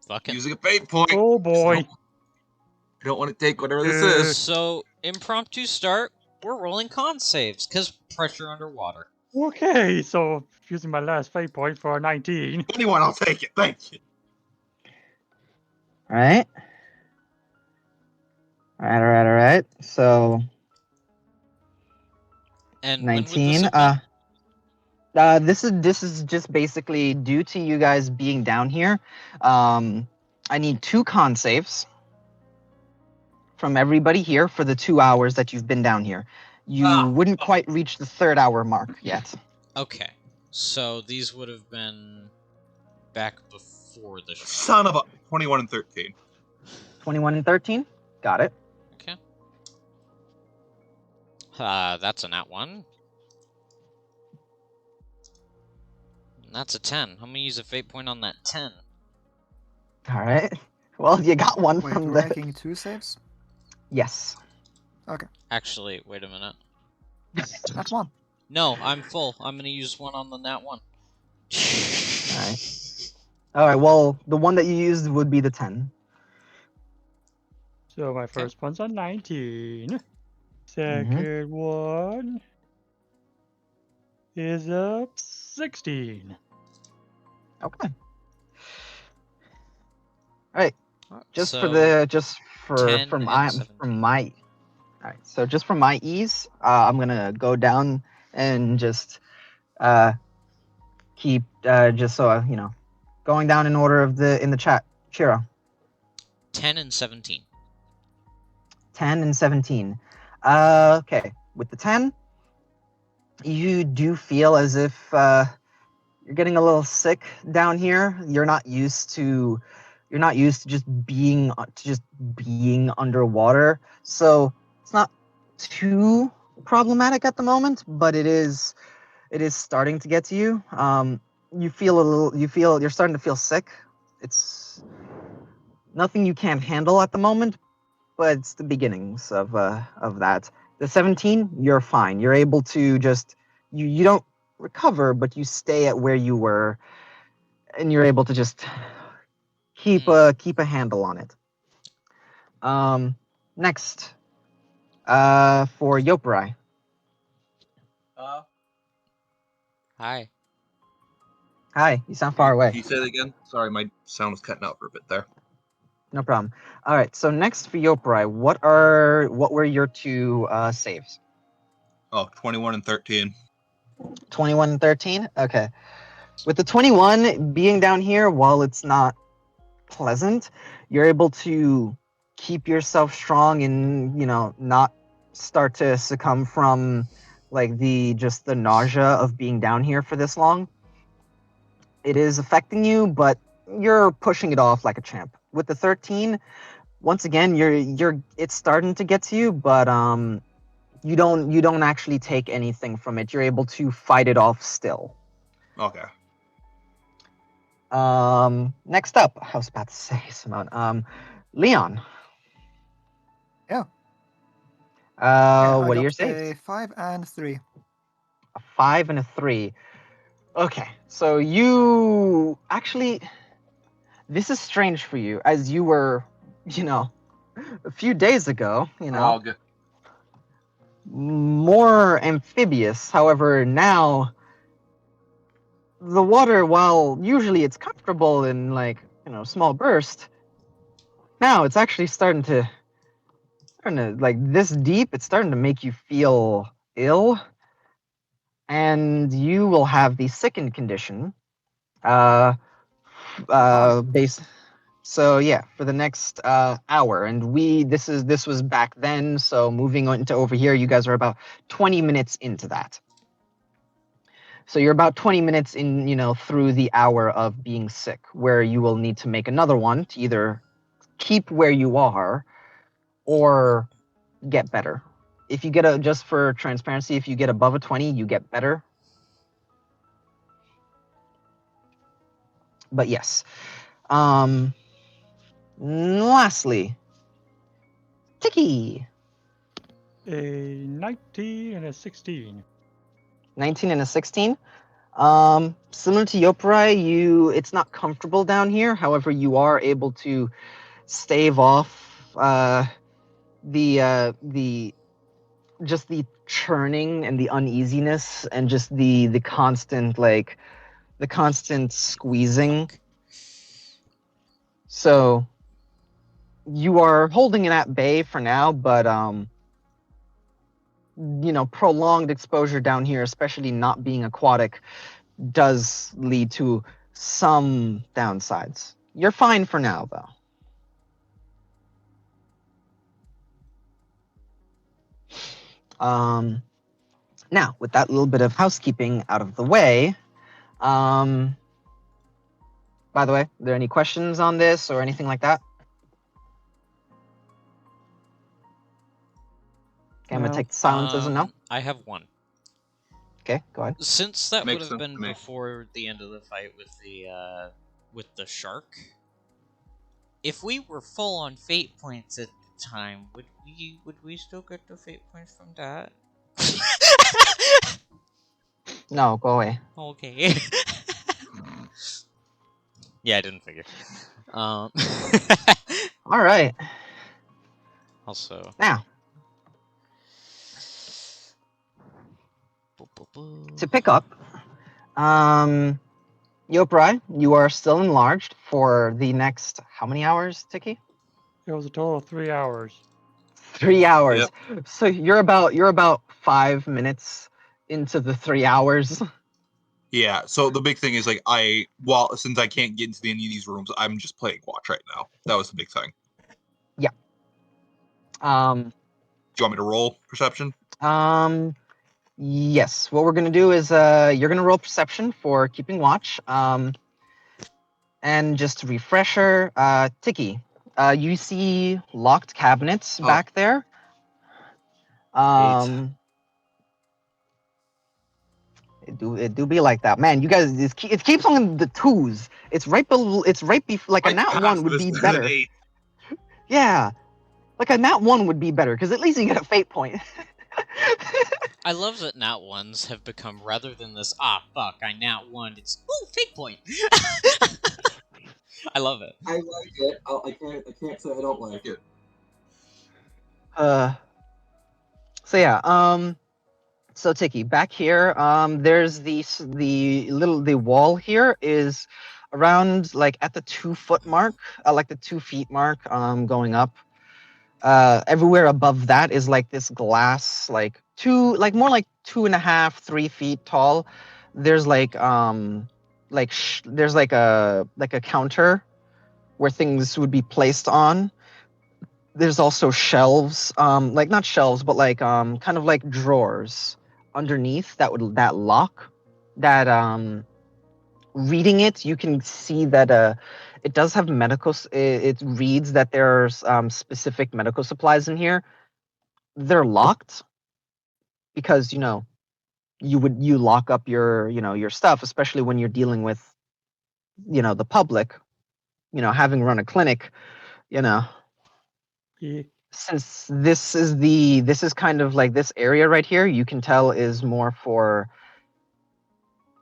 Fucking. Using a fate point. Oh boy. I don't want to take whatever this is. So, impromptu start, we're rolling con saves, because pressure underwater. Okay, so using my last fate point for a 19. 21, I'll take it. Thank you. Alright. Alright. So And 19. This is just basically due to you guys being down here. I need 2 con saves from everybody here for the 2 hours that you've been down here. You wouldn't quite reach the 3rd hour mark yet. Okay, so these would have been back before the show. Son of a 21 and 13. 21 and 13. Got it. Okay. That's a nat 1. And that's a 10. I'm gonna use a fate point on that 10. All right. Well, you got one Wait, from we're the. making 2 saves? Yes. Okay. Actually, wait a minute. That's 1. No, I'm full. I'm gonna use one on the nat 1. All right. Well, the one that you used would be the 10. So my first one's a 19. Second one is a 16. Okay. All right. Just So, for the 10 from and my 17. All right. So just for my ease, I'm gonna go down and just keep just so you know, going down in order of in the chat. Shiro. 10 and 17. 10 and 17. Okay. With the 10, you do feel as if you're getting a little sick down here. You're not used to just being underwater. So it's not too problematic at the moment, but it is starting to get to you. You're starting to feel sick. It's nothing you can't handle at the moment, but it's the beginnings of that. The 17, you're fine. You're able to just you don't recover, but you stay at where you were, and you're able to just keep a handle on it. Next, for Yoparai. Hi. Hi, you sound far away. Can you say that again? Sorry, my sound was cutting out for a bit there. No problem. All right, so next for Yoparai, what were your 2 saves? Oh, 21 and 13. 21 and 13? Okay. With the 21 being down here, while it's not pleasant, you're able to keep yourself strong and, not start to succumb from like the nausea of being down here for this long. It is affecting you, but you're pushing it off like a champ. With the 13, once again, it's starting to get to you, but you don't actually take anything from it. You're able to fight it off still. Okay. Next up, I was about to say Simone. Leon. Yeah. What are your saves? A 5 and 3. A 5 and a 3. Okay, so you actually, this is strange for you, as you were, a few days ago, Oh, good. more amphibious. However, now the water, while usually it's comfortable in small burst, now it's actually starting to like this deep. It's starting to make you feel ill, and you will have the sickened condition. So yeah, for the next hour, and this was back then. So moving on to over here, you guys are about 20 minutes into that. So you're about 20 minutes in, through the hour of being sick, where you will need to make another one to either keep where you are or get better. If you get just for transparency, if you get above a 20, you get better. But yes. Lastly, Tiki. A 19 and a 16. 19 and a 16. Similar to Yopurai, it's not comfortable down here. However, you are able to stave off the just the churning and the uneasiness and just the constant the constant squeezing. So you are holding it at bay for now, but prolonged exposure down here, especially not being aquatic, does lead to some downsides. You're fine for now, though. Now, with that little bit of housekeeping out of the way, by the way, are there any questions on this or anything like that? Okay, I'm gonna take silence as a no. I have one. Okay, go ahead. Since that Makes would have sense been to me. before the end of the fight with the shark, if we were full on fate points at the time, would we still get the fate points from that? No, go away. Okay. Yeah, I didn't figure. All right. Also. Now, to pick up, Yopurai, you are still enlarged for the next how many hours, Tiki? It was a total of 3 hours. 3 hours. So you're about 5 minutes into the 3 hours. Yeah, so the big thing is like since I can't get into any of these rooms, I'm just playing watch right now. That was the big thing. Yeah. Do you want me to roll perception? Yes. What we're gonna do is you're gonna roll perception for keeping watch. And just a refresher, Tiki, you see locked cabinets back there. It do be like that, man. You guys, it keeps on the twos. It's right below. It's right before. Like a nat one would be better. Yeah, like a nat one would be better because at least you get a fate point. I love that nat ones have become, rather than this I nat one, it's fate point. I love it. I like it. I can't say I don't like it. So yeah, so Tiki, back here, there's the wall here is around like at the 2 foot mark, like the 2 feet mark, going up. Everywhere above that is like this glass, like more like 2.5, 3 feet tall. There's there's like a counter where things would be placed on. There's also shelves, like not shelves, but like kind of like drawers underneath that lock. That reading it, you can see that it does have medical. It reads that there's specific medical supplies in here. They're locked because you lock up your stuff, especially when you're dealing with the public. Having run a clinic, Yeah. since this is kind of like this area right here, you can tell is more for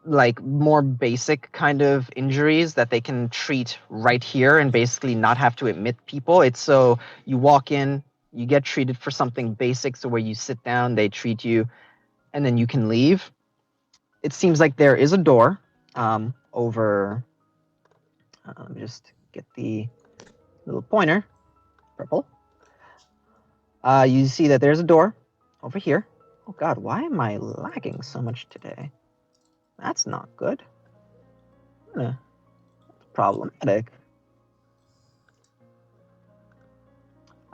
like more basic kind of injuries that they can treat right here and basically not have to admit people. It's so you walk in, you get treated for something basic, so where you sit down, they treat you, and then you can leave. It seems like there is a door over. Let me just get the little pointer, purple. You see that there's a door over here. Oh God, why am I lagging so much today? That's not good. That's problematic.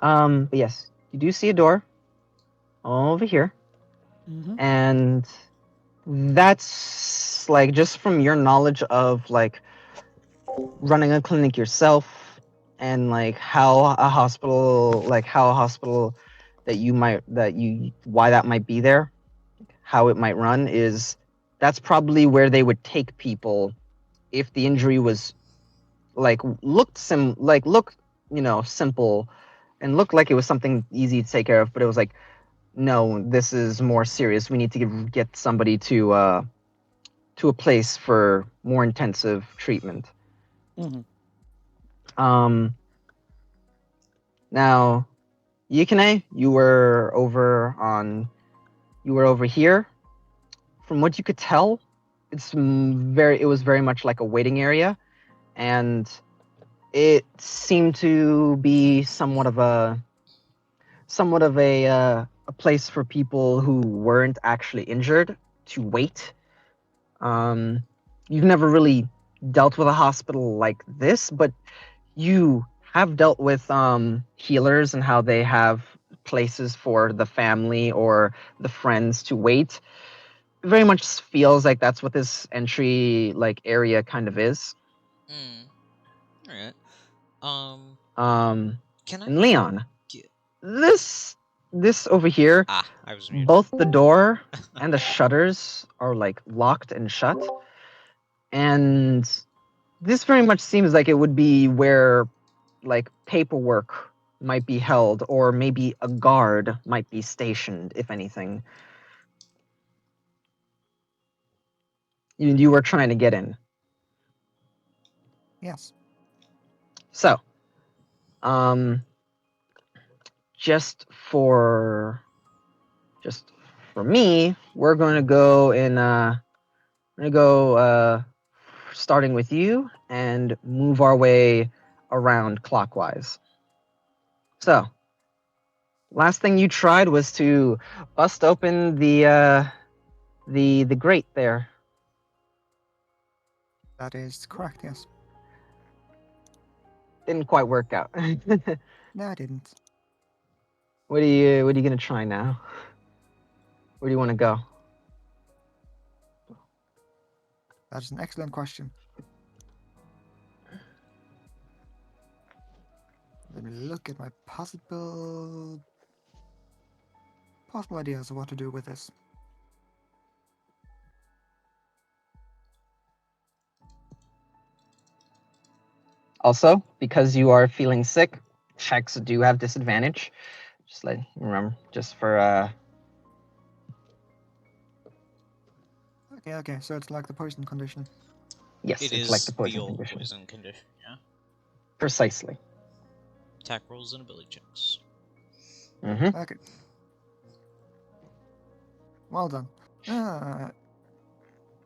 But yes, you do see a door over here. Mm-hmm. And that's like just from your knowledge of like running a clinic yourself and like how a hospital why that might be there, how it might run is that's probably where they would take people if the injury was like looked simple and looked like it was something easy to take care of, but it was like, no, this is more serious. We need to get somebody to to a place for more intensive treatment. Mhm. Now, Yukine, you were over here. From what you could tell, it was very much like a waiting area, and it seemed to be somewhat of a place for people who weren't actually injured to wait. You've never really dealt with a hospital like this, but you have dealt with healers and how they have places for the family or the friends to wait. It very much feels like that's what this entry area kind of is. All right. Can I? And Leon, Get... this over here, I was muted. both the door and the shutters are locked and shut, and this very much seems like it would be where paperwork might be held, or maybe a guard might be stationed, if anything. You were trying to get in. Yes. So, just for me, we're going to go starting with you and move our way around clockwise. So, last thing you tried was to bust open the grate there. That is correct, yes. Didn't quite work out. No, I didn't. What are you gonna try now? Where do you want to go? That's an excellent question. Let me look at my possible ideas of what to do with this. Also, because you are feeling sick, checks do have disadvantage. Just remember, just for Okay, so it's like the poison condition. Yes, It it's is like the poison old condition. poison condition. Yeah. Precisely. Attack rolls and ability checks. Mm-hmm. Okay. Well done.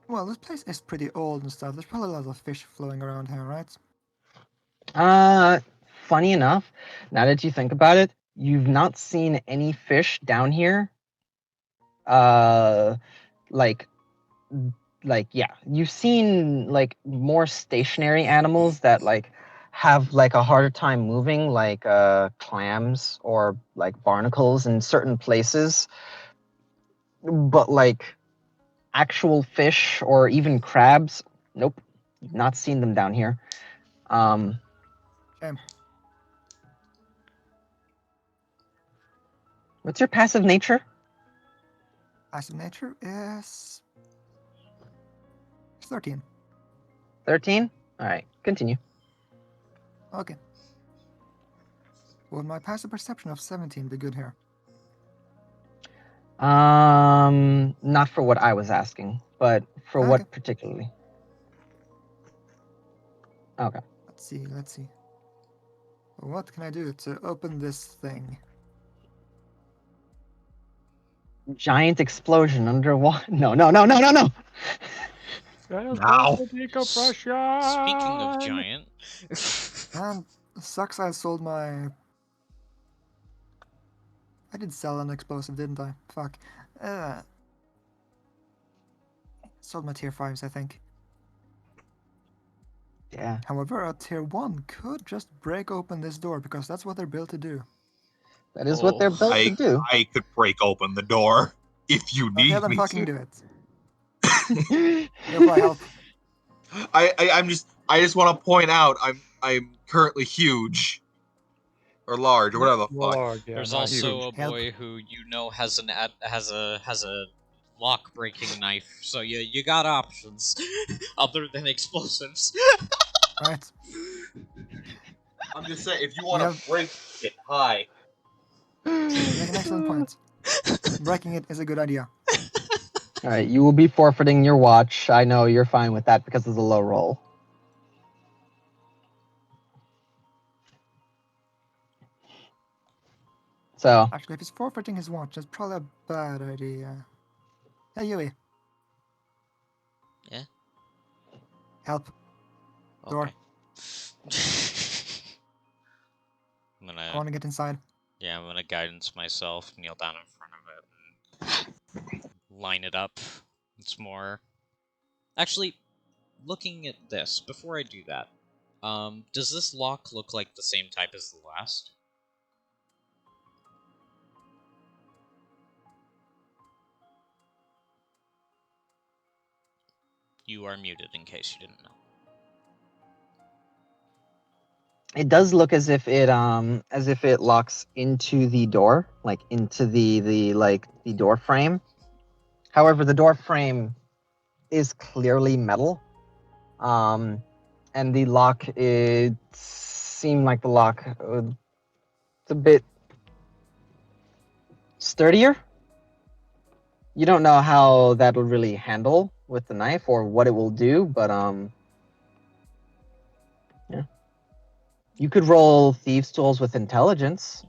Well, this place is pretty old and stuff. There's probably a lot of fish flowing around here, right? Funny enough, now that you think about it, you've not seen any fish down here. You've seen more stationary animals that have a harder time moving, clams or barnacles in certain places. But actual fish or even crabs, nope, not seen them down here. Shame. What's your passive nature? Passive nature is 13. 13? Alright, continue. Okay. Would my passive perception of 17 be good here? Not for what I was asking, but for Okay. what particularly? Okay. Let's see. What can I do to open this thing? Giant explosion underwater. No. Now. Speaking of giant, And sucks I sold my... I did sell an explosive, didn't I? Fuck. Sold my tier 5s, I think. Yeah. However, a tier 1 could just break open this door because that's what they're built to do. That is what they're built to do. I could break open the door if you need Okay, then me fucking to. do it. Hereby help. I just want to point out I'm currently huge. Or large, or whatever the fuck. Lord, yeah, there's not also huge. a boy who has a lock breaking knife. So you got options other than explosives. Right. I'm just saying, if you want to break it, hi. You make an excellent point. Breaking it is a good idea. All right, you will be forfeiting your watch. I know you're fine with that because of the low roll. So, Actually, if he's forfeiting his watch, that's probably a bad idea. Hey, Yui. Yeah? Help. Door. Okay. I'm I gonna, want to get inside. yeah, I'm gonna guidance myself, kneel down in front of it, and line it up. It's more... Actually, looking at this, before I do that, does this lock look like the same type as the last? You are muted, in case you didn't know. it does look as if it locks into the door, like into the door frame. However, the door frame is clearly metal. And the lock, it seemed like the lock, it's a bit sturdier. You don't know how that will really handle with the knife or what it will do, but yeah. You could roll thieves' tools with intelligence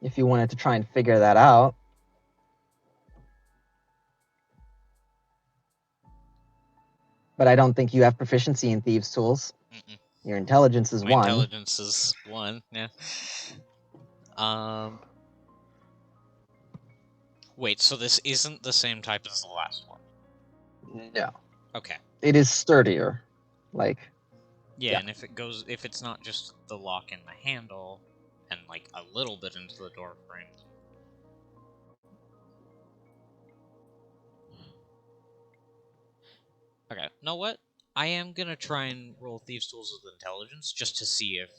if you wanted to try and figure that out. But I don't think you have proficiency in thieves' tools. Mm-mm. Your intelligence is My 1. intelligence is 1, yeah. Wait, so this isn't the same type as the last one? No. Okay. It is sturdier. Like, Yeah, yeah. and if it's not just the lock and the handle, and like a little bit into the door frame. Okay, know what? I am gonna try and roll thieves' tools with intelligence just to see if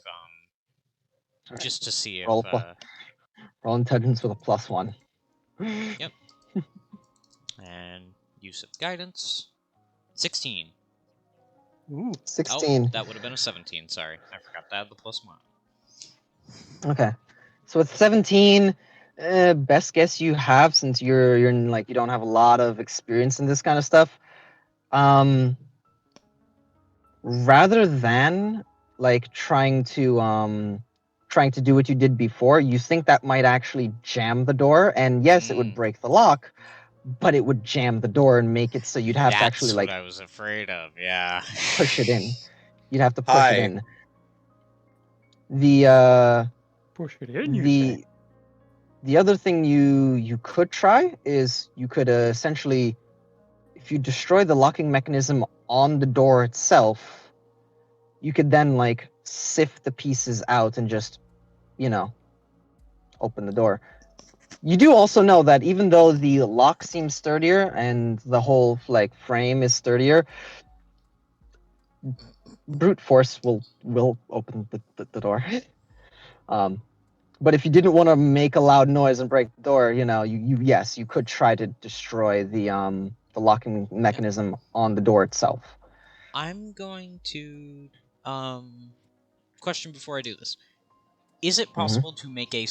Alright. just to see if roll intelligence with a +1. Yep. And use of guidance. 16. Ooh. 16. Oh, that would have been a 17, sorry. I forgot to add the +1. Okay. So with 17, best guess you have, since you're like you don't have a lot of experience in this kind of stuff. Rather than like trying to do what you did before, you think that might actually jam the door, and yes, it would break the lock, but it would jam the door and make it so you'd have to actually That's like what I was afraid of, yeah. push it in. You'd have to push Hi. it in. The Push it in, you say. the other thing you could try is you could essentially, if you destroy the locking mechanism on the door itself, you could then like sift the pieces out and just, open the door. You do also know that even though the lock seems sturdier and the whole like frame is sturdier, brute force will open the door. But if you didn't want to make a loud noise and break the door, yes, you could try to destroy the locking mechanism on the door itself. I'm going to question before I do this. Is it possible to make a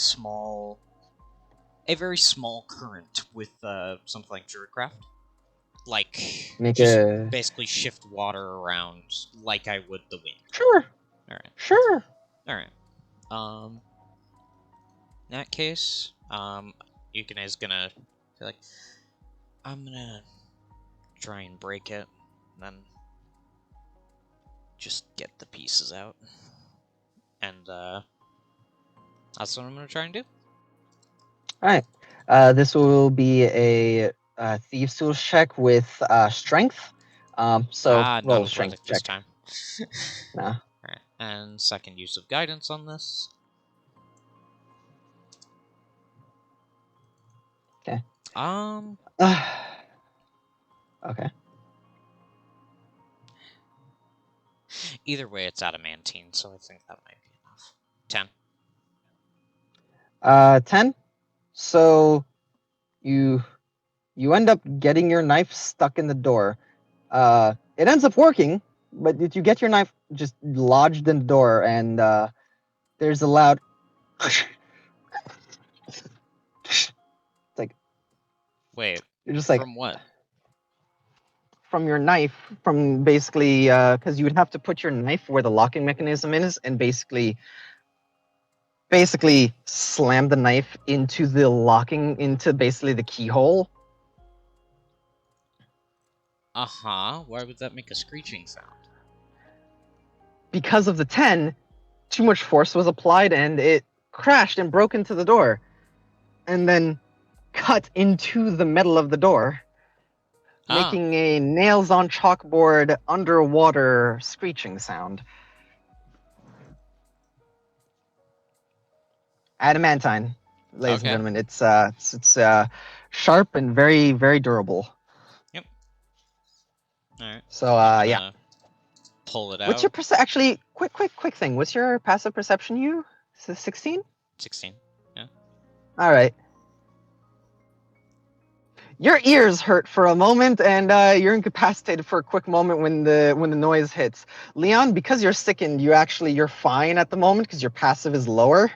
very small current with something like Druidcraft? Like basically shift water around like I would the wind. Sure. Alright. Sure. Alright. In that case, Yukine is gonna be like, I'm gonna try and break it, and then just get the pieces out. And that's what I'm gonna try and do. Alright. This will be a Thieves' Tools check with strength. So not roll a strength athletic this check. time. Nah. Alright, and second use of guidance on this. Okay. Okay. Either way, it's adamantine, so I think that might be enough. 10. 10. So you end up getting your knife stuck in the door. It ends up working, but you get your knife just lodged in the door, and there's a loud it's like, Wait. You're just like From what? from your knife, from basically because you would have to put your knife where the locking mechanism is, and basically slam the knife into the locking into basically the keyhole. Why would that make a screeching sound? Because of the 10, too much force was applied and it crashed and broke into the door, and then cut into the metal of the door, making a nails on chalkboard underwater screeching sound. Adamantine, ladies and Okay. gentlemen. It's sharp and very, very durable. Yep. Alright. So yeah. Pull it out. What's your actually quick thing? What's your passive perception? 16? 16. Yeah. All right. Your ears hurt for a moment, and you're incapacitated for a quick moment when the noise hits. Leon, because you're sickened, you're fine at the moment because your passive is lower.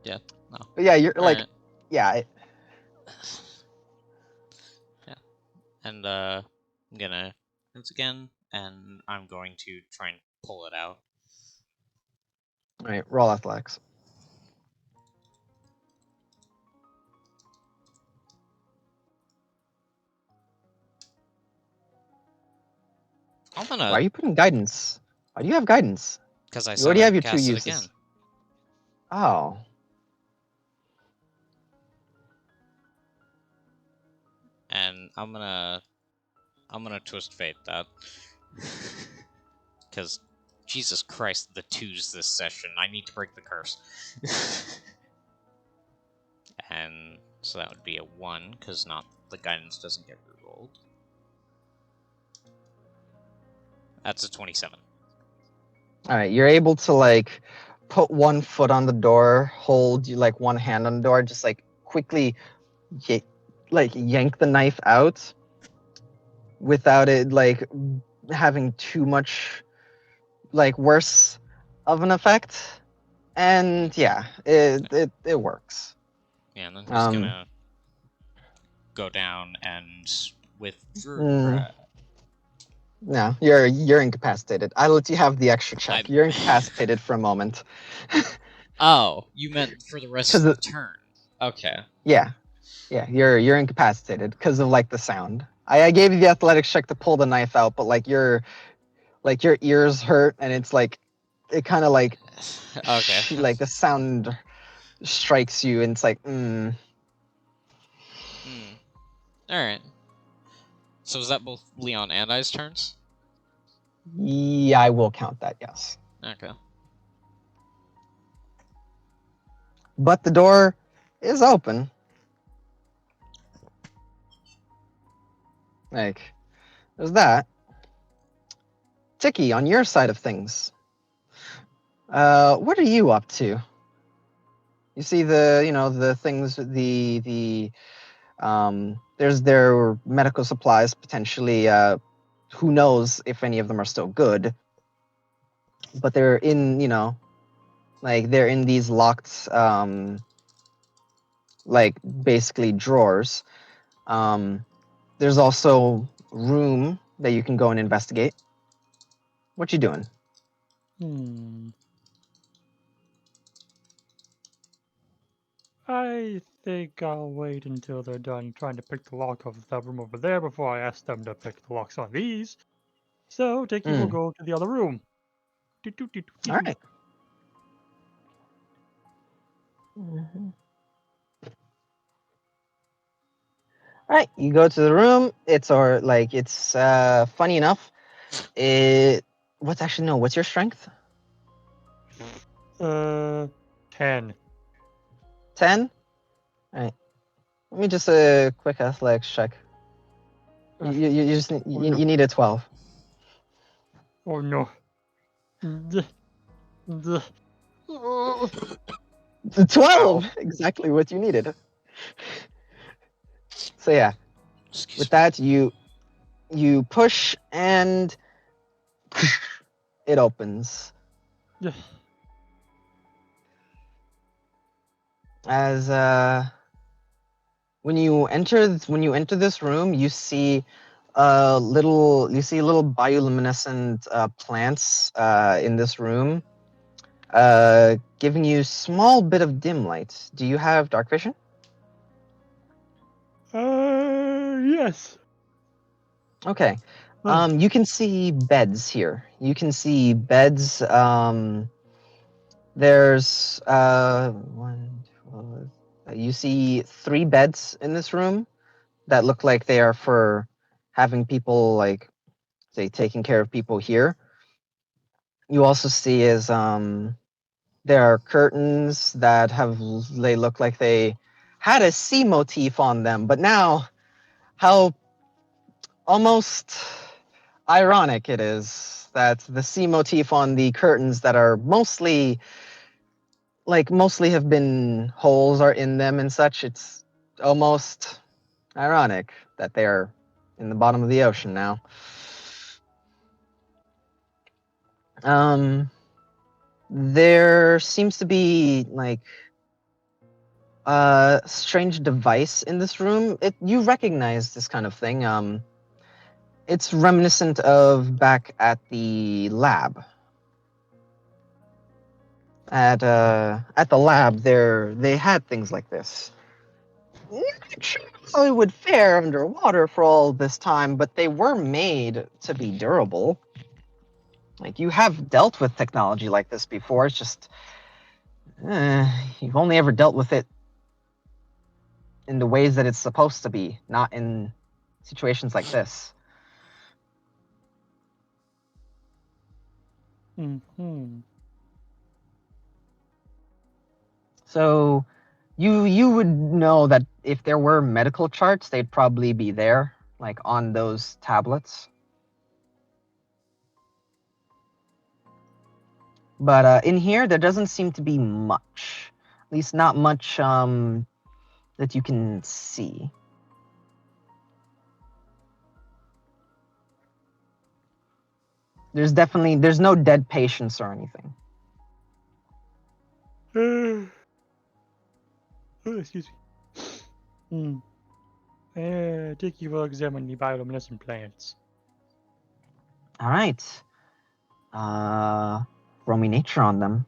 Yeah. No. But yeah, you're like, Alright. yeah. Yeah. And I'm gonna once again, and I'm going to try and pull it out. All right, roll athletics. I'm gonna. Why are you putting guidance? Why do you have guidance? Because I You said already I'd have your 2 cast it uses. again. Oh. And I'm gonna twist fate that. Because Jesus Christ, the 2s this session. I need to break the curse. And so that would be a 1, because the guidance doesn't get rerolled. That's a 27. All right, you're able to like put one foot on the door, hold like one hand on the door, just like quickly yank the knife out without it like having too much like worse of an effect. And yeah, it works. Yeah, and I'm just gonna go down and with No, you're incapacitated. I let you have the extra check. You're incapacitated for a moment. Oh, you meant for the rest of the turn. Okay. Yeah, you're incapacitated because of like the sound. I gave you the athletics check to pull the knife out, but like your ears hurt and it's like it kind of like okay. like the sound strikes you and it's like All right. So is that both Leon and I's turns? Yeah, I will count that. Yes. Okay. But the door is open. Like, there's that. Tiki, on your side of things, what are you up to? You see the things, there's their medical supplies potentially. Who knows if any of them are still good? But they're in, they're in these locked, like basically drawers. There's also room that you can go and investigate. What you doing? I think I'll wait until they're done trying to pick the lock of that room over there before I ask them to pick the locks on these. So, Tiki will go to the other room. All right. All right, you go to the room. It's funny enough. What's your strength? 10. 10. All right. Let me just a quick athletics check. You just you need a 12. Oh no. The 12, exactly what you needed. So yeah, with that you push and it opens. As When you enter this room, you see little bioluminescent plants in this room, giving you small bit of dim light. Do you have dark vision? Yes. Okay. Huh. You can see beds here. You can see beds. There's you see 3 beds in this room that look like they are for having people, like, say, taking care of people here. You also see is there are curtains that they look like they had a sea motif on them, but now how almost ironic it is that the sea motif on the curtains that are mostly have been holes are in them and such. It's almost ironic that they are in the bottom of the ocean now. There seems to be like a strange device in this room. You recognize this kind of thing. It's reminiscent of back at the lab. At the lab, they had things like this. Not sure how it would fare underwater for all this time, but they were made to be durable. Like, you have dealt with technology like this before. It's just you've only ever dealt with it in the ways that it's supposed to be, not in situations like this. Mm-hmm. So you would know that if there were medical charts, they'd probably be there, like on those tablets. But in here, there doesn't seem to be much. At least not much that you can see. There's no dead patients or anything. Oh, excuse me. Tiki will examine the bioluminescent plants. All right. Roll me nature on them.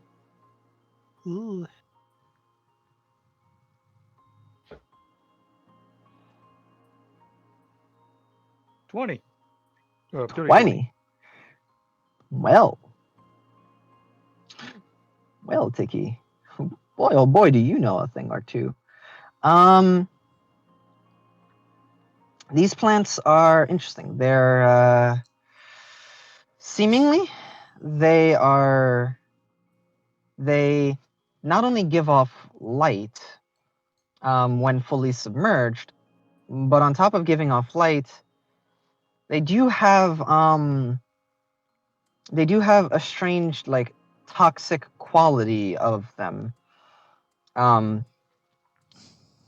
Ooh. 20. 20. Well, Tiki. Boy, oh boy, do you know a thing or two. These plants are interesting. They're seemingly they not only give off light when fully submerged, but on top of giving off light, they do have a strange, like, toxic quality of them.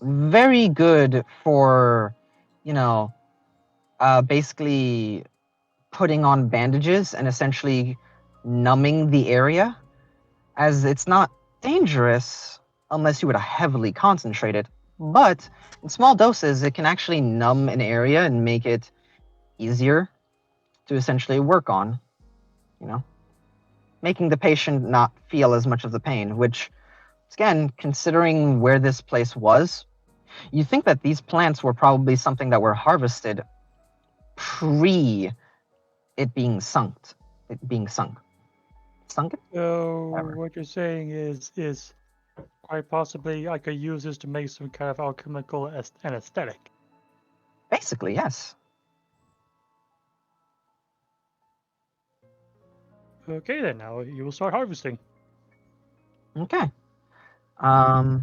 Very good for, basically putting on bandages and essentially numbing the area, as it's not dangerous unless you would heavily concentrate it. But in small doses, it can actually numb an area and make it easier to essentially work on, making the patient not feel as much of the pain, which, again, considering where this place was, you think that these plants were probably something that were harvested pre it being sunk. Sunken? So Whatever. what you're saying is quite possibly I could use this to make some kind of alchemical anesthetic. Basically, yes. Okay, then now you will start harvesting. Okay. I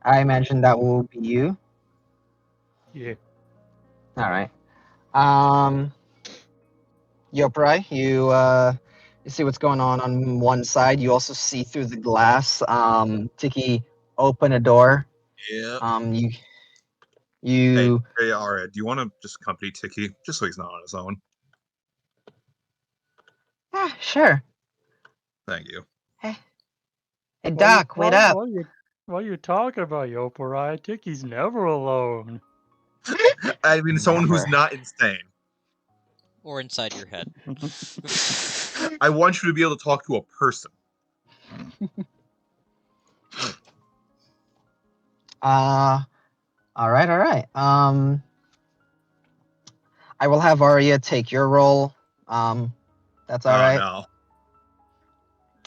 imagine that will be you. Yeah. All right. Yoprai, you see what's going on one side. You also see through the glass. Tiki open a door. Yeah. You Hey, Aria, do you want to just accompany Tiki, just so he's not on his own? sure. Thank you. Hey Doc, wait up. What are you talking about, Yoparai? Tiki's never alone. I mean, someone who's Never. not insane. Or inside your head. I want you to be able to talk to a person. All right. I will have Arya take your role. That's all Oh right. no.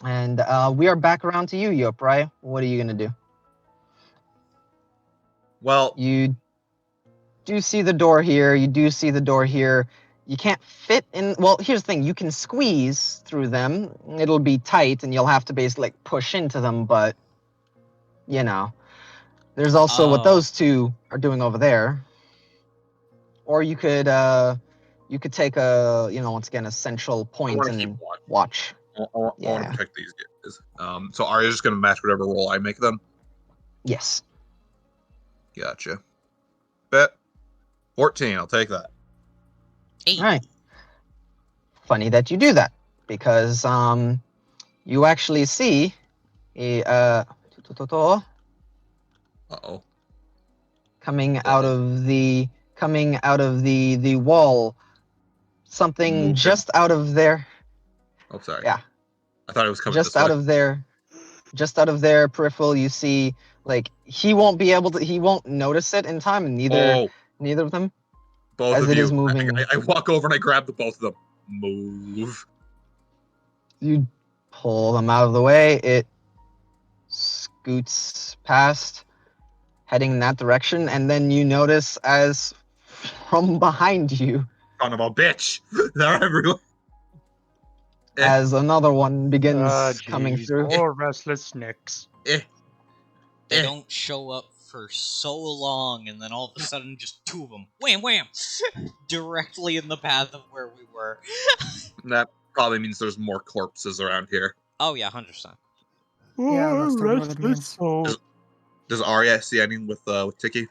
And we are back around to you, Yop, right? What are you gonna do? Well, You do see the door here. You do see the door here. You can't fit in. Well, here's the thing. You can squeeze through them. It'll be tight, and you'll have to basically like push into them. But you know, there's also what Oh. those two are doing over there. Or you could take a once again a central I point want to keep and watch. watch. I want to Yeah. protect these guys. So Arya's just gonna match whatever roll I make them. Yes. Gotcha. Bet 14. I'll take that. 8. All right. Funny that you do that because you actually see a Uh oh. coming out of the wall, something Moving. just out of there. Oh, sorry. Yeah. I thought it was coming Just this out way. of their peripheral, you see like he won't notice it in time, and neither of them, Both as of it you. is moving. I walk over and I grab the both of them. Move. You pull them out of the way. It scoots past, heading in that direction, and then you notice as from behind you, Son of a bitch. They're everywhere. as another one begins coming Jeez, through. poor restless Snicks. They don't show up for so long, and then all of a sudden, just 2 of them, wham, wham, directly in the path of where we were. That probably means there's more corpses around here. Oh yeah, 100%. Yeah, let's talk about what that restless means. soul. Does Arya see anything with Tiki?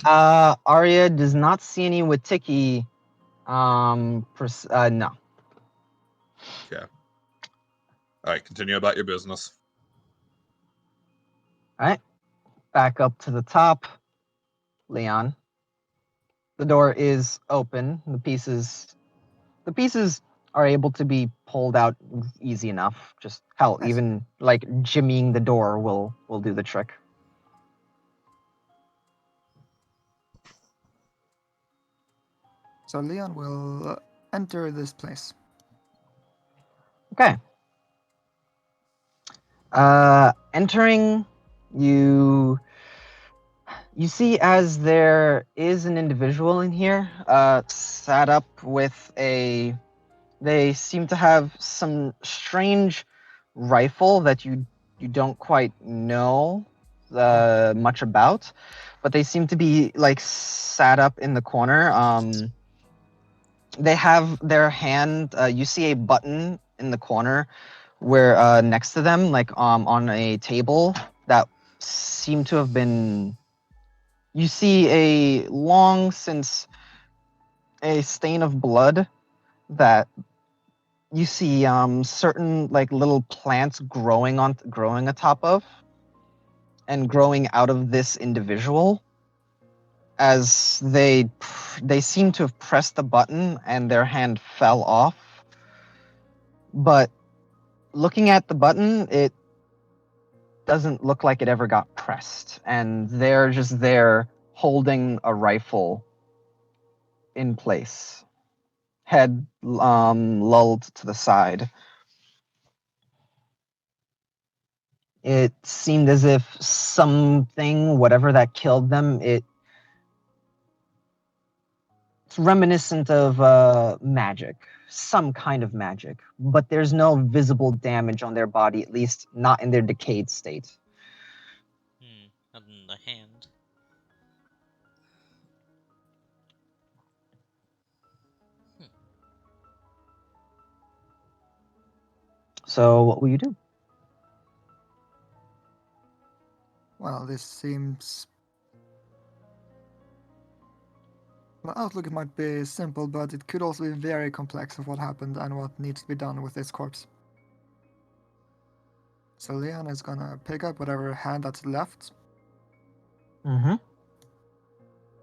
Arya does not see any with Tiki. No. Okay. All right, continue about your business. All right, back up to the top, Leon. The door is open. The pieces are able to be pulled out easy enough. Just hell, Nice. even like jimmying the door will do the trick. So Leon will enter this place. Okay. Entering, you see as there is an individual in here, sat up with a. They seem to have some strange rifle that you don't quite know much about, but they seem to be like sat up in the corner. They have their hand. You see a button in the corner where next to them, like on a table that seem to have been. You see a long since a stain of blood that you see certain like little plants growing atop of and growing out of this individual as they seem to have pressed the button and their hand fell off. But looking at the button, it doesn't look like it ever got pressed, and they're just there holding a rifle in place, head lulled to the side. It seemed as if something, whatever that killed them, it's reminiscent of magic, some kind of magic, but there's no visible damage on their body, at least not in their decayed state. Other than the hand. So what will you do? Well, this seems... Well, outlook might be simple, but it could also be very complex of what happened and what needs to be done with this corpse. So Leon is gonna pick up whatever hand that's left, Mm-hmm.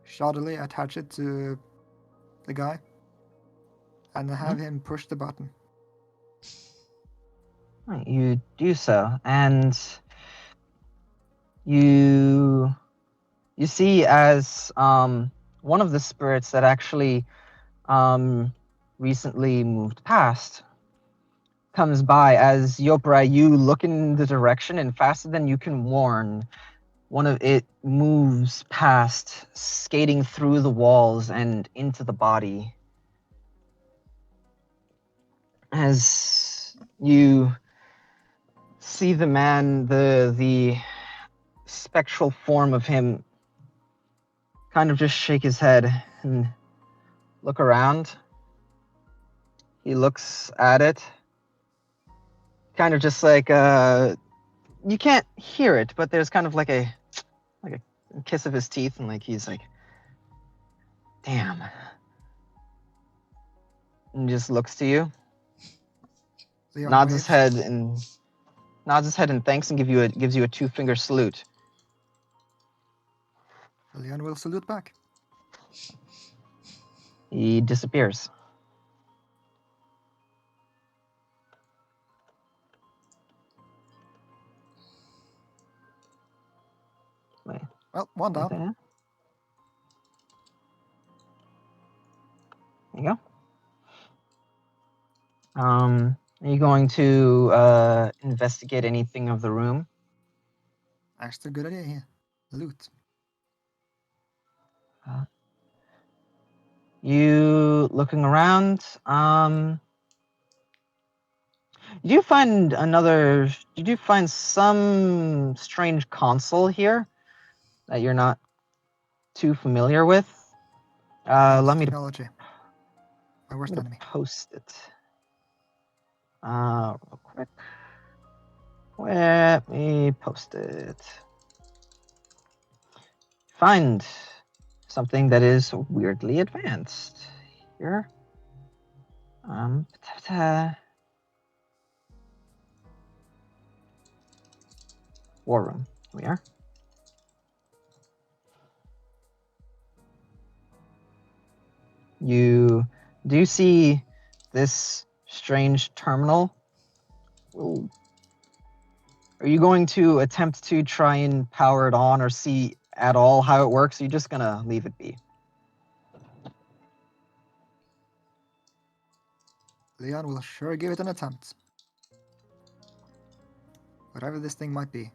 shoddily attach it to the guy, and have him push the button. Right, you do so, and you see as one of the spirits that actually recently moved past comes by. As Yopra, you look in the direction, and faster than you can warn, one of it moves past, skating through the walls and into the body. As you see the man, the spectral form of him kind of just shake his head and look around. He looks at it, kind of just like you can't hear it, but there's kind of like a kiss of his teeth, and like he's like, damn, and just looks to you, Leon nods waves. his head and thanks, and gives you a 2-finger salute. Leon will salute back. He disappears. Wait, Well, one down. there you go. Are you going to investigate anything of the room? Actually, a good idea here. Loot. You looking around? Did you find some strange console here that you're not too familiar with? Let me Technology. My worst enemy. post it. Real quick. Let me post it. Find something that is weirdly advanced here. War room. Here we are. You do see this strange terminal. Ooh. Are you going to attempt to try and power it on or see at all how it works? Or are you just gonna leave it be? Leon will sure give it an attempt. Whatever this thing might be.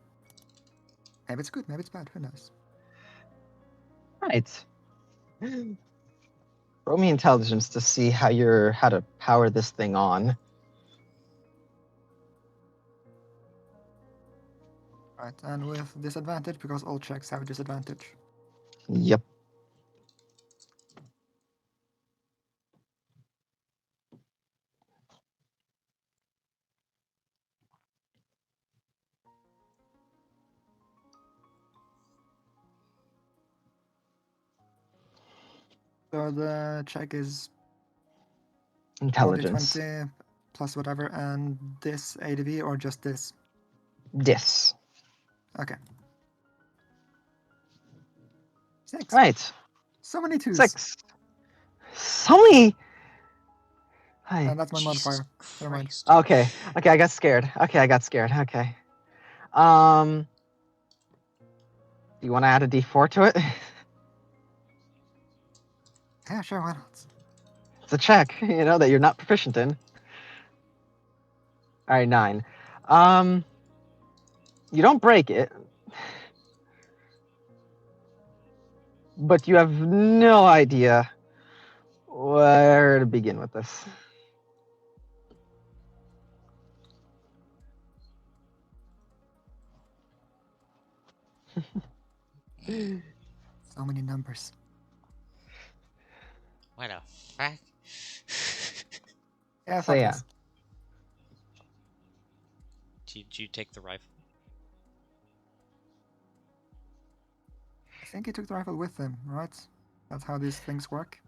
Maybe it's good, maybe it's bad, who knows? Right. Roll me intelligence to see how to power this thing on. Right, and with disadvantage because all checks have disadvantage. Yep. So the check is Intelligence. 1d20 plus whatever, and this ADV or just this? This. Okay. 6. Right. So many 2s. 6. So many. And that's my Jesus modifier. Never mind. Christ. Okay. Okay, I got scared. Okay. Do you want to add a D4 to it? Yeah, sure, why not? It's a check, that you're not proficient in. All right, 9. You don't break it, but you have no idea where to begin with this. So many numbers. What a fuck? Yeah, So yeah. fuckers. Did you take the rifle? I think he took the rifle with him, right? That's how these things work.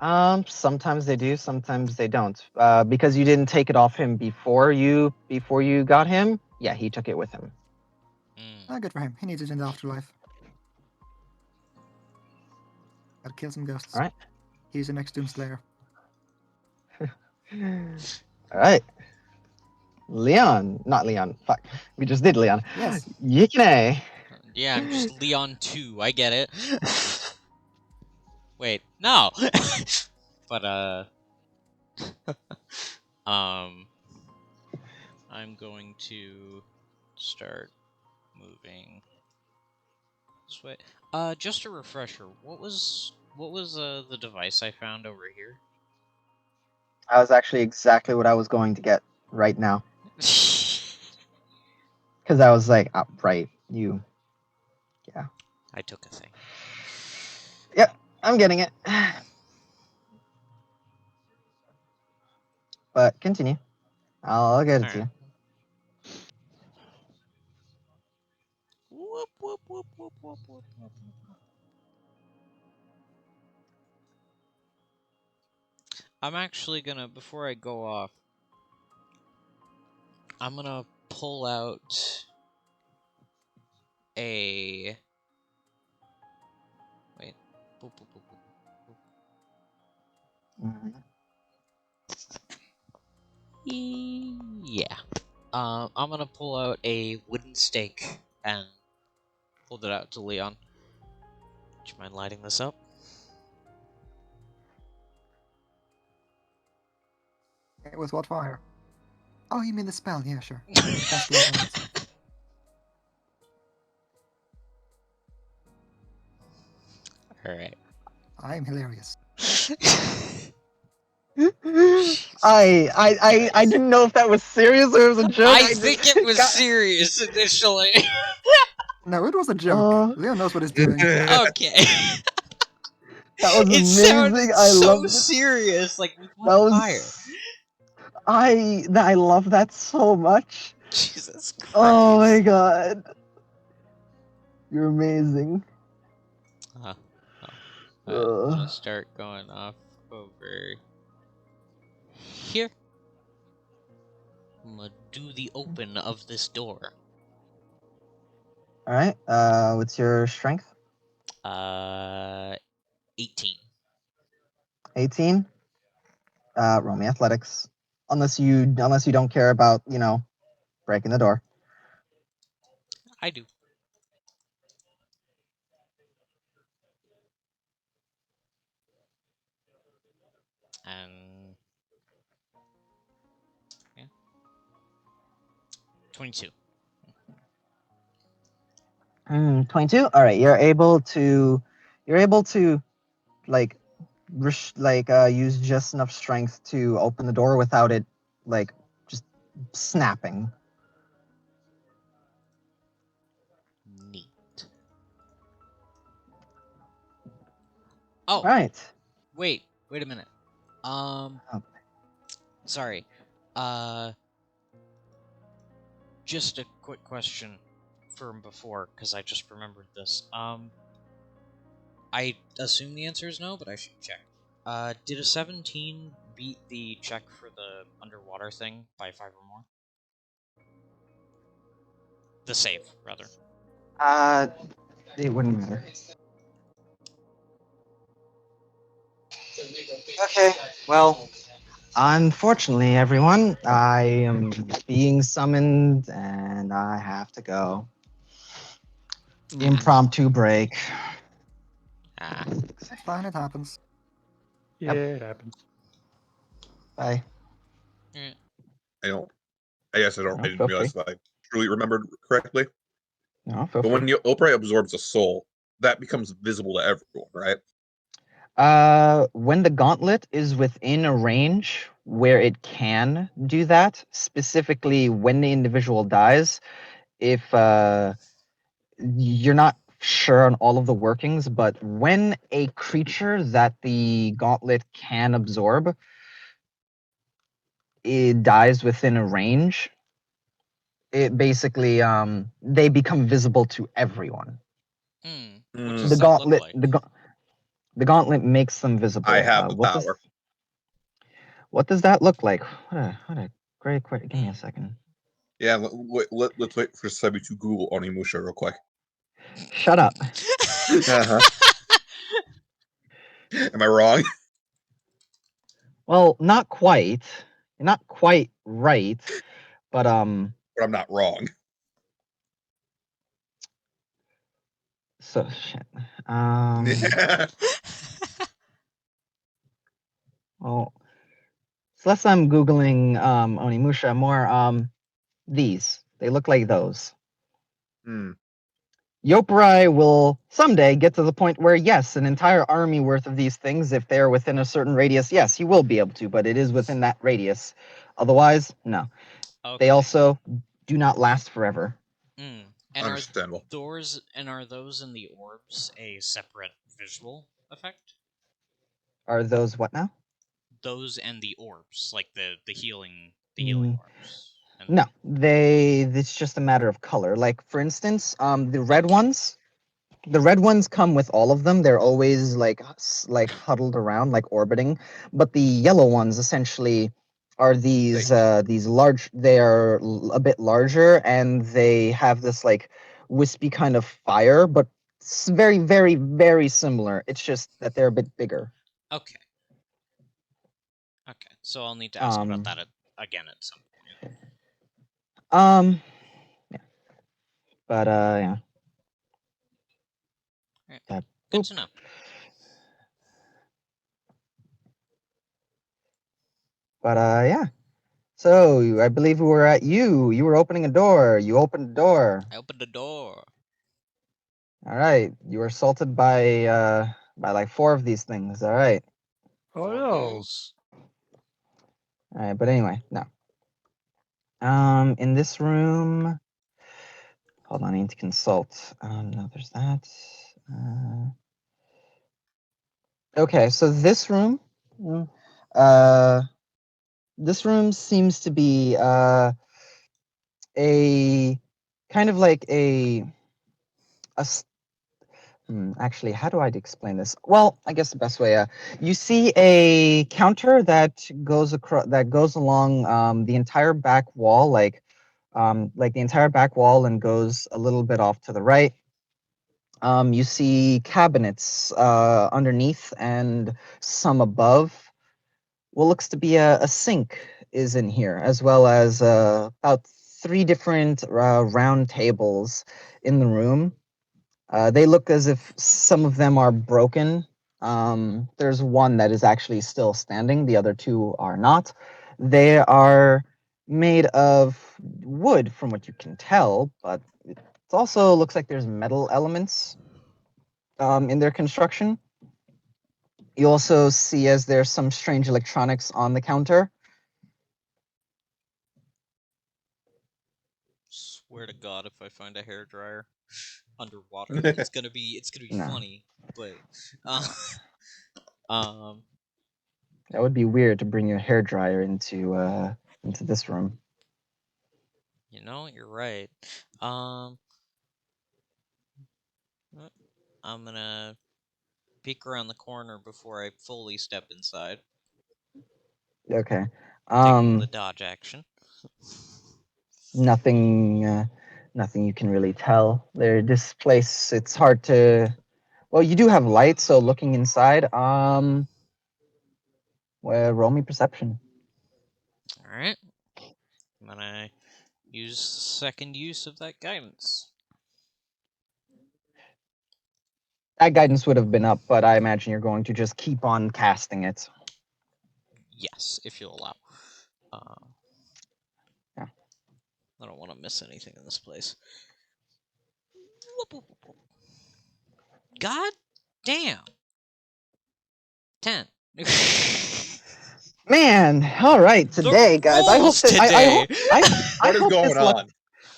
Sometimes they do, sometimes they don't. Because you didn't take it off him before you got him, Yeah, he took it with him. Oh, good for him. He needs it in the afterlife. Gotta kill some ghosts. All right. He's the next Doomslayer. All right. Leon, not Leon. Fuck, we just did Leon. Yes. Yikine. Yeah, I'm just Leon 2. I get it. Wait, no. But I'm going to start moving this way. Just a refresher. What was the device I found over here? That was actually exactly what I was going to get right now. Because I was like, oh, right, you. Yeah. I took a thing. Yep, I'm getting it. But continue. I'll get it to you. Whoop, whoop, whoop, whoop, whoop, whoop, whoop. I'm actually gonna, before I go off, I'm gonna pull out a... Wait. Boop, boop, boop, boop, boop. Yeah. I'm gonna pull out a wooden stake and hold it out to Leon. Do you mind lighting this up? With what fire? Oh, you mean the spell? Yeah, sure. Cast light on it. Alright. I'm hilarious. I didn't know if that was serious or it was a joke. I think it was serious initially. No, it was a joke. Leon knows what he's doing. Okay. That was It amazing. sounded I so loved it. serious, like with That what was. fire? I love that so much. Jesus Christ. Oh my god. You're amazing. I'm gonna start going off over here. I'm gonna do the open of this door. Alright, what's your strength? 18. 18? Roll me athletics. Unless you don't care about, breaking the door. I do. And 22. 22? Alright, you're able to like use just enough strength to open the door without it just snapping. Neat. Oh, Right. wait a minute. Sorry. Just a quick question from before, because I just remembered this. I assume the answer is no, but I should check. Did a 17 beat the check for the underwater thing by 5 or more? The save, rather. It wouldn't matter. Okay, well, unfortunately, everyone, I am being summoned and I have to go. Impromptu break. It's fine, it happens. Yeah, Yep. it happens. Bye. I guess I No, didn't feel realize that I truly remembered correctly. No, feel But free. when Opry absorbs a soul, that becomes visible to everyone, right? When the gauntlet is within a range where it can do that, specifically when the individual dies, if you're not sure on all of the workings, but when a creature that the gauntlet can absorb, it dies within a range, it basically they become visible to everyone. What does that look like? The gauntlet makes them visible. I have the power. What does that look like? What a great question. Give me a second. Yeah, let's wait for Sebi to Google Onimusha real quick. Shut up. Uh-huh. Am I wrong? Well, not quite. You're not quite right, but But I'm not wrong. so shit. Well, so less I'm googling Onimusha, more these. They look like those. Hmm. Yoparai will someday get to the point where, yes, an entire army worth of these things, if they're within a certain radius, yes, he will be able to, but it is within that radius. Otherwise, no. Okay. They also do not last forever. And are Understandable. those in the orbs a separate visual effect? Are those what now? Those and the orbs, like the healing Mm, orbs. And No, it's just a matter of color. Like for instance, the red ones. The red ones come with all of them. They're always like huddled around, like orbiting. But the yellow ones essentially are these large. They are a bit larger, and they have this like wispy kind of fire, but it's very, very, very similar. It's just that they're a bit bigger. Okay. Okay. So I'll need to ask about that again at some point. Yeah. But yeah. Right. Good to know. But yeah. So I believe we were at you. You were opening a door. You opened a door. I opened the door. All right. You were assaulted by like 4 of these things. All right. Oh 4 no. ghouls. All right. But anyway, no. In this room. Hold on. I need to consult. No, there's that. Okay. So this room. This room seems to be a kind of like a actually, how do I explain this? Well, I guess the best way, you see a counter that goes across, that goes along the entire back wall, like the entire back wall, and goes a little bit off to the right. You see cabinets underneath and some above. What looks to be a sink is in here, as well as about 3 different round tables in the room. They look as if some of them are broken. There's one that is actually still standing. The other 2 are not. They are made of wood, from what you can tell, but it also looks like there's metal elements in their construction. You also see as there's some strange electronics on the counter. Swear to God, if I find a hairdryer underwater, it's gonna be No. funny. But That would be weird to bring your hairdryer into this room. you know, you're right. I'm gonna peek around the corner before I fully step inside. Okay. Taking the dodge action. Nothing nothing you can really tell. This place, it's hard to, well, you do have light, so looking inside, well, roll me perception. All right. I'm gonna use second use of that guidance. That guidance would have been up, but I imagine you're going to just keep on casting it. Yes, if you'll allow. Yeah. I don't want to miss anything in this place. God damn. 10. Man, all right, today, guys. I hope that today. What is hope going this luck, on?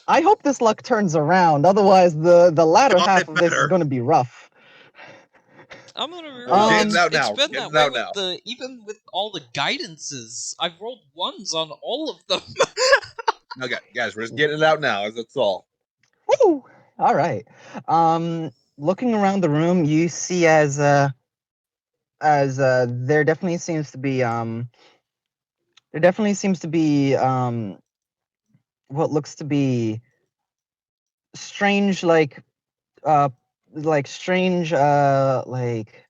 I hope this luck turns around. Otherwise, the latter God, half it of this is better. going to be rough. I'm gonna be Well, real. getting out It's now. been Getting that way out with now. even with all the guidances. I've rolled 1s on all of them. No, guys, we're just getting it out now. That's all. Woo! All right. Looking around the room, you see as there definitely seems to be what looks to be strange, like strange, like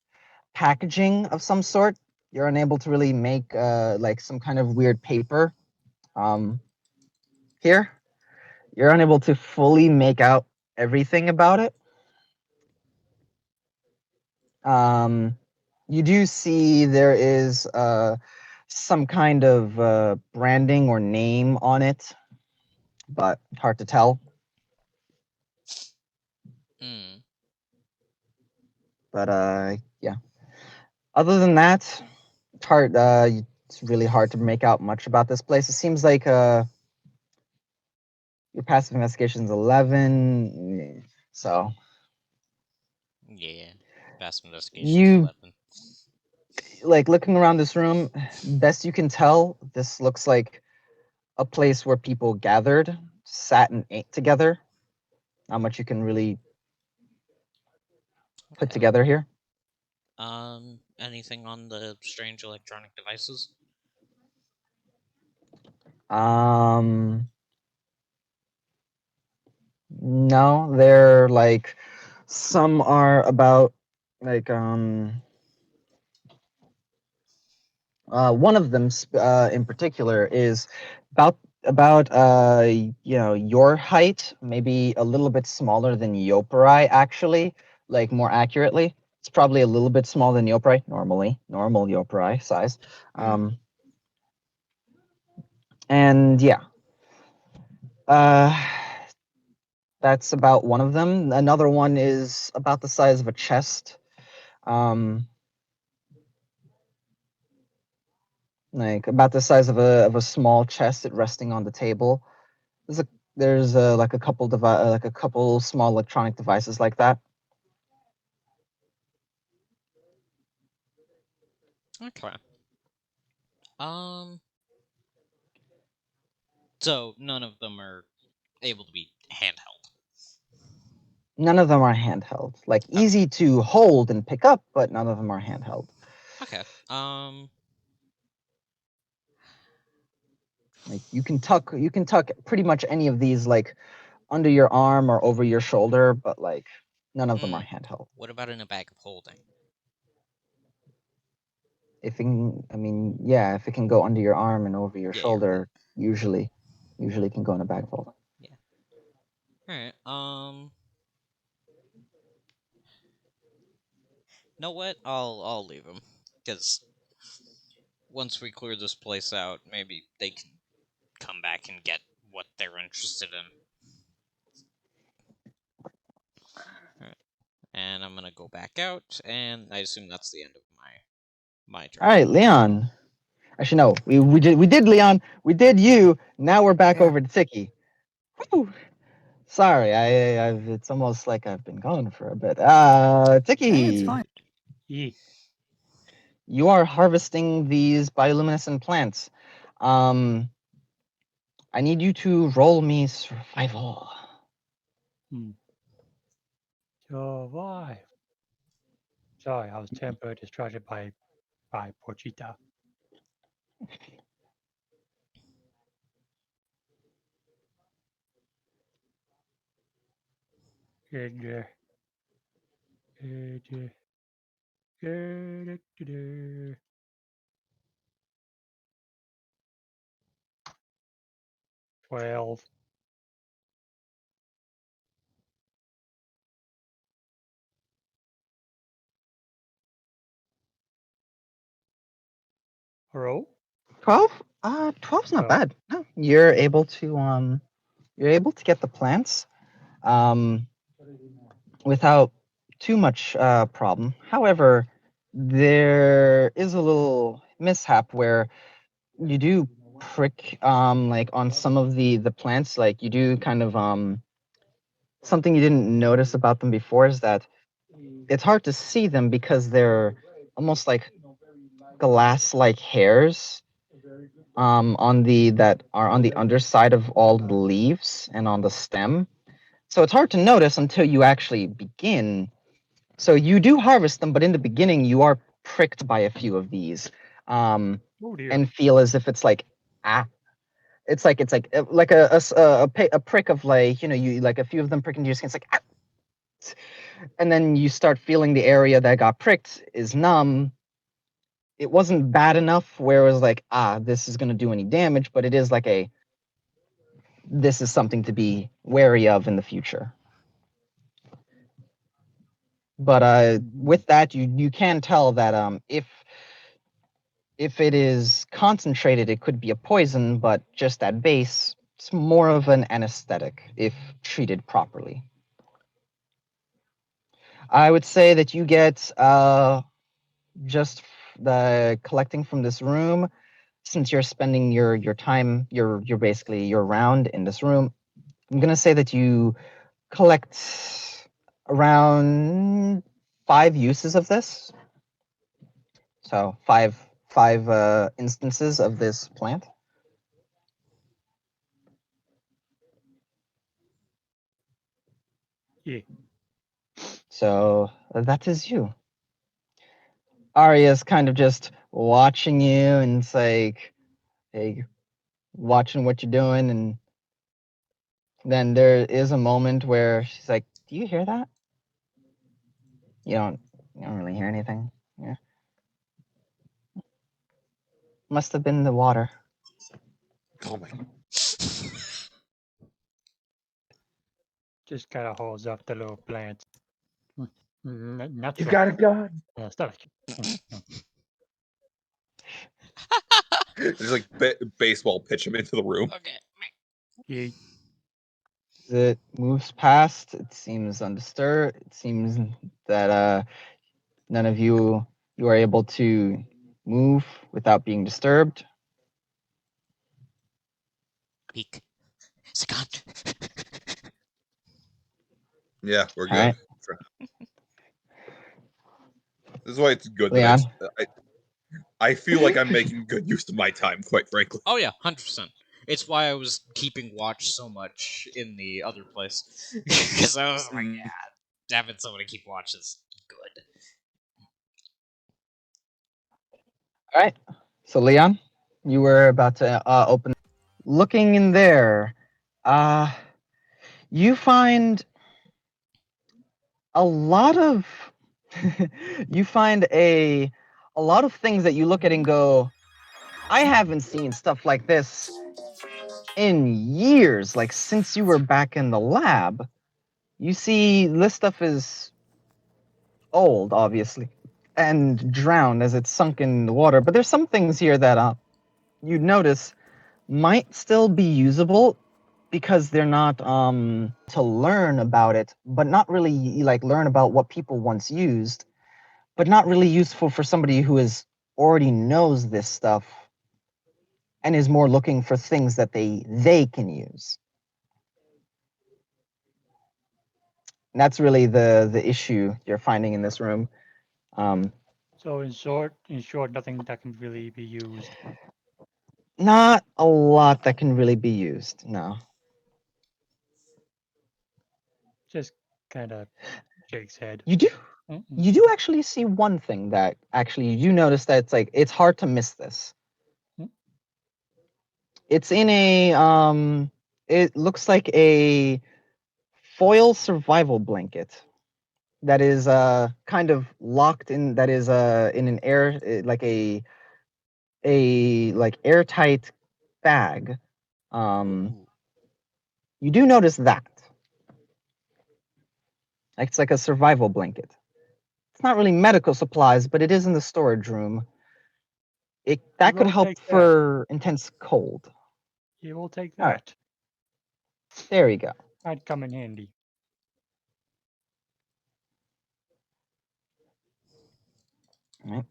packaging of some sort. You're unable to really make like some kind of weird paper. Here, you're unable to fully make out everything about it. You do see there is some kind of branding or name on it, but hard to tell. Hmm. But yeah. Other than that, it's hard. It's really hard to make out much about this place. It seems like your passive investigation is 11, so Yeah. Past investigation's you 11. like looking around this room. Best you can tell, this looks like a place where people gathered, sat, and ate together. Not much you can really put Okay. together here. Anything on the strange electronic devices? No, they're like some are about like one of them in particular is about your height, maybe a little bit smaller than Yoperai actually, like more accurately. It's probably a little bit smaller than Yoperai normal Yoperai size. And yeah. Uh that's about one of them. Another one is about the size of a chest. Like about the size of a small chest resting on the table. There's like a couple like a couple small electronic devices like that. Okay. So none of them are able to be handheld. None of them are handheld. Like Okay. easy to hold and pick up, but none of them are handheld. Okay. Like you can tuck pretty much any of these like under your arm or over your shoulder, but like none of them are handheld. What about in a bag of holding? If it can, I mean, yeah, if it can go under your arm and over your Yeah. shoulder, usually it can go in a bag of holding. Yeah. All right. Know what? I'll leave them because once we clear this place out, maybe they can come back and get what they're interested in. All right. And I'm gonna go back out, and I assume that's the end of my turn. All right, Leon. Actually, no, we did Leon. We did you. Now we're back Yeah. over to Tiki. Woo. Sorry, I've it's almost like I've been gone for a bit. Tiki, Hey, it's fine. Yeah. you are harvesting these bioluminescent plants. I need you to roll me survival. Survive. Sorry, I was temporarily distracted by Pochita. And, 12. Roll? 12? 12's not bad. No, you're able to get the plants without too much problem. However, there is a little mishap where you do prick like on some of the plants, like you do kind of something you didn't notice about them before is that it's hard to see them because they're almost like glass like hairs on the that are on the underside of all the leaves and on the stem. So it's hard to notice until you actually begin. So you do harvest them, but in the beginning you are pricked by a few of these, Oh dear. and feel as if it's like ah. it's like a prick of like, you know, you like a few of them pricking your skin. It's like, ah! And then you start feeling the area that got pricked is numb. It wasn't bad enough where it was like, this is gonna do any damage, but it is like this is something to be wary of in the future. But with that, you can tell that if it is concentrated, it could be a poison, but just at base, it's more of an anesthetic if treated properly. I would say that you get just the collecting from this room, since you're spending your time, you're basically your round in this room. I'm gonna say that you collect around 5 uses of this. So five instances of this plant. Yeah. So that is you. Arya's kind of just watching you, and it's like, hey, watching what you're doing, and then there is a moment where she's like, "Do you hear that?" You don't really hear anything. Yeah. Must have been the water. Oh my. Just kind of holds up the little plant. Not You so. got a gun. Stop. Just like baseball pitch him into the room. Okay. Yeah. It moves past. It seems undisturbed. It seems that none of you are able to move without being disturbed. Peek. Second. Yeah, we're All good. right. This is why it's good Leon. that I feel like I'm making good use of my time, quite frankly. Oh yeah, 100%. It's why I was keeping watch so much in the other place, because I was like, yeah, having somebody keep watch is good. All right. So Leon, you were about to open. Looking in there, you find a lot of you find a lot of things that you look at and go, I haven't seen stuff like this in years, like since you were back in the lab. You see this stuff is old, obviously, and drowned as it's sunk in the water, but there's some things here that you'd notice might still be usable because they're not to learn about it, but not really like learn about what people once used, but not really useful for somebody who is already knows this stuff and is more looking for things that they can use. And that's really the issue you're finding in this room. So in short, nothing that can really be used. Not a lot that can really be used, no. Just kind of shakes head. You do actually see one thing that actually you notice that it's hard to miss this. It's in a it looks like a foil survival blanket that is kind of locked in, that is in an air like a like airtight bag. You do notice that. It's like a survival blanket. It's not really medical supplies, but it is in the storage room. That could will help take that. for intense cold. You will take All right. that. There we go. Might come in handy. All right.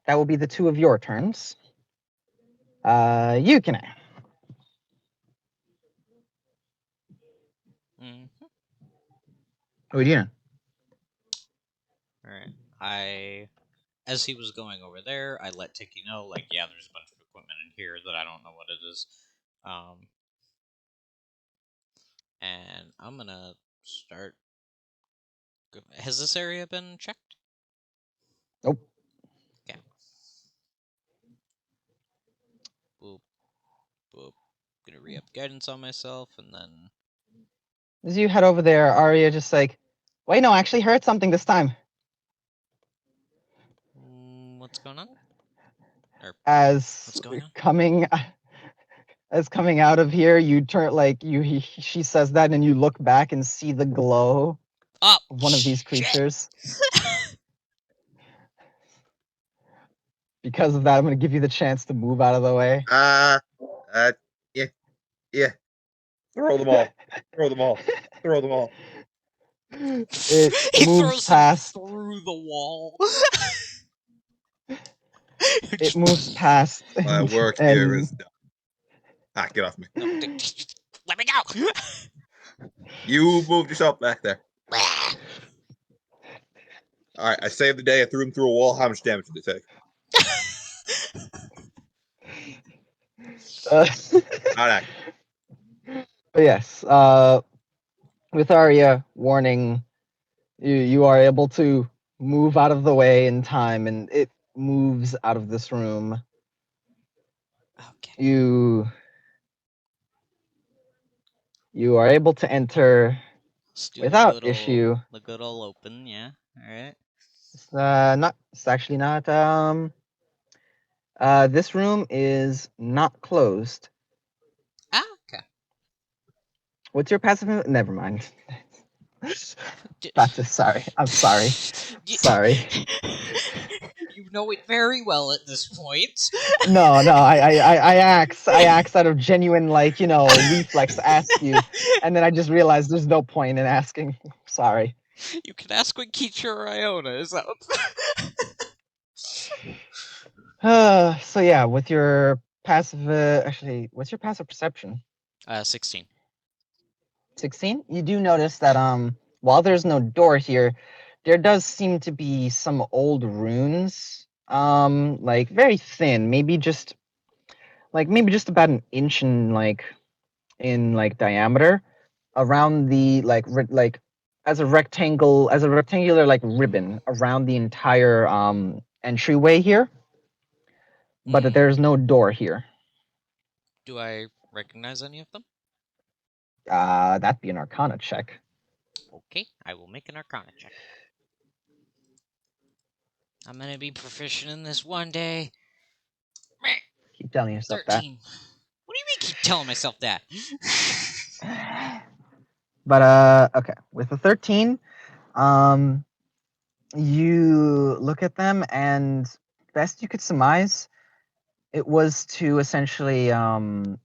That will be the two of your turns. You can. What are you doing? Alright. As he was going over there, I let Tiki know, like, yeah, there's a bunch of equipment in here that I don't know what it is. And I'm gonna start. Has this area been checked? Nope. Okay. Boop. Boop. gonna re-up guidance on myself, and then As you head over there, Arya just like, wait, no, I actually heard something this time. what's going on? As What's going on? coming out of here, you turn she says that, and you look back and see the glow Oh, of one of these shit. creatures. Because of that, I'm going to give you the chance to move out of the way. Yeah. Throw them all. Throw them all. Throw them all. It He moves throws past. him through the wall. It moves past. My work and here is done. Get off me. No, let me go. You moved yourself back there. All right, I saved the day. I threw him through a wall. How much damage did it take? Not accurate. But yes, with Arya warning, you are able to move out of the way in time, and it moves out of this room. Okay. You are able to enter without issue. The good old open, yeah. All right. It's actually not. This room is not closed. Ah, okay. What's your passive? Never mind. Sorry. I'm sorry. Sorry. You know it very well at this point. No. I asked out of genuine, reflex to ask you, and then I just realized there's no point in asking. Sorry. You can ask when Keecha or Iona is out. So yeah, with your passive, actually, what's your passive perception? 16. 16. You do notice that while there's no door here, there does seem to be some old runes, like very thin, maybe just about an inch in diameter, around the as a rectangular ribbon around the entire entryway here, but that there's no door here. Do I recognize any of them? That'd be an Arcana check. Okay, I will make an Arcana check. I'm gonna be proficient in this one day. Keep telling yourself 13. What do you mean keep telling myself that? that. But okay, with the 13, you look at them, and best you could surmise, it was to essentially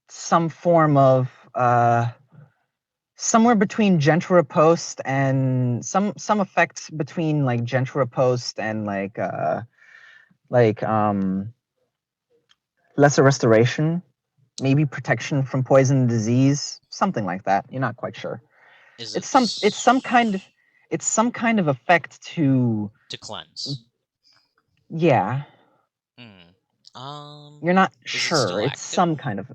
some form of somewhere between gentle riposte and some effects between gentle riposte and lesser restoration, maybe protection from poison and disease, something like that. You're not quite sure. It's some kind of effect to cleanse. Yeah. You're not sure. It's some kind of.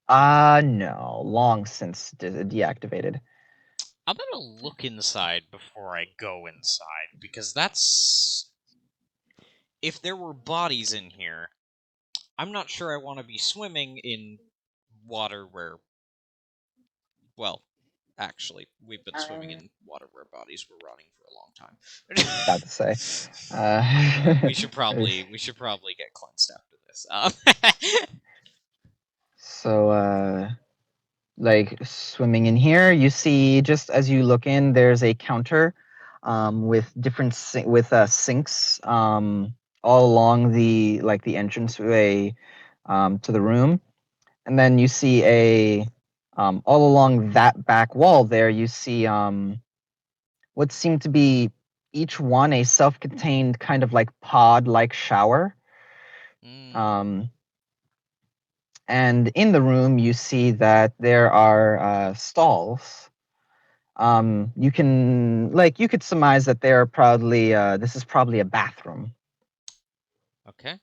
No, long since deactivated. I'm gonna look inside before I go inside, because that's... If there were bodies in here, I'm not sure I want to be swimming in water where... Well, actually, we've been swimming in water where bodies were rotting for a long time. About to say. we should probably get cleansed after this. So, swimming in here, you see, just as you look in, there's a counter with different sinks all along the entranceway to the room, and then you see all along that back wall there, you see what seem to be each one a self-contained kind of pod-like shower. And in the room, you see that there are stalls. You could surmise that they are this is probably a bathroom. Okay.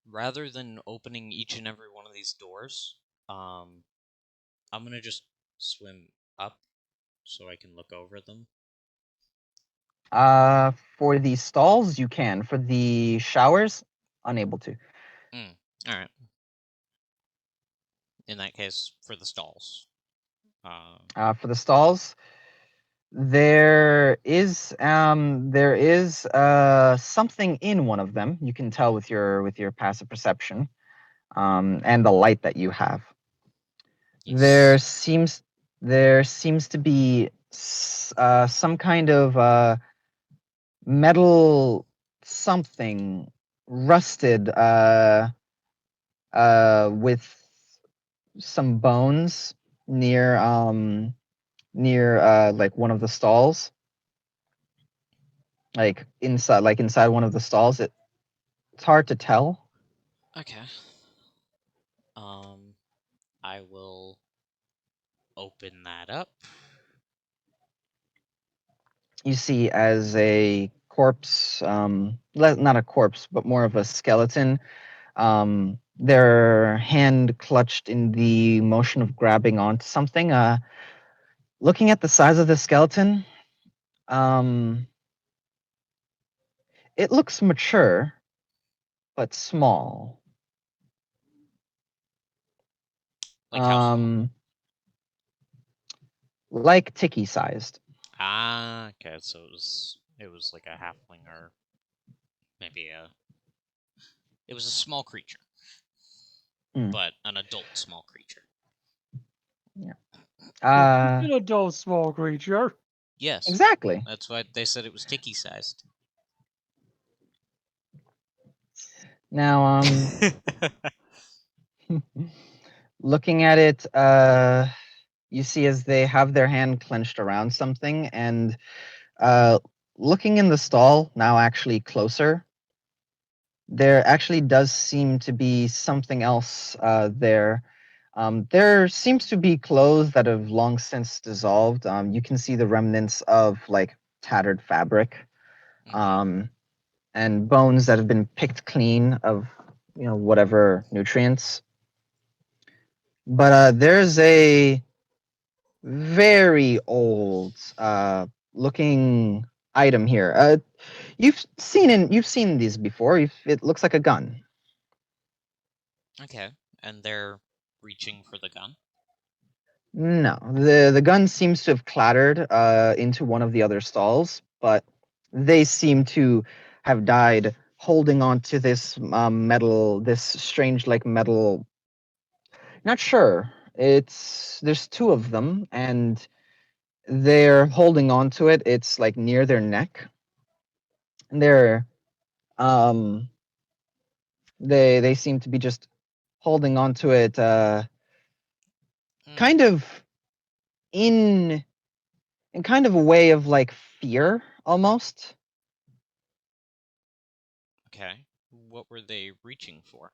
Rather than opening each and every one of these doors, I'm gonna just swim up so I can look over them. For the stalls, you can. For the showers, unable to. All right. In that case, for the stalls. For the stalls, there is something in one of them. You can tell with your passive perception, and the light that you have. There Yes. seems to be some kind of metal something rusted with some bones near like one of the stalls, like inside one of the stalls. It's hard to tell. Okay. I will open that up. You see as a corpse, not a corpse, but more of a skeleton, their hand clutched in the motion of grabbing onto something. Looking at the size of the skeleton, it looks mature, but small. Like how small? Like Tiki sized. Ah, okay. So it was like a halfling or maybe it was a small creature, but an adult small creature. Yeah. An adult small creature. Yes. Exactly. That's why they said it was Tiki sized. Now, looking at it, you see as they have their hand clenched around something, and looking in the stall, now actually closer, there actually does seem to be something else there. There seems to be clothes that have long since dissolved. You can see the remnants of like tattered fabric, and bones that have been picked clean of whatever nutrients. But there's a very old looking item here. You've seen these before. It looks like a gun. Okay. And they're reaching for the gun. No, the gun seems to have clattered into one of the other stalls, but they seem to have died holding on to this metal, this strange like metal. Not sure. There's two of them, and they're holding on to it. It's like near their neck. And um they seem to be just holding on to it, kind of in kind of a way of like fear almost. Okay. What were they reaching for?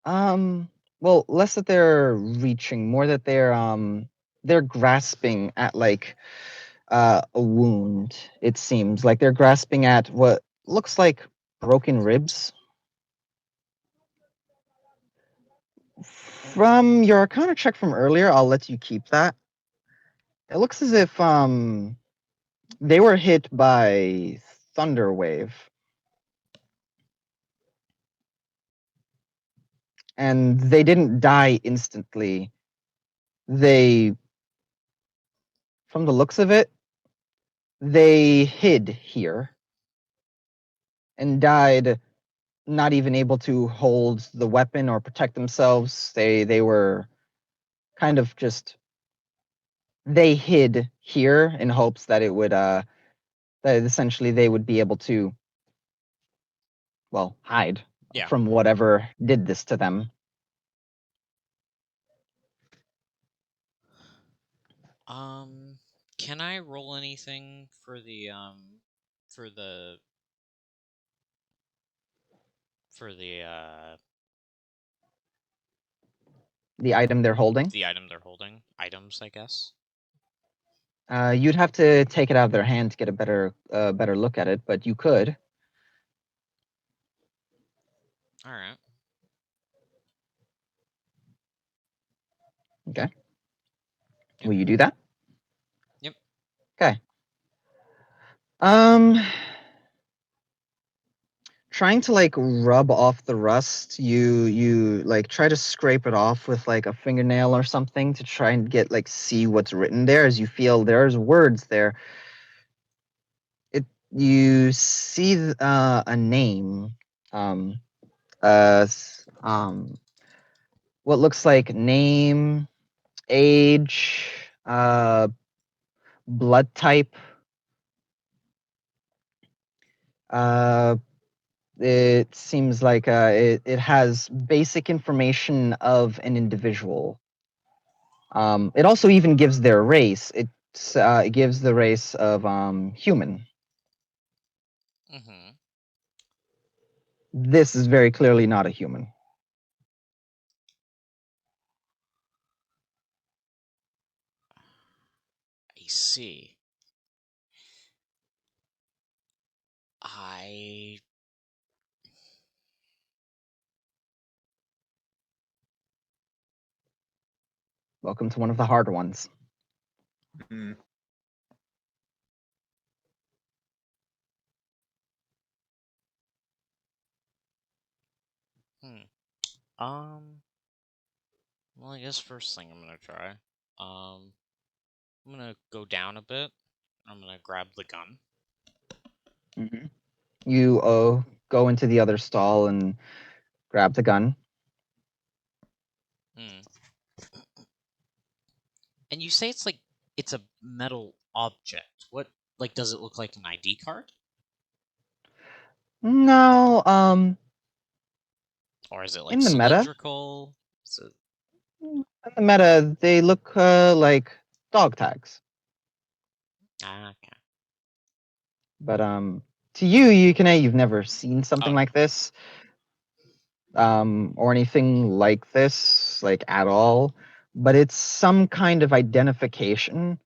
Well, less that they're reaching, more that they're grasping at like a wound. It seems like they're grasping at what looks like broken ribs. From your Arcana check from earlier, I'll let you keep that. It looks as if they were hit by thunder wave, and they didn't die instantly. They, from the looks of it, they hid here and died not even able to hold the weapon or protect themselves. They were kind of just, they hid here in hopes that it would that essentially they would be able to, well, hide from whatever did this to them. Can I roll anything for the for the for the item they're holding? The item they're holding. Items, I guess. You'd have to take it out of their hand to get a better look at it, but you could. All right. Okay. Yep. Will you do that? Yep. Okay. trying to like rub off the rust. You like try to scrape it off with like a fingernail or something to try and get like see what's written there, as you feel there's words there. You see a name, what looks like name, age, blood type. It seems like it has basic information of an individual. It also even gives their race. It gives the race of human. Mm-hmm. This is very clearly not a human. I see. I Welcome to one of the hard ones. Hmm. Well, I guess first thing I'm gonna try. I'm gonna go down a bit. I'm gonna grab the gun. Mm-hmm. You go into the other stall and grab the gun. Hmm. And you say it's a metal object. What does it look like an ID card? No, Or is it in the meta, cylindrical? Is it they look like dog tags. okay. But to you, you've never seen something Oh, like this, or anything like this, like at all. But it's some kind of identification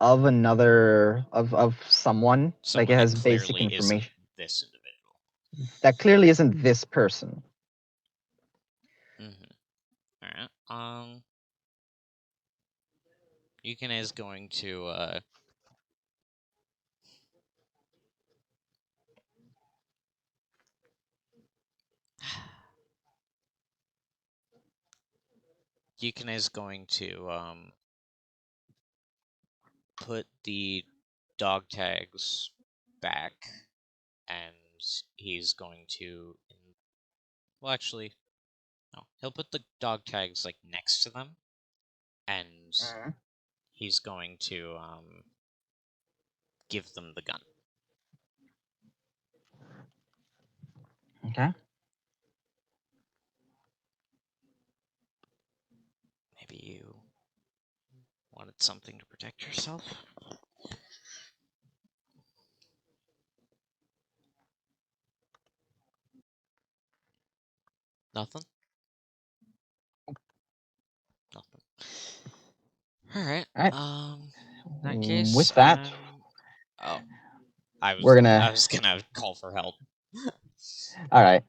of another of someone. Like it someone that has basic clearly isn't information this individual. that clearly isn't this person. Mm-hmm. Alright. Yukine is going to Yukine is going to put the dog tags back, and he's going to. Well, actually, no. He'll put the dog tags like next to them, and he's going to give them the gun. Okay. Maybe you wanted something to protect yourself. Nothing. Nothing. All right. All right. In that case, With that, Oh, I we're was gonna call for help. All right.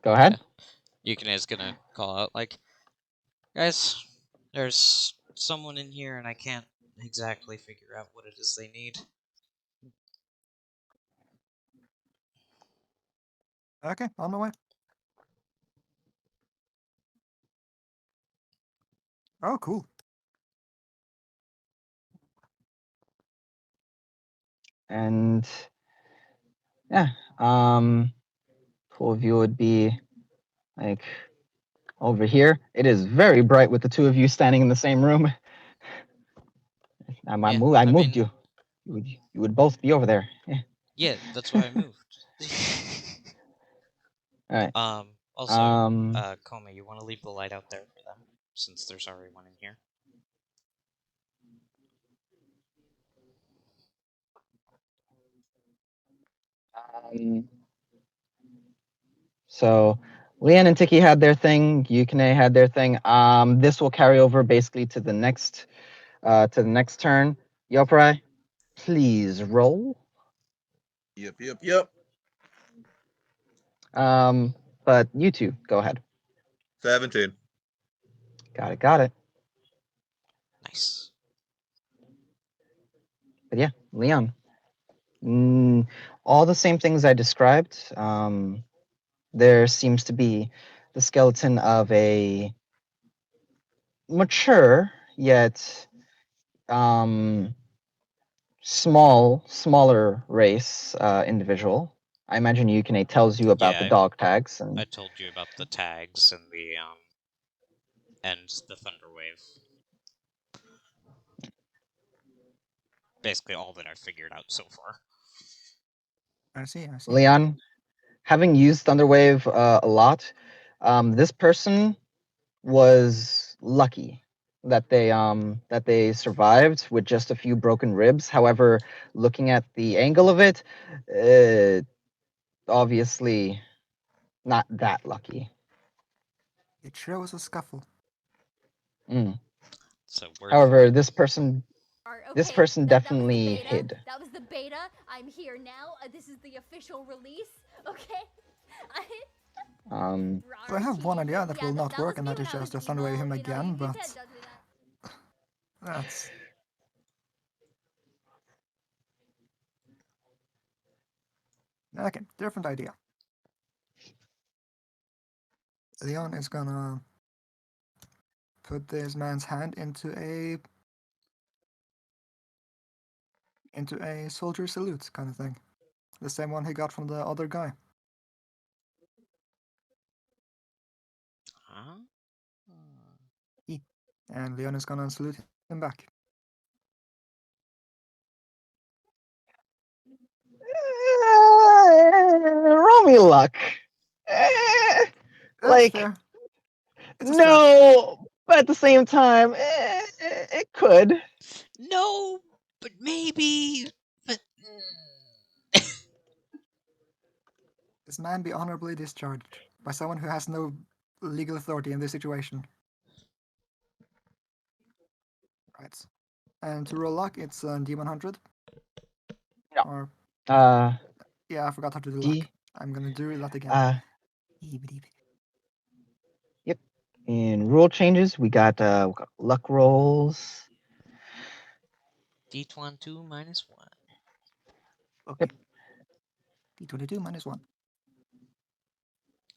Go ahead. Yukine is gonna call out like, guys, there's someone in here, and I can't exactly figure out what it is they need. Okay, on my way. Oh, cool. And yeah, two of you would be like over here. It is very bright with the two of you standing in the same room. I moved you. You would both be over there. Yeah. Yeah, that's why I moved. All right. Also, Koma, you want to leave the light out there for them, since there's already one in here? So Leanne and Tiki had their thing. Yukine had their thing. This will carry over basically to the next turn. Yoparai, please roll. Yep. But you two, go ahead. 17. Got it. Nice. But yeah, Leon. All the same things I described. There seems to be the skeleton of a mature yet smaller race individual. I imagine Yukine tells you about the Yeah, dog tags and I told you about the tags and the thunder wave. Basically all that I've figured out so far. I see. Leon, having used Thunderwave a lot, this person was lucky that they survived with just a few broken ribs. However, looking at the angle of it, obviously not that lucky. It sure was a scuffle. So where However, this person That was the definitely beta. hid. That was the beta. I'm here now. This is the official release. Okay. So I have one idea that will not work, and that is just to thunderwave him again, but that's... Okay, different idea. Leon is gonna put this man's hand into a soldier salute kind of thing. The same one he got from the other guy. Huh? And Leon is gonna salute him back. Roll me luck. That's Like, fair. It's a stretch. no, but at the same time, it could. No, but maybe. But This man be honorably discharged by someone who has no legal authority in this situation. Right. And to roll luck, it's D100. No. Or yeah, I forgot how to do D. luck. I'm gonna do that again. Yep. In rule changes, we got luck rolls. D22 minus 1. Okay. D22 minus 1.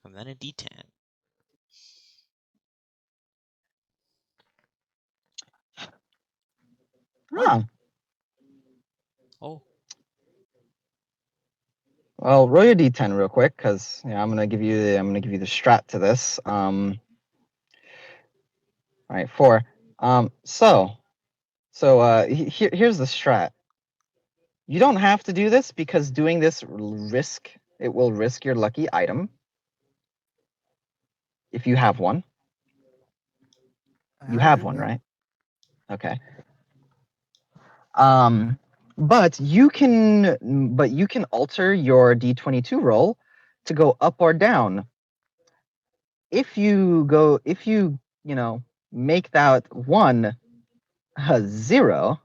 And then a D10. Huh. Oh. Well, roll your D10 real quick, because I'm gonna give you the strat to this. All right, 4. Here's the strat. You don't have to do this because doing this will risk your lucky item if you have one. You have one, yeah. right? Okay. But you can alter your D22 roll to go up or down. If you make that 1 a 0,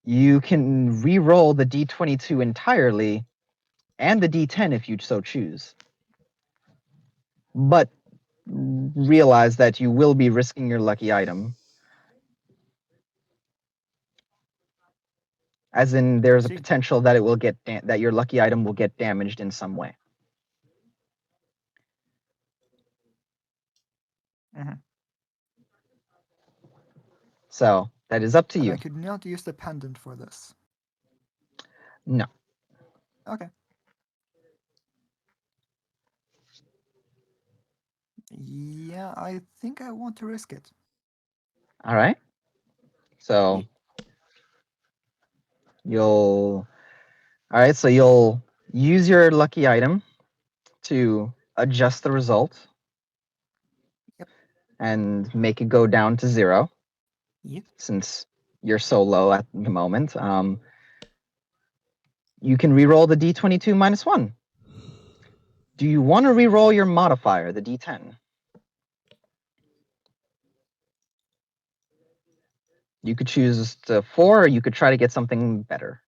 you can re-roll the D22 entirely and the D10 if you so choose. But realize that you will be risking your lucky item. As in, there's a potential that it will that your lucky item will get damaged in some way. So that is up to you. I could not use the pendant for this. No. Okay. Yeah, I think I want to risk it. All right. So you'll use your lucky item to adjust the result. Yep. And make it go down to 0. Yep. Since you're so low at the moment, you can re-roll the D22 minus 1. Do you want to re-roll your modifier, the D10? You could choose 4, or you could try to get something better.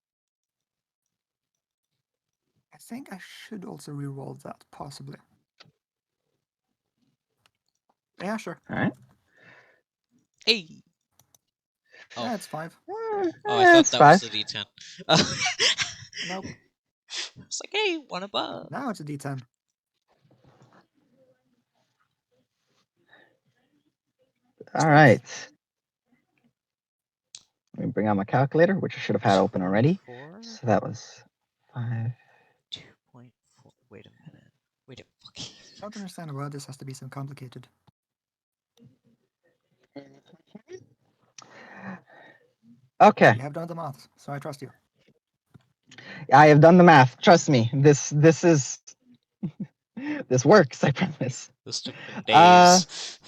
I think I should also re-roll that, possibly. Yeah, sure. All right. Hey. Oh, Yeah, it's 5. oh, I thought It's that was 5. the D10. Nope. It's like, hey, one above. Now it's a D10. All right. Let me bring out my calculator, which I should have had open already. 4, So that was 5. 2.4. Wait a minute. Wait a fucking. I don't understand why this has to be so complicated. Okay, You have done the math, so I trust you. I have done the math. Trust me. This is this works. I promise. This took them Uh, days.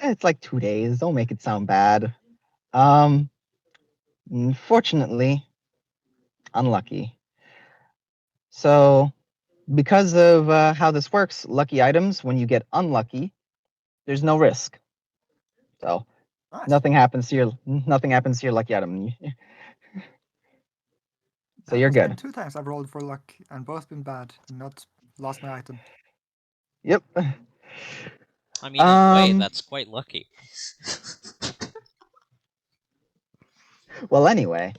It's like 2 days. Don't make it sound bad. Unfortunately, unlucky. So, because of how this works, lucky items, when you get unlucky, there's no risk. So Nice. nothing happens to your lucky item. So That you're has been good. 2 times I've rolled for luck, and both been bad, and not lost my item. Yep. I mean, in a way, Um, that's quite lucky. Well, anyway,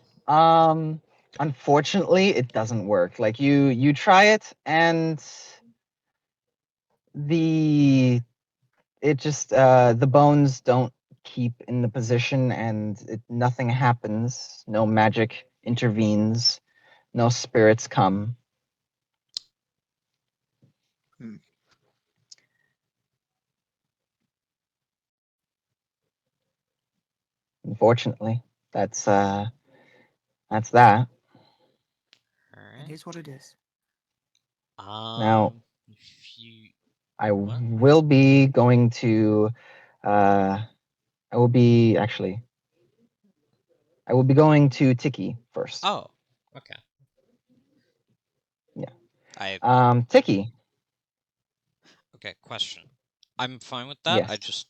unfortunately, it doesn't work. Like you try it, and the bones don't keep in the position, and nothing happens. No magic intervenes. No spirits come. Unfortunately, that's that. Alright. It is what it is. Now, If you. I What? will be going to. I will be actually. I will be going to Tiki first. Oh, okay. Yeah. Tiki. Okay, question. I'm fine with that. Yes. I just.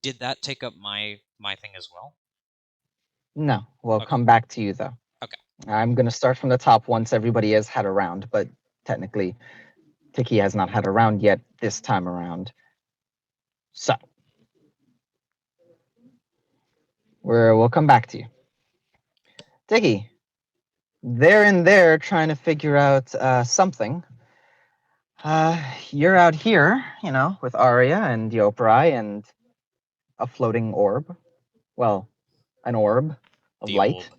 Did that take up my thing as well? No. We'll Okay. come back to you though. Okay. I'm gonna start from the top once everybody has had a round, but technically, Tiki has not had a round yet this time around. So we'll come back to you. Tiki, they're in there trying to figure out something. You're out here, with Arya and Yoprai and a floating orb. Well, an orb of The light.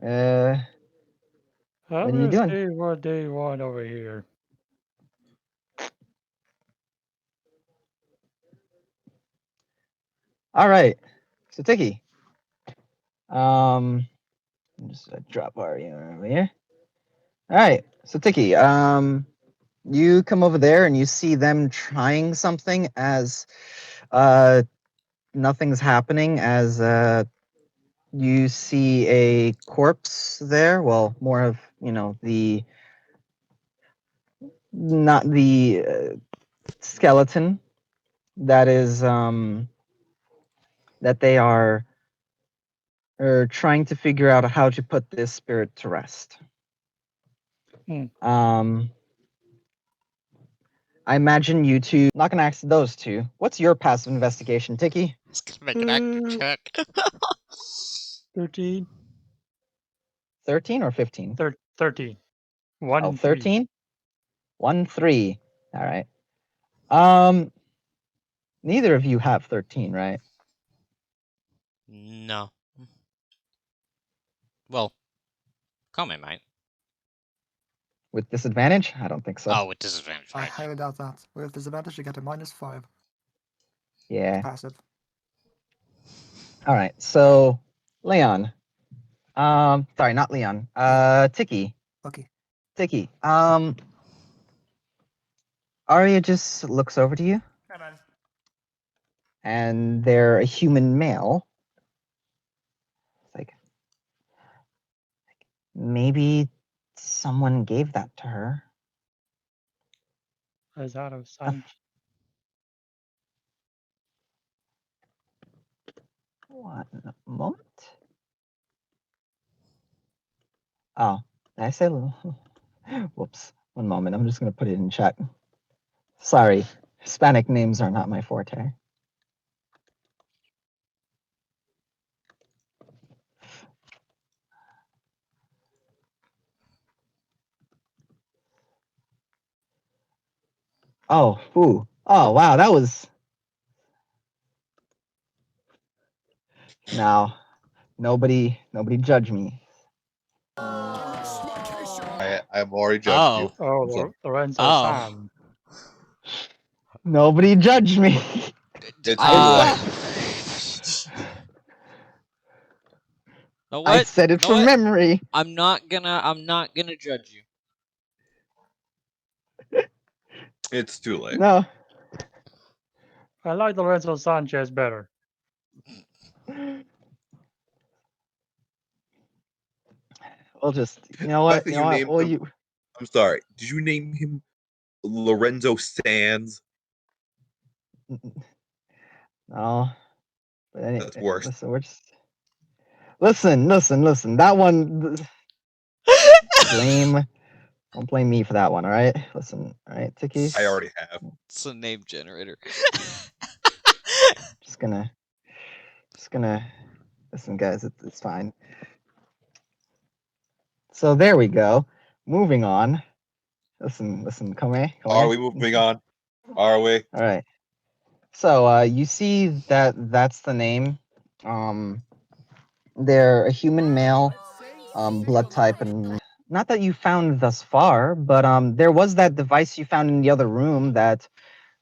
Uh, I'm what are you gonna doing? see what they want over here. All right. So Tiki, just drop Arya over here. All right. So Tiki, you come over there and you see them trying something as nothing's happening, as you see a corpse there. Well, more of the not the skeleton that is that they are trying to figure out how to put this spirit to rest. I imagine you two. Not gonna ask those two. What's your passive investigation, Tiki? I was gonna make an active check. 13. 13 or 15? 13. 1 Oh, and 3. 13? 1, 3. All right. Neither of you have 13, right? No. Well, Kame might. With disadvantage? I don't think so. Oh, with disadvantage, I right? highly doubt that. With disadvantage, you get a -5 Yeah. passive. All right. So, Leon. Sorry, not Leon. Tiki. Okay. Tiki. Arya just looks over to you, Hey, man. and they're a human male. It's like maybe someone gave that to her. Is out of sight. One moment. Oh, did I say? Whoops. One moment. I'm just gonna put it in chat. Sorry. Hispanic names are not my forte. Oh, ooh. Oh, wow, that was... Now, nobody judge me. I've already judged you. Oh, So Lorenzo Oh. San. Nobody judge me. it's I too said, late. Know I what? said it Know from what? memory. I'm not gonna judge you. It's too late. No. I like Lorenzo Sanchez better. We'll just, you know The what? fact that You you know what? named Well, him, I'm sorry. Did you name him Lorenzo Sands? No. But That's worse. listen, we're just... Listen. That one, blame... Don't blame me for that one, all right? Listen, all right, Tiki? I already have. It's a name generator. Just gonna... Listen, guys, it's fine. So there we go. Moving on. Listen, come here. Are we moving on? Are we? All right. So you see that that's the name. They're a human male, blood type, and not that you found thus far, but there was that device you found in the other room that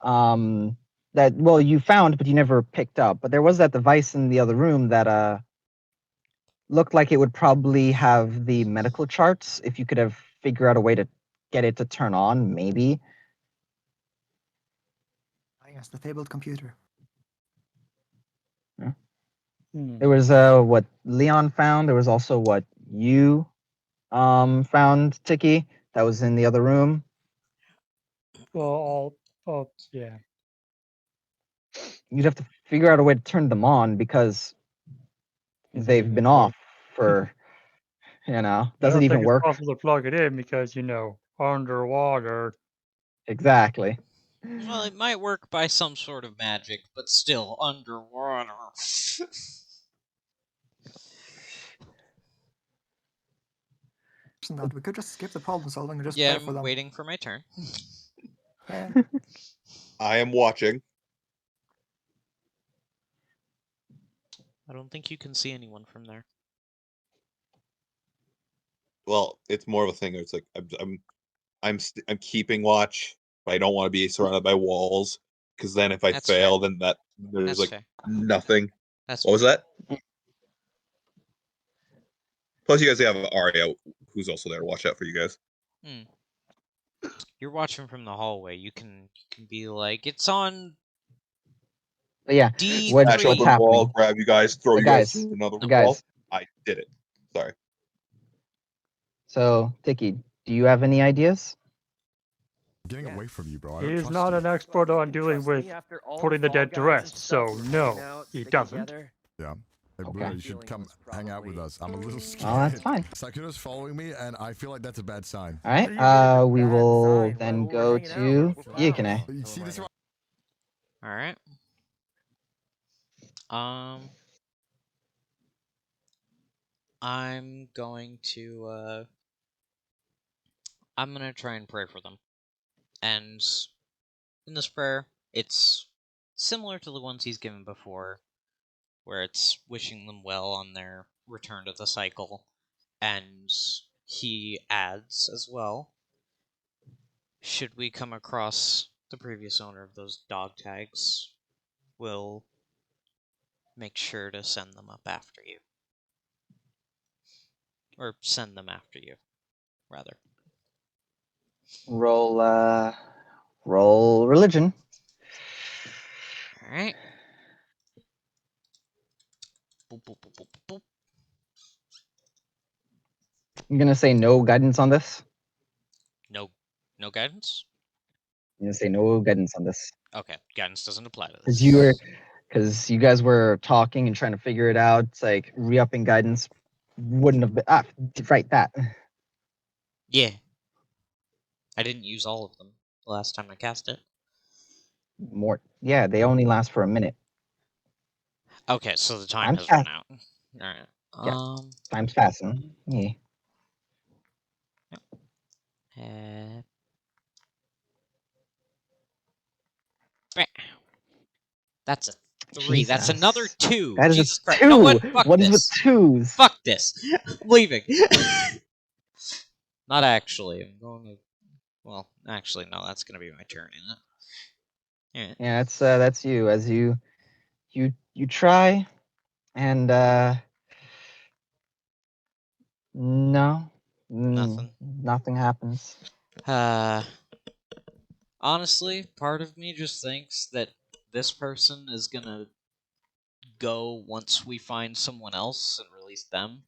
well you found but you never picked up. But there was that device in the other room that looked like it would probably have the medical charts if you could have figured out a way to get it to turn on, maybe. Yes, the fabled computer. There was what Leon found. There was also what you found, Tiki, that was in the other room. Well, yeah. You'd have to figure out a way to turn them on because they've been off for, I doesn't don't even think it's work. possible to plug it in because, underwater. Exactly. Well, it might work by some sort of magic, but still underwater. That we could just skip the problem solving and just Yeah, pray for I'm them. waiting for my turn. Yeah. I am watching. I don't think you can see anyone from there. Well, it's more of a thing. It's like I'm keeping watch, but I don't want to be surrounded by walls because then if I That's fail, fair. then there's That's like fair. nothing. That's What was fair. that? Plus, you guys have Arya, who's also there to watch out for you guys. You're watching from the hallway. You can be like, it's on But yeah, D3. what's Wall, happening? grab you guys, throw you guys through another wall. Guys. I did it. Sorry. So, Tiki, do you have any ideas? Getting away from you, bro. I He don't is trust not you. an expert on dealing with putting the dead to rest, so no, he doesn't. Yeah. Hey, Okay. Bruno, you should come hang out with us. I'm a little scared. Oh, that's fine. Sykkuno's following me, and I feel like that's a bad sign. All right. We will then go to Yukine. You see this? All right. I'm going to I'm gonna try and pray for them. And in this prayer, it's similar to the ones he's given before, where it's wishing them well on their return to the cycle. And he adds as well, should we come across the previous owner of those dog tags, we'll make sure to send them up after you. Or send them after you, rather. Roll religion. Alright. Boop, boop, boop, boop, boop. I'm gonna say no guidance on this. No guidance? I'm gonna say no guidance on this. Okay, guidance doesn't apply to Because this. you guys were talking and trying to figure it out. It's like re-upping guidance wouldn't have been right that. Yeah. I didn't use all of them the last time I cast it. More. Yeah, they only last for a minute. Okay, so the time I'm has run fast. out. Alright. Yeah. Time's passing. Yeah. Uh, that's a 3. That's another Jesus. 2. That is Jesus a Christ. You know 2. what? Fuck What is with this. 2s? Fuck this. I'm leaving. Not actually. I'm going to. Well, actually, no. That's gonna be my turn, isn't it? Yeah, that's you. As you try, and no, Nothing. nothing happens. Honestly, part of me just thinks that this person is gonna go once we find someone else and release them.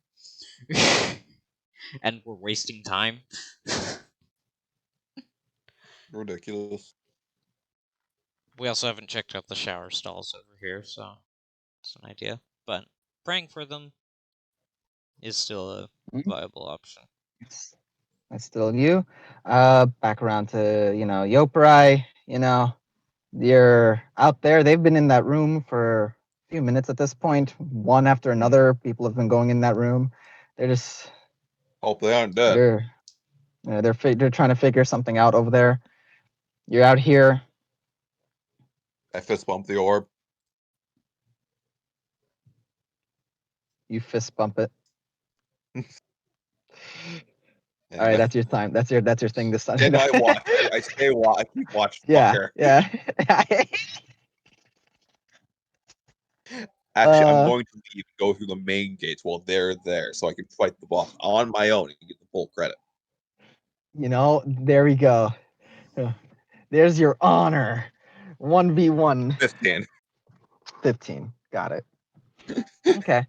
And we're wasting time. Ridiculous. We also haven't checked out the shower stalls over here, so it's an idea. But praying for them is still a viable option. That's still you. Back around to Yoparai. You're out there. They've been in that room for a few minutes at this point. One after another, people have been going in that room. They're just Hope they aren't dead. they're trying to figure something out over there. You're out here. I fist bump the orb. You fist bump it. And All right, that's your time. That's your thing this time. and I watch. I stay watch. I keep watching. Yeah, Fucker. yeah. Actually, I'm going to leave and go through the main gates while they're there, so I can fight the boss on my own and get the full credit. There we go. There's your honor. 1v1. 15. 15. Got it. Okay.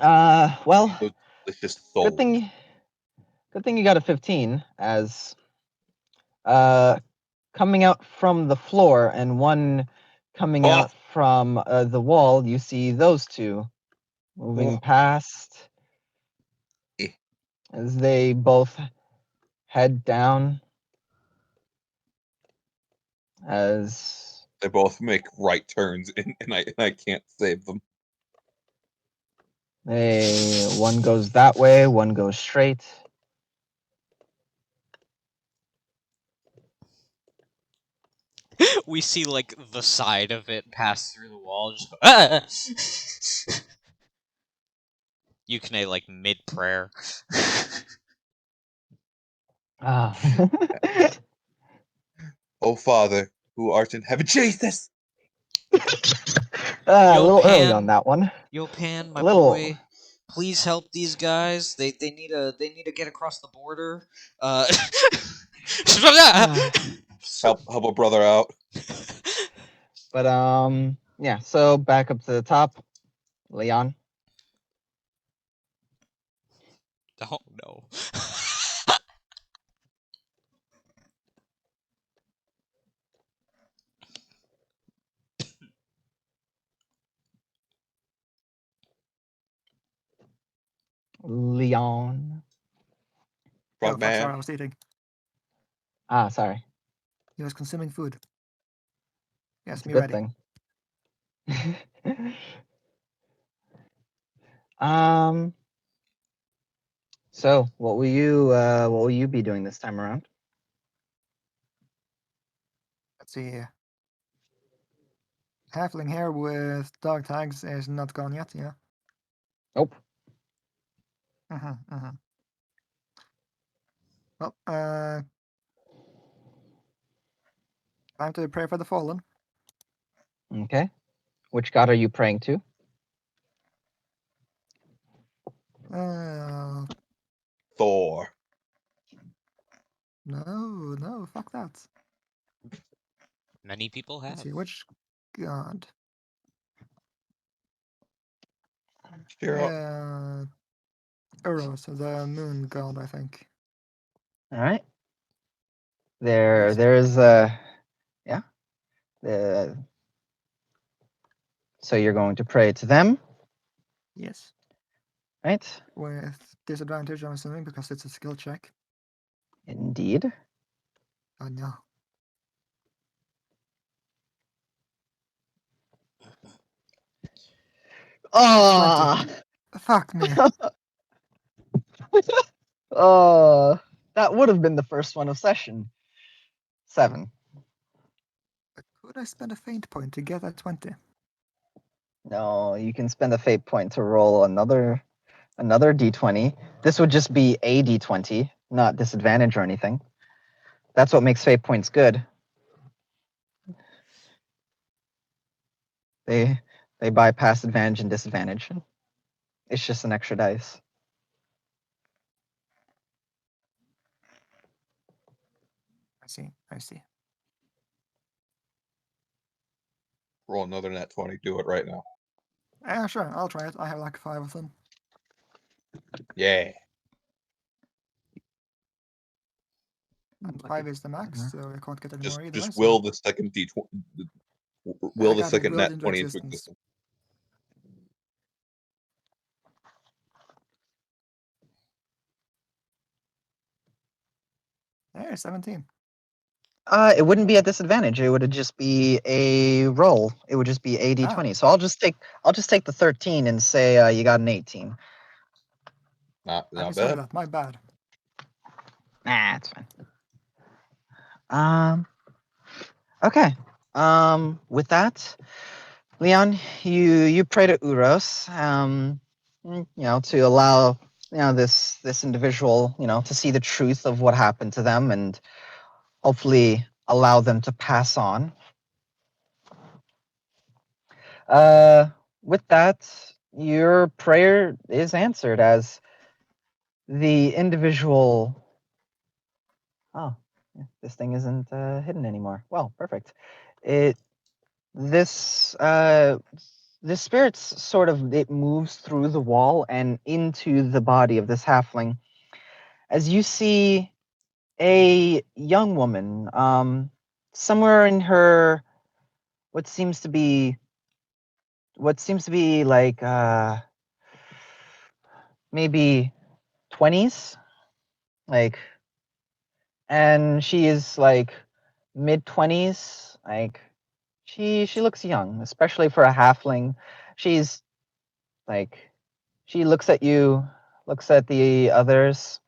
Well, It's just so. good thing you got a 15, as coming out from the floor and one coming out from the wall, you see those two moving past as they both head down, as They both make right turns, and I can't save them. one goes that way, one goes straight. We see like the side of it pass through the wall. Just Yukine like mid prayer. Oh, Father, who art in heaven, Jesus! A little early on that one. Yopan, my little. boy, please help these guys. They need to get across the border. Help a brother out. But yeah. So back up to the top, Leon. Oh no. Leon. Front Sorry, man. I was eating. Sorry. He was consuming food. Yes, That's a me good ready. thing. So what will you be doing this time around? Let's see here. Halfling here with dog tags is not gone yet, yeah? Nope. Well, time to pray for the fallen. Okay. Which god are you praying to? Thor. No, fuck that. Many people have. Let's see, which god? Uros, the moon god, I think. All right. There's yeah. So you're going to pray to them, Yes. right? With disadvantage, I'm assuming, because it's a skill check. Indeed. Oh no. Ah. Fuck me. That would have been the first one of session. 7. Could I spend a feint point to get that 20? No, you can spend a fate point to roll another d20. This would just be a d20, not disadvantage or anything. That's what makes fate points good. They bypass advantage and disadvantage. It's just an extra dice. I see. Roll another nat 20. Do it right now. Yeah, sure, I'll try it. I have like 5 of them. Yeah. And 5 is the max, so I can't get any more either. Just so- will the second d20. Will I the got second willed nat into 20 into existence. existence. There, 17. It wouldn't be a disadvantage. It would just be a roll. It would just be a d20. So I'll just take the 13 and say you got an 18. Not I bad. said that. My bad. Nah, it's fine. Okay. With that, Leon, you pray to Uros, to allow this individual, to see the truth of what happened to them and hopefully allow them to pass on. With that, your prayer is answered as the individual. Oh, this thing isn't hidden anymore. Well, perfect. This spirit sort of it moves through the wall and into the body of this halfling. As you see a young woman, somewhere in her what seems to be like maybe 20s, like, and she is like mid 20s, like she looks young, especially for a halfling. She's like, she looks at you, looks at the others.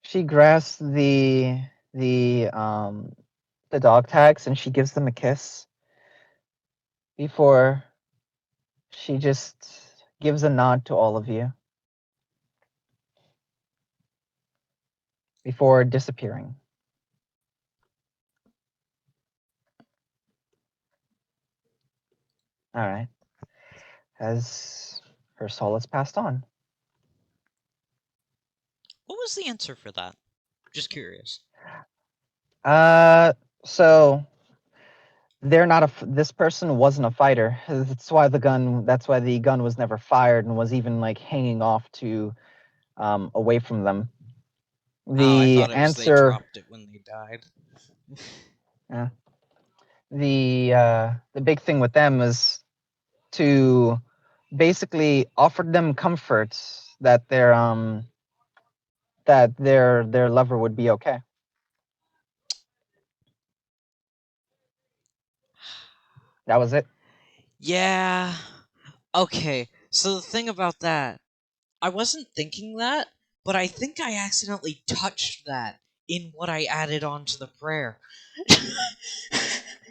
She grasps the dog tags and she gives them a kiss before she just gives a nod to all of you before disappearing. All right. As her soul has passed on. What was the answer for that? Just curious. So they're not this person wasn't a fighter. That's why the gun was never fired and was even like hanging off to away from them. I The thought it was they dropped it when they died. Yeah. The big thing with them is to basically offer them comfort that their lover would be okay. That was it. Yeah. Okay. So the thing about that, I wasn't thinking that, but I think I accidentally touched that in what I added onto the prayer.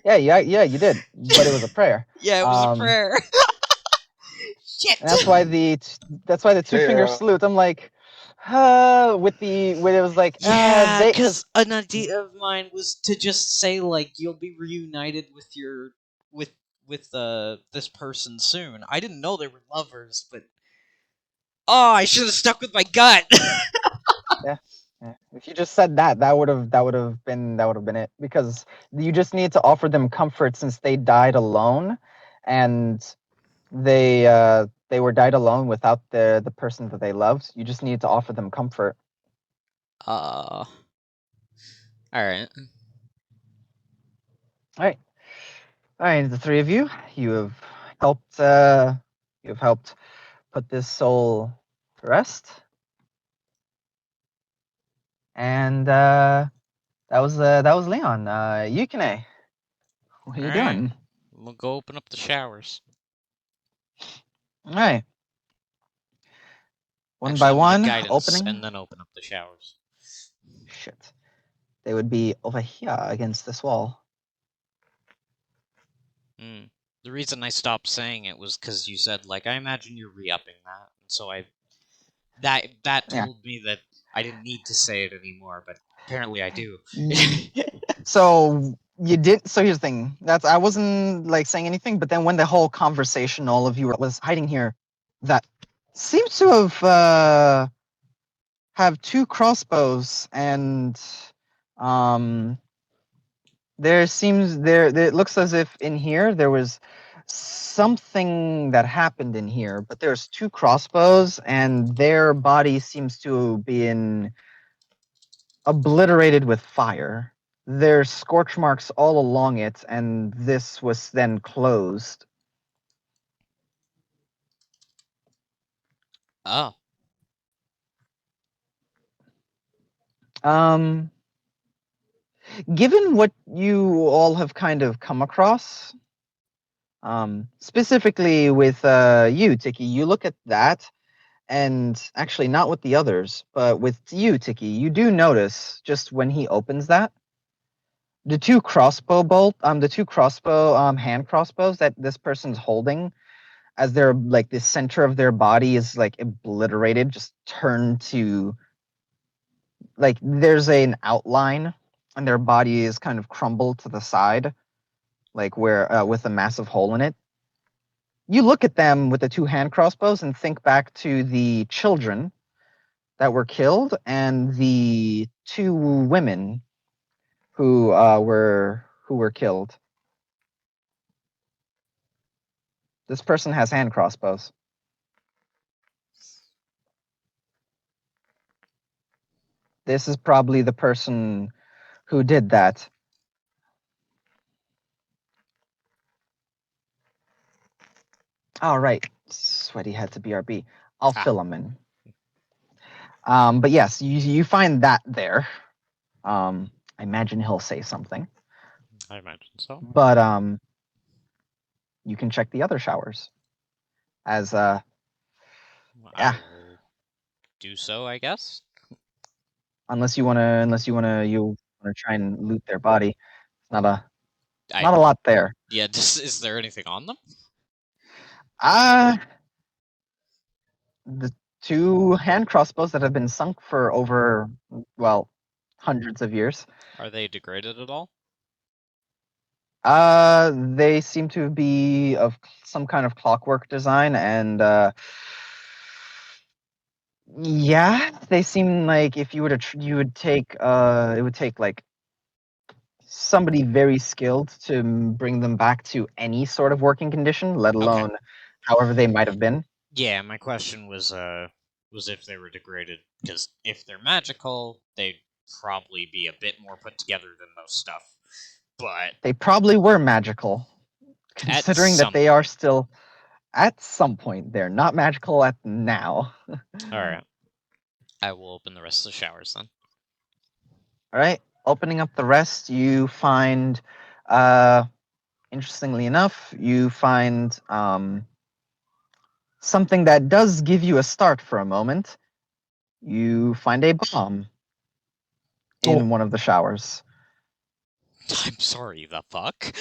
Yeah, you did, but it was a prayer. Yeah, it was a prayer. Shit. And that's why the two-finger salute. I'm like, when it was like, Yeah, they, because an idea of mine was to just say like you'll be reunited with your with this person soon. I didn't know they were lovers, but I should have stuck with my gut. yeah. If you just said that would have been it, because you just need to offer them comfort since they died alone, and they were died alone without the person that they loved. You just need to offer them comfort. All right. All right. The three of you, you have helped put this soul to rest, and that was Leon. Yukine, what are you doing? We'll go open up the showers. All right. One Actually, by I'm gonna one, guidance opening. and then open up the showers. Shit. They would be over here against this wall. The reason I stopped saying it was because you said, like, I imagine you're re-upping that, and so that Yeah. told me that I didn't need to say it anymore, but apparently I do. So you did. So here's the thing. I wasn't like saying anything, but then when the whole conversation, all of you was hiding here, that seems to have two crossbows, and it looks as if in here there was something that happened in here, but there's two crossbows, and their body seems to have been obliterated with fire. There's scorch marks all along it, and this was then closed. Oh. Given what you all have kind of come across, specifically with you, Tiki, you look at that, and actually not with the others, but with you, Tiki, you do notice just when he opens that, the two hand crossbows that this person's holding, as they're like the center of their body is like obliterated, just turned to like there's an outline, and their body is kind of crumbled to the side, like where with a massive hole in it. You look at them with the two hand crossbows and think back to the children that were killed and the two women who were killed. This person has hand crossbows. This is probably the person who did that. All right, sweaty head to BRB. I'll fill him in. But yes, you find that there. I imagine he'll say something. I imagine so. But you can check the other showers. As I will do so, I guess. Unless you wanna try and loot their body. Not a lot there. Yeah, is there anything on them? The two hand crossbows that have been sunk for over, well, hundreds of years. Are they degraded at all? They seem to be of some kind of clockwork design, and yeah, they seem like if you were to, you would take, it would take like somebody very skilled to bring them back to any sort of working condition, let alone however they might have been. Yeah, my question was if they were degraded, because if they're magical, they'd probably be a bit more put together than most stuff. But they probably were magical, considering that they are still at some point. They're not magical at now. All right, I will open the rest of the showers then. All right, opening up the rest, you find, interestingly enough, you find something that does give you a start for a moment. You find a bomb in one of the showers. I'm sorry, the fuck?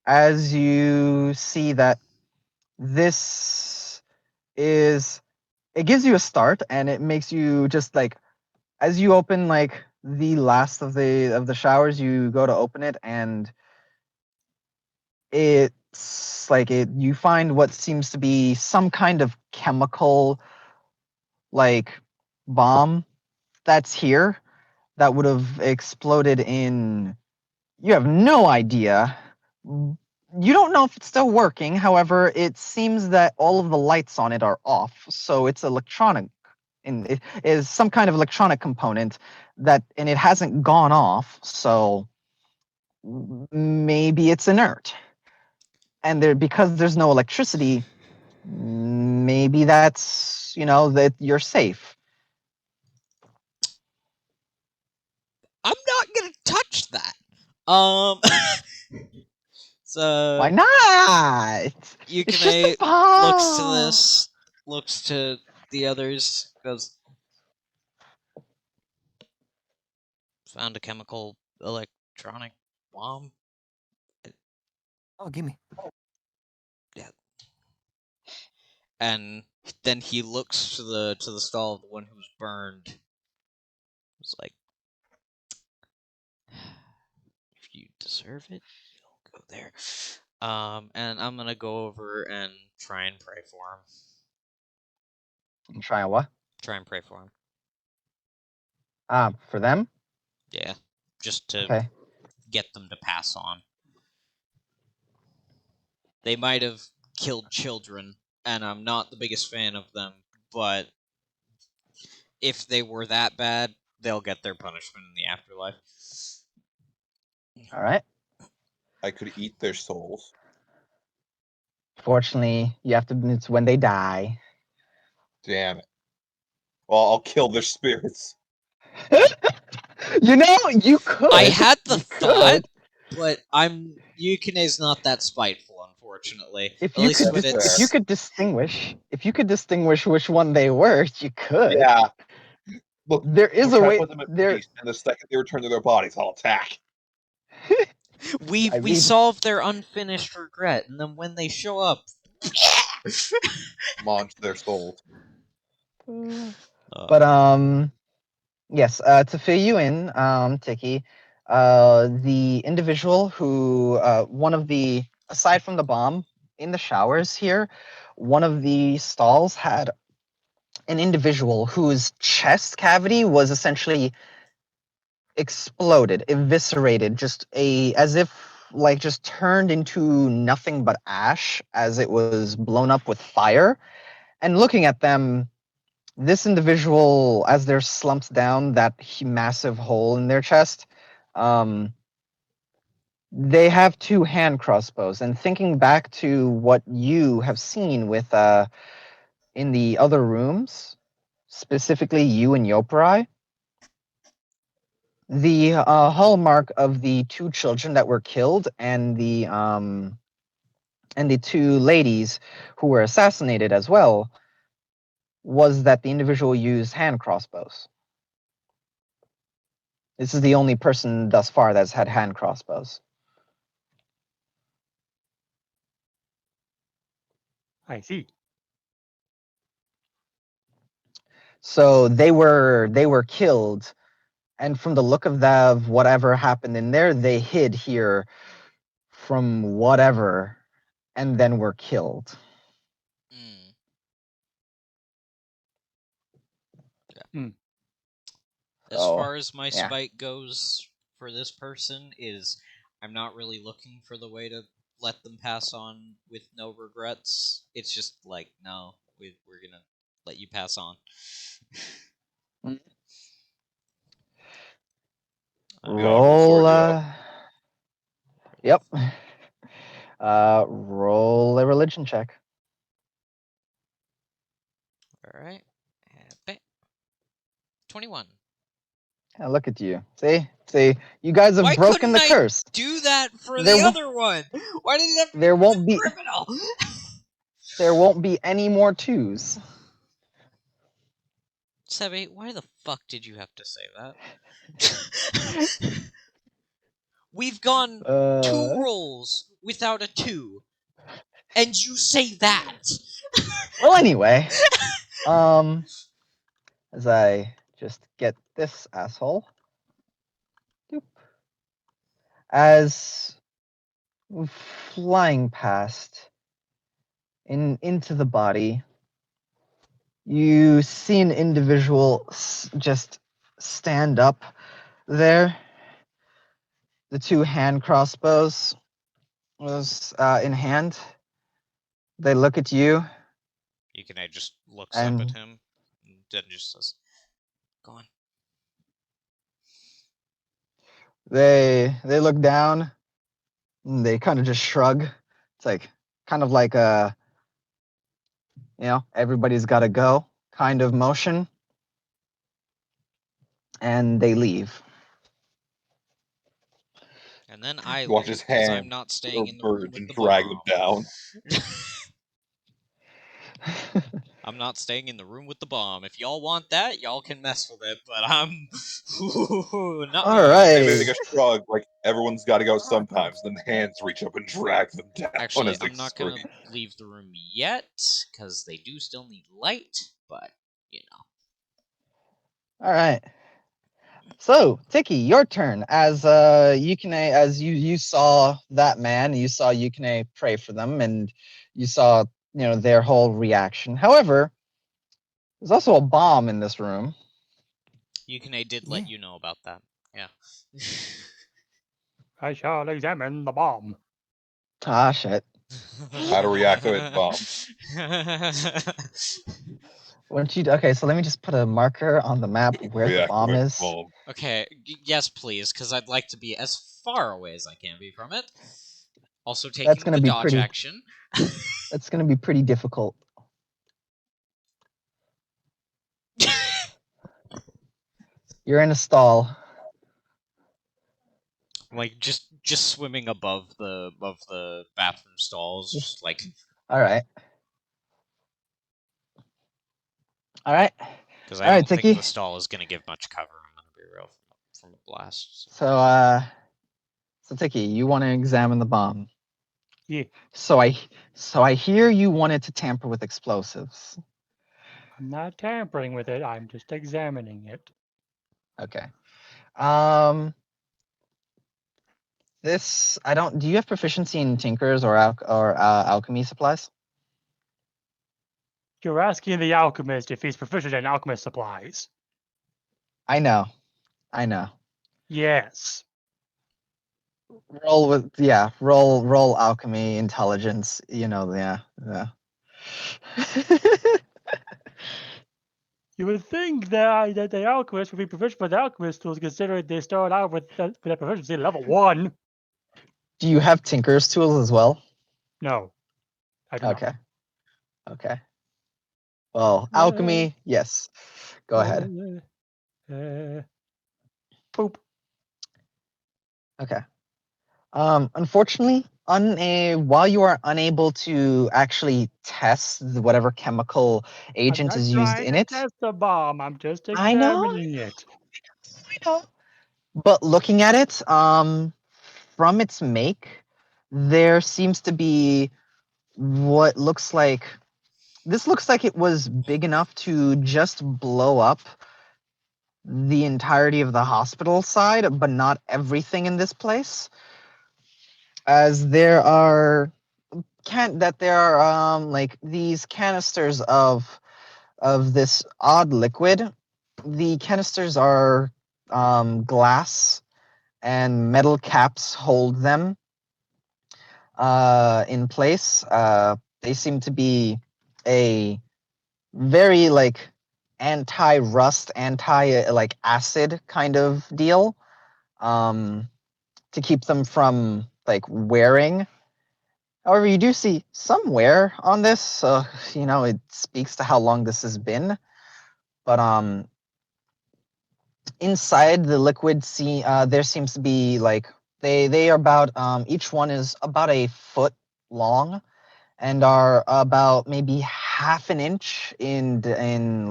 As you see that this is, it gives you a start, and it makes you just like, as you open like the last of the showers, you go to open it, and it's like you find what seems to be some kind of chemical like bomb that's here that would have exploded in, you have no idea. You don't know if it's still working. However, it seems that all of the lights on it are off, so it's electronic, and it is some kind of electronic component that, and it hasn't gone off, so maybe it's inert. And because there's no electricity, maybe that's, that you're safe. I'm not gonna touch that. So Why not? It's just a Yukine bomb. looks to this, looks to the others, goes, found a chemical electronic bomb. Oh, gimme. And then he looks to the stall of the one who's burned. It's like, if you deserve it, you'll go there. And I'm gonna go over and try and pray for him. Try what? Try and pray for him. For them? Yeah, just to Okay. get them to pass on. They might have killed children, and I'm not the biggest fan of them, but if they were that bad, they'll get their punishment in the afterlife. All right. I could eat their souls. Fortunately, you have to. It's when they die. Damn it. Well, I'll kill their spirits. You know, you could. I had the You thought, could. but Yukine's not that spiteful, unfortunately. If At you least could, when That's it's fair. if you could distinguish which one they were, you could. Yeah. Look, There is we'll a try to way. put them at There. peace, and the second they return to their bodies, I'll attack. we I mean- solved their unfinished regret, and then when they show up, Launch their souls. But yes. To fill you in, Tiki, the individual who, one of the, aside from the bomb in the showers here, one of the stalls had an individual whose chest cavity was essentially exploded, eviscerated, as if like just turned into nothing but ash as it was blown up with fire. And looking at them, this individual, as they're slumped down, that massive hole in their chest, they have two hand crossbows. And thinking back to what you have seen with in the other rooms, specifically you and Yoparai, the hallmark of the two children that were killed and the two ladies who were assassinated as well was that the individual used hand crossbows. This is the only person thus far that's had hand crossbows. I see. So they were killed, and from the look of whatever happened in there, they hid here from whatever, and then were killed. Mm. Hmm. As Oh, far as my yeah. spite goes for this person, is I'm not really looking for the way to let them pass on with no regrets. It's just like, no, we're gonna let you pass on. Mm. Yeah, we'll Roll. sort you out. Yep. Roll a religion check. Alright. 21. Yeah, look at you. See, you guys have Why broken couldn't the I curse. do that for There the wo- other one? Why did it have to There be won't the be criminal? there won't be any more twos. Sebby, why the fuck did you have to say that? We've gone 2 rolls without a 2, and you say that. Well, anyway, as I just get this asshole, Doop. As flying past into the body, you see an individual just stand up there. The two hand crossbows was in hand. They look at you. Yukine just looks up at And him, and then just says, "Go on." they look down. And they kind of just shrug. It's like kind of like everybody's got to go kind of motion. And they leave. And then I You watch leave his because I'm hand not staying in the emerge room with and the drag them bomb. down. I'm not staying in the room with the bomb. If y'all want that, y'all can mess with it, but I'm not All me. They right. make a shrug, like everyone's got to go sometimes. Then hands reach up and drag them down Actually, as they I'm not scream. gonna leave the room yet because they do still need light. But you know, All right. So, Tiki, your turn. As Yukine, as you saw that man, you saw Yukine pray for them, and you saw their whole reaction. However, there's also a bomb in this room. Yukine did let you know about that. Yeah. I shall examine the bomb. Ah, shit. How to reactivate the bomb. Okay, so let me just put a marker on the map where the bomb Reactivate the is. bomb. Okay, yes, please, because I'd like to be as far away as I can be from it. Also That's taking gonna the be dodge pretty. action. That's gonna be pretty difficult. You're in a stall. Like just swimming above the bathroom stalls, just like. All right. All right. Because All I right, don't think Tiki. the stall is gonna give much cover. I'm gonna be real from a blast. So Tiki, you want to examine the bomb. Yeah. So I hear you wanted to tamper with explosives. I'm not tampering with it. I'm just examining it. Okay. This I don't. Do you have proficiency in tinkers or alchemy supplies? You're asking the alchemist if he's proficient in alchemist supplies. I know. Yes. Roll alchemy intelligence. Yeah. You would think that the alchemist would be proficient with alchemist tools, considering they start out with that proficiency at level 1. Do you have tinker's tools as well? No, I do not. Okay. Well, alchemy, yes. Go ahead. Boop. Okay. Unfortunately, while you are unable to actually test whatever chemical agent is used in it, Test the bomb. I'm just I know. examining it. But looking at it, from its make, there seems to be what looks like. This looks like it was big enough to just blow up the entirety of the hospital side, but not everything in this place. As there are like these canisters of this odd liquid. The canisters are glass, and metal caps hold them in place. They seem to be a very like anti-rust, like acid kind of deal, to keep them from like wearing. However, you do see some wear on this, so it speaks to how long this has been. But inside the liquid, there seems to be like they are about each one is about a foot long, and are about maybe half an inch in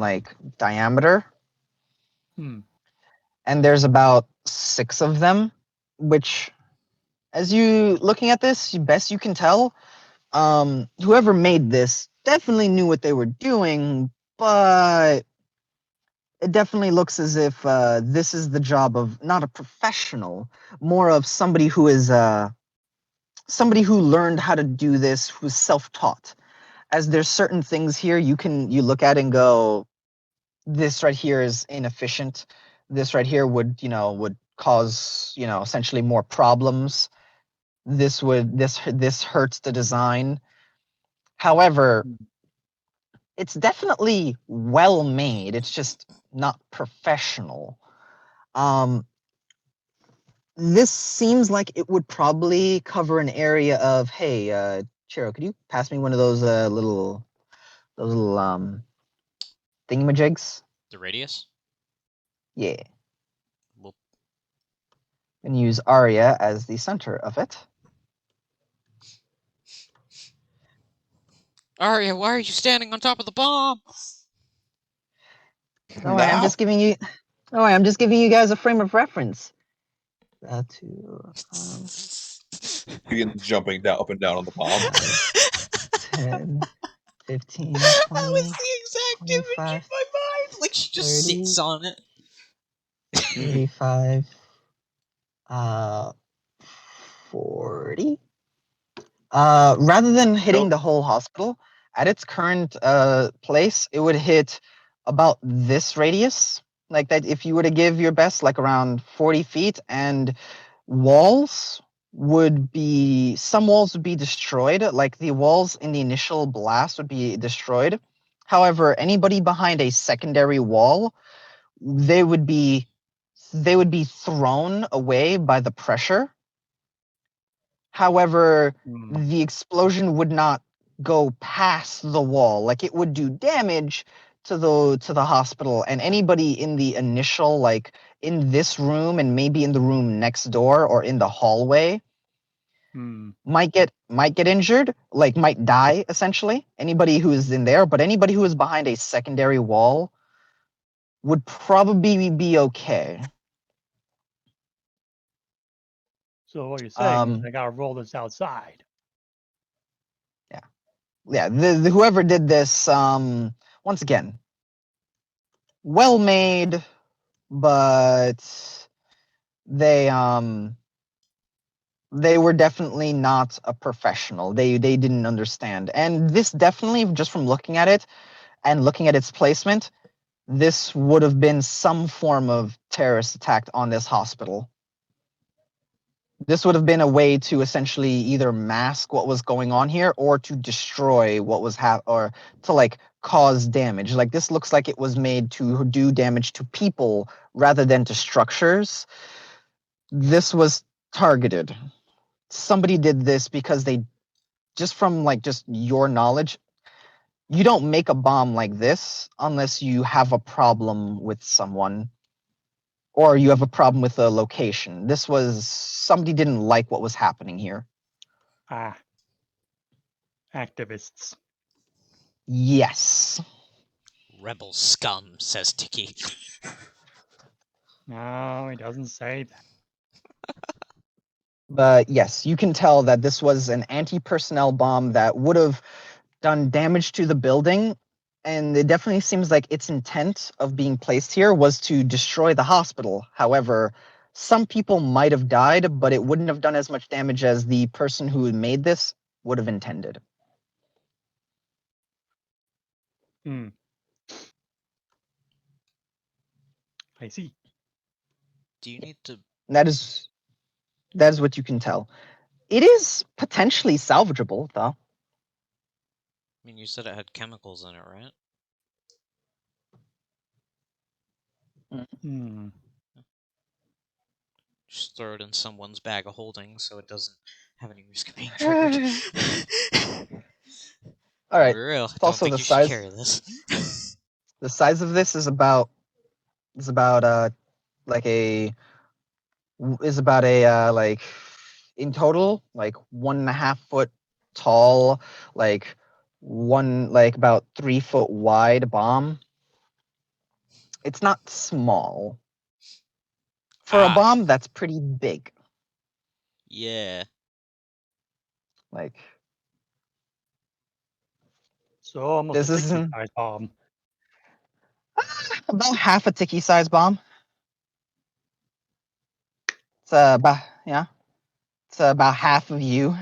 like diameter. And there's about 6 of them, which, as you looking at this, best you can tell, whoever made this definitely knew what they were doing, but it definitely looks as if this is the job of not a professional, more of somebody who is somebody who learned how to do this, who's self-taught. As there's certain things here you look at and go, this right here is inefficient. This right here would cause essentially more problems. This hurts the design. However, it's definitely well made. It's just not professional. This seems like it would probably cover an area of, hey, Chiro, could you pass me one of those little thingamajigs? The radius? Yeah. Well, And use Arya as the center of it. Arya, why are you standing on top of the bomb? Don't worry, I'm just giving you. Don't worry, I'm just giving you guys a frame of reference. Begins jumping down, up and down on the bomb. 10, 15, That 20, was the exact image in 25, my mind. Like she just 30. sits on it. 35, 40. Rather than hitting the whole hospital, at its current place, it would hit about this radius. Like that, if you were to give your best, like around 40 feet, and walls would be, some walls would be destroyed. Like the walls in the initial blast would be destroyed. However, anybody behind a secondary wall, they would be thrown away by the pressure. However, the explosion would not go past the wall. Like it would do damage to the hospital, and anybody in the initial, like in this room and maybe in the room next door or in the hallway might get injured, like might die essentially. Anybody who is in there, but anybody who is behind a secondary wall would probably be okay. So what you're saying is I gotta roll this outside. Yeah, the whoever did this, once again, well made, but they were definitely not a professional. They didn't understand, and this definitely, just from looking at it and looking at its placement, this would have been some form of terrorist attack on this hospital. This would have been a way to essentially either mask what was going on here or to destroy what was or to like cause damage. Like this looks like it was made to do damage to people rather than to structures. This was targeted. Somebody did this because they, just from like just your knowledge, you don't make a bomb like this unless you have a problem with someone or you have a problem with a location. This was, somebody didn't like what was happening here. Activists. Yes. Rebel scum, says Tiki. No, he doesn't say that. But yes, you can tell that this was an anti-personnel bomb that would have done damage to the building, and it definitely seems like its intent of being placed here was to destroy the hospital. However, some people might have died, but it wouldn't have done as much damage as the person who made this would have intended. I see. Do you need to... That is what you can tell. It is potentially salvageable, though. I mean, you said it had chemicals in it, right? Just throw it in someone's bag of holding so it doesn't have any risk of being triggered. All right. For real, It's don't also think the you size. should carry this. The size of this is about like in total like 1.5 foot tall, like about 3 foot wide bomb. It's not small. For a bomb, that's pretty big. Yeah. Like, so almost this a is tiki-sized bomb. about half a tiki size bomb. It's about it's about half of you.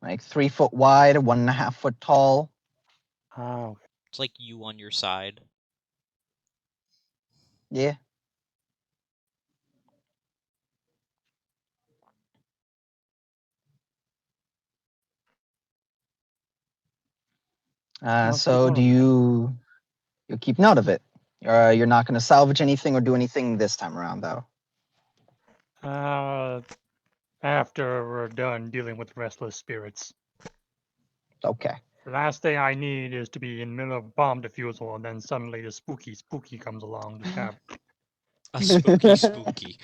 Like 3 foot wide, 1.5 foot tall. Oh. It's like you on your side. Yeah. So do you'll keep note of it? You're not going to salvage anything or do anything this time around, though. After we're done dealing with restless spirits. Okay. The last thing I need is to be in the middle of a bomb defusal and then suddenly the spooky comes along to stab. A spooky.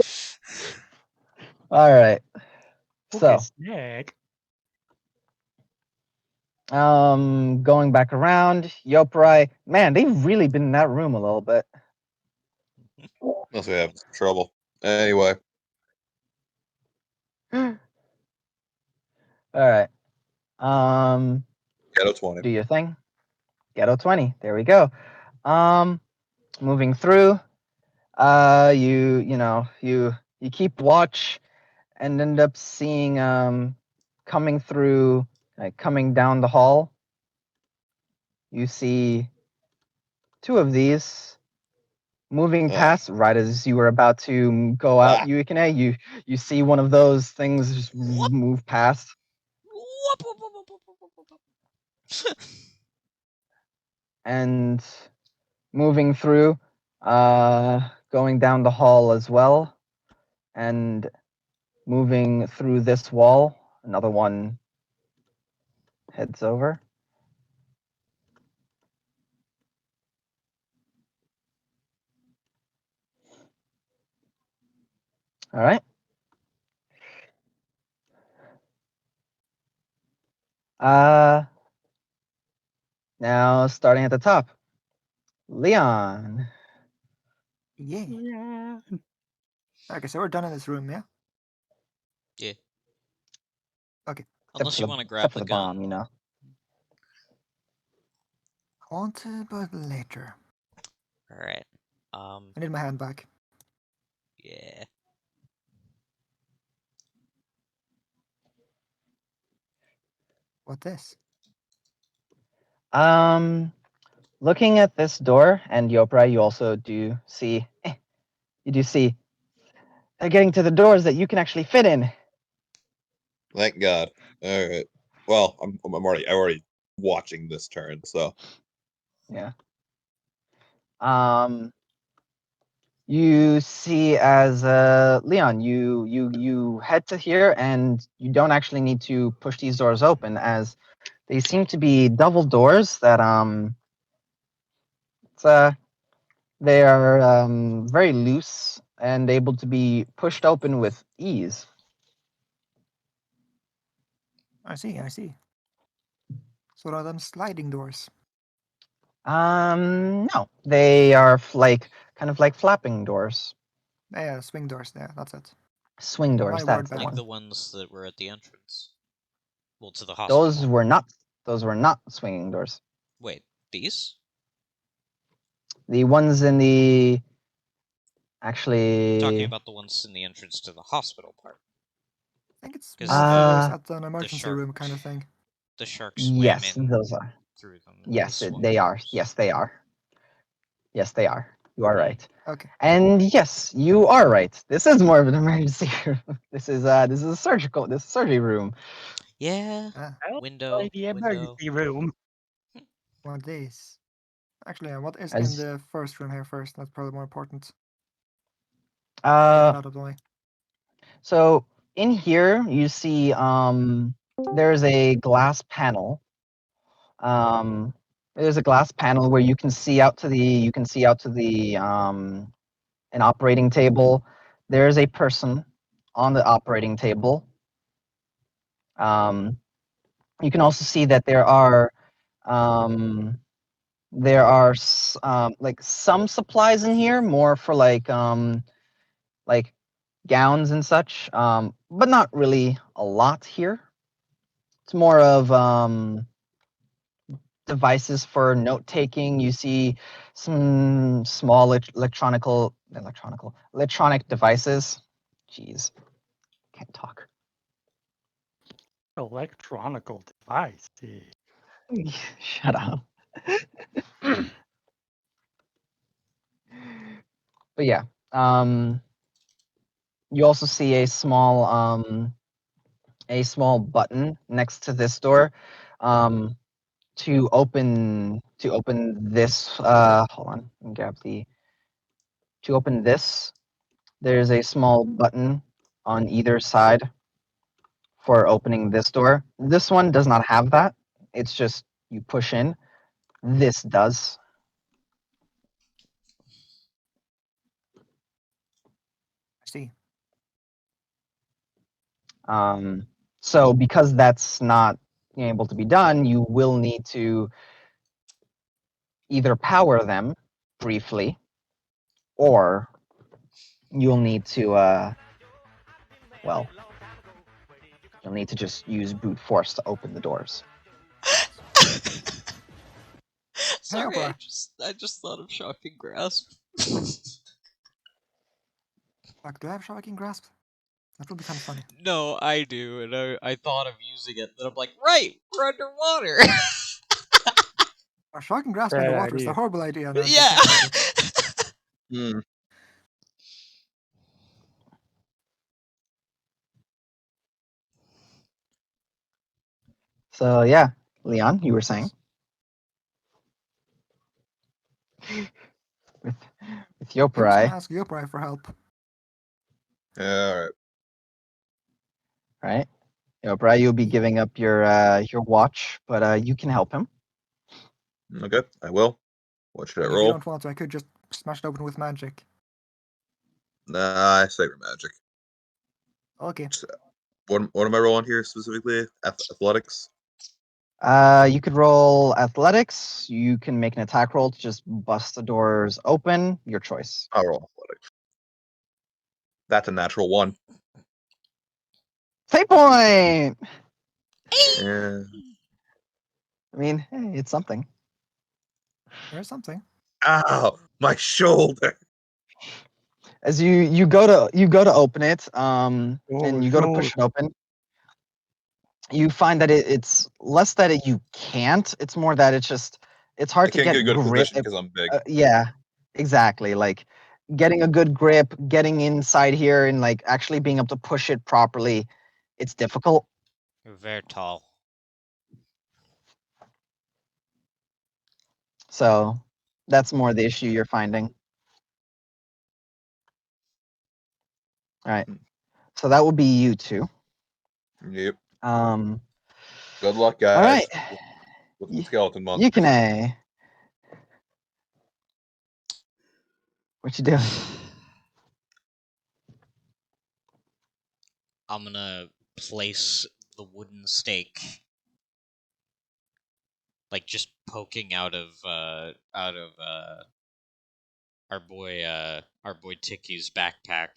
All right. Okay, So, snack. going back around, Yoparai. Man, they've really been in that room a little bit. Must be having some trouble. Anyway, All right. Ghetto 20. Do your thing. Ghetto 20. There we go. Moving through. You keep watch and end up seeing coming through, like coming down the hall. You see two of these moving Ah. past right as you were about to go out. Ah. You see one of those things just move past. And moving through, going down the hall as well, and moving through this wall, another one heads over. All right. Now starting at the top, Leon. Yeah. Yeah. Okay, so we're done in this room, yeah? Yeah. Okay. Unless you Except want to for grab the the gun. bomb, you know. Haunted, but later. Alright. I need my hand back. Yeah. What this? Looking at this door, and Yopra, you also do see. You do see. They're getting to the doors that you can actually fit in. Thank God. All right. Well, I'm already watching this turn, so Yeah. You see as Leon, you head to here, and you don't actually need to push these doors open, as they seem to be double doors that they are very loose and able to be pushed open with ease. I see. So are them sliding doors? No, they are kind of like flapping doors, Yeah, swing doors there, that's it. swing doors. My That's word the back. Like one. the ones that were at the entrance. Well, to the hospital. Those were not swinging doors. Wait, these? The ones in the actually. Talking about the ones in the entrance to the hospital part. I think it's 'Cause more for those Uh, at an emergency shark- room kind of thing. The shark swam Yes, in those are. through them. Yes, swung they are. doors. Yes, they are. Yes, they are. You are right. Okay. And yes, you are right. This is more of an emergency room. This is a surgery room. Yeah. Ah, Window. The emergency room. what is? Actually, what is As- in the first room here first? That's probably more important. Get Uh, that out of the way. so in here you see there's a glass panel. There's a glass panel where you can see out to the an operating table. There's a person on the operating table. You can also see that there are like some supplies in here, more for like gowns and such, but not really a lot here. It's more of devices for note taking. You see some small electronic devices. Jeez, can't talk. Electronical device. Shut up. But yeah, you also see a small button next to this door, to open this. Hold on, let me grab the. To open this, there's a small button on either side for opening this door. This one does not have that. It's just You push in. This does. I see. So because that's not able to be done, you will need to either power them briefly, or you'll need to, well, you'll need to just use brute force to open the doors. Sorry, Opera. I just thought of shocking grasp. Fuck, do I have Shocking Grasp? That would be kind of funny. No, I do, and I thought of using it, then I'm like, right, we're underwater. Shocking Grasp Bad underwater is a idea. horrible idea. now that I Yeah. think about it. Hmm. So yeah, Leon, you were saying with I was gonna Yoperai, ask Yoperai for help. Yeah, all right. right? Yoperai, you'll be giving up your watch, but you can help him. Okay, I will. What should I If you roll? don't want to, I could just smash it open with magic. Nah, I sacred magic. Okay. What am I rolling here specifically? Athletics. You could roll athletics. You can make an attack roll to just bust the doors open. Your choice. I'll roll athletics. That's a natural 1. Fate point. Yeah. I mean, hey, it's something. There's something. Ow, my shoulder. As you go to open it, and you go to push it open, you find that it's less that you can't. It's more that it's hard I to can't get a good grip. position because I'm big. Yeah, exactly. Like getting a good grip, getting inside here, and like actually being able to push it properly, it's difficult. You're very tall. So that's more the issue you're finding. All right. So that would be you two. Yep. Um. Good luck, guys. All right. With the skeleton monster. You can. What you doing? I'm gonna place the wooden stake, like just poking out of our boy Tiki's backpack,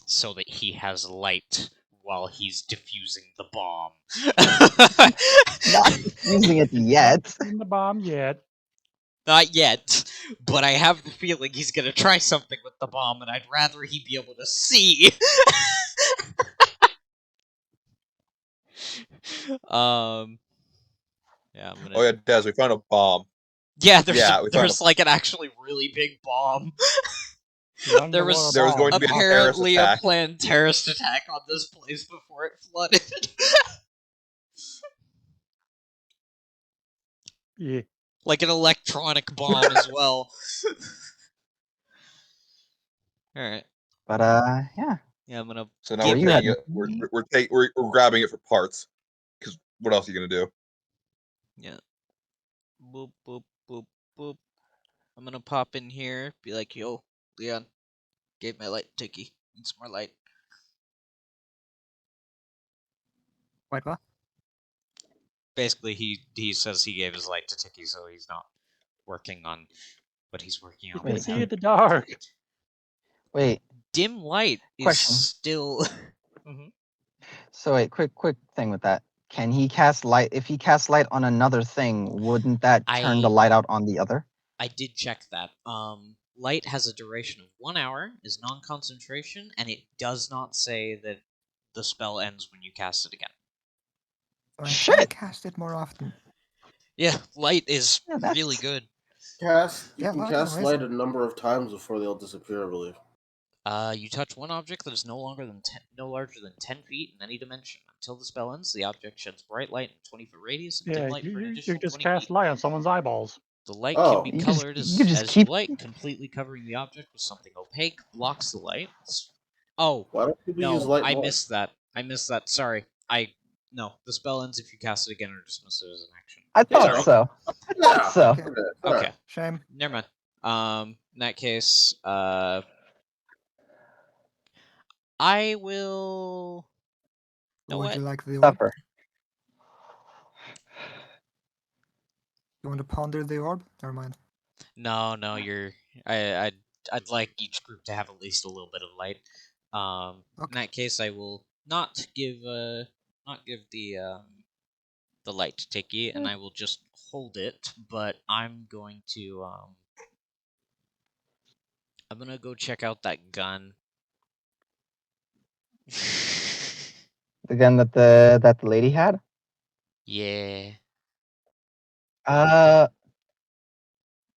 so that he has light while he's defusing the bomb. Not using it yet. In the bomb yet. Not yet, but I have the feeling he's gonna try something with the bomb, and I'd rather he be able to see. Yeah, I'm gonna. Oh yeah, Des, we found a bomb. Yeah, there's Yeah, we found there's like an actually really big bomb. The There was going to be a terrorist apparently a attack. planned terrorist attack on this place before it flooded. Yeah. Like an electronic bomb as well. Alright. But yeah. Yeah, I'm gonna. So now Where we're you taking heading? it. We're grabbing it for parts. Because what else are you gonna do? Yeah. Boop, boop, boop, boop. I'm gonna pop in here, be like, yo, Leon, gave my light Tiki. Need some more light. Wait, what? Basically, he says he gave his light to Tiki, so he's not working on what he's working You on can right see now. in the dark. Wait. Dim light is Question. still. So wait, quick thing with that. Can he cast light? If he casts light on another thing, wouldn't that turn the light out on the other? I did check that. Light has a duration of 1 hour, is non-concentration, and it does not say that the spell ends when you cast it again. So I Shit. can cast it more often. Yeah, light is Yeah, that's- really good. You Yeah, can well, cast anyways. light a number of times before they'll disappear, I believe. You touch one object that is no larger than 10 feet in any dimension. Until the spell ends, the object sheds bright light in a 20-foot radius and dim Yeah, light for an you additional just 20 cast feet. light on someone's eyeballs. The light Oh. can be You just- colored you as, can just as keep- you like, completely covering the object with something opaque, blocks the light. Oh, Why don't people no, use light I more? missed that. Sorry. I No, the spell ends if you cast it again or dismiss it as an action. I thought Yeah. so. I thought so. Okay. Okay. Shame. Never mind. In that case, I will. Know Would what? you like the orb? Suffer. You want to ponder the orb? Never mind. No, you're. I'd like each group to have at least a little bit of light. In Okay. that case, I will not give the light to Tiki, and I will just hold it. But I'm going to I'm gonna go check out that gun. The gun that the lady had. Yeah.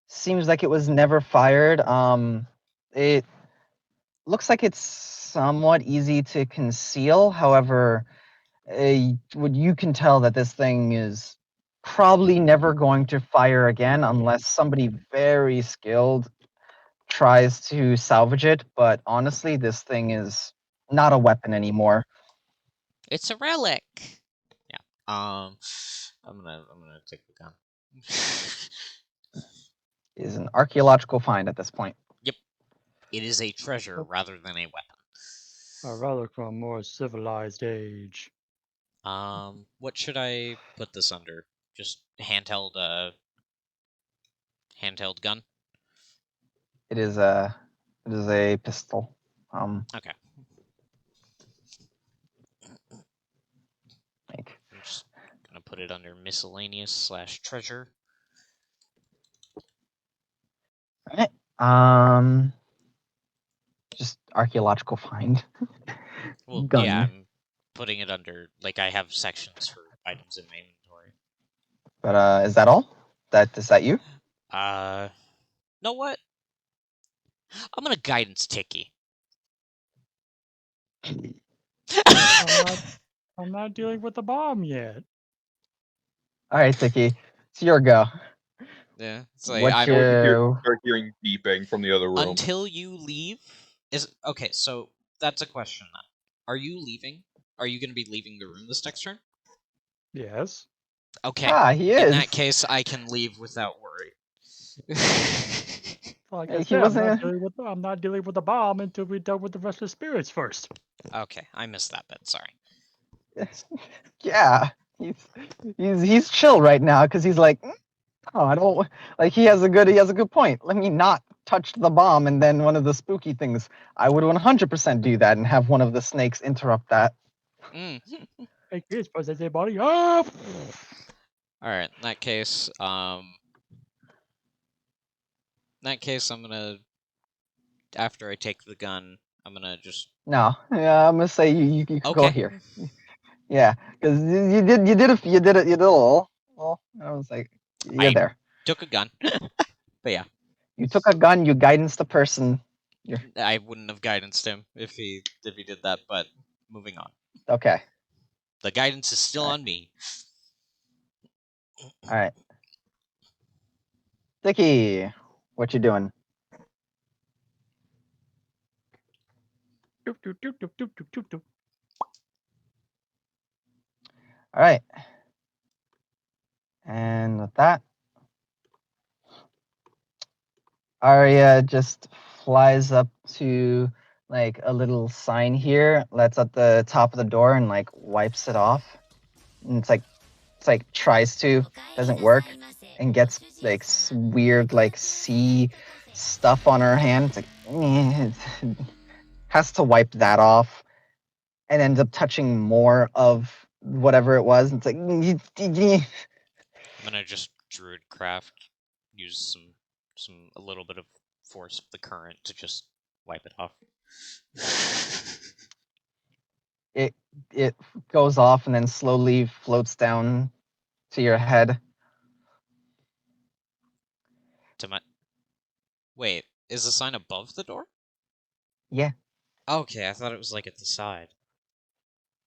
Seems like it was never fired. It looks like it's somewhat easy to conceal. However, you can tell that this thing is probably never going to fire again unless somebody very skilled tries to salvage it. But honestly, this thing is not a weapon anymore. It's a relic. Yeah. I'm gonna take the gun. It is an archaeological find at this point. Yep. It is a treasure rather than a weapon. A relic from a more civilized age. What should I put this under? Just handheld gun? It is a pistol. Okay. Like, I'm just gonna put it under miscellaneous / treasure. alright. Just archaeological find. Well, Gun. yeah, I'm putting it under, like, I have sections for items in my inventory. But is that all? Is that you? Know what? I'm gonna guidance Tiki. I'm not dealing with the bomb yet. All right, Tiki, it's your go. Yeah, it's like What's I'm your Start hearing beeping from the other room. until you leave. Is okay. So that's a question then. Are you leaving? Are you gonna be leaving the room this next turn? Yes. Okay. He In is. that case, I can leave without worry. Like Hey, I he said, wasn't- I'm not dealing with the bomb until we dealt with the rest of the spirits first. Okay, I missed that bit. Sorry. Yeah, he's chill right now because he's like, oh, I don't like. He has a good point. Let me not touch the bomb, and then one of the spooky things. I would 100% do that and have one of the snakes interrupt that. Mm. Hey kids, possess their body up. All right. In that case, I'm gonna. After I take the gun, I'm gonna just. No, yeah, I'm gonna say you can go Okay. here. Yeah, because you did a little. Well, I was like, you're there. Took a gun. But yeah, You took a gun. You guidance the person. I wouldn't have guidanced him if he did that. But moving on. Okay. The guidance is still Alright. on me. All right. Dicky, what you doing? Doop, doop, doop, doop, doop, doop, doop, doop. All right. And with that, Arya just flies up to like a little sign here that's at the top of the door and like wipes it off. And it's like tries to, doesn't work, and gets like weird like sea stuff on her hand. It's like has to wipe that off, and ends up touching more of whatever it was. It's like I'm gonna just druidcraft, use a little bit of force of the current to just wipe it off. it goes off and then slowly floats down to your head. To my. Wait, is the sign above the door? Yeah. Okay, I thought it was like at the side.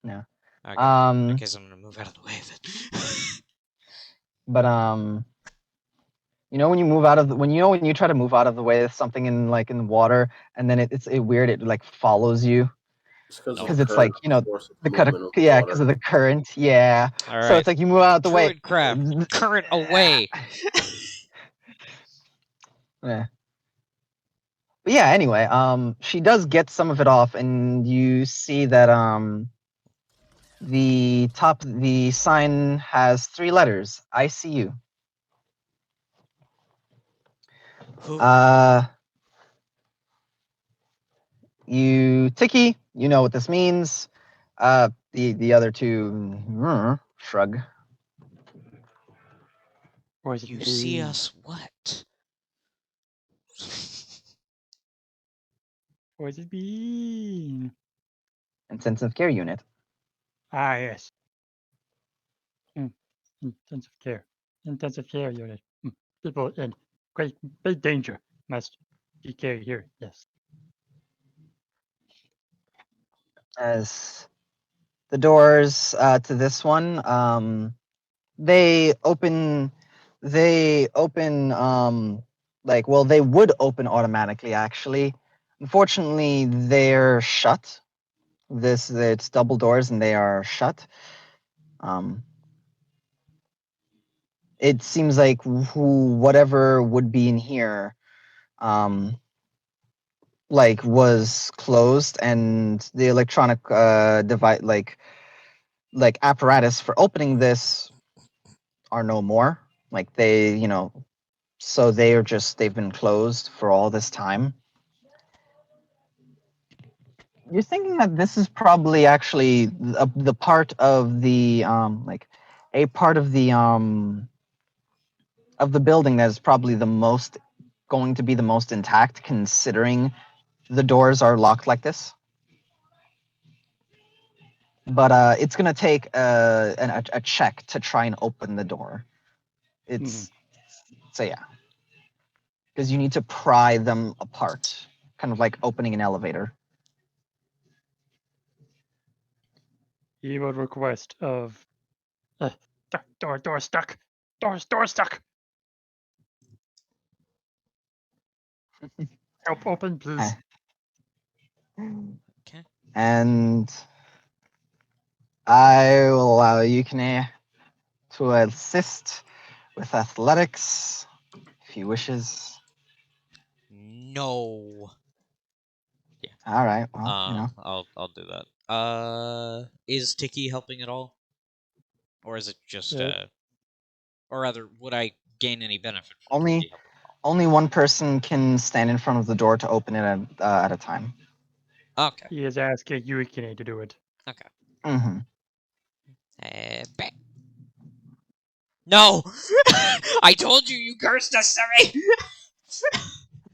No. Okay. In that case, I'm gonna move out of the way of it. But you know when you move out of when you try to move out of the way of something in the water, and then it's weird, it like follows you. It's because No. because it's like, you know, force the cut of, movement of yeah, water. because of the current, yeah. All So right. it's like you move out the way. Druidcraft. Current away. Yeah. But yeah, anyway, she does get some of it off, and you see that the top, the sign has 3 letters, ICU. Who? Tiki, you know what this means. The other two, shrug. What does it You see mean? us what? What does it mean? Intensive care unit. Ah, yes. Intensive care. Intensive care unit. People in great danger must be carried here. Yes. As the doors to this one, they open. Like, well, they would open automatically. Actually, unfortunately, they're shut. It's double doors and they are shut. It seems like whatever would be in here, like, was closed, and the electronic device, like apparatus for opening this, are no more. Like, they, you know, so they've been closed for all this time. You're thinking that this is probably actually the part of the like a part of the building that is probably going to be the most intact, considering the doors are locked like this. But it's gonna take a check to try and open the door. It's so yeah, because you need to pry them apart, kind of like opening an elevator. He would request of door stuck. Door stuck. Help open, please. Okay. And I will allow Yukine to assist with athletics if he wishes. No. All right. Well, you know. I'll do that. Is Tiki helping at all, or is it just or rather, would I gain any benefit from Tiki helping at Only one person can stand in front of the door to open it at a time. all? Okay. He is asking Yukine to do it. Okay. Mm-hmm. Bang. No! I told you, you cursed us, Sammy!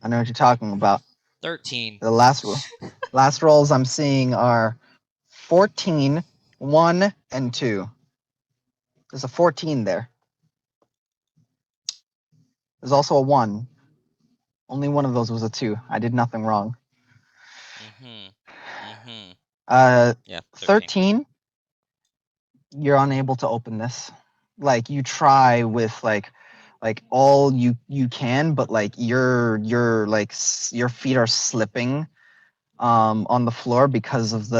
I know what you're talking about. 13. The last rolls I'm seeing are 14, 1, and 2. There's a 14 there. There's also a 1. Only one of those was a 2. I did nothing wrong. Yeah, 13, you're unable to open this. Like, you try with like all you can, but like your feet are slipping on the floor because of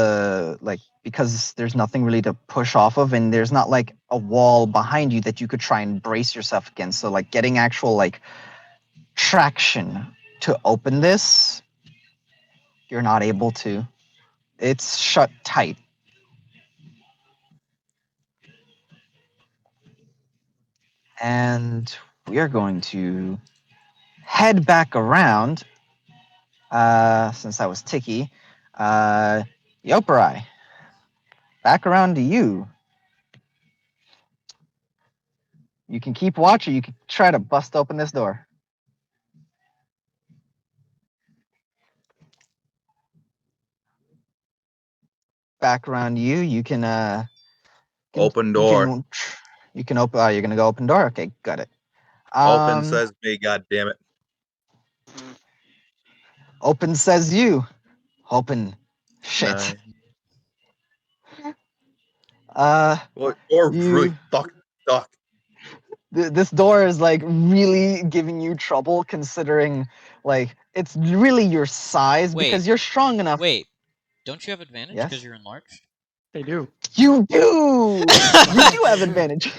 because there's nothing really to push off of, and there's not like a wall behind you that you could try and brace yourself against. So like getting actual like traction to open this, you're not able to. It's shut tight. And we are going to head back around, since that was Tiki. Yoperai, back around to you. You can keep watch, or you can try to bust open this door. Back around to you. You can Open door. You can open. You're gonna go open door. Okay, got it. Open says me. God damn it. Open says you. Open. Shit. Well, door's really fucking stuck. This door is like really giving you trouble, considering like it's really your size, because you're strong enough. Wait. Don't you have advantage Yes? because you're enlarged? They do. You do! You do have advantage.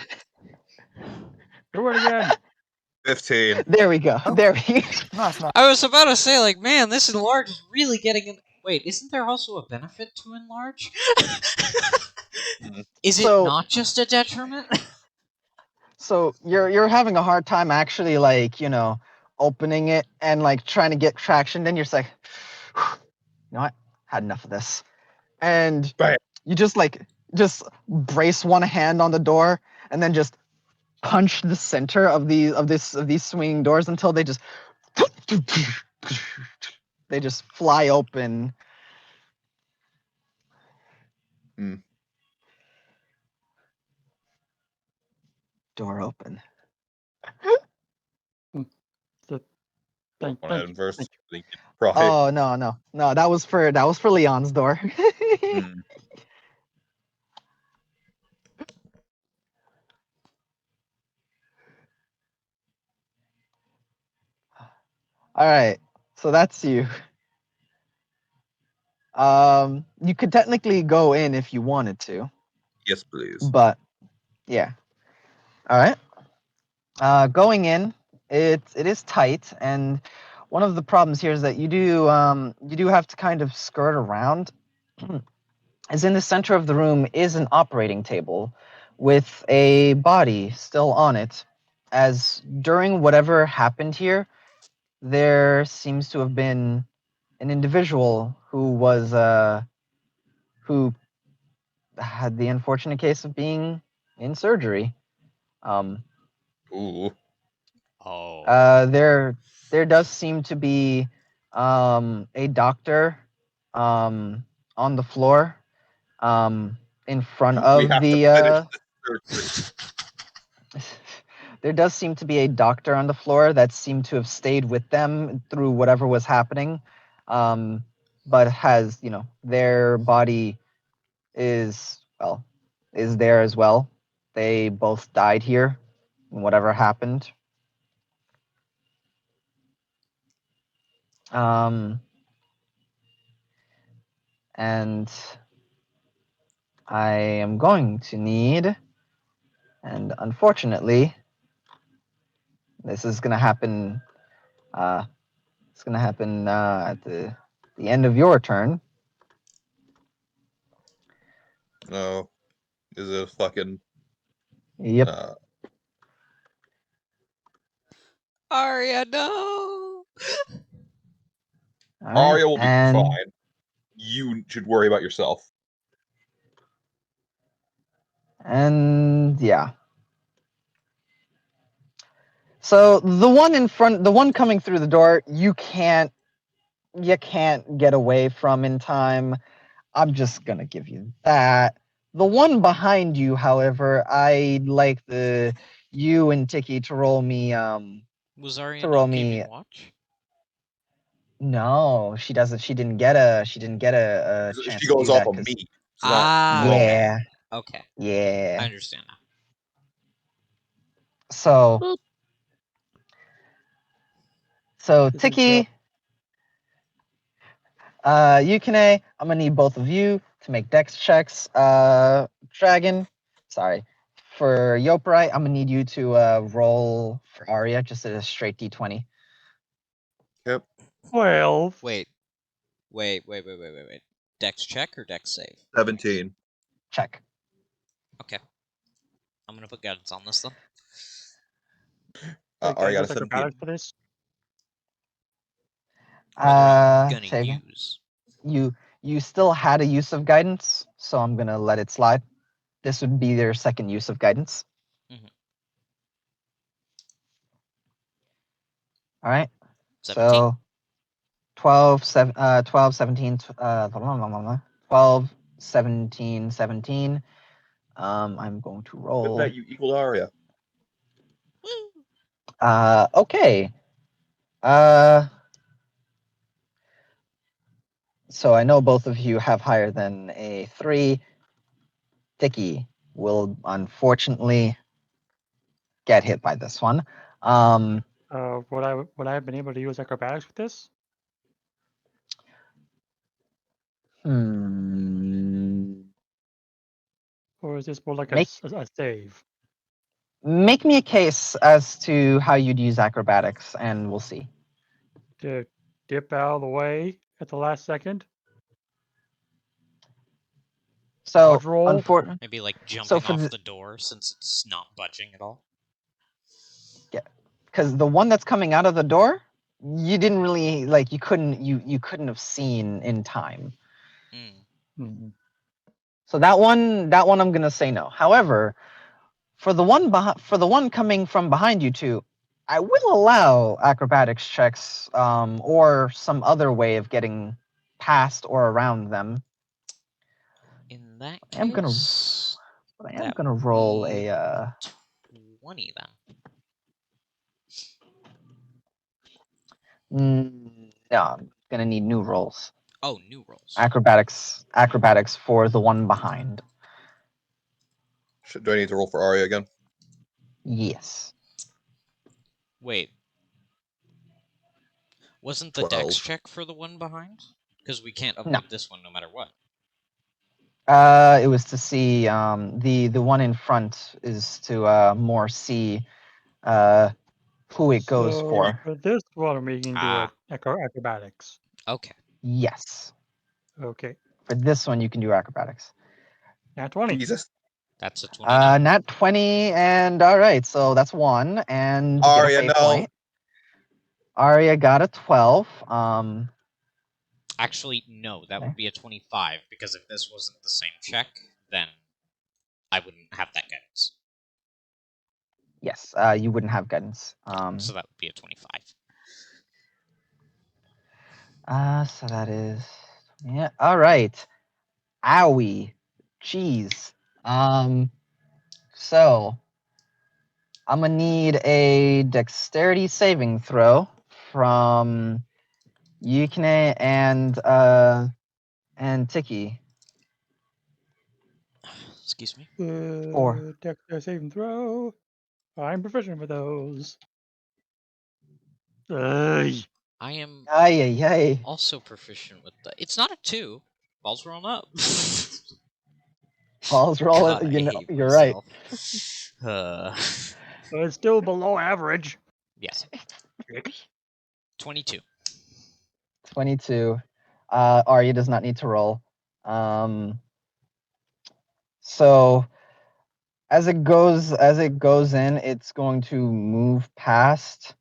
Do it again. 15. There we go. Oh. There we go. Nice, nice. I was about to say, like, man, this enlarge is really getting in. Wait, isn't there also a benefit to enlarge? Is it So- not just a detriment? So you're having a hard time actually, like, opening it and like trying to get traction. Then you're just like, you know what? Had enough of this. And Bam. you just brace one hand on the door and then just punch the center of these swinging doors until they just fly open. Hmm. Door open. Thank One you. verse. Thank Oh no. That was for Leon's door. Hmm. All right. So that's you. You could technically go in if you wanted to, Yes, please. but yeah. All right. Going in, it is tight, and one of the problems here is that you do have to kind of skirt around. As in the center of the room is an operating table with a body still on it. As during whatever happened here, there seems to have been an individual who had the unfortunate case of being in surgery. Ooh. Oh. There does seem to be a doctor on the floor in front We of have to the. finish this surgery. There does seem to be a doctor on the floor that seemed to have stayed with them through whatever was happening, but has their body is there as well. They both died here, whatever happened. And I am going to need, and unfortunately, this is going to happen. It's going to happen at the end of your turn. No. Is it a fucking Yep. Arya, no! All right, Arya will be and fine. You should worry about yourself. And yeah. So the one coming through the door, you can't get away from in time. I'm just gonna give you that. The one behind you, however, I'd like you and Tiki to roll me. Was Arya To roll not me. keeping watch? No, she doesn't. She didn't get a chance She to goes do off that on 'cause- me. It's not Yeah. Okay. I Yeah. understand now. So This is Tiki, Yukine, I'm gonna need both of you to make dex checks. Dragon, sorry. For Yoperai, I'm gonna need you to roll for Arya just a straight d20. Yep. 12. Wait. Dex check or dex save? 17. Check. Okay. I'm gonna put guidance on this then. Wait, Arya guys, got a use 17. acrobatics for this? Brother, I'm gonna say again? use. You still had a use of guidance, so I'm gonna let it slide. This would be their second use of guidance. Mhm. All right. 17. So 12, 17, 12, 17, 17. I'm going to With roll. that, you equal Arya. Okay. So I know both of you have higher than a 3. Dicky will unfortunately get hit by this one. Would I have been able to use acrobatics with this? Or is this more like Make- a save? Make me a case as to how you'd use acrobatics, and we'll see. To dip out of the way at the last second? So, Dodge roll? Maybe like So jumping for off the- the door since it's not budging at all. because the one that's coming out of the door, you didn't really like. You couldn't have seen in time. Mhm. So that one I'm gonna say no. However, for the one coming from behind you two, I will allow acrobatics checks, or some other way of getting past or around them. In that I am gonna- case, But I am that gonna would roll be a 20 then. no, I'm gonna need new rolls. Oh, new rolls. Acrobatics for the one behind. Do I need to roll for Arya again? Yes. Wait. Wasn't the dex 12. check for the one behind? Because we can't avoid No. this one no matter what. It was to see the one in front is to more see who it goes So for. for this one, we can do acrobatics. Okay. Yes. Okay. For this one, you can do acrobatics. Nat 20. Jesus. That's a 20 now. Nat 20, and all right, so that's one, and get a Arya, fate no. point. Arya got a 12. Actually, no, that would be a 25, because if this wasn't the same check, then I wouldn't have that guidance. Yes, you wouldn't have guidance. So that would be a 25. So that is, yeah. All right. Owie. Jeez. So I'm gonna need a dexterity saving throw from Yukine and Tiki. Excuse me. Dexter saving throw. I'm proficient for those. I am Ay. also proficient with that. It's not a 2. Ball's rolling up. Ball's rolling. God, I hate You're right. myself. But it's still below average. Yes. 22. 22. Arya does not need to roll. So as it goes in, it's going to move past.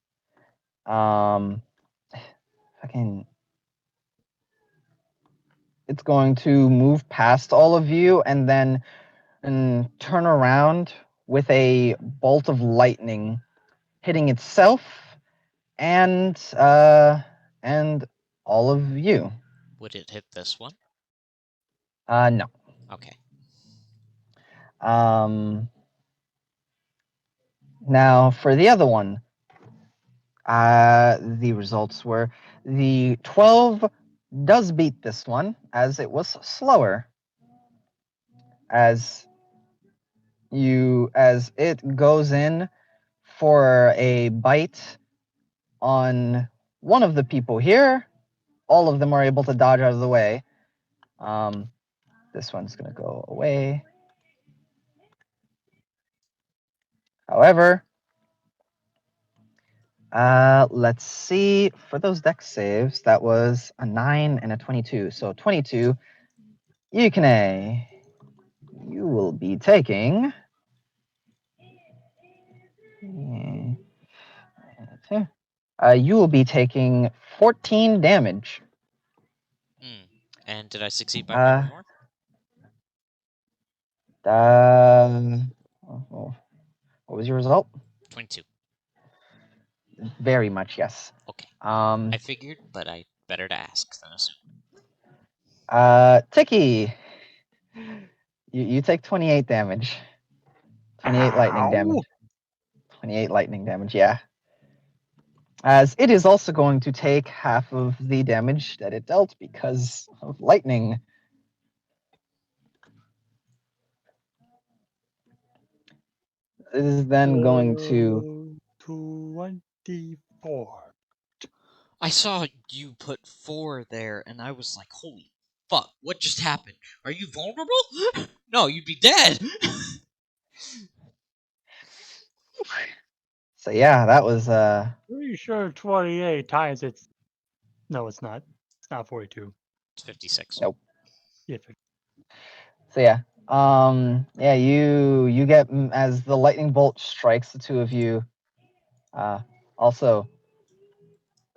It's going to move past all of you and then turn around with a bolt of lightning, hitting itself and all of you. Would it hit this one? No. Okay. Now for the other one, the results were the 12 does beat this one, as it was slower. As it goes in for a bite on one of the people here, all of them are able to dodge out of the way. This one's gonna go away. However, let's see, for those dex saves, that was a 9 and a 22. So 22, Yukine, you will be taking... you will be taking 14 damage. And did I succeed by one or more? What was your result? 22. Very much, yes. Okay. I I figured, but I better to ask than assume. Tiki, you take 28 damage. 28 lightning damage. 28 lightning damage, yeah. As it is also going to take half of the damage that it dealt because of lightning. It is then going to... 24. I saw you put 4 there, and I was like, holy fuck? What just happened? Are you vulnerable? No, you'd be dead. So yeah, that was Pretty sure 28 times it's. No, it's not. It's not 42. It's 56. nope. Yeah, So yeah, yeah, you get as the lightning bolt strikes the two of you. Also,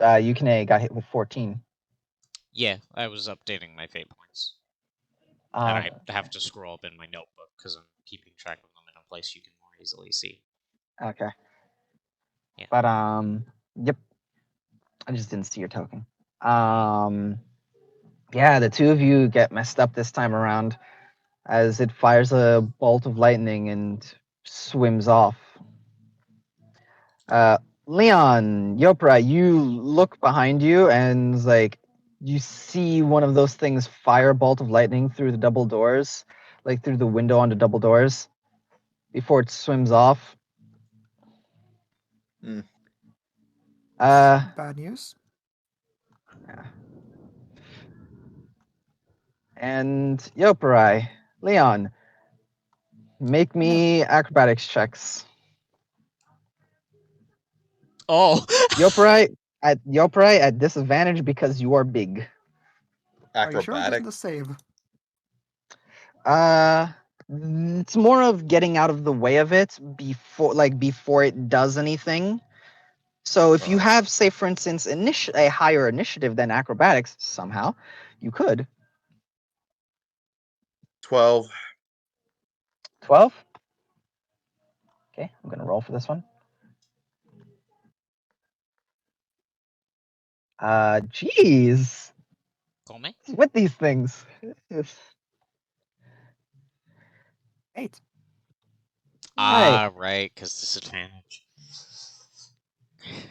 Yukine got hit with 14. Yeah, I was updating my fate points. Uh, And I have to scroll up in my notebook because I'm keeping track of them in a place you can more easily see. okay. Yeah. But yep. I just didn't see your token. Yeah, the two of you get messed up this time around as it fires a bolt of lightning and swims off. Leon, Yopra, you look behind you and like you see one of those things fire a bolt of lightning through the double doors, like through the window onto double doors, before it swims off. Bad news. And Yoparai, Leon, make me acrobatics checks. Oh! Yoparai at disadvantage because you are big. Are you sure it Acrobatic. isn't a save? It's more of getting out of the way of it before it does anything. So if you have, say, for instance, a higher initiative than acrobatics, somehow, you could. 12. 12? Okay, I'm gonna roll for this one. Jeez. Call me? With these things. 8. Ah, right, because disadvantage.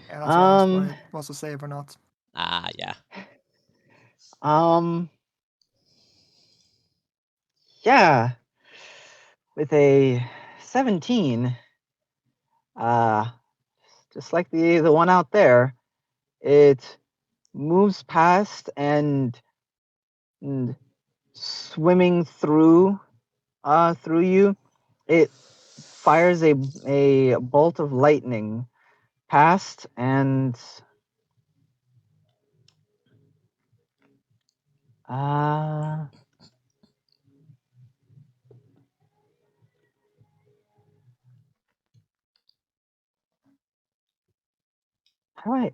Yeah, that's why I asked when it was a save or not. Ah, yeah. Yeah. With a 17, just like the one out there, it moves past and swimming through you, it fires a bolt of lightning past and all right.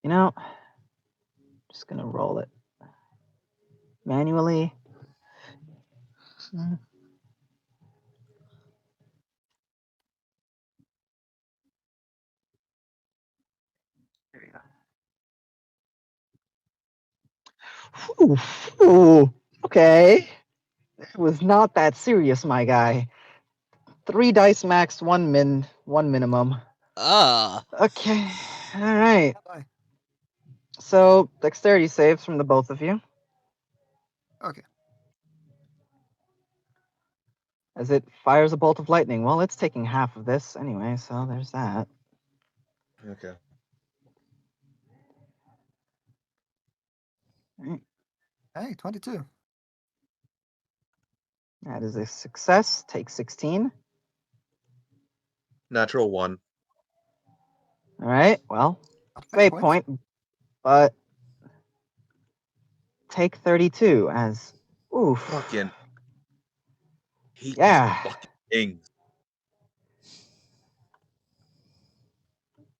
You know, just gonna roll it manually. There we go. Ooh, okay. It was not that serious, my guy. 3 dice max, 1 minimum. Okay. All right. Bye. So dexterity saves from the both of you. Okay. As it fires a bolt of lightning. Well, it's taking half of this anyway, so there's that. Okay. Right. Hey, 22. That is a success. Take 16. Natural 1. All right. Well, Fate fate point. point, but take 32 as oof. Fucking hate Yeah. these fucking things.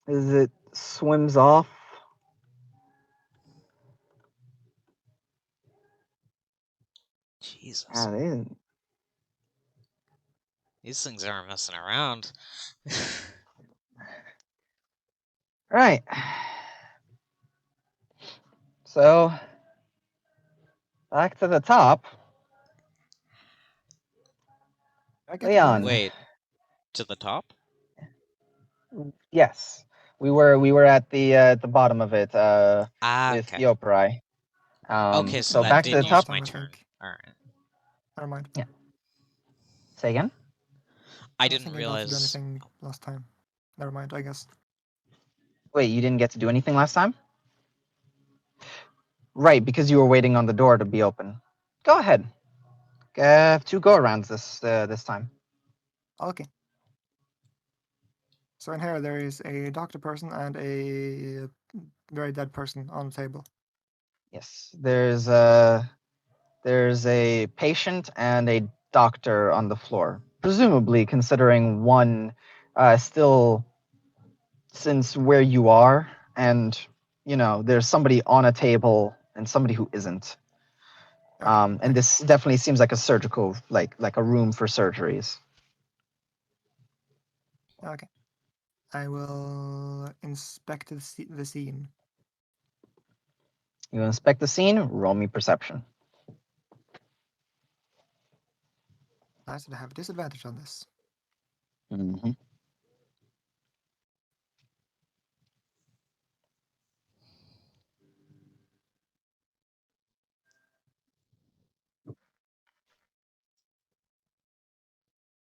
As it swims off. Jesus. These things aren't messing around. Right. So back to the top. I get Leon. Wait, to the top? Yes. We were at the bottom of it with okay. Yoprai. Okay, so So that back to did the use top. my I turn. think. Alright. Never mind. Yeah. Say again? I was didn't thinking not to do realize. anything last time. Never mind, I guess. Wait, you didn't get to do anything last time? Right, because you were waiting on the door to be open. Go ahead. 2 go-arounds this time. Okay. So in here there is a doctor person and a very dead person on the table. Yes, there's a patient and a doctor on the floor. Presumably, considering one still, since where you are, and there's somebody on a table and somebody who isn't. Okay, And okay. this definitely seems like a surgical, like a room for surgeries. Okay. I will inspect the scene. You inspect the scene. Roll me perception. I should have disadvantage on this. Mm-hmm.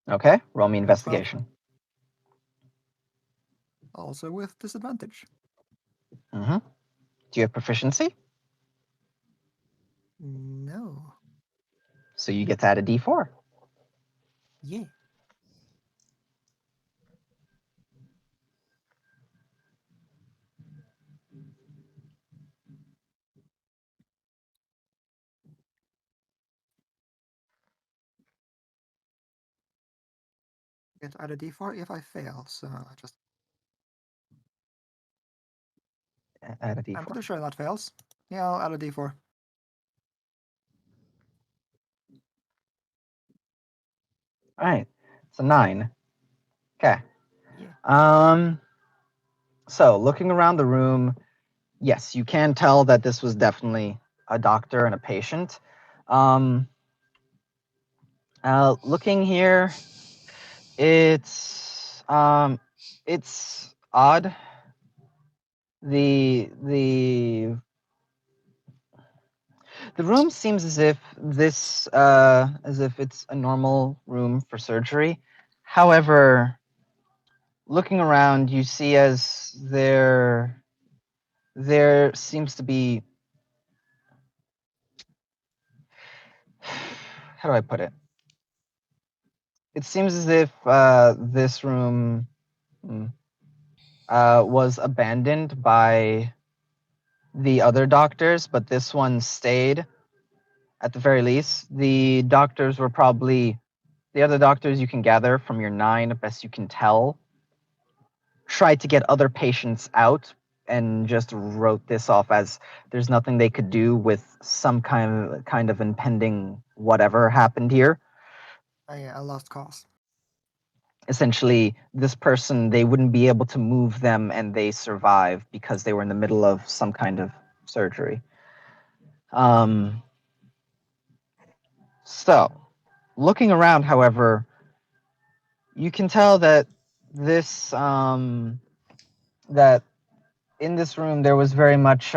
Okay, roll me 12. investigation. Also with disadvantage. Mm-hmm. Do you have proficiency? No. So you get to add a d4. Yeah. Get to add a d4 if I fail, so I just... Add a d4. I'm pretty sure that fails. Yeah, I'll add a d4. All right, it's a 9. Okay. Yeah. So looking around the room, yes, you can tell that this was definitely a doctor and a patient. Looking here, it's odd. The room seems as if it's a normal room for surgery. However, looking around, you see as there seems to be, how do I put it? It seems as if this room was abandoned by the other doctors, but this one stayed at the very least. The doctors were probably, the other doctors you can gather from your 9, best you can tell, tried to get other patients out and just wrote this off as there's nothing they could do with some kind of impending whatever happened here. I lost cause. Essentially, this person, they wouldn't be able to move them and they survived because they were in the middle of some kind of surgery. So, looking around, however, you can tell that this that in this room there was very much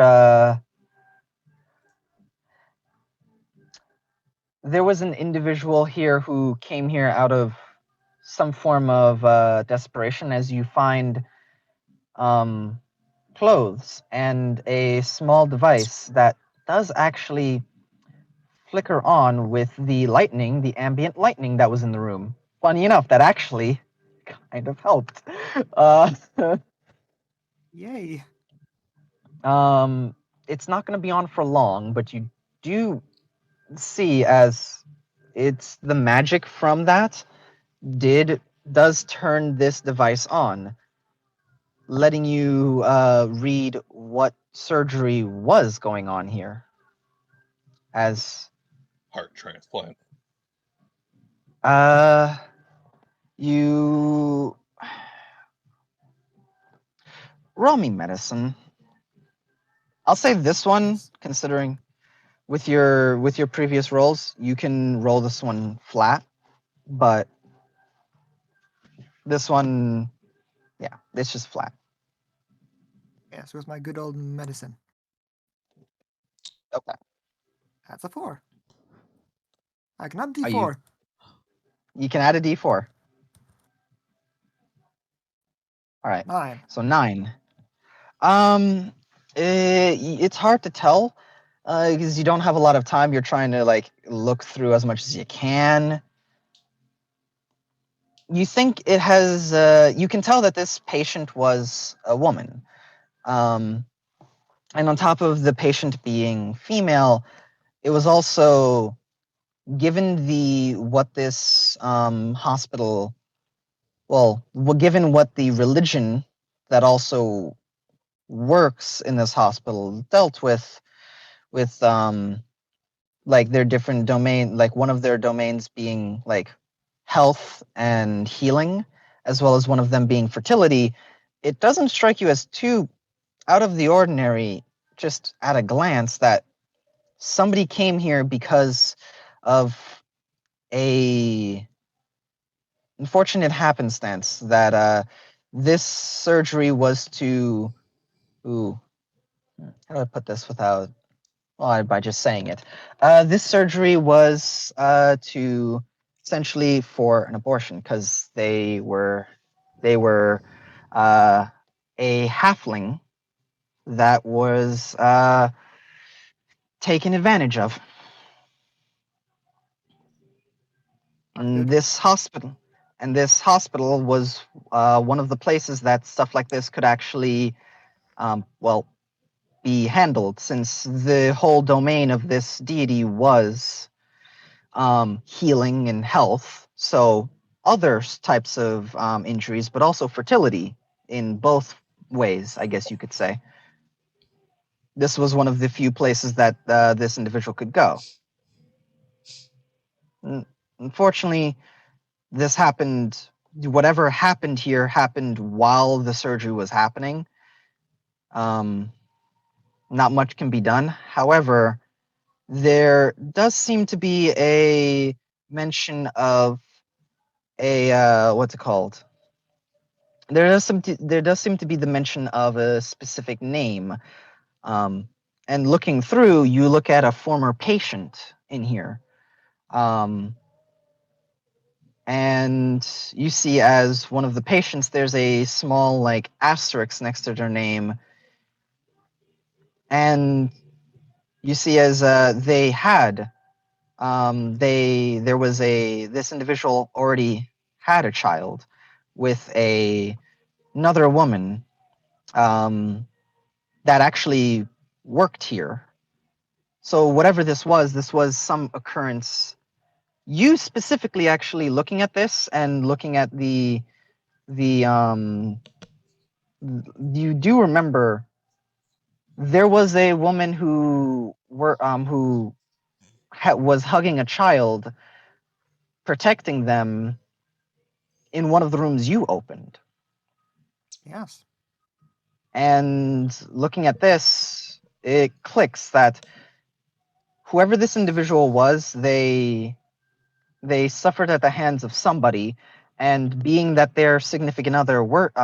there was an individual here who came here out of some form of desperation, as you find clothes and a small device that does actually flicker on with the lightning, the ambient lightning that was in the room. Funny enough, that actually kind of helped. Yay. It's not going to be on for long, but you do see as it's the magic from that does turn this device on, letting you read what surgery was going on here. As Heart transplant. you roll me medicine. I'll say this one, Yes. considering with your previous rolls, you can roll this one flat, but this one, yeah, it's just flat. Yes, with my good old medicine. Okay. That's a 4. I can add Are d4. You can add a d4. All right. 9. So 9. It's hard to tell. Because you don't have a lot of time. You're trying to like look through as much as you can. You think it has. You can tell that this patient was a woman. And on top of the patient being female, it was also given what this hospital. Well, given what the religion that also works in this hospital dealt with like their different domain, like one of their domains being like health and healing, as well as one of them being fertility, it doesn't strike you as too out of the ordinary, just at a glance, that somebody came here because of a unfortunate happenstance that this surgery was to. Ooh, how do I put this without? Well, by just saying it. This surgery was to essentially for an abortion because they were uh, a halfling that was taken advantage of. And this hospital was one of the places that stuff like this could actually, well, be handled, since the whole domain of this deity was healing and health. So other types of injuries, but also fertility in both ways, I guess you could say. This was one of the few places that this individual could go. Unfortunately, this happened. Whatever happened here happened while the surgery was happening. Not much can be done. However, there does seem to be a mention of a what's it called? There does seem to be the mention of a specific name. And looking through, you look at a former patient in here. And you see as one of the patients, there's a small like asterisk next to their name. And you see as they had there was this individual already had a child with another woman that actually worked here. So whatever this was some occurrence. You specifically actually looking at this and looking at the you do remember there was a woman who was hugging a child, protecting them in one of the rooms you opened. Yes. And looking at this, it clicks that whoever this individual was, they suffered at the hands of somebody, and being that their significant other worked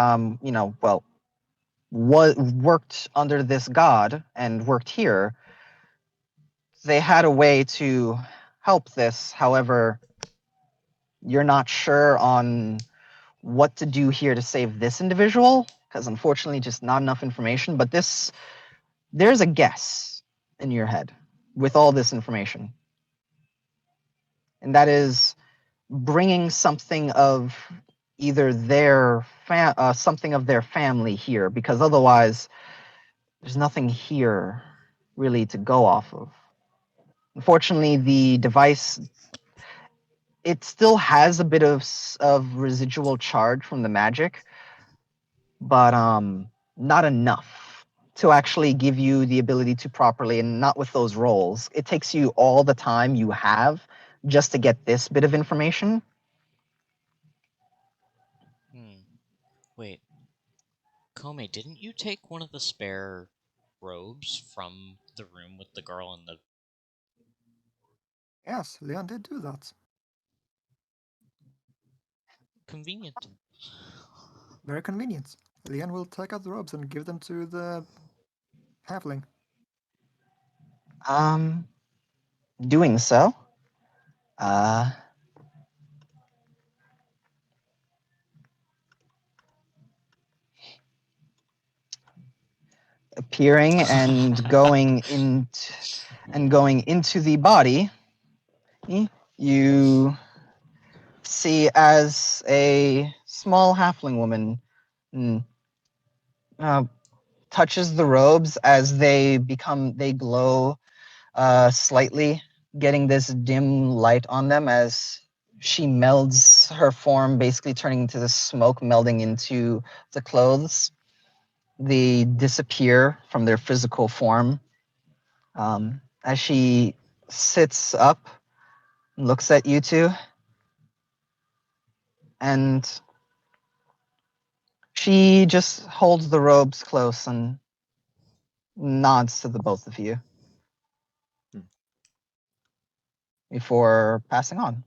under this god and worked here, they had a way to help this. However, you're not sure on what to do here to save this individual, because unfortunately just not enough information. But there's a guess in your head with all this information, and that is bringing something of either something of their family here, because otherwise there's nothing here really to go off of. Unfortunately, the device, it still has a bit of residual charge from the magic, but not enough to actually give you the ability to properly, and not with those rolls. It takes you all the time you have just to get this bit of information. Wait. Kome, didn't you take one of the spare robes from the room with the girl and the... Yes, Leon did do that. Convenient. Very convenient. Leon will take out the robes and give them to the halfling. Doing so. Appearing and going into And going into the body, you see as a small halfling woman touches the robes as they glow slightly, getting this dim light on them as she melds her form, basically turning into the smoke, melding into the clothes. They disappear from their physical form. As she sits up, looks at you two, and she just holds the robes close and nods to the both of you before passing on.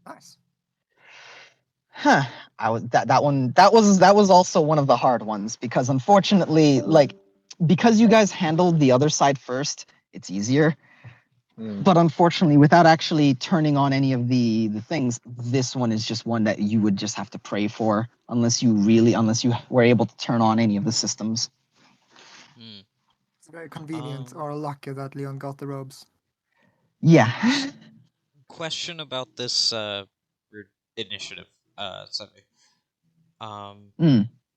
Nice. Huh. That was also one of the hard ones because unfortunately, because you guys handled the other side first, it's easier. But unfortunately, without actually turning on any of the things, this one is just one that you would just have to pray for unless you were able to turn on any of the systems. It's very convenient or lucky that Leon got the robes. Yeah. Question about this initiative, Sunday.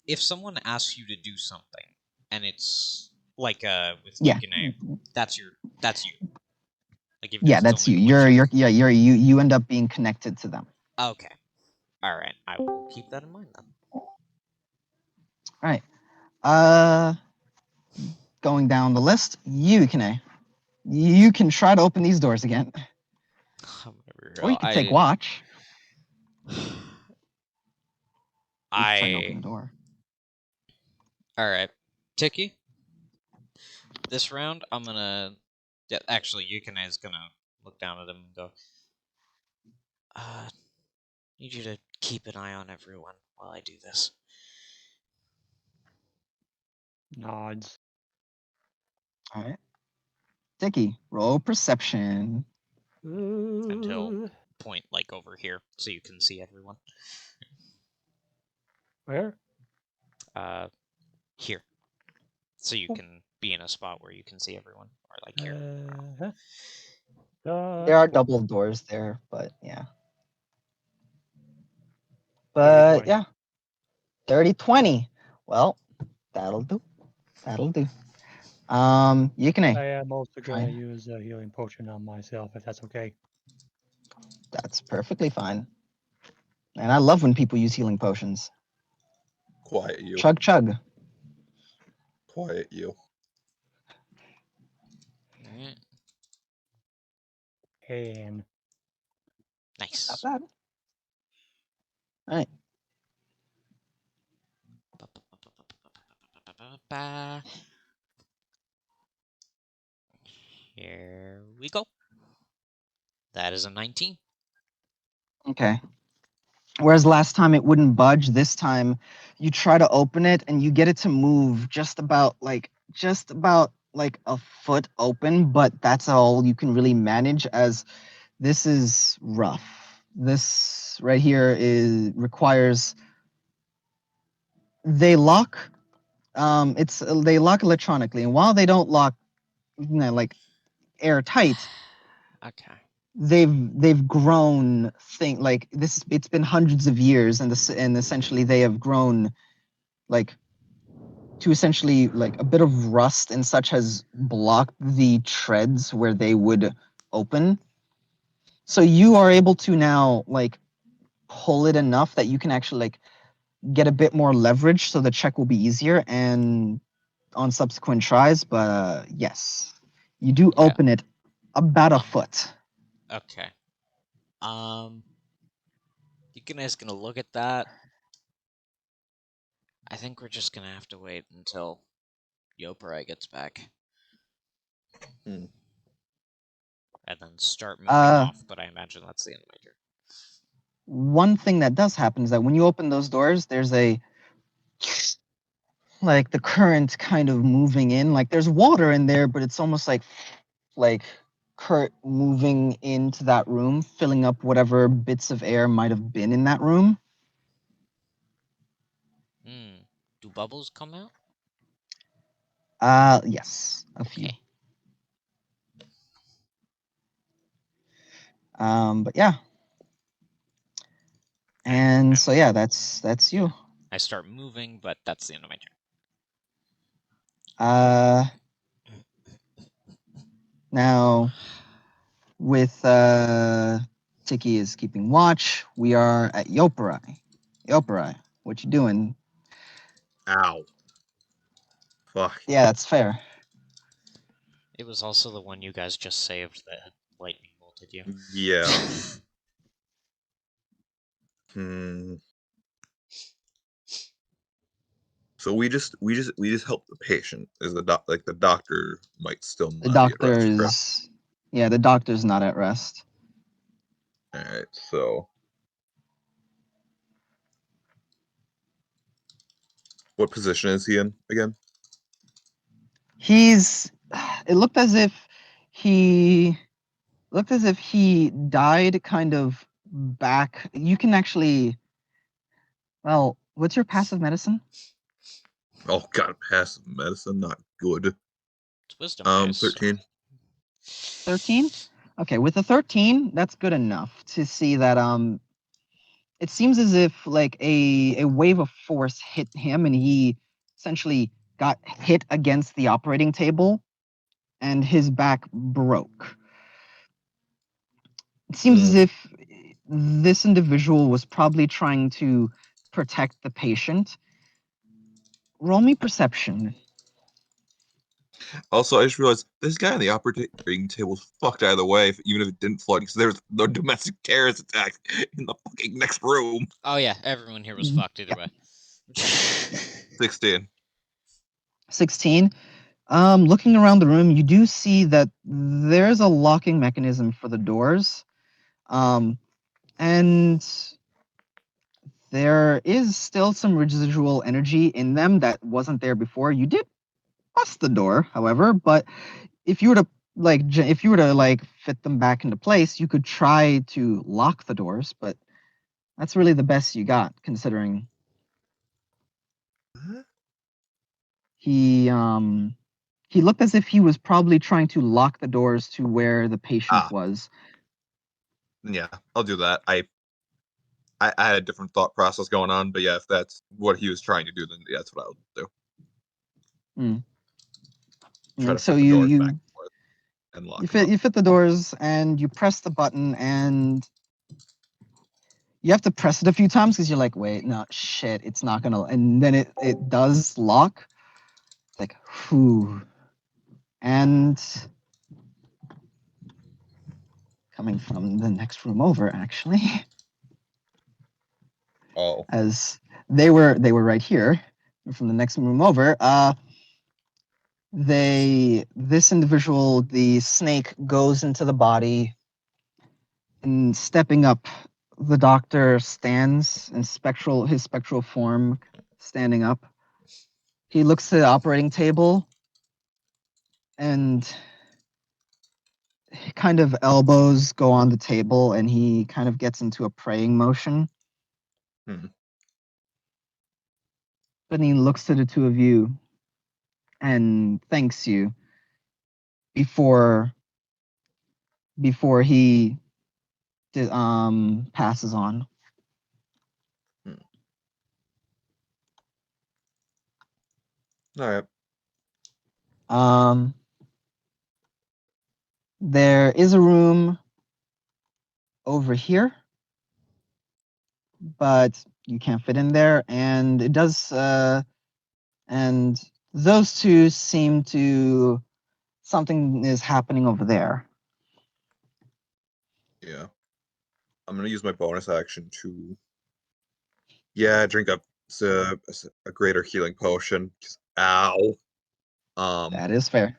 If someone asks you to do something, and it's like with Yeah. Yukine, that's you. Like even if Yeah, it's that's only you. one You end up being connected to them. Okay. All right. I will keep that in mind then. All right. Going down the list, you can try to open these doors again, or you can take watch. Try to open the door. All right, Tiki. This round, I'm gonna. Yeah, actually, Yukine is gonna look down at him and go. Need you to keep an eye on everyone while I do this. Nods. All right. Tiki, roll perception. Until point like over here, so you can see everyone. Where? Here, so you can be in a spot where you can see everyone, or like here. There are double doors there, but yeah. But 30, yeah, 30-20. Well, that'll do. Yukine. I am also going to use a healing potion on myself, if that's okay. That's perfectly fine. And I love when people use healing potions. Quiet you. Chug chug. Quiet you. And Nice. Not bad. All right. Here we go. That is a 19. Okay. Whereas last time it wouldn't budge, this time you try to open it and you get it to move just about like a foot open, but that's all you can really manage as this is rough. This right here requires they lock they lock electronically, and while they don't lock like airtight, Okay. they've grown it's been hundreds of years, and essentially they have grown like to essentially like a bit of rust and such has blocked the treads where they would open. So you are able to now like pull it enough that you can actually like get a bit more leverage, so the check will be easier and on subsequent tries. But yes, you do open it about a foot. Okay. You guys gonna look at that. I think we're just gonna have to wait until Yoparai gets back. And then start moving off, but I imagine that's the end of my turn. One thing that does happen is that when you open those doors, there's a like the current kind of moving in. Like there's water in there, but it's almost like current moving into that room, filling up whatever bits of air might have been in that room. Do bubbles come out? Yes, a few. Okay. But yeah. And so yeah, that's you. I start moving, but that's the end of my turn. Now with Tiki is keeping watch, we are at Yoparai. Yoparai, what you doing? Ow. Fuck. Yeah, that's fair. It was also the one you guys just saved that had lightning bolted you. Yeah. Hmm. So we just help the patient. Is the the doctor might still The not be at rest, correct? doctor's yeah, the doctor's not at rest. All right. So what position is he in again? He's it looked as if he died kind of back. You can actually well, what's your passive medicine? Oh God, passive medicine, not good. It's wisdom, guys. 13. 13? Okay, with a 13, that's good enough to see that it seems as if like a wave of force hit him and he essentially got hit against the operating table and his back broke. It seems as if this individual was probably trying to protect the patient. Roll me perception. Also, I just realized this guy on the operating table was fucked out of the way, even if it didn't flood, because there was no domestic terrorist attacks in the fucking next room. Oh yeah, everyone here was fucked either way. 16. 16. Looking around the room, you do see that there's a locking mechanism for the doors. And there is still some residual energy in them that wasn't there before. You did bust the door, however, but if you were to fit them back into place, you could try to lock the doors, but that's really the best you got considering he looked as if he was probably trying to lock the doors to where the patient was. Yeah, I'll do that. I had a different thought process going on, but yeah, if that's what he was trying to do, then yeah, that's what I'll do. Try to So fit the doors back and forth and lock them up. you fit the doors and you press the button and you have to press it a few times because you're like, wait, no, shit, it's not gonna, and then it does lock. It's like, whew. And coming from the next room over, actually, as they were right here from the next room over. This individual, the snake, goes into the body, and stepping up, the doctor stands in his spectral form, standing up. He looks to the operating table and kind of elbows go on the table and he kind of gets into a praying motion. But he looks to the two of you and thanks you before he passes on. All right. There is a room over here, but you can't fit in there, and it does. And those two seem to something is happening over there. Yeah. I'm gonna use my bonus action to drink up a greater healing potion. Ow. That is fair.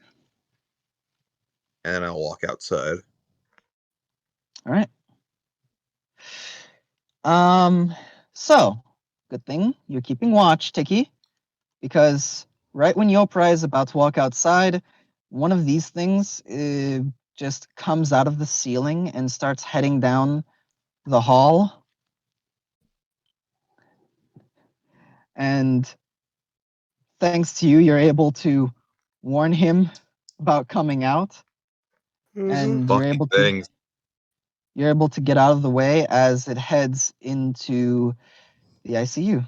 And then I'll walk outside. All right. So good thing you're keeping watch, Tiki, because right when Yopra is about to walk outside, one of these things just comes out of the ceiling and starts heading down the hall. And thanks to you, you're able to warn him about coming out, and Fucking things. you're able to get out of the way as it heads into the ICU.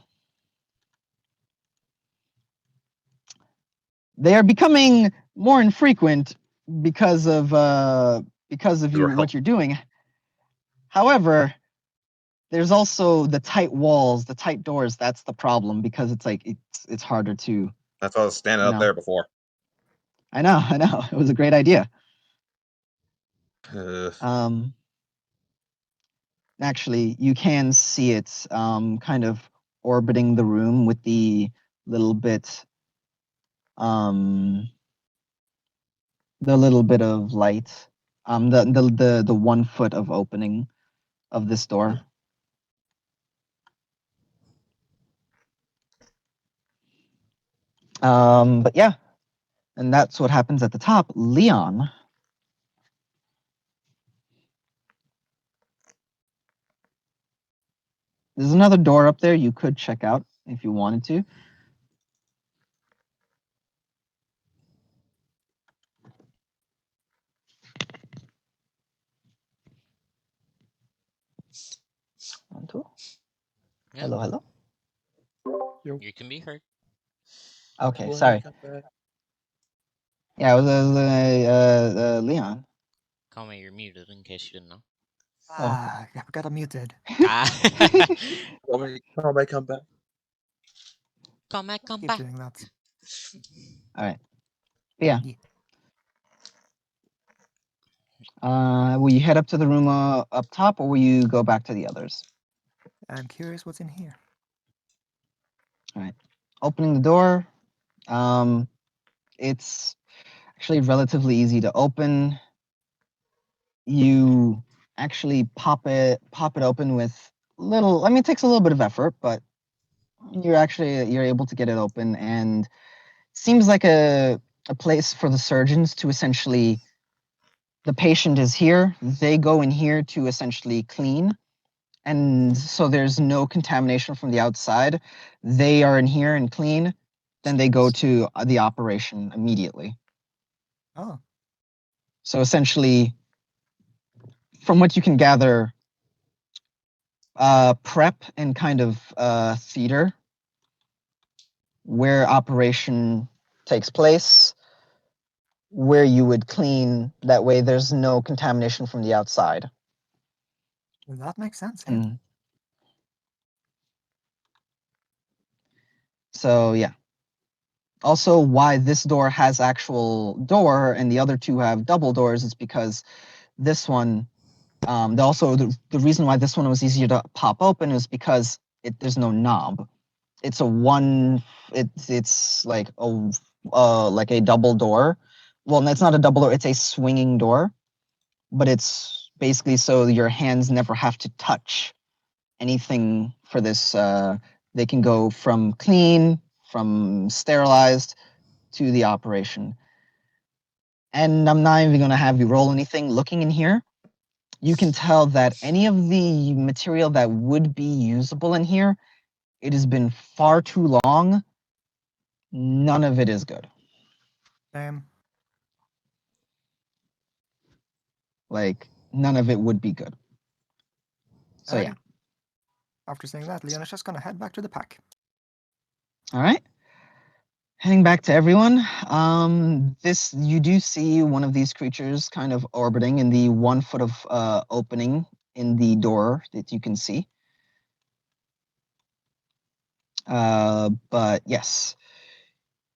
They are becoming more infrequent because of what you're doing. However, there's also the tight walls, the tight doors. That's the problem, because it's harder to. That's why I was standing up there before. I know. It was a great idea. Actually, you can see it kind of orbiting the room with the little bit of light, the 1 foot of opening of this door. But yeah, and that's what happens at the top. Leon. There's another door up there you could check out if you wanted to. Yeah. Hello. You can be heard. Okay, sorry. Yeah, it was Leon. Call me, you're muted in case you didn't know. I got muted. Come back. Come back. Keep doing that. All right. Yeah. Will you head up to the room up top, or will you go back to the others? I'm curious what's in here. All right. Opening the door. It's actually relatively easy to open. You actually pop it open with little. I mean, it takes a little bit of effort, but you're able to get it open, and seems like a place for the surgeons to essentially. The patient is here. They go in here to essentially clean, and so there's no contamination from the outside. They are in here and clean. Then they go to the operation immediately. Oh. So essentially, from what you can gather, prep and kind of theater where operation takes place, where you would clean. That way there's no contamination from the outside. That makes sense. So yeah. Also, why this door has actual door and the other two have double doors is because this one, the reason why this one was easier to pop open is because there's no knob. It's like a double door. Well, it's not a double door, it's a swinging door, but it's basically so your hands never have to touch anything for this. They can go from clean, from sterilized to the operation. And I'm not even going to have you roll anything. Looking in here, you can tell that any of the material that would be usable in here, it has been far too long. None of it is good. Like, none of it would be good. So yeah. After saying that, Leon is just gonna head back to the pack. All right. Heading back to everyone. You do see one of these creatures kind of orbiting in the 1 foot of opening in the door that you can see. But yes,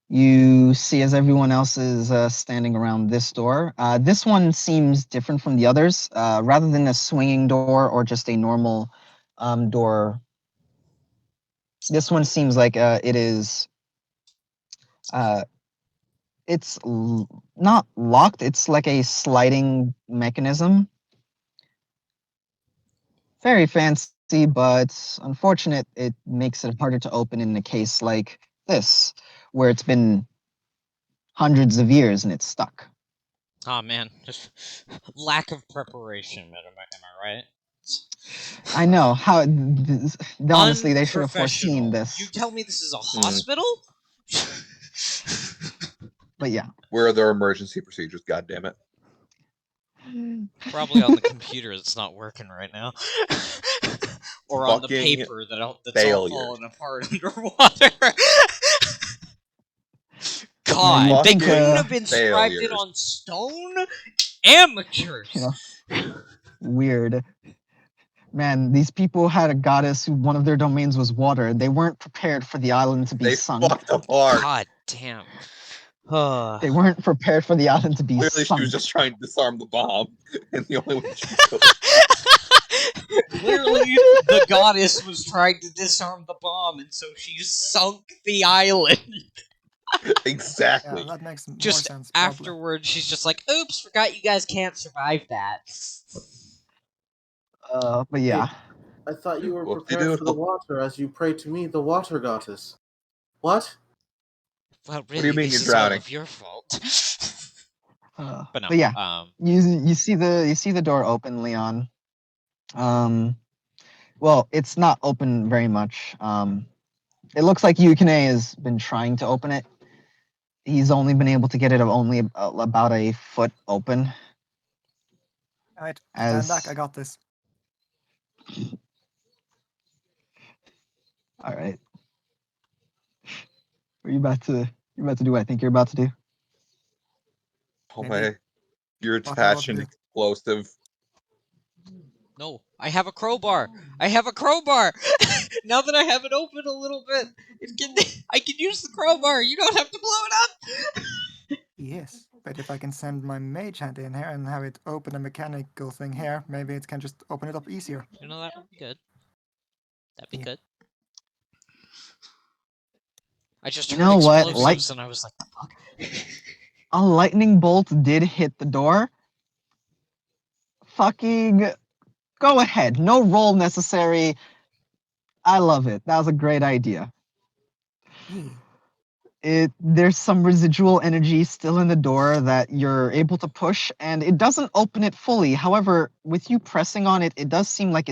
you see as everyone else is standing around this door. This one seems different from the others. Rather than a swinging door or just a normal door, this one seems like it is. It's not locked. It's like a sliding mechanism. Very fancy, but unfortunate. It makes it harder to open in a case like this, where it's been hundreds of years and it's stuck. Oh man, just lack of preparation. Am I right? I know how. Honestly, they should have foreseen Unprofessional. this. You tell me this is a hospital? But yeah. Where are their emergency procedures? God damn it! Probably on the computer it's not working right now. Or on the Fucking paper that's all failures. falling apart underwater. No, you God, would they think, couldn't have inscribed it failures. on stone? Amateurs! You know, weird. Man, these people had a goddess who one of their domains was water. They weren't prepared for the island to be They sunk. fucked apart. God damn. They weren't prepared for the island to be Clearly, sunk. she was just trying to disarm the bomb, and the only way she could. Clearly, the goddess was trying to disarm the bomb, and so she sunk the island. Exactly. Yeah, that makes more Just sense. Probably. afterwards, she's just like, oops, forgot you guys can't survive that. But yeah. I thought you were Whoop-de-doo. prepared for the water as you prayed to me, the water goddess. What? Well, do you really, mean this you're is all drowning? of your fault. But no, But yeah, you see the door open, Leon. Well, it's not open very much. It looks like Yukine has been trying to open it. He's only been able to get it only about a foot open. Alright, As- stand back. I got this. All right. Are you about to do what I think you're about to do? Oh Maybe. my! Your What I want to passion do. explosive. no, I have a crowbar. I have a crowbar. Now that I have it open a little bit, I can use the crowbar. You don't have to blow it up. Yes, but if I can send my mage hand in here and have it open a mechanical thing here, maybe it can just open it up easier. You know, that would be good. That'd be Yeah. good. I just You heard know what? explosives and I was like, fuck. A lightning bolt did hit the door. Fucking go ahead. No roll necessary. I love it. That was a great idea. Yeah. There's some residual energy still in the door that you're able to push, and it doesn't open it fully. However, with you pressing on it, it does seem like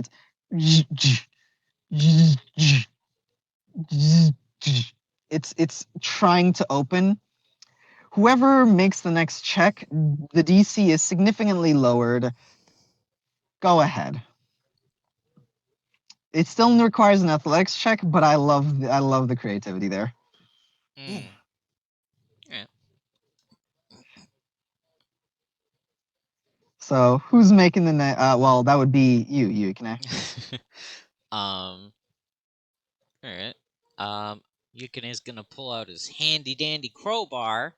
it's trying to open. Whoever makes the next check, the DC is significantly lowered. Go ahead. It still requires an athletics check, but I love the creativity there. Mm. Yeah. So who's making the well, that would be you, can I? Alright. Yukine is gonna pull out his handy dandy crowbar.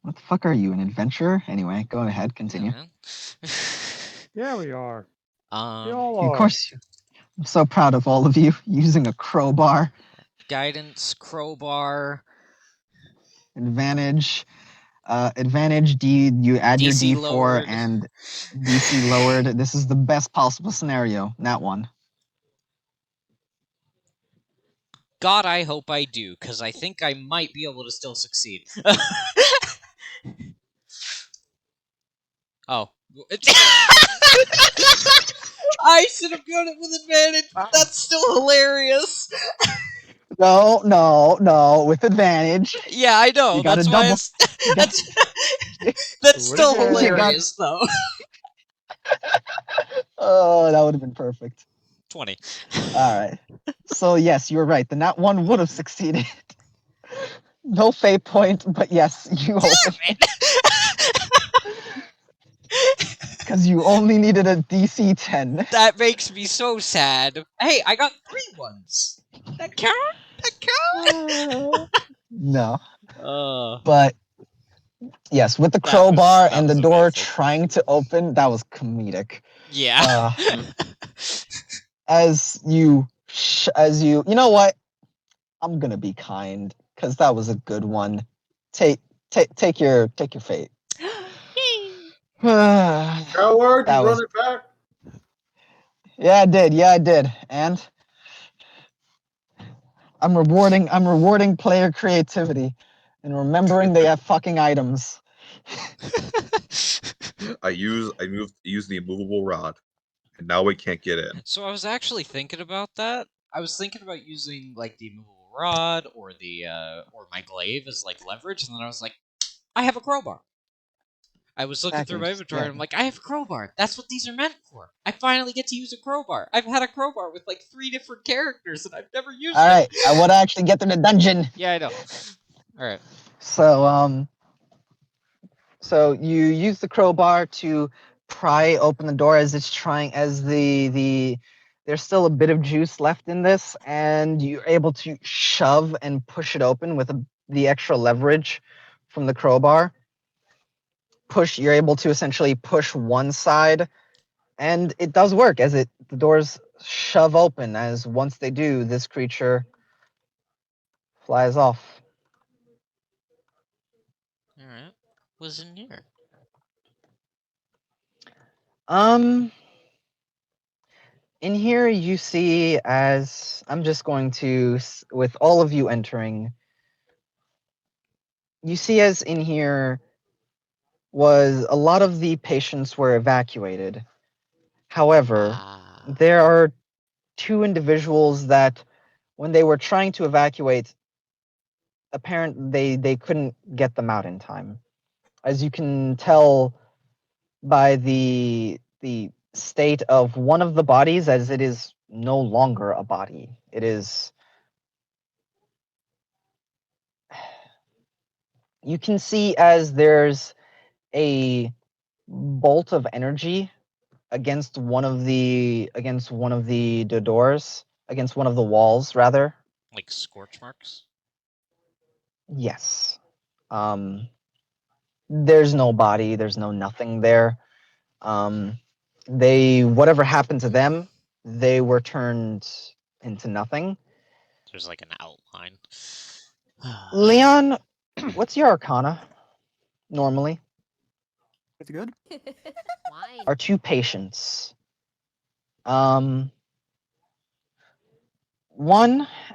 What the fuck are you, an adventurer? Anyway, go ahead, continue. Yeah, Yeah, we are. We man. all Of are. course, I'm so proud of all of you using a crowbar. Guidance, crowbar, Advantage, you add your DC D4 lowered. and DC lowered. This is the best possible scenario. That one. God, I hope I do, because I think I might be able to still succeed. Oh. I should have got it with advantage. Wow. That's still hilarious. No, with advantage. Yeah, I know. You gotta That's why double. that's Do it still again. hilarious, though. Oh, that would have been perfect. 20. All right. So yes, you're right. The nat one would have succeeded. No fate point, but yes, you open Damn because you only needed a DC 10. That makes me so sad. Hey, I got 3 ones. That count? That count? No, Uh, but yes, with the That was- crowbar that and was the door eventful. trying to open, that was comedic. yeah. As you, you know what? I'm gonna be kind because that was a good one. Take your fate. Coward, That you was- run it back? Yeah, I did. And I'm rewarding player creativity and remembering they have fucking items. I used the immovable rod, and now we can't get in. So I was actually thinking about that. I was thinking about using, like, the immovable rod or the or my glaive as like leverage, and then I was like, I have a crowbar. I was looking through my inventory, and I'm like, I have a crowbar. That's what these are meant for. I finally get to use a crowbar. I've had a crowbar with like 3 different characters, and I've never used it. All right, I want to actually get to the dungeon. Yeah, I know. All right. So you use the crowbar to pry open the door as it's trying, as there's still a bit of juice left in this, and you're able to shove and push it open with the extra leverage from the crowbar. You're able to essentially push one side, and it does work as the doors shove open. As once they do, this creature flies off. All right. What's in here? In here you see, as I'm just going to, with all of you entering, you see as in here was a lot of the patients were evacuated. However, there are 2 individuals that, when they were trying to evacuate, apparently they couldn't get them out in time. As you can tell by the state of one of the bodies, as it is no longer a body. It is, you can see as there's a bolt of energy against one of the doors, against one of the walls rather. Like scorch marks? Yes. There's no body, there's no nothing there. Whatever happened to them, they were turned into nothing. There's like an outline. Leon, what's your arcana normally? It's good. Wine. Are 2 patients. One,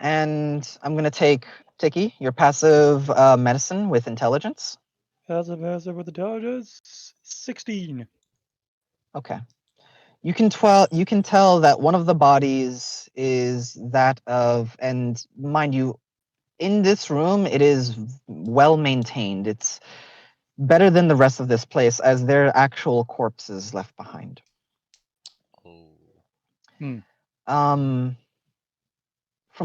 and I'm gonna take Tiki, your passive medicine with intelligence. Passive with intelligence, 16. Okay. You can tell that one of the bodies is that of, and mind you, in this room it is well maintained. It's better than the rest of this place, as there are actual corpses left behind. Oh. From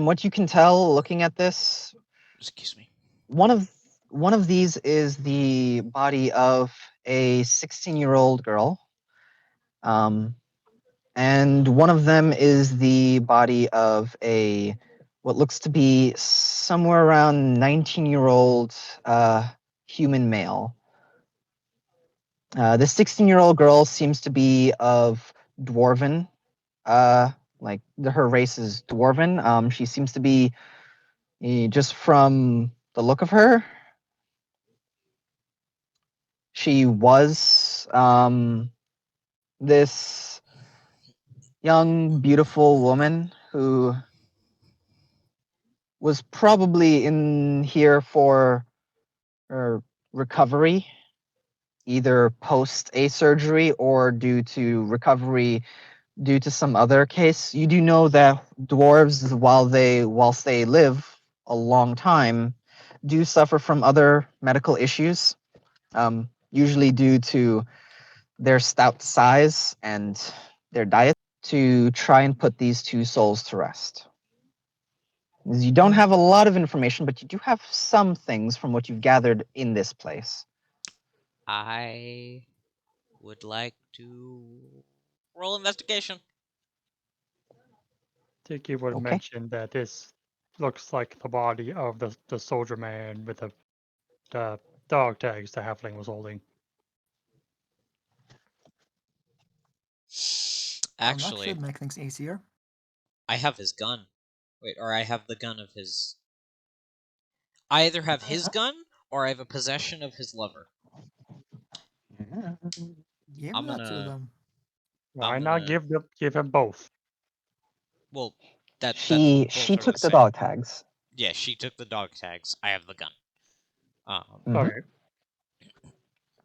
what you can tell looking at this, Excuse me. one of these is the body of a 16-year-old girl. And one of them is the body of a, what looks to be somewhere around 19-year-old human male. The 16-year-old girl seems to be of dwarven, like her race is dwarven. She seems to be, just from the look of her, she was this young, beautiful woman who was probably in here for her recovery, either post a surgery or due to recovery due to some other case. You do know that dwarves, whilst they live a long time, do suffer from other medical issues, usually due to their stout size and their diet. To try and put these 2 souls to rest. You don't have a lot of information, but you do have some things from what you've gathered in this place. I would like to roll investigation. Tiki would Okay. mention that this looks like the body of the soldier man with the dog tags the halfling was holding. That Actually, should make things easier. I have his gun. Wait, or I have the gun of his. I either have his gun or I have a possession of his lover. Give I'm that to gonna. them. Why I'm not gonna- give him both? Well, that's She both are took the same. dog tags. Yeah, she took the dog tags. I have the gun. Okay.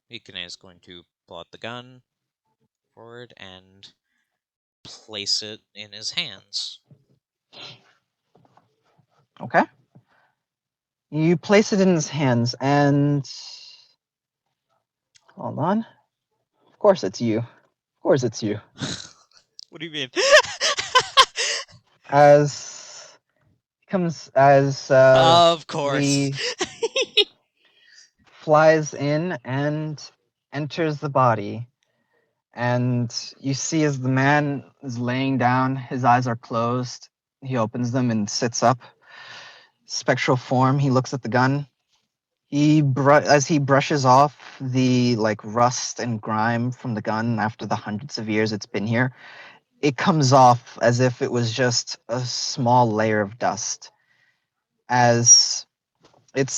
Ikane is going to pull out the gun forward and place it in his hands. Okay. You place it in his hands, and hold on. Of course, it's you. Of course, it's you. What do you mean? As comes as Of course. the flies in and enters the body, and you see as the man is laying down, his eyes are closed. He opens them and sits up. Spectral form. He looks at the gun. As he brushes off the like rust and grime from the gun after the hundreds of years it's been here, it comes off as if it was just a small layer of dust. As it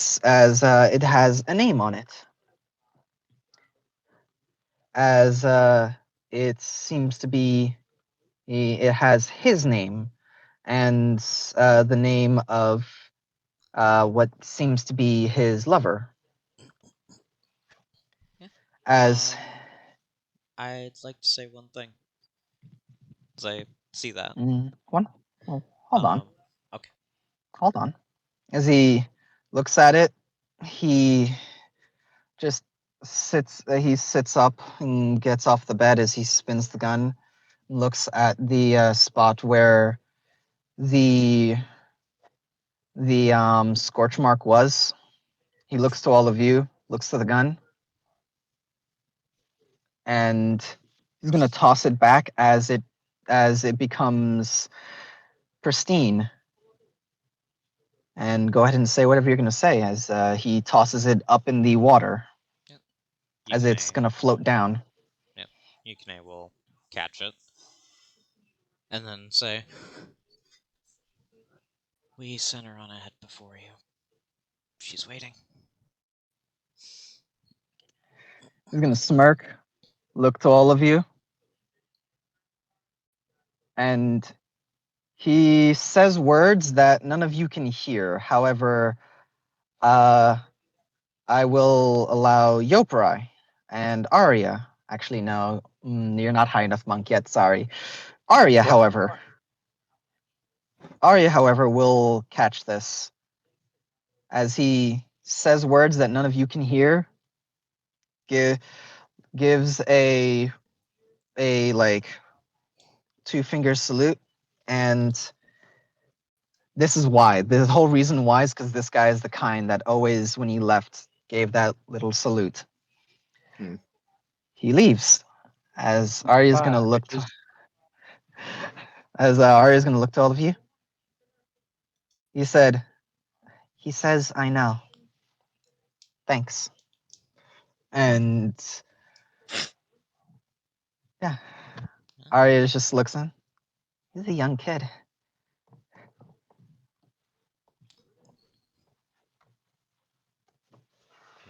has a name on it. As it seems to be, it has his name and the name of what seems to be his lover. As I'd like to say one thing. As I see that. One. Well, hold on. Okay. Hold on. As he looks at it, he just sits. He sits up and gets off the bed as he spins the gun. Looks at the spot where the scorch mark was. He looks to all of you. Looks to the gun, and he's gonna toss it back as it becomes pristine. And go ahead and say whatever you're going to say as he tosses it up in the water. Yep. As it's going to float down. Yep. Yukine will catch it. And then say, we sent her on ahead before you. She's waiting. He's going to smirk, look to all of you. And he says words that none of you can hear. However, I will allow Yoparai and Arya. Actually, no, you're not high enough monk yet, sorry. Arya, however, will catch this. As he says words that none of you can hear, gives a like 2-finger salute, and this is why. The whole reason why is because this guy is the kind that always, when he left, gave that little salute. He leaves. As Arya's gonna look to, Arya's gonna look to all of you. He says, I know. Thanks. And yeah, Arya just looks in. He's a young kid.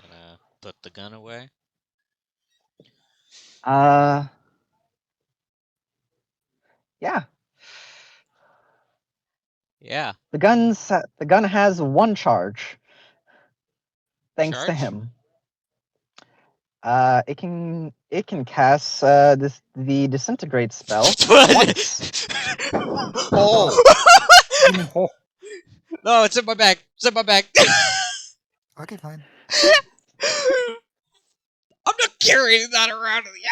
Gonna put the gun away. Yeah. Yeah. The gun has 1 charge. Thanks to him. It can cast the disintegrate spell once. Oh! No, it's in my bag. It's in my bag. Okay, fine. I'm not carrying that around in the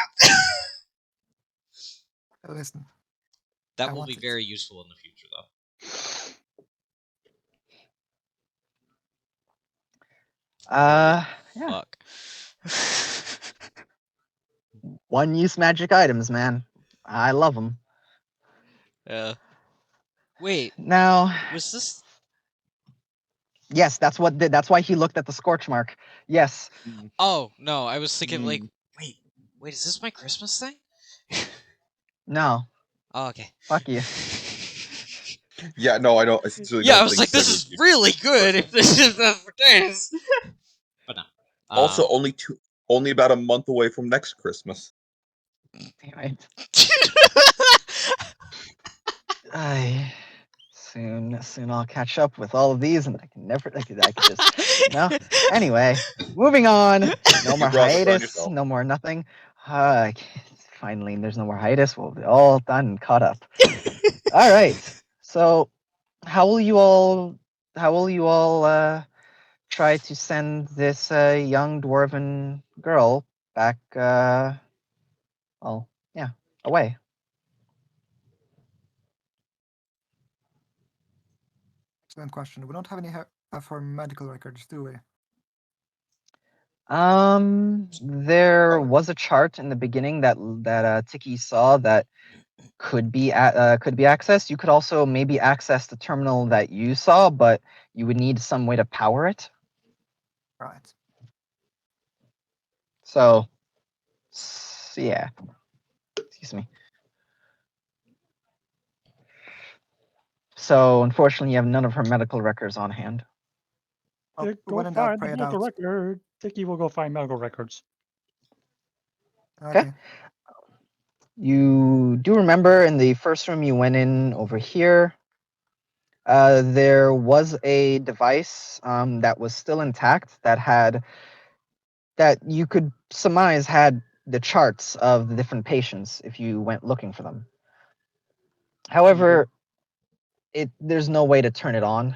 out. Listen. That will be very useful in the future, though. Yeah. Fuck. 1-use magic items, man. I love them. Yeah. Wait. Now, was this? Yes, that's why he looked at the scorch mark. Yes. Oh no, I was thinking like, wait, is this my Christmas thing? No. Oh, okay. Fuck you. Yeah, no, I know. Yeah, I was like, this is really good if this is the case. But no. Also, only about a month away from next Christmas. Right. Soon I'll catch up with all of these, and I could just, Anyway, moving on. No more hiatus. No more nothing. Finally, there's no more hiatus. We'll be all done and caught up. All right. So, how will you all try to send this young dwarven girl back, well, yeah, away. Excellent question. We don't have any of her medical records, do we? There was a chart in the beginning that Tiki saw that could be accessed. You could also maybe access the terminal that you saw, but you would need some way to power it. Right. So, yeah. Excuse me. So, unfortunately, you have none of her medical records on hand. Well, Go when in doubt, find the pray it medical out. record. Tiki will go find medical records. Okay. You do remember in the first room you went in over here, there was a device that was still intact that you could surmise had the charts of the different patients if you went looking for them. However, there's no way to turn it on.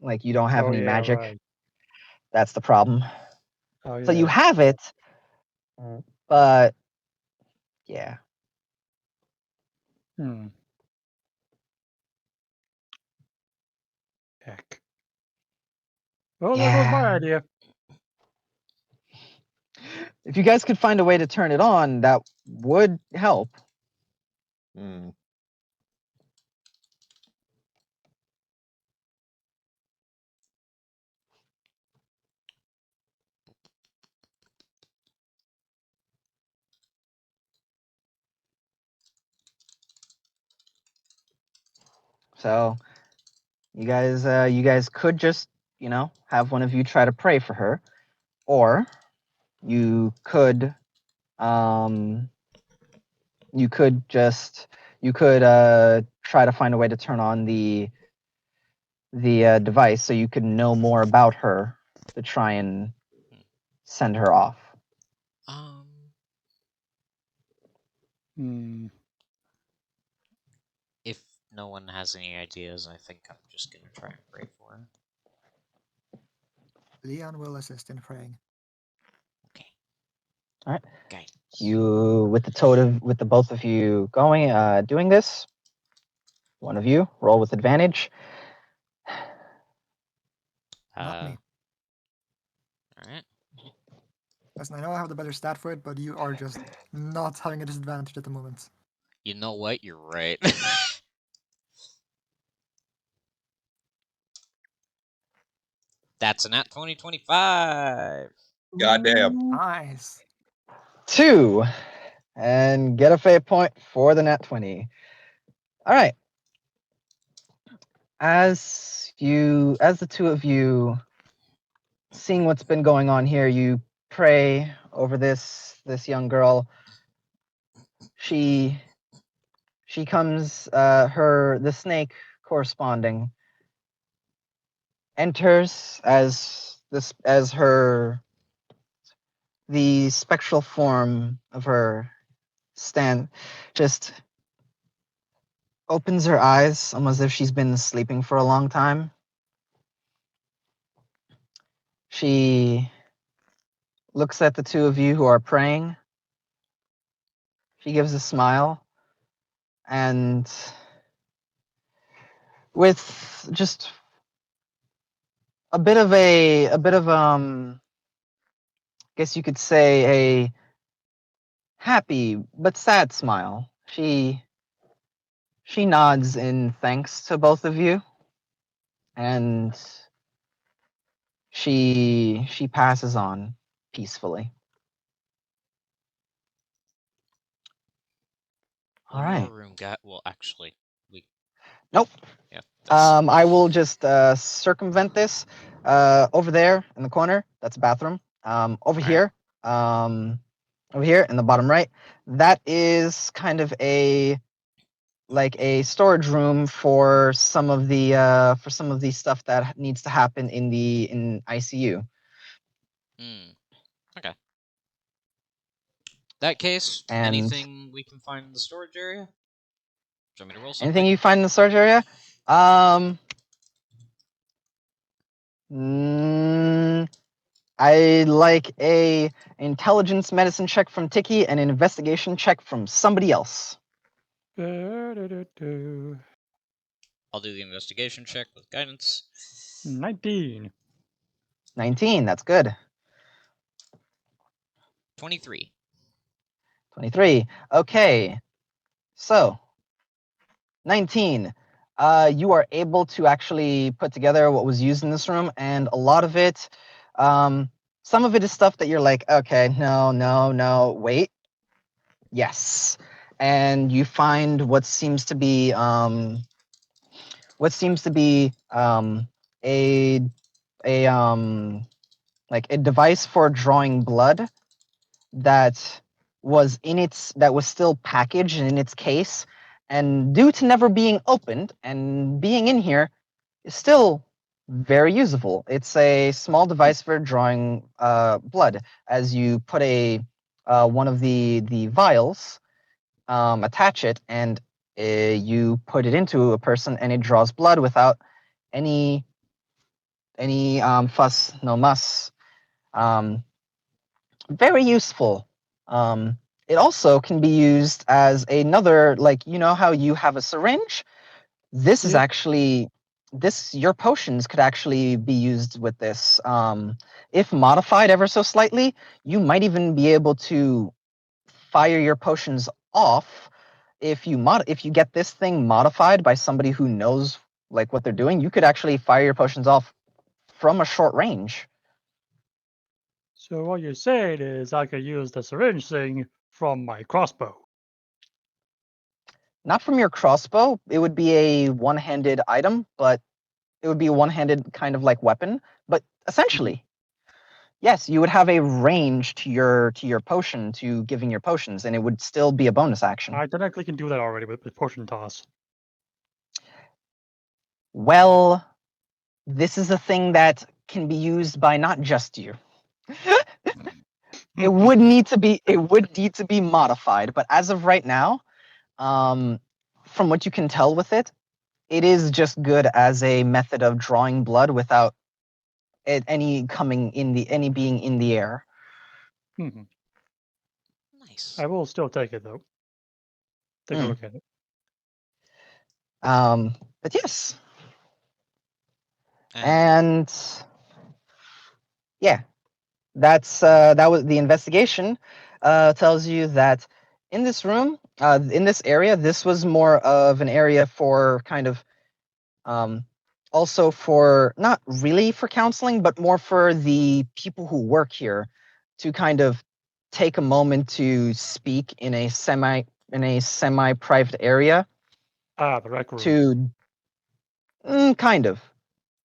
Like, you don't have any magic. Right. That's the problem. Oh, yeah. So you have it, but yeah. Heck. Well, there goes my idea. If you guys could find a way to turn it on, that would help. Hmm. So you guys could just, have one of you try to pray for her, or you could try to find a way to turn on the device so you could know more about her to try and send her off. If no one has any ideas, I think I'm just gonna try and pray for her. Leon will assist in praying. Okay. All right. Okay. You with the both of you going doing this. One of you roll with advantage. Not me. All right. Listen, I know I have the better stat for it, but you are just not having a disadvantage at the moment. You know what? You're right. That's a nat 2025. Goddamn. Nice. 2, and get a fate point for the nat 20. All right. As the two of you seeing what's been going on here, you pray over this young girl. She comes, the snake corresponding enters the spectral form of her just opens her eyes almost as if she's been sleeping for a long time. She looks at the two of you who are praying. She gives a smile, and with just a bit of guess you could say a happy but sad smile, she nods in thanks to both of you, and she passes on peacefully. All One right. more room, well, actually, Nope. Yeah. I will just circumvent this. Over there in the corner, that's a bathroom. Over here in the bottom right, that is kind of a storage room for some of the stuff that needs to happen in ICU. Okay. That case, And anything we can find in the storage area? Do you want me to roll something? anything you find in the storage area? I like a intelligence medicine check from Tiki and an investigation check from somebody else. Du-du-du-du. I'll do the investigation check with guidance. 19. 19, that's good. 23. 23. Okay. So, 19. You are able to actually put together what was used in this room, and a lot of it, some of it is stuff that you're like, okay, no, wait. Yes. And you find what seems to be a like a device for drawing blood that was still packaged in its case, and due to never being opened and being in here, is still very usable. It's a small device for drawing blood. As you put one of the vials, attach it, and you put it into a person, and it draws blood without any fuss, no muss. Very useful. It also can be used as another, like, you know how you have a syringe? This is Yep. actually, your potions could actually be used with this. If modified ever so slightly, you might even be able to fire your potions off. If you get this thing modified by somebody who knows like what they're doing, you could actually fire your potions off from a short range. So what you're saying is I could use the syringe thing from my crossbow. Not from your crossbow. It would be a one-handed item, but it would be a one-handed kind of like weapon. But essentially, yes, you would have a range to your potion, to giving your potions, and it would still be a bonus action. I technically can do that already with potion toss. Well, this is a thing that can be used by not just you. It would need to be modified, but as of right now, from what you can tell with it, it is just good as a method of drawing blood without any being in the air. Mhm. Nice. I will still take it though. Take a Hmm. look at it. But yes, And and yeah, that was the investigation. Tells you that in this room, in this area, this was more of an area for kind of, also for not really for counseling, but more for the people who work here to kind of take a moment to speak in a semi private area Ah, the rec room. to kind of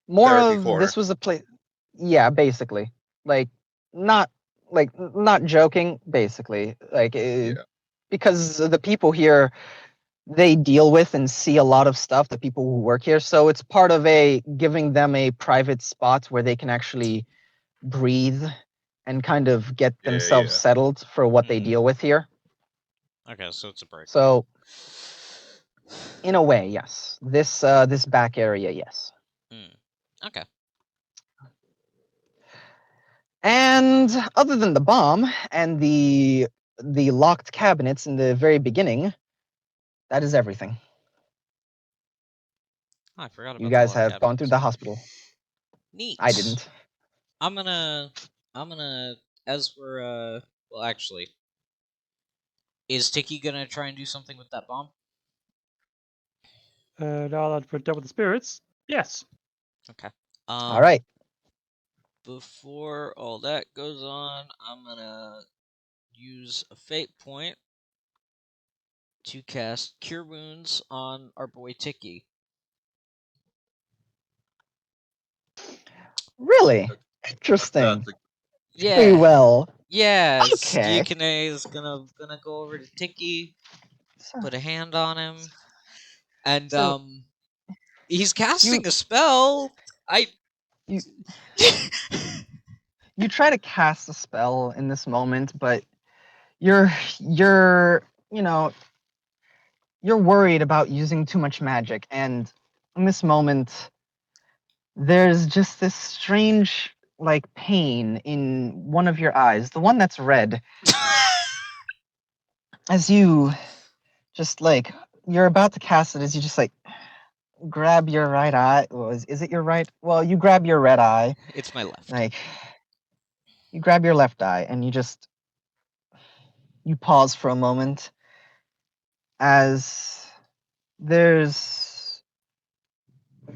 more Therapy of for. this was a place. Yeah, basically, like not not joking, basically, like Yeah. because the people here, they deal with and see a lot of stuff, the people who work here, so it's part of a giving them a private spot where they can actually breathe and kind of get themselves Yeah. settled for what they Mhm. deal with here. okay, so it's a break. So in a way, yes, this back area, yes. Okay. And other than the bomb and the locked cabinets in the very beginning, that is everything. Oh, I forgot about You the guys log have gone through cabinets. the hospital. Neat. I didn't. I'm gonna as we're well actually, is Tiki gonna try and do something with that bomb? Now that we're done with the spirits, yes. Okay. All right. Before all that goes on, I'm gonna use a fate point to cast Cure Wounds on our boy Tiki. Really interesting. That's a, Very Yeah. well. Yes. Okay. Yukine is gonna go over to Tiki, So, put a hand on him, and so he's casting you a spell. I you you try to cast a spell in this moment, but you're you know you're worried about using too much magic, and in this moment, there's just this strange, like, pain in one of your eyes, the one that's red, as you just, like, you're about to cast it, as you just, like, grab your right eye. Well, is it your right? Well, you grab your red eye. It's my left. Like, you grab your left eye, and you pause for a moment, as there's,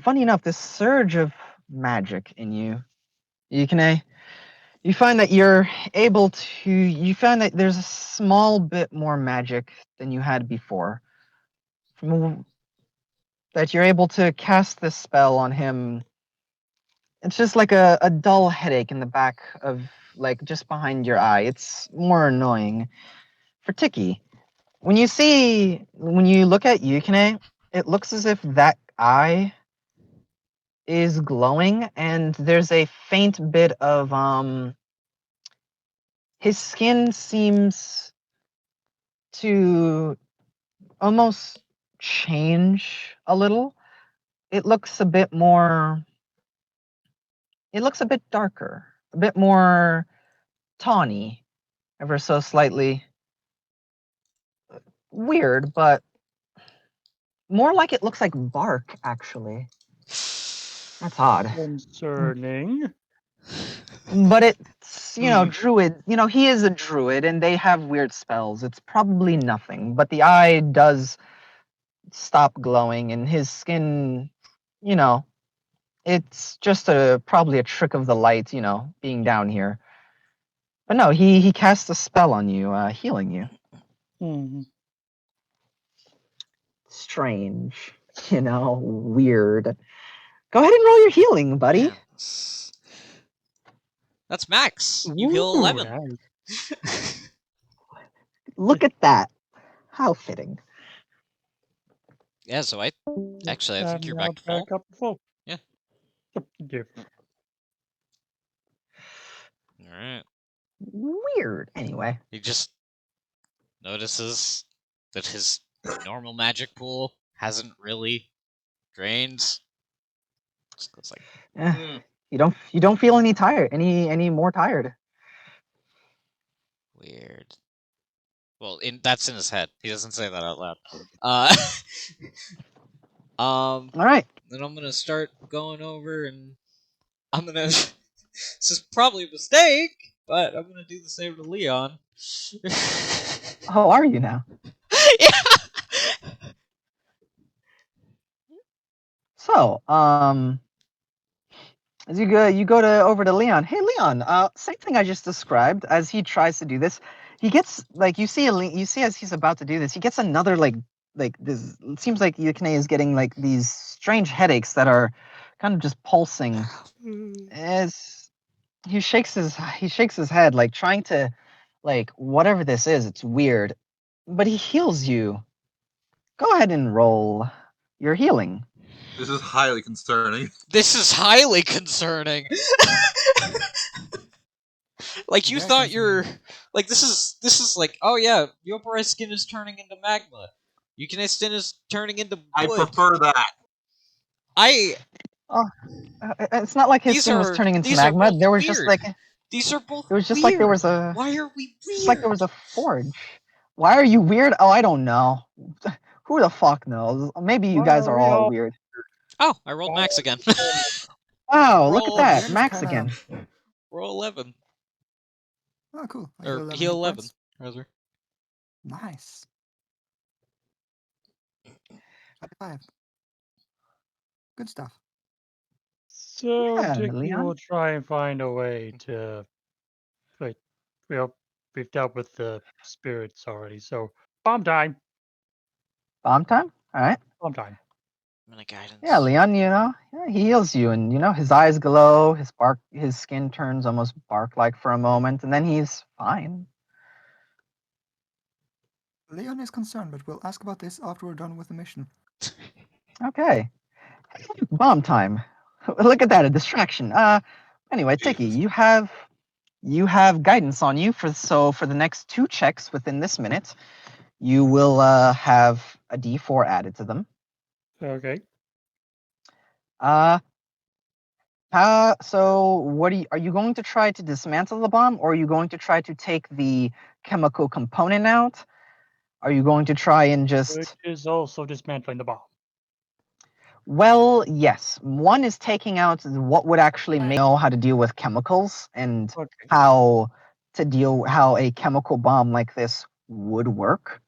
funny enough, this surge of magic in you. You find that you find that there's a small bit more magic than you had before. That you're able to cast this spell on him. It's just like a dull headache in the back of, like, just behind your eye. It's more annoying. For Tiki, when you look at Yukine, it looks as if that eye is glowing, and there's a faint bit of his skin seems to almost change a little. It looks a bit darker, a bit more tawny, ever so slightly. Weird, but more like it looks like bark, actually. That's odd. Concerning. But it's, druid, he is a druid and they have weird spells. It's probably nothing, but the eye does stop glowing and his skin, it's just probably a trick of the light, being down here. But no, he casts a spell on you, healing you. Hmm. Strange, weird. Go ahead and roll your healing, buddy. Yeah. That's max. You heal Ooh, 11. Nice. Look at that. How fitting. Yeah, so I think you're back to full. Back up to full. Yeah. Yeah. Alright. Weird. Anyway. He just notices that his normal magic pool hasn't really drained. Just goes like, You don't feel any more tired. weird. Well, that's in his head. He doesn't say that out loud. All right. Then I'm gonna start going over, and I'm gonna. This is probably a mistake, but I'm gonna do the same to Leon. How are you now? Yeah. So, as you go over to Leon. Hey, Leon. Same thing I just described. As he tries to do this, he gets, like, you see as he's about to do this, he gets another like this. It seems like Yukine is getting like these strange headaches that are kind of just pulsing. As he shakes his head, like trying to, like, whatever this is, it's weird. But he heals you. Go ahead and roll your healing. This is highly concerning. This is highly concerning. Like, you thought you're like, this is like, oh yeah, Yoporai's skin is turning into magma. Yukine's skin is turning into wood. I prefer that. It's not like his skin was turning into magma. There was just like these are both. It was just weird. like there was a. Why are we weird? Just like there was a forge. Why are you weird? Oh, I don't know. Who the fuck knows? Maybe you guys are all weird. Oh, I rolled max again. Wow, look at that. Max again. Roll 11. Oh, cool. Or heal 11, rather. Nice. 5. Good stuff. So, Yeah, Dicky Leon. will try and find a way to. Wait, we've dealt with the spirits already, so bomb time. Bomb time? Alright. Bomb time. I'm gonna guidance. Yeah, Leon, he heals you, and his eyes glow, his skin turns almost bark-like for a moment, and then he's fine. Leon is concerned, but we'll ask about this after we're done with the mission. Okay. Bomb time. Look at that, a distraction. Anyway, Tiki, you have guidance on you for the next 2 checks within this minute. You will have a D4 added to them. Okay. So what are you going to try to dismantle the bomb, or are you going to try to take the chemical component out? Are you going to try and just... Which is also dismantling the bomb. Well, yes. One is taking out what would actually know how to deal with chemicals and Okay. how a chemical bomb like this would work.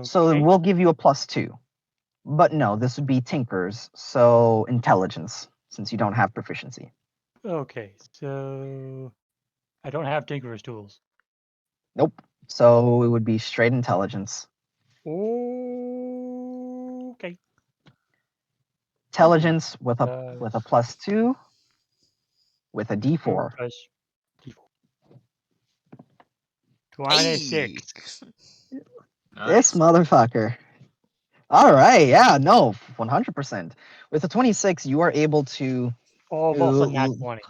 So Okay. we'll give you a +2. But no, this would be Tinker's, so intelligence, since you don't have proficiency. Okay, so I don't have Tinker's tools. Nope. So it would be straight intelligence. Okay. Intelligence with a Does +2 with a 2 D4. plus D4. 26. This motherfucker. All right, yeah, no, 100%. With a 26, you are able to Almost a nat 20.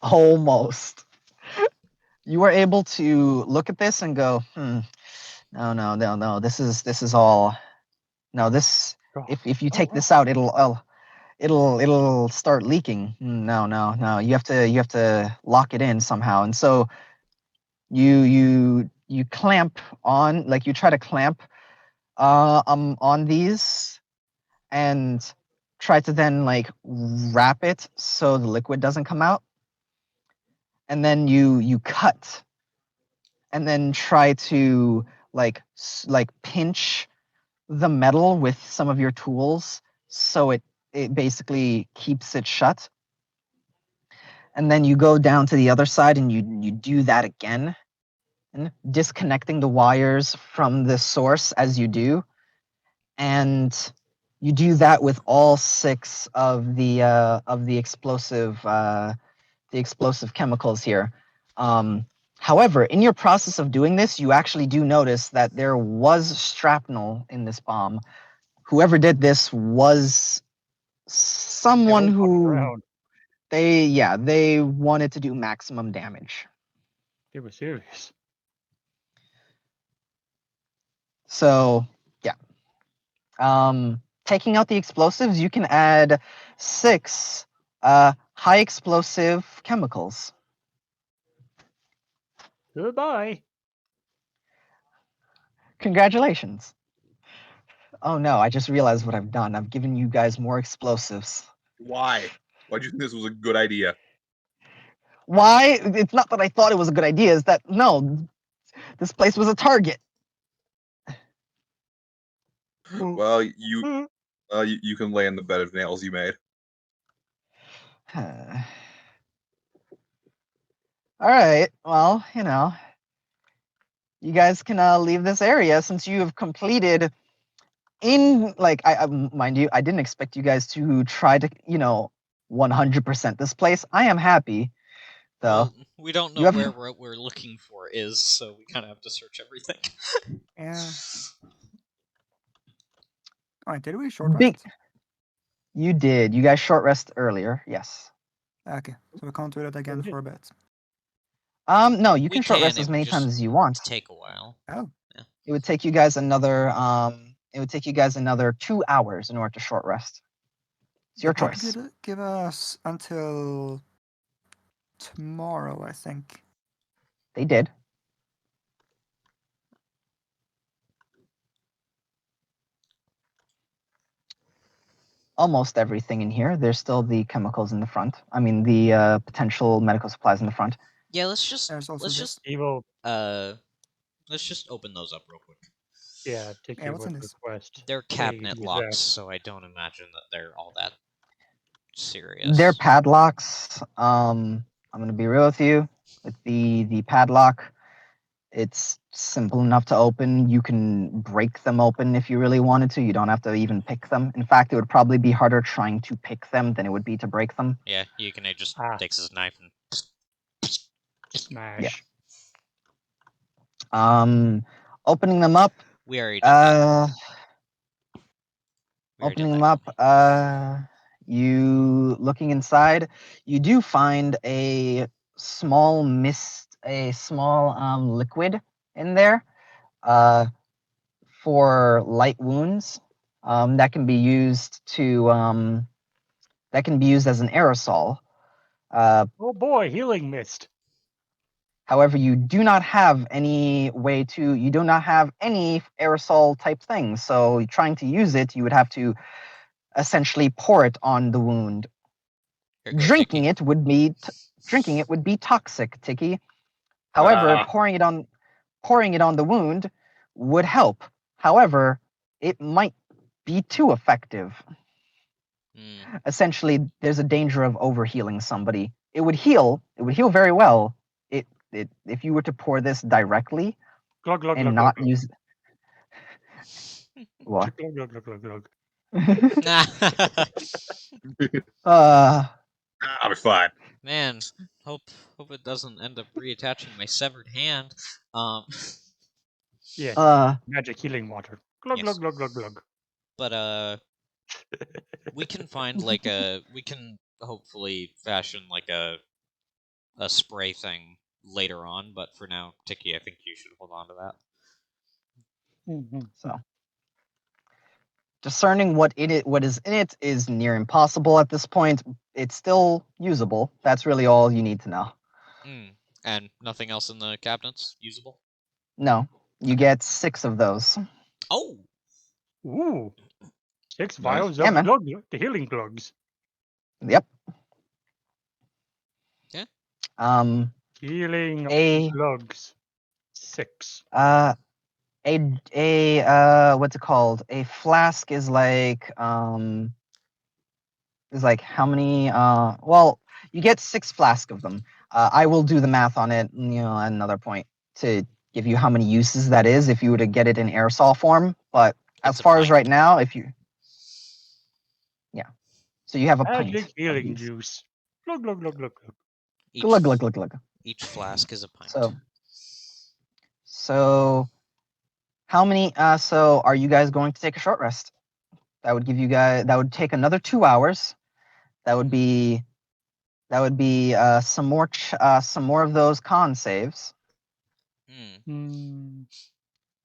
almost. You are able to look at this and go, no. This is all. No, this. If you take this out, it'll start leaking. No. You have to lock it in somehow. And so you clamp on, like you try to clamp on these and try to then like wrap it so the liquid doesn't come out. And then you cut and then try to like pinch the metal with some of your tools so it basically keeps it shut. And then you go down to the other side and you do that again, and disconnecting the wires from the source as you do. And you do that with all 6 of the explosive chemicals here. However, in your process of doing this, you actually do notice that there was shrapnel in this bomb. Whoever did this was someone who they wanted to do maximum damage. They were serious. So yeah. Taking out the explosives, you can add 6 high explosive chemicals. Goodbye. Congratulations. Oh no, I just realized what I've done. I've given you guys more explosives. Why? Why'd you think this was a good idea? Why? It's not that I thought it was a good idea, it's that, no, this place was a target. Well, you can lay in the bed of nails you made. Alright, well, you guys can leave this area since you have completed mind you, I didn't expect you guys to try to, 100% this place. I am happy, though. Well, we don't know where what we're looking for is, so we kind of have to search everything. Yeah. Alright, did we short rest? You did. You guys short rest earlier, yes. Okay, so we can't do that again for a bit. No, you We can short rest can, as it many would times just as you want. take a while. Oh. Yeah. It would take you guys another 2 hours in order to short rest. It's your The party choice. did give us until tomorrow, I think. They did. Almost everything in here. There's still the chemicals in the front. I mean, the potential medical supplies in the front. Yeah, let's just Evil. let's just open those up real quick. Yeah, take Yeah, your what's in this? request. They're cabinet use locks, that. so I don't imagine that they're all that serious. They're padlocks. I'm gonna be real with you. With the padlock, it's simple enough to open. You can break them open if you really wanted to. You don't have to even pick them. In fact, it would probably be harder trying to pick them than it would be to break them. Yeah, you can just takes his knife and smash. Yeah. Opening them up. We already did that. Opening them up. You looking inside. You do find a small liquid in there. For light wounds, that can be used to that can be used as an aerosol. Oh boy, healing mist. However, you do not have any aerosol type things. So trying to use it, you would have to essentially pour it on the wound. Here you go, Drinking Tiki. it would be toxic, Tiki. However, pouring it on the wound would help. However, it might be too effective. Hmm. Essentially, there's a danger of overhealing somebody. It would heal very well. If you were to pour this directly Glug glug and glug not glug. use what? Glug glug glug glug glug. I'll be fine. Man, hope it doesn't end up reattaching my severed hand. Yes. Magic healing water. Glug Yes. glug glug glug glug. But we can find we can hopefully fashion like a spray thing later on. But for now, Tiki, I think you should hold on to that. So discerning what is in it is near impossible at this point. It's still usable. That's really all you need to know. And nothing else in the cabinets usable? No, you get 6 of those. Oh! Ooh. 6 Nice. vials Yeah, of man. the healing glugs. Yep. Yeah. Healing glugs. 6. What's it called? A flask is like how many well, you get 6 flasks of them. I will do the math on it, at another point to give you how many uses that is if you were to get it in aerosol form, but as far as right now, so you have a pint. Magic healing juice. Glug glug glug glug glug. Glug glug glug glug. Each flask is a pint. So how many so are you guys going to take a short rest? That would take another 2 hours. That would be some more of those con saves.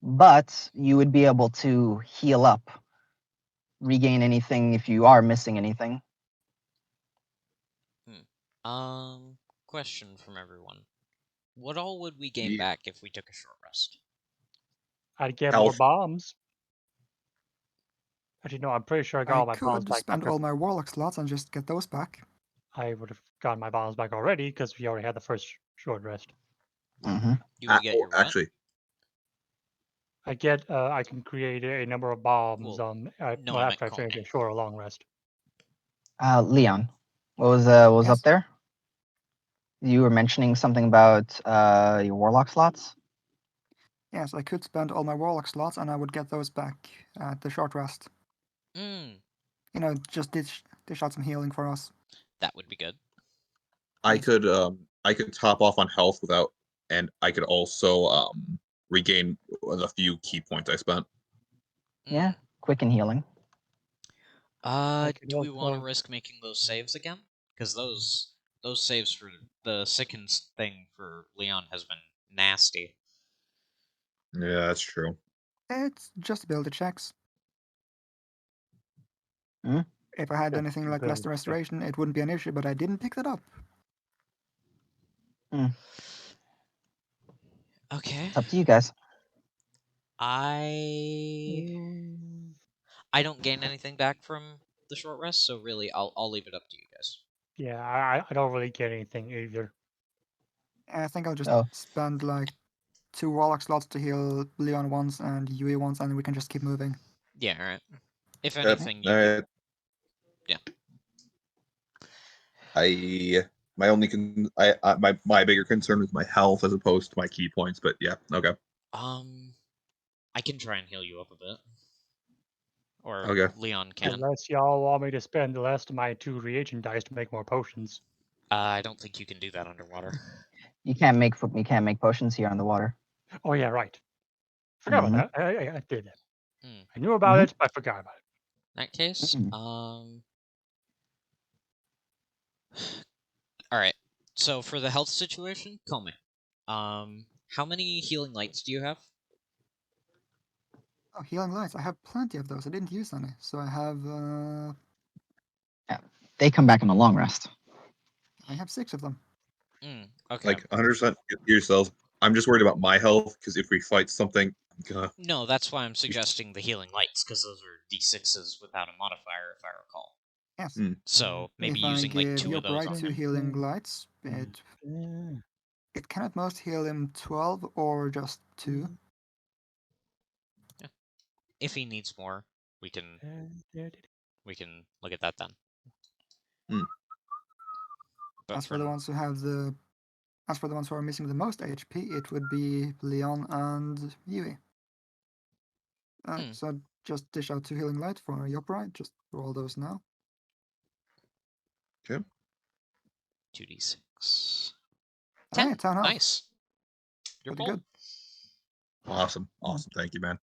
But you would be able to heal up, regain anything if you are missing anything. Question from everyone. What all would we gain back if we took a short rest? I'd get more bombs. Actually, no, I'm pretty sure I got all my bombs back. Spend all my warlock slots and just get those back. I would have gotten my bombs back already because we already had the first short rest. You would get your what? Actually, I can create a number of bombs after I finish a short or long rest. Leon, what was up there? You were mentioning something about your warlock slots? Yes, I could spend all my warlock slots and I would get those back at the short rest. Just dish out some healing for us. That would be good. I could top off on health and I could also regain the few key points I spent. Yeah, quick and healing. Do we want to risk making those saves again? Because those saves for the sicken thing for Leon has been nasty. Yeah, that's true. It's just ability checks. If I had anything like Lesser Restoration, it wouldn't be an issue, but I didn't pick that up. Okay. It's up to you guys. I don't gain anything back from the short rest, so really, I'll leave it up to you guys. Yeah, I don't really get anything either. I think I'll just spend like 2 warlock slots to heal Leon once and Yui once, and we can just keep moving. Yeah, alright. If anything, you yeah. My bigger concern is my health as opposed to my key points, but yeah, okay. I can try and heal you up a bit. Or Leon can. Unless y'all want me to spend the rest of my 2 reagent dice to make more potions. I don't think you can do that underwater. You can't make potions here underwater. Oh yeah, right. Forgot about that. I did that. I knew about it, but I forgot about it. In that case, alright. So for the health situation, call me. How many healing lights do you have? Oh, healing lights. I have plenty of those. I didn't use any. So I have they come back in a long rest. I have 6 of them. Okay. Like 100% yourselves. I'm just worried about my health because if we fight something, No, that's why I'm suggesting the healing lights, because those are d6s without a modifier, if I recall. Yes. So maybe if using like I give 2 of those Yoprite on 2 him. healing lights, it can at most heal him 12 or just 2. Yeah. If he needs more, we can look at that then. But As for the ones who are missing the most HP, it would be Leon and Yui. So just dish out 2 healing light for Yoprite. Just roll those now. Okay. 2d6. 10. Alright, 10 health. Nice. You're Pretty full. good. Awesome. Thank you, man.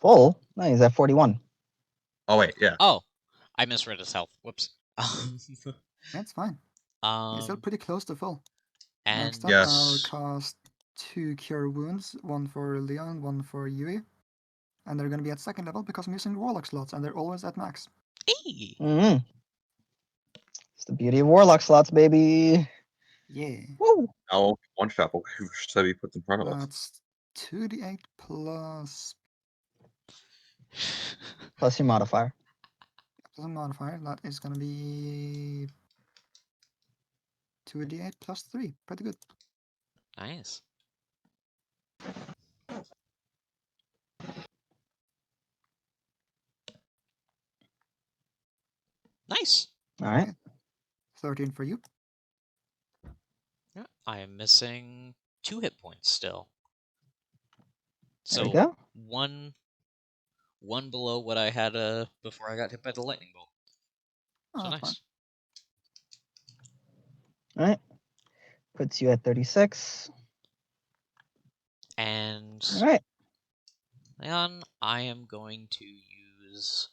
Full? No, he's at 41. Oh wait, yeah. Oh, I misread his health. Whoops. That's fine. He's still pretty close to full. And Next up, yes. I'll cast 2 Cure Wounds, 1 for Leon, 1 for Yui. And they're going to be at 2nd level because I'm using Warlock slots, and they're always at max. Hey. It's the beauty of Warlock slots, baby. Yeah. Woo! Now, one shot will be put in front of us. That's 2d8 plus... Plus your modifier. Plus a modifier. That is going to be 2d8 plus 3. Pretty good. Nice. Nice. All right. 13 for you. Yeah, I am missing 2 hit points still. There we So go. one below what I had before I got hit by the lightning bolt. So that's nice. All right. Puts you at 36. And All right. Leon, I am going to use.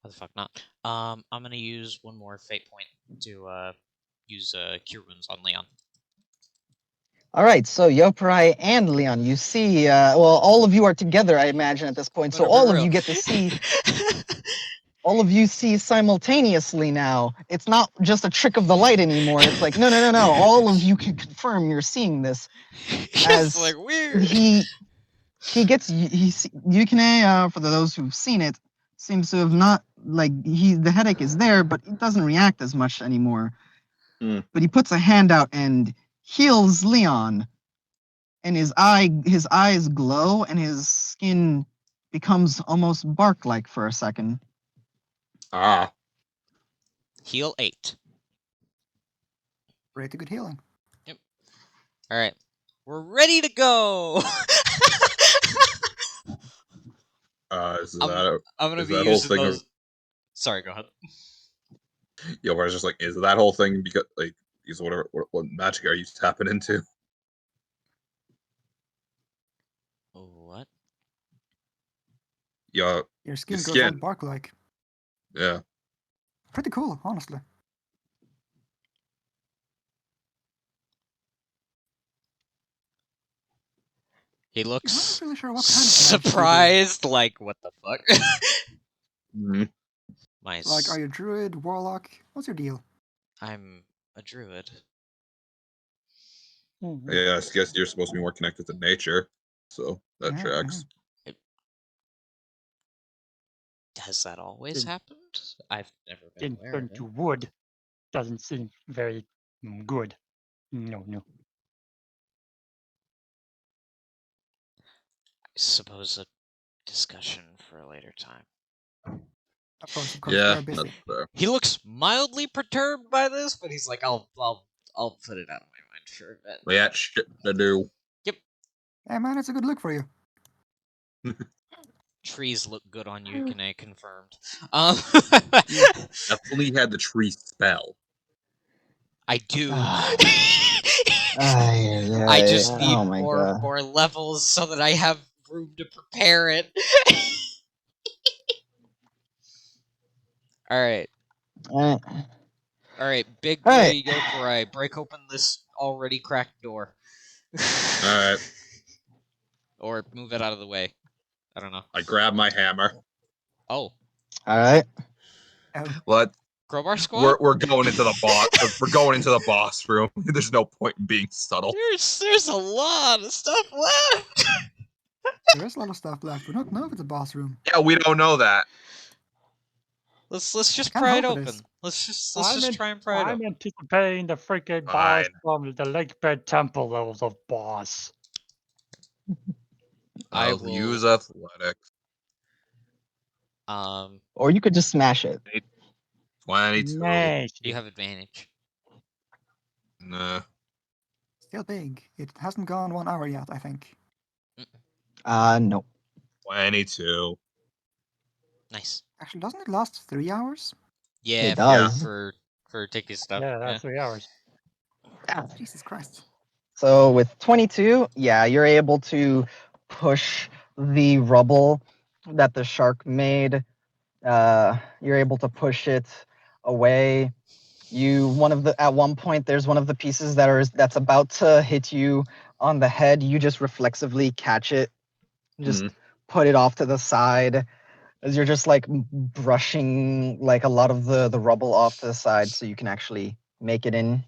Why the fuck not? I'm gonna use one more fate point to use cure wounds on Leon. All right, so Yoprai and Leon, you see, well, all of you are together, I imagine, at this point. So all of you get to see, all of you see simultaneously now. It's not just a trick of the light anymore. It's like, no. All of you can confirm you're seeing this. It's like weird. Yukine, for those who've seen it, seems to have not, like, the headache is there, but it doesn't react as much anymore. But he puts a hand out and heals Leon. And his eyes glow, and his skin becomes almost bark-like for a second. Heal 8. Pretty good healing. Yep. All right, we're ready to go. Is that I'm gonna is be that whole using thing those. of, Sorry, go ahead. yeah, where it's just like, is that whole thing because like is what magic are you tapping into? What? Yeah. Your skin Your goes all skin. bark-like. Yeah. Pretty cool, honestly. He looks really sure what kind of magic you do. surprised, like, what the fuck? Like, are you a druid, warlock? What's your deal? I'm a druid. Yeah, I guess you're supposed to be more connected to nature, so that tracks. Has that always happened? I've never been aware Turn of it. to wood doesn't seem very good. No. I suppose a discussion for a later time. Of course, Yeah, we are busy. He looks mildly perturbed by this, but he's like, I'll put it out of my mind for a bit. We got shit to do. Yep. Hey man, it's a good look for you. Trees look good on you, can I confirmed. Definitely had the tree spell. I do. I I just need oh my God. more levels so that I have room to prepare it. Alright. Alright, big boy Yokurai, break open this already cracked door. Alright. Or move it out of the way. I don't know. I grab my hammer. Oh. Alright. What? Crowbar squad? We're going into the boss. We're going into the boss room. There's no point in being subtle. There's a lot of stuff left. There is a lot of stuff left. We don't know if it's a boss room. Yeah, we don't know that. Let's just I kinda pry it hope it open. is. Let's just try and pry it I'm open. anticipating the freaking boss Fine. from the Lakebed Temple levels of boss. I I'll will use athletics. Or you could just smash it. 22. Nice. You have advantage. Nah. Still big. It hasn't gone 1 hour yet, I think. No. 22. Nice. Actually, doesn't it last 3 hours? Yeah, It does. for ticky stuff. Yeah, that's 3 hours. Jesus Christ. So with 22, yeah, you're able to push the rubble that the shark made. You're able to push it away. At one point there's one of the pieces that's about to hit you on the head. You just reflexively catch it, just put it off to the side as you're just like brushing like a lot of the rubble off to the side so you can actually make it in.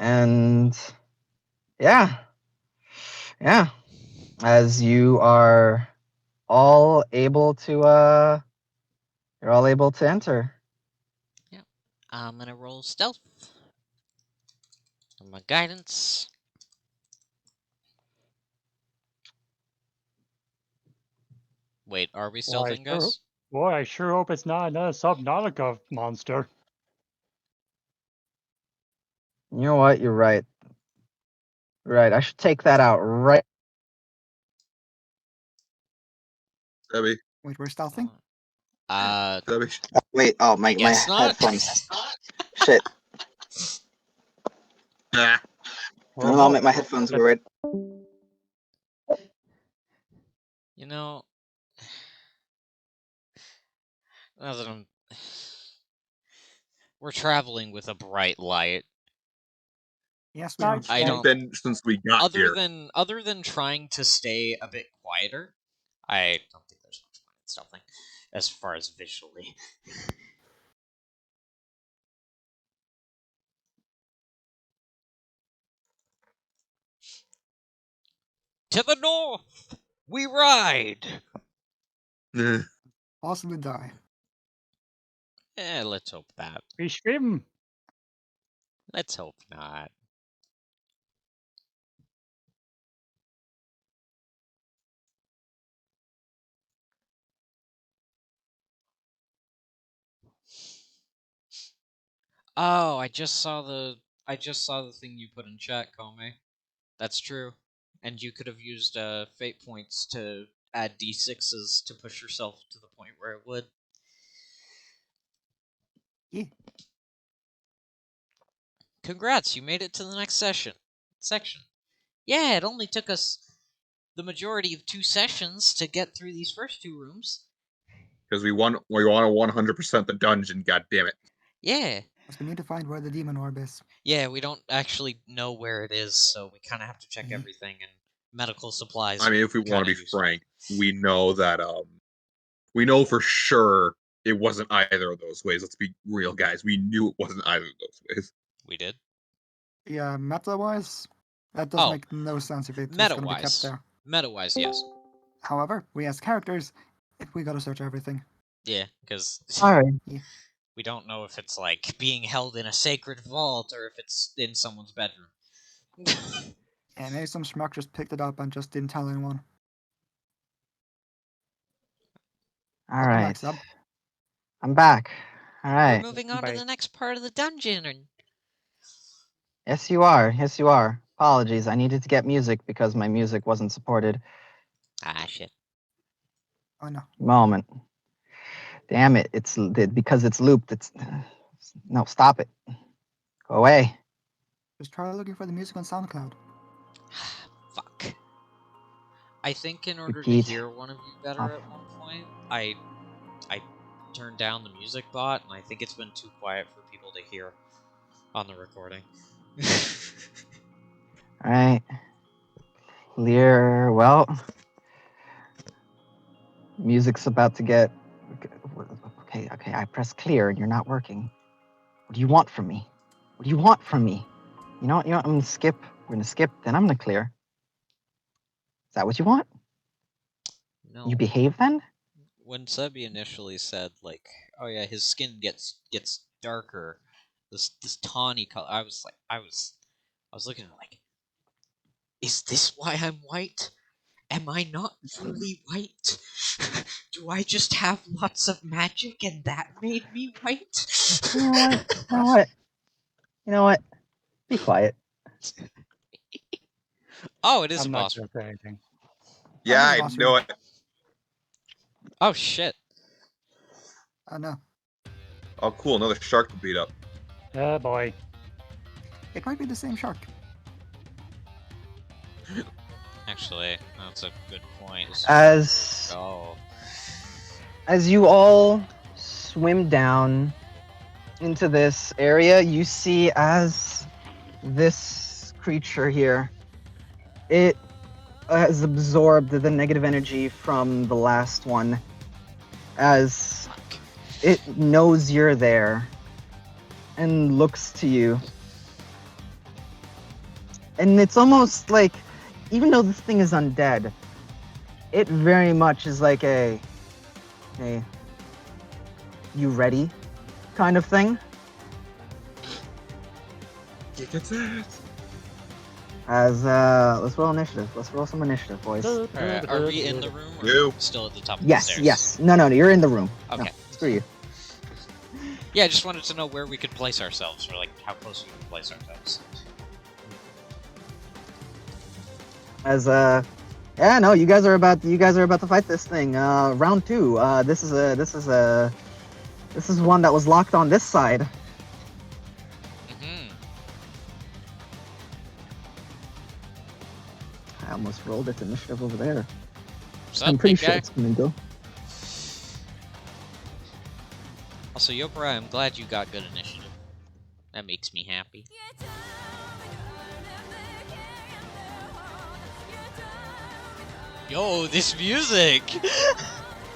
And yeah, as you are all able to you're all able to enter. Yeah. I'm gonna roll stealth. And my guidance. Wait, are we stealthing, guys? Boy, I sure hope it's not another Subnautica monster. You know what? You're right. Right, I should take that out right. Debbie. Wait, we're stealthing? Debbie. Wait, oh my guess not. headphones. Shit. Nah. Oh, my headphones were right. You know, now that we're traveling with a bright light. Yes, we are. I don't. Been since we got here. Other than trying to stay a bit quieter, I don't think there's much point in stealthing, as far as visually. To the north, we ride. Possibly die. Let's hope that. We swim. Let's hope not. Oh, I just saw the thing you put in chat, Kome. That's true. And you could have used fate points to add d6s to push yourself to the point where it would. Yeah. Congrats, you made it to the next section. Yeah, it only took us the majority of 2 sessions to get through these first 2 rooms. Because we want to 100% the dungeon, god damn it. Yeah. Because we need to find where the demon orb is. Yeah, we don't actually know where it is, so we kind of have to check everything, and medical supplies. I mean, if we want to be frank, we know that we know for sure it wasn't either of those ways. Let's be real, guys. We knew it wasn't either of those ways. We did. Yeah, meta-wise, that does make no sense if it's going to be kept there. Meta-wise, yes. However, we as characters, we gotta search everything. Yeah, because we don't know if it's like being held in a sacred vault or if it's in someone's bedroom. Yeah, maybe some schmuck just picked it up and just didn't tell anyone. All right. I'm back. All right. We're moving on to the next part of the dungeon. And... Yes, you are. Yes, you are. Apologies. I needed to get music because my music wasn't supported. Ah, shit. Oh, no. Moment. Damn it. It's because it's looped. No, stop it. Go away. Just try looking for the music on SoundCloud. Fuck. I think in order Repeat. to hear one of you better at one point, I turned down the music bot, and I think it's been too quiet for people to hear on the recording. All right. Clear. Well, Music's about to get. Okay. I press clear and you're not working. What do you want from me? What do you want from me? You know what? I'm gonna skip. We're gonna skip. Then I'm gonna clear. Is that what you want? No. You behave then? When Sebi initially said, like, oh yeah, his skin gets darker, this tawny color, I was looking at it like, is this why I'm white? Am I not fully white? Do I just have lots of magic and that made me white? You know what? You know what? You know what? Be quiet. Oh, it is I'm a not boss. gonna say anything. Yeah, I I lost know you. it. Oh shit. No. Oh, cool. Another shark to beat up. Oh boy. It might be the same shark. Actually, that's a good point. As you all swim down into this area, you see as this creature here, it has absorbed the negative energy from the last one, as it knows you're there and looks to you. And it's almost like, even though this thing is undead, it very much is like a you ready kind of thing. As let's roll initiative. Let's roll some initiative, boys. Alright, are we in the room or No. still at the top of the Yes, stairs? yes. No, you're in the room. Okay. No, screw you. Yeah, I just wanted to know where we could place ourselves, or like how close we could place ourselves. As yeah, no, you guys are about to fight this thing. Round 2. This is one that was locked on this side. Mm-hmm. I almost rolled its initiative over there. What's up, I'm pretty big sure guy? it's gonna go. Also, Yopra, I'm glad you got good initiative. That makes me happy. Yo, this music!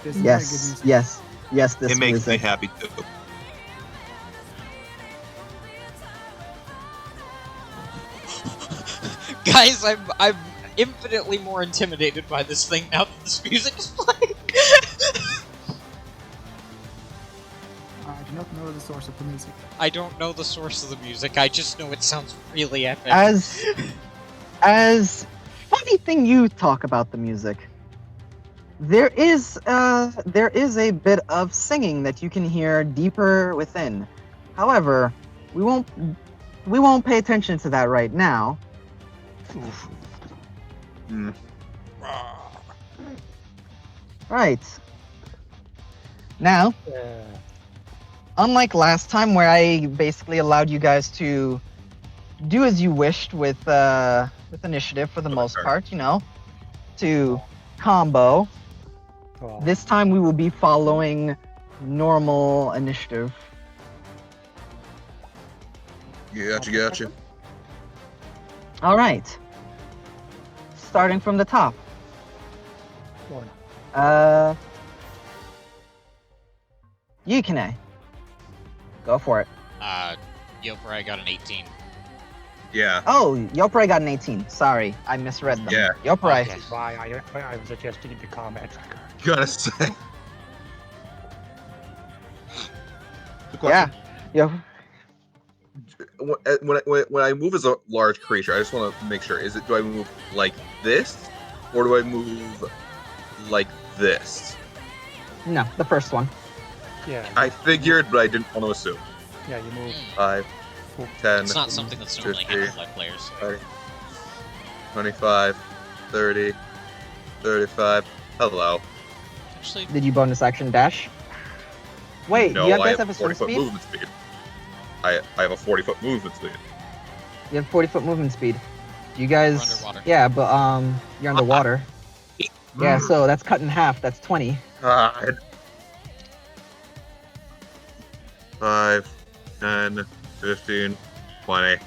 This is very good Yes, music. yes. This It makes me music. happy too. Guys, I'm infinitely more intimidated by this thing now that this music is playing. I do not know the source of the music. I don't know the source of the music, I just know it sounds really epic. As funny thing you talk about the music. There is a bit of singing that you can hear deeper within. However, we won't pay attention to that right now. Mm. Right. Now, Yeah. unlike last time where I basically allowed you guys to do as you wished with initiative for the most part, you know, to combo. Oh. This time we will be following normal initiative. Gotcha. All right. Starting from the top. One. Yukine. Go for it. Yopra, I got an 18. Yeah. Oh, Yoprai got an 18. Sorry, I misread them. Yeah. Yoprai. Okay. This is why I was adjusting the combat tracker. Gotta say. The Yeah. question, Yep. when I move as a large creature, I just want to make sure: do I move like this, or do I move like this? No, the first one. Yeah. I figured, but I didn't want to assume. Yeah, you move. 5, 10, It's not something that's normally 50, handled by players. 30, 25, 30, 35. Hello. Actually, Did you bonus action dash? Wait, No, do you I guys have have a a swim 40-foot speed? movement speed. I have a 40-foot movement speed. You have 40-foot movement speed. Do you guys? We're underwater. Yeah, but you're underwater. Yeah, so that's cut in half. That's 20. God. 5, 10, 15, 20. You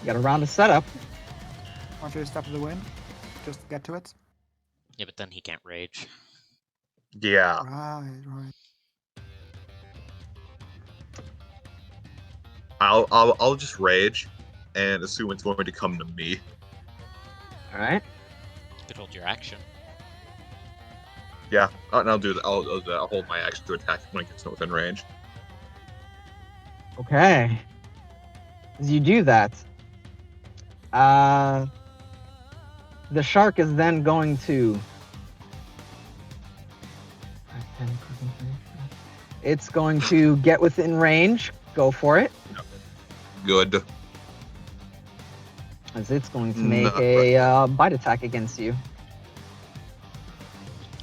got a round of setup. Aren't you step of the wind? Just get to it. Yeah, but then he can't rage. Yeah. Right. I'll just rage and assume it's going to come to me. All right. You could hold your action. Yeah, and I'll do that. I'll do that. I'll hold my action to attack when it gets within range. Okay. As you do that, the shark is then going to. It's going to get within range. Go for it. Good. As it's going to make a bite attack against you.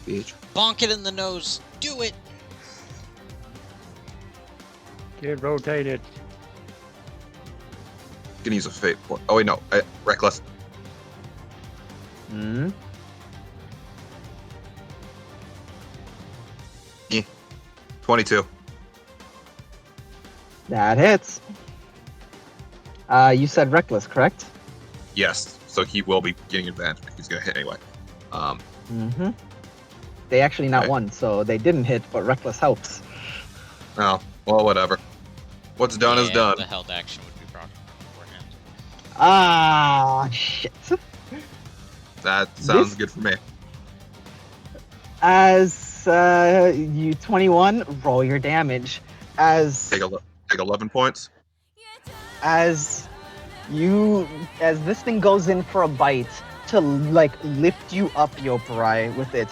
Bitch. Bonk it in the nose. Do it. Get rotated. Can use a fate point. Oh wait, no. Reckless. Hmm. 22. That hits. You said reckless, correct? Yes. So he will be getting advantage. He's gonna hit anyway. Mm-hmm. They actually not Okay. won, so they didn't hit, but reckless helps. Oh, well, whatever. What's done is done. The held action would be brought beforehand. Ah, shit. That sounds This- good for me. As you 21, roll your damage. As Take 11 points. as this thing goes in for a bite to like lift you up, Yoparai, with it,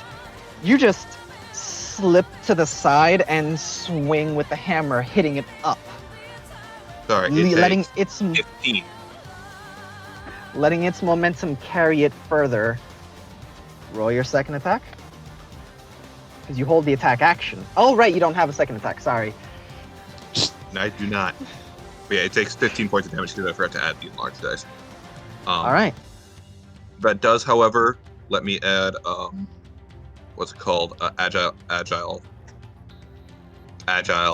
you just slip to the side and swing with the hammer, hitting it up, Sorry, it letting takes its 15. letting its momentum carry it further. Roll your second attack. Because you hold the attack action. Oh, right, you don't have a second attack, sorry. And I do not. But yeah, it takes 15 points of damage because I forgot to add the enlarged dice. Alright. That does, however, let me add, what's it called? Agile.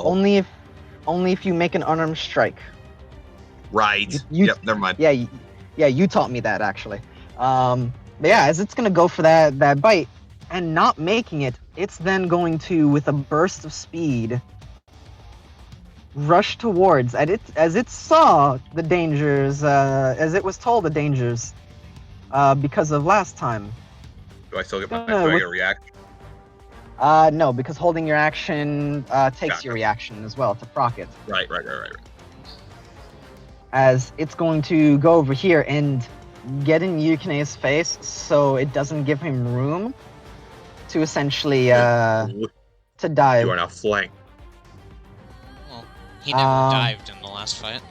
Only if you make an unarmed strike. Right. You- Yep, never mind. Yeah, you taught me that, actually. But yeah, as it's gonna go for that bite, and not making it, it's then going to, with a burst of speed, rush towards, as it saw the dangers, as it was told the dangers, because of last time. Do I still get my No, do I with- get a reaction? No, because holding your action takes Gotcha. your reaction as well to proc it. Right. As it's going to go over here and get in Yukine's face so it doesn't give him room to essentially to dive. You are now flanked. Well, he never dived in the last fight.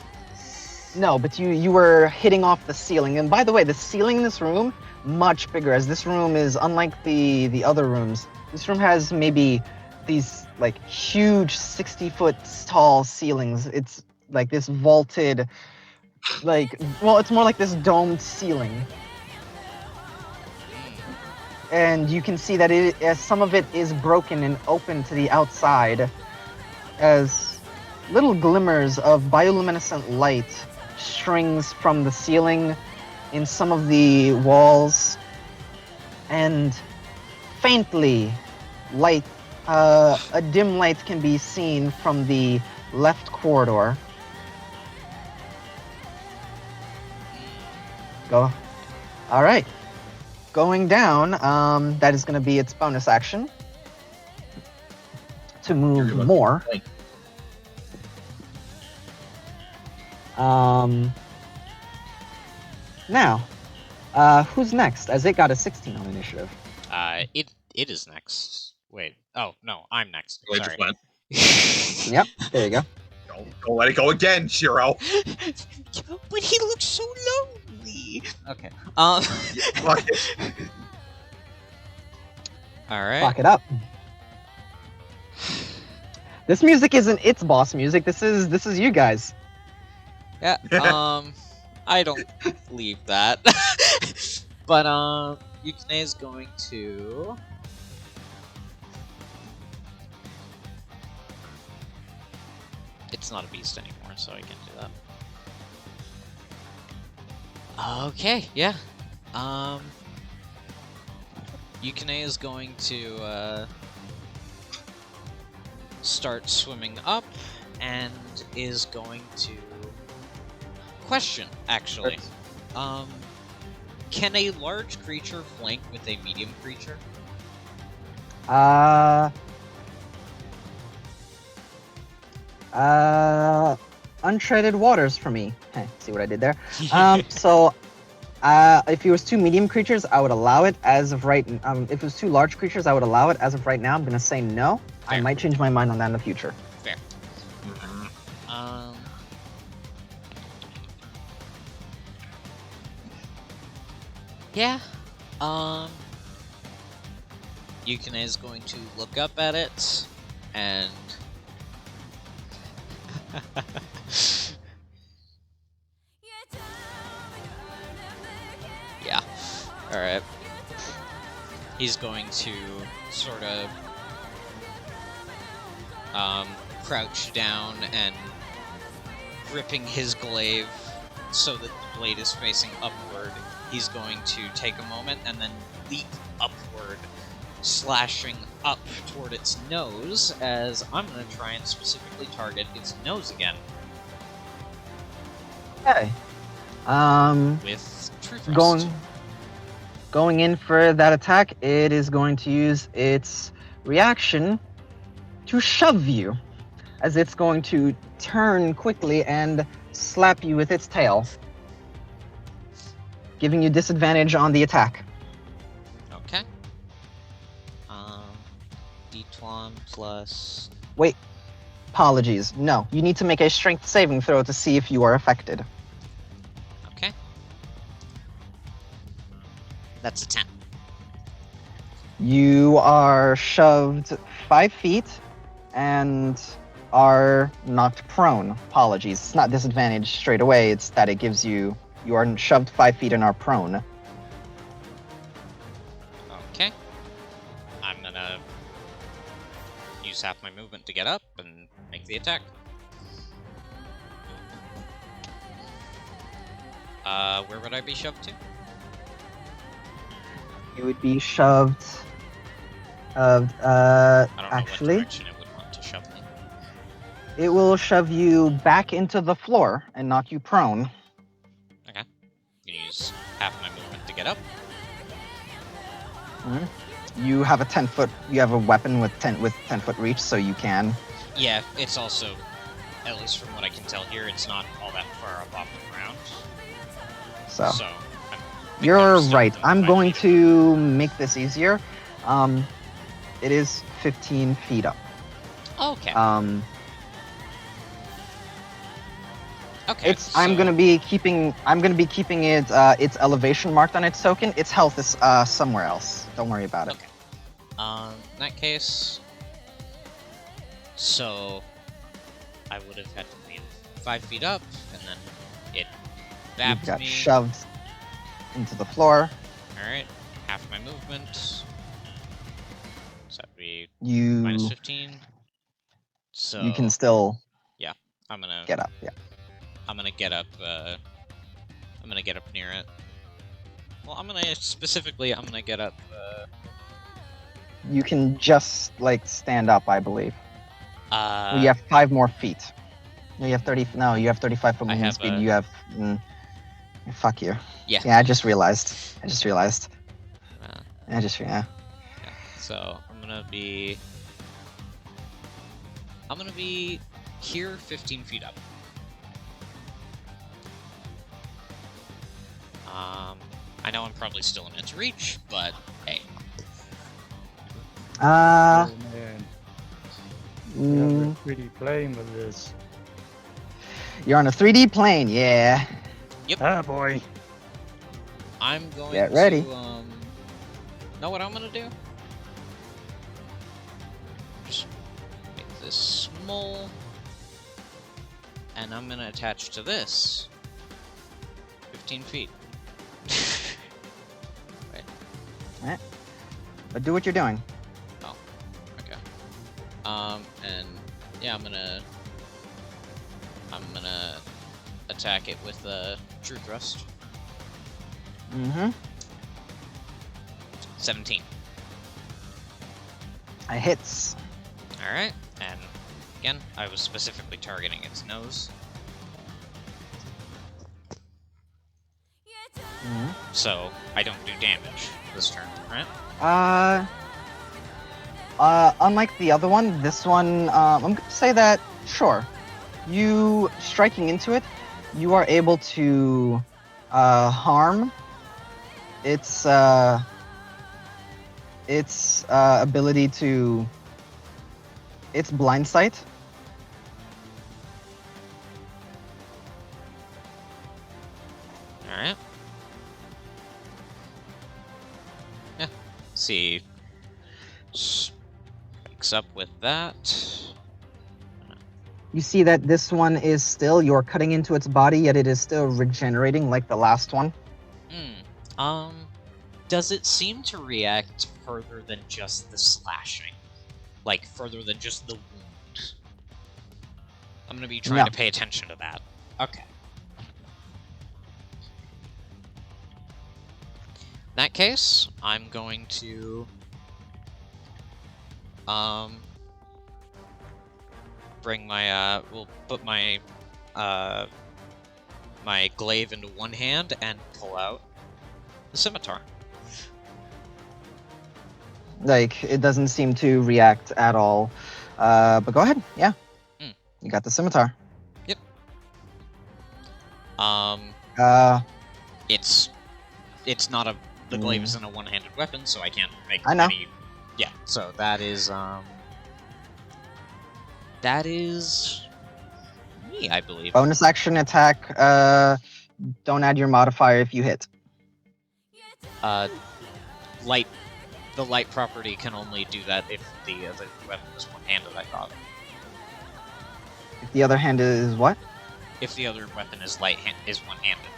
No, but you were hitting off the ceiling. And by the way, the ceiling in this room, much bigger, as this room is unlike the other rooms. This room has maybe these like huge 60-foot tall ceilings. It's like this vaulted, it's more like this domed ceiling. And you can see that as some of it is broken and open to the outside, as little glimmers of bioluminescent light strings from the ceiling in some of the walls, and faintly light, a dim light can be seen from the left corridor. Go. All right. Going down, that is going to be its bonus action to move You're more. Now, who's next? As it got a 16 on initiative. It is next. Wait. Oh no, I'm next. It Sorry. just went. Yep, there you go. Don't let it go again, Shiro. But he looks so lonely. Okay. Fuck it. All right. Fuck it up. This music isn't its boss music. This is you guys. Yeah. I don't believe that. But Yukine is going to. It's not a beast anymore, so I can't do that. Okay, yeah. Yukine is going to start swimming up and is going to question, actually. Can a large creature flank with a medium creature? Untreaded waters for me. Hey, see what I did there? So, if it was two medium creatures, I would allow it as of right. If it was two large creatures, I would allow it as of right now. I'm gonna say no. Fair. I might change my mind on that in the future. Fair. Yeah. Yukine is going to look up at it and yeah. Alright. He's going to sort of crouch down and gripping his glaive so that the blade is facing upward. He's going to take a moment and then leap upward, slashing up toward its nose, as I'm going to try and specifically target its nose again. Okay. With True Thrust. Going in for that attack, it is going to use its reaction to shove you, as it's going to turn quickly and slap you with its tail, giving you disadvantage on the attack. Okay. D12 plus... Wait. Apologies. No, you need to make a strength saving throw to see if you are affected. Okay. That's a 10. You are shoved 5 feet and are knocked prone. Apologies. It's not disadvantage straight away, it's that it gives you... You are shoved 5 feet and are prone. Okay. I'm gonna use half my movement to get up and make the attack. Where would I be shoved to? You would be shoved... I don't know actually, what direction it would want to shove me. it will shove you back into the floor and knock you prone. Okay. I'm gonna use half my movement to get up. You have a 10-foot... You have a weapon with 10-foot reach, so you can. Yeah, it's also, at least from what I can tell here, it's not all that far up off the ground. So, I'm you're still right. within I'm 5 going feet. to make this easier. It is 15 feet up. Okay. Okay. I'm so- gonna be keeping it its elevation marked on its token. Its health is somewhere else. Don't worry about it. Okay. In that case, so I would have had to leave 5 feet up, and then it You bapped got me. shoved into the floor. Alright, half my movement. So that'd be You minus 15. So you can still I'm gonna get up. Yeah. I'm gonna get up. I'm gonna get up near it. Well, I'm gonna get up. You can just like stand up, I believe. Uh, You have 5 more feet. No, you have 30. No, you have 35 foot I movement have, speed. You have. Fuck you. Yeah. Yeah, I just realized. Uh, Yeah. So I'm gonna be here 15 feet up. I know I'm probably still in its reach, but hey. Oh man, Mm, we're 3D playing with this. you're on a 3D plane. Yeah. Ah boy. I'm going Get ready. to know what I'm gonna do? Just make this small, and I'm gonna attach to this 15 feet. But do what you're doing. Okay. And yeah, I'm gonna attack it with a True Thrust. Mm-hmm. 17. It hits. Alright, and again, I was specifically targeting its nose. Mhm. So, I don't do damage this turn, right? Unlike the other one, this one, I'm gonna say that, sure. You striking into it, you are able to harm its ability to its blind sight. Alright. Yeah. See. Speaks up with that. You see that this one is still, you're cutting into its body, yet it is still regenerating like the last one. Does it seem to react further than just the slashing? Like, further than just the wound? I'm gonna be trying to pay attention to that. Okay. In that case, I'm going to... bring my, we'll put my, my glaive into one hand and pull out the scimitar. Like, it doesn't seem to react at all. But go ahead, yeah. You got the scimitar. Yep. It's not a... The glaive isn't a one-handed weapon, so I can't make any... Yeah, so that is, that is... me, I believe. Bonus action attack, don't add your modifier if you hit. Light... The light property can only do that if the other weapon is one-handed, I thought. If the other hand is what? If the other weapon is one-handed.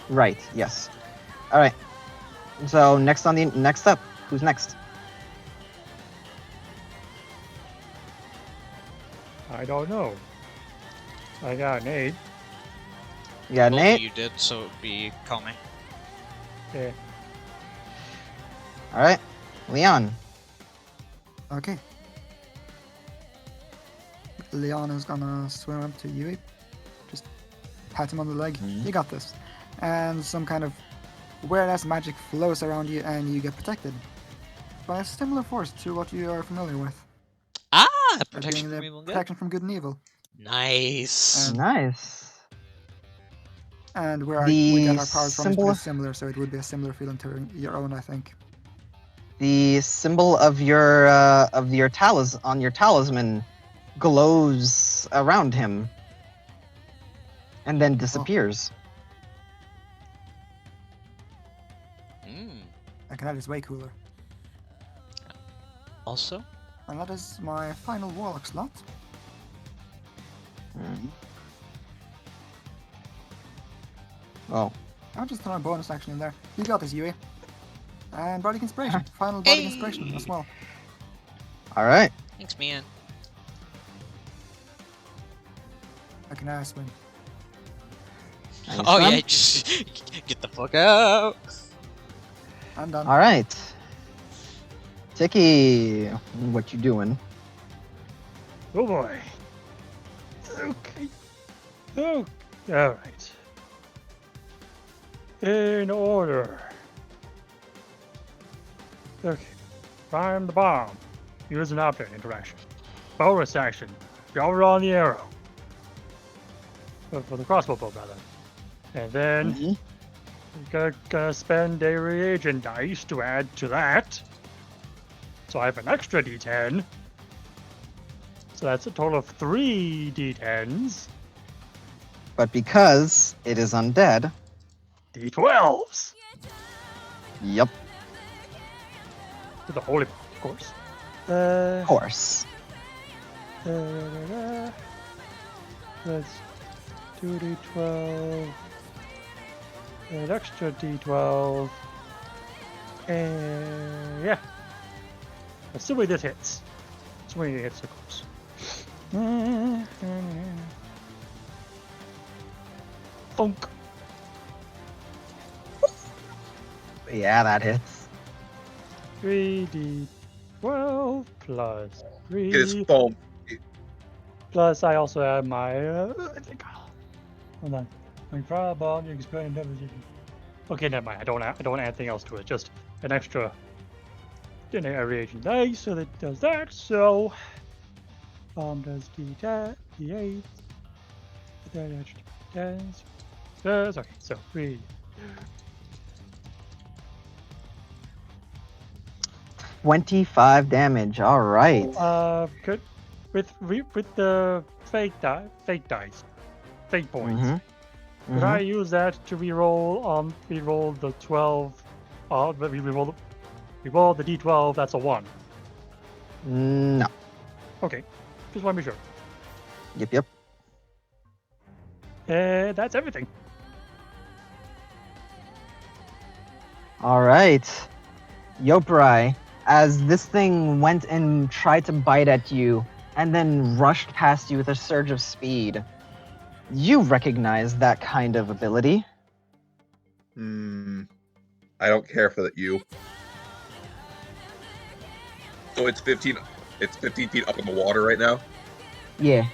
Right, yes. Alright. So, next up. Who's next? I don't know. I got an 8. You got an Both 8? of you did, so it would be... Call me. Yeah. Alright. Leon. Okay. Leon is gonna swim up to Yui. Just pat him on the leg. You got this. And some kind of weird-ass magic flows around you and you get protected by a similar force to what you are familiar with. Ah! As Protection being from the evil and good? protection from good and evil. Nice! Nice. And we get our powers from is pretty similar, so it would be a similar feeling to your own, I think. The symbol of your on your talisman glows around him and then disappears. Okay, that is way cooler. Also? And that is my final warlock slot. Oh. I'll just throw a bonus action in there. You got this, Yui. And Bardic Inspiration. Final Bardic Inspiration as well. Alright. Thanks, man. Okay, now I swim. Oh yeah, just get the fuck out. I'm done. Alright. Tiki, what you doing? Oh boy. Okay. Oh, alright. In order. Okay. Prime the bomb. Use an object interaction. Bonus action. Shower on the arrow. For the crossbow bolt, rather. And then gonna spend a reagent dice to add to that. So I have an extra d10. So that's a total of 3 d10s. But because it is undead... d12s! Yep. To the holy bomb, of course. Of course. Let's 2d12. An extra d12. And yeah. Assuming this hits. Assuming it hits, of course. Funk. Yeah, that hits. 3d12. 12 plus It is 3. foam. Plus, I also have my. Hold on. My fireball, you expand damage. Okay, never mind. I don't want anything else to it. Just an extra reagent dice, so that does that. So, does D10, D8. Does okay. So 3. 25 damage. All right. Good. With the fake dice, fake points. Mm-hmm. Could I use that to reroll the 12? We reroll the D12. That's a 1. No. Okay, just want to be sure. Yep. That's everything. All right. Yoprai, as this thing went and tried to bite at you and then rushed past you with a surge of speed, you recognize that kind of ability. I don't care for that you. So it's 15 feet up in the water right now. Yeah.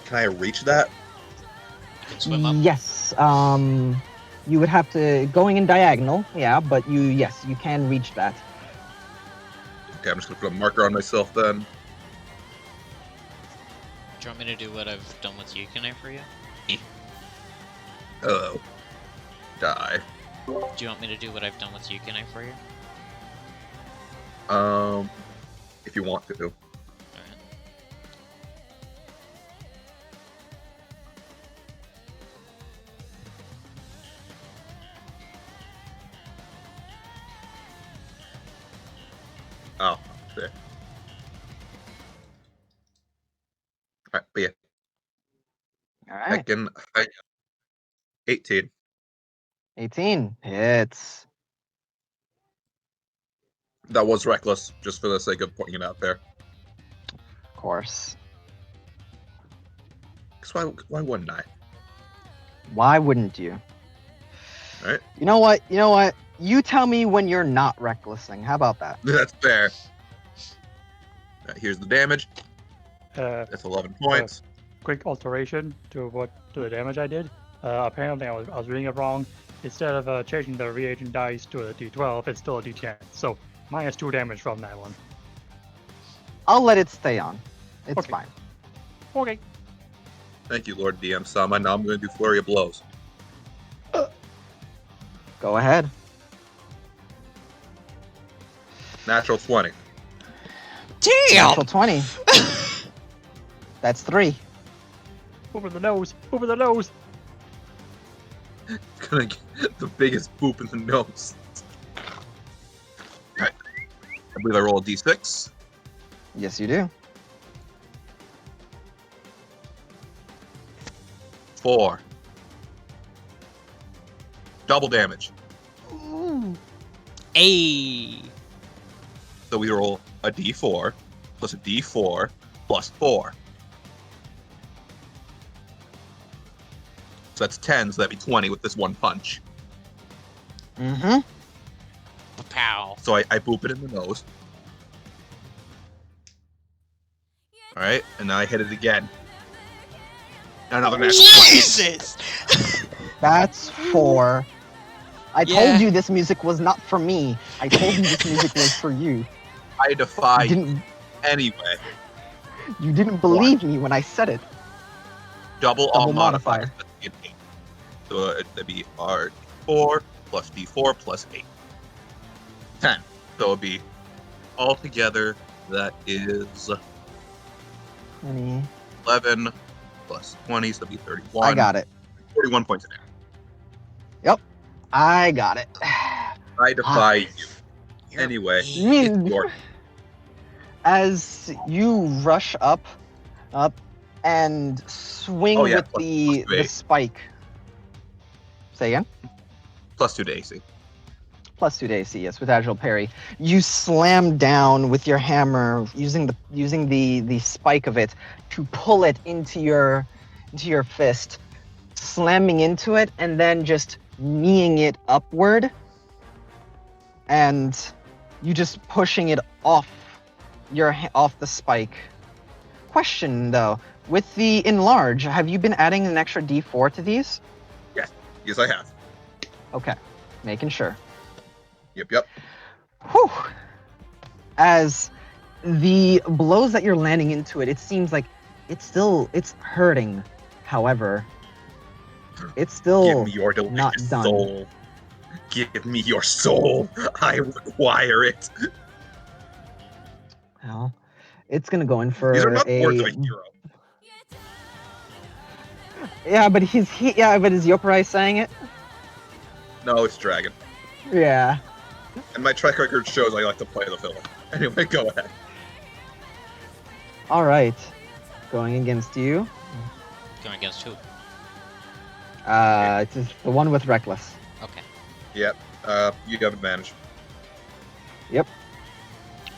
Can I reach that? You can swim up. Yes. You would have to going in diagonal, yeah, but you can reach that. Okay, I'm just gonna put a marker on myself then. Do you want me to do what I've done with Yukine for you? Hello. Die. Do you want me to do what I've done with Yukine for you? If you want to. Alright. Oh, there. Alright, but yeah. All I right. can 18. 18 hits. That was reckless, just for the sake of pointing it out there. Of course. Because why wouldn't I? Why wouldn't you? Alright. You know what? You tell me when you're not recklessing. How about that? That's fair. Alright, here's the damage. That's 11 points. Quick alteration to the damage I did. Apparently, I was reading it wrong. Instead of changing the reagent dice to a D12, it's still a D10. So -2 damage from that one. I'll let it stay on. It's Okay. fine. Okay. Thank you, Lord DM Sama. Now I'm going to do Flurry of Blows. Go ahead. Natural 20. Natural 20. That's 3. Over the nose. Over the nose. It's gonna get the biggest boop in the nose. Alright. I believe I roll a d6. Yes, you do. 4. Double damage. Ayy! So we roll a d4 plus a d4 plus 4. So that's 10, so that'd be 20 with this one punch. Mm-hmm. Pow. So I boop it in the nose. Alright, and now I hit it again. Another natural 20. Jesus! That's 4. I Yeah. told you this music was not for me. I told you this music was for you. I defy You didn't, anyway. you didn't believe me when I said it. Double all Double modifiers. modifier. That's an 8. So it'd be R4 plus D4 plus 8. 10. So it'd be altogether that is 20. 11 plus 20, so it'd be 31. I got it. 41 points of damage. I got it. I defy you. You're Anyway, mean. it's your As you rush up, and swing Oh, yeah, with plus the 2 spike. Say again? plus 2 to AC. Plus 2 to AC, yes, with agile parry. You slam down with your hammer, using the spike of it to pull it into your fist, slamming into it, and then just kneeing it upward. And you just pushing it off off the spike. Question though, with the enlarge, have you been adding an extra D4 to these? Yes, I have. Okay, making sure. Yep. Whew. As the blows that you're landing into it, it seems like it's hurting. However, it's still Give me your not delicious done. soul. Give me your soul. I require it. Well, it's gonna go in for These are not a. words of a hero. Yeah, but is Yoparai saying it? No, it's Dragon. Yeah. And my track record shows I like to play the villain. Anyway, go ahead. All right, going against you. Going against who? It's just the one with reckless. Okay. Yep. You have advantage. Yep.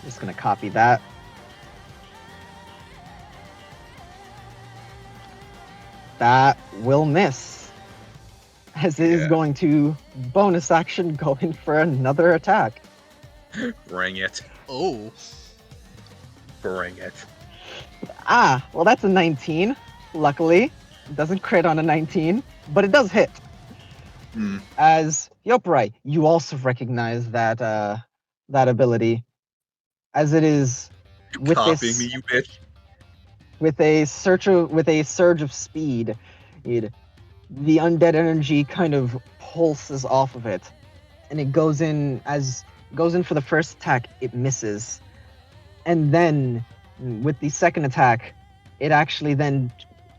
Just gonna copy that. That will miss. As it is going to bonus action go in for another attack. Bring it. Oh. Bring it. Ah, well that's a 19. Luckily, it doesn't crit on a 19, but it does hit. As Yoparai, you also recognize that that ability, as it is You copying me, you bitch. with a surge of speed. The undead energy kind of pulses off of it, and it goes in for the first attack. It misses, and then with the second attack, it actually then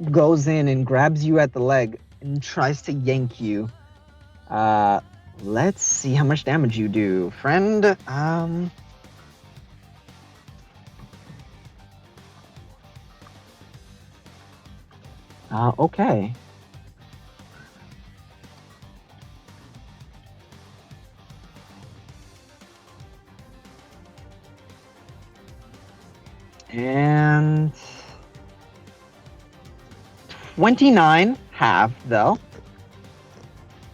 goes in and grabs you at the leg and tries to yank you. Let's see how much damage you do, friend. Okay. And 29 half though.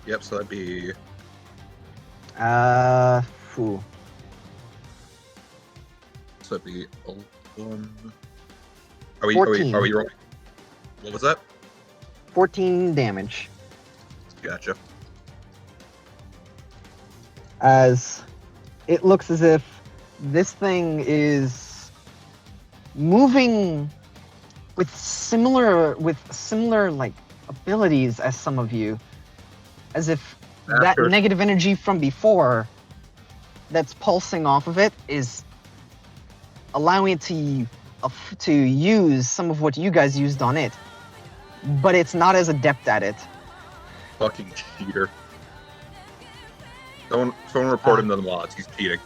Yep, so that'd be... Phew. So that'd be 11... Are we 14. rolling? What was that? 14 damage. Gotcha. As it looks as if this thing is moving with similar like abilities as some of you, as if that negative energy from before that's pulsing off of it is allowing it to use some of what you guys used on it, but it's not as adept at it. Fucking cheater. Someone report him to the mods. He's cheating.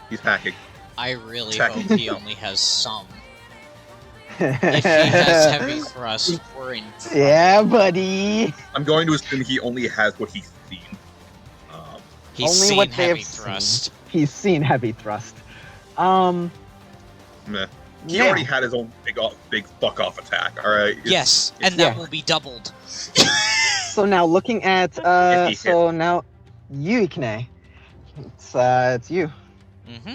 He's hacking. I really hope he only has some. If he has heavy thrust, we're in trouble. Yeah, buddy. I'm going to assume he only has what he's seen. He's only seen what they heavy have thrust. Seen. He's seen heavy thrust. Meh. He already had his own big fuck off attack. All right. Yes, and that will be doubled. So now looking at so now you Ikne. It's you. Mm-hmm.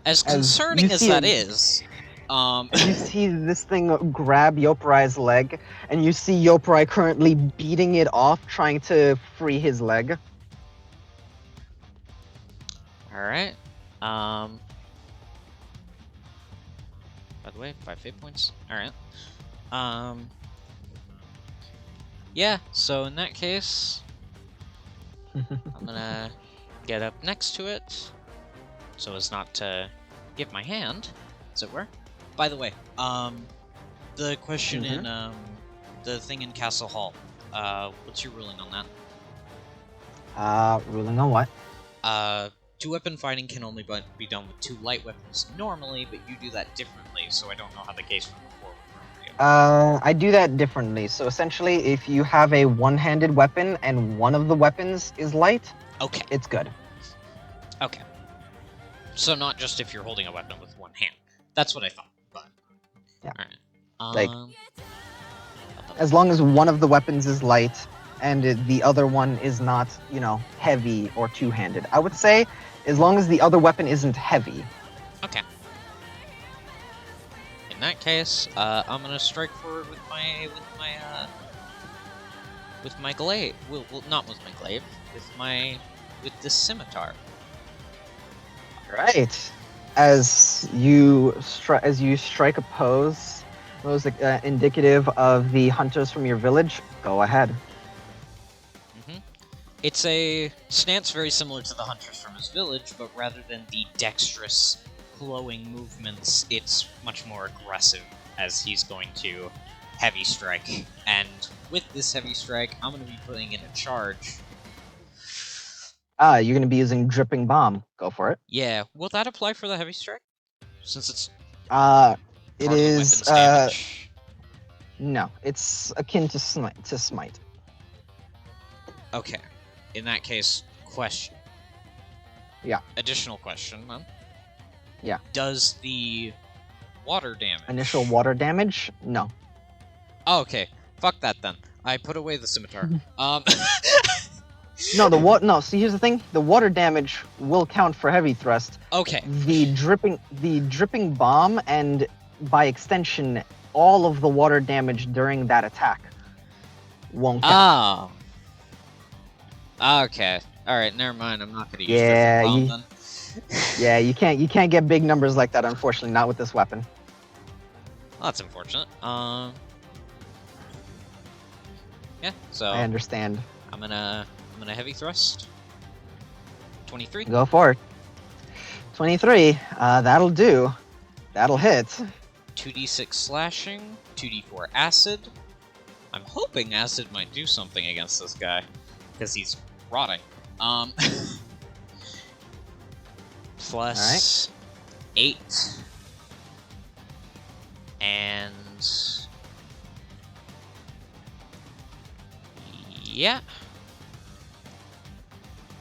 As concerning as that is, you see this thing grab Yoparai's leg, and you see Yoparai currently beating it off, trying to free his leg. Alright. By the way, 5 fate points. Alright. Yeah, so in that case, I'm gonna get up next to it, so as not to give my hand, as it were. By the way, the question in, the thing in Castle Hall, what's your ruling on that? Ruling on what? 2-weapon fighting can only be done with 2 light weapons normally, but you do that differently, so I don't know how the case from before would work for you. I do that differently. So essentially, if you have a one-handed weapon and one of the weapons is light, okay, it's good. Okay. So not just if you're holding a weapon with one hand. That's what I thought, but... Yeah. Alright. Like, as long as one of the weapons is light and the other one is not, heavy or two-handed. I would say, as long as the other weapon isn't heavy. Okay. In that case, I'm gonna strike forward with my glaive. Well, not with my glaive. With the scimitar. Right. As you strike a pose indicative of the hunters from your village, go ahead. It's a stance very similar to the hunters from his village, but rather than the dexterous, flowing movements, it's much more aggressive as he's going to heavy strike. And with this heavy strike, I'm going to be putting in a charge. You're going to be using Dripping Bomb. Go for it. Yeah, will that apply for the heavy strike? Since it's it part is of the weapon's damage? No, it's akin to smite. Okay. In that case, question. Yeah. Additional question, then. Yeah. Does the water damage... Initial water damage? No. Oh, okay. Fuck that, then. I put away the scimitar. No, see, here's the thing. The water damage will count for heavy thrust. Okay. The dripping bomb, and by extension, all of the water damage during that attack won't count. Ah. Okay. Alright, never mind. I'm not gonna use dripping bomb, then. Yeah, you can't get big numbers like that, unfortunately, not with this weapon. Well, that's unfortunate. Yeah, so I understand. I'm gonna heavy thrust. 23. Go for it. 23. That'll do. That'll hit. 2d6 slashing, 2d4 acid. I'm hoping acid might do something against this guy, because he's rotting. Plus 8. And... yeah.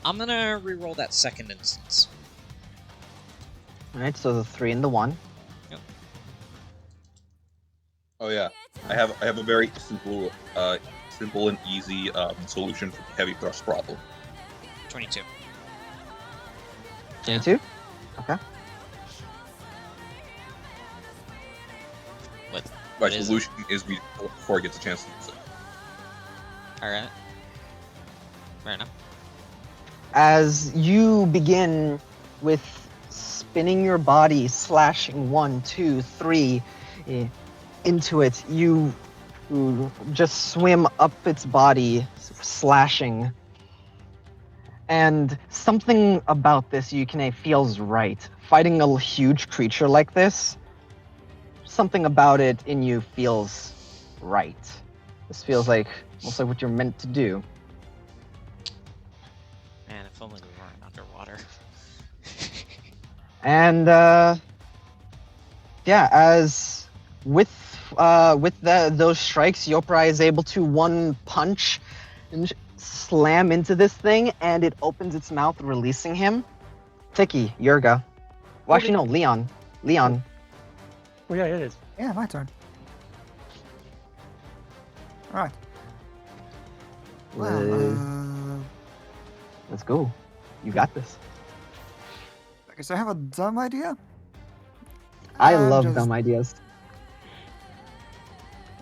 I'm gonna reroll that second instance. Alright, so the 3 and the 1. Yep. Oh yeah, I have a very simple and easy solution for the heavy thrust problem. 22. 22? Okay. My What is solution is we before he gets a chance to use it. Alright. Fair enough. As you begin with spinning your body, slashing 1, 2, 3 into it, you just swim up its body, slashing. And something about this feels right. Fighting a huge creature like this, something about it in you feels right. This feels like almost like what you're meant to do. Man, if only we weren't underwater. And as with those strikes, Yoprai is able to one punch and slam into this thing, and it opens its mouth, releasing him. Tiki, Yurga. Well, actually, no, Leon. Oh yeah, it is. Yeah, my turn. Alright. Well, Let's go. You got this. I guess I have a dumb idea. I I'm love just- dumb ideas.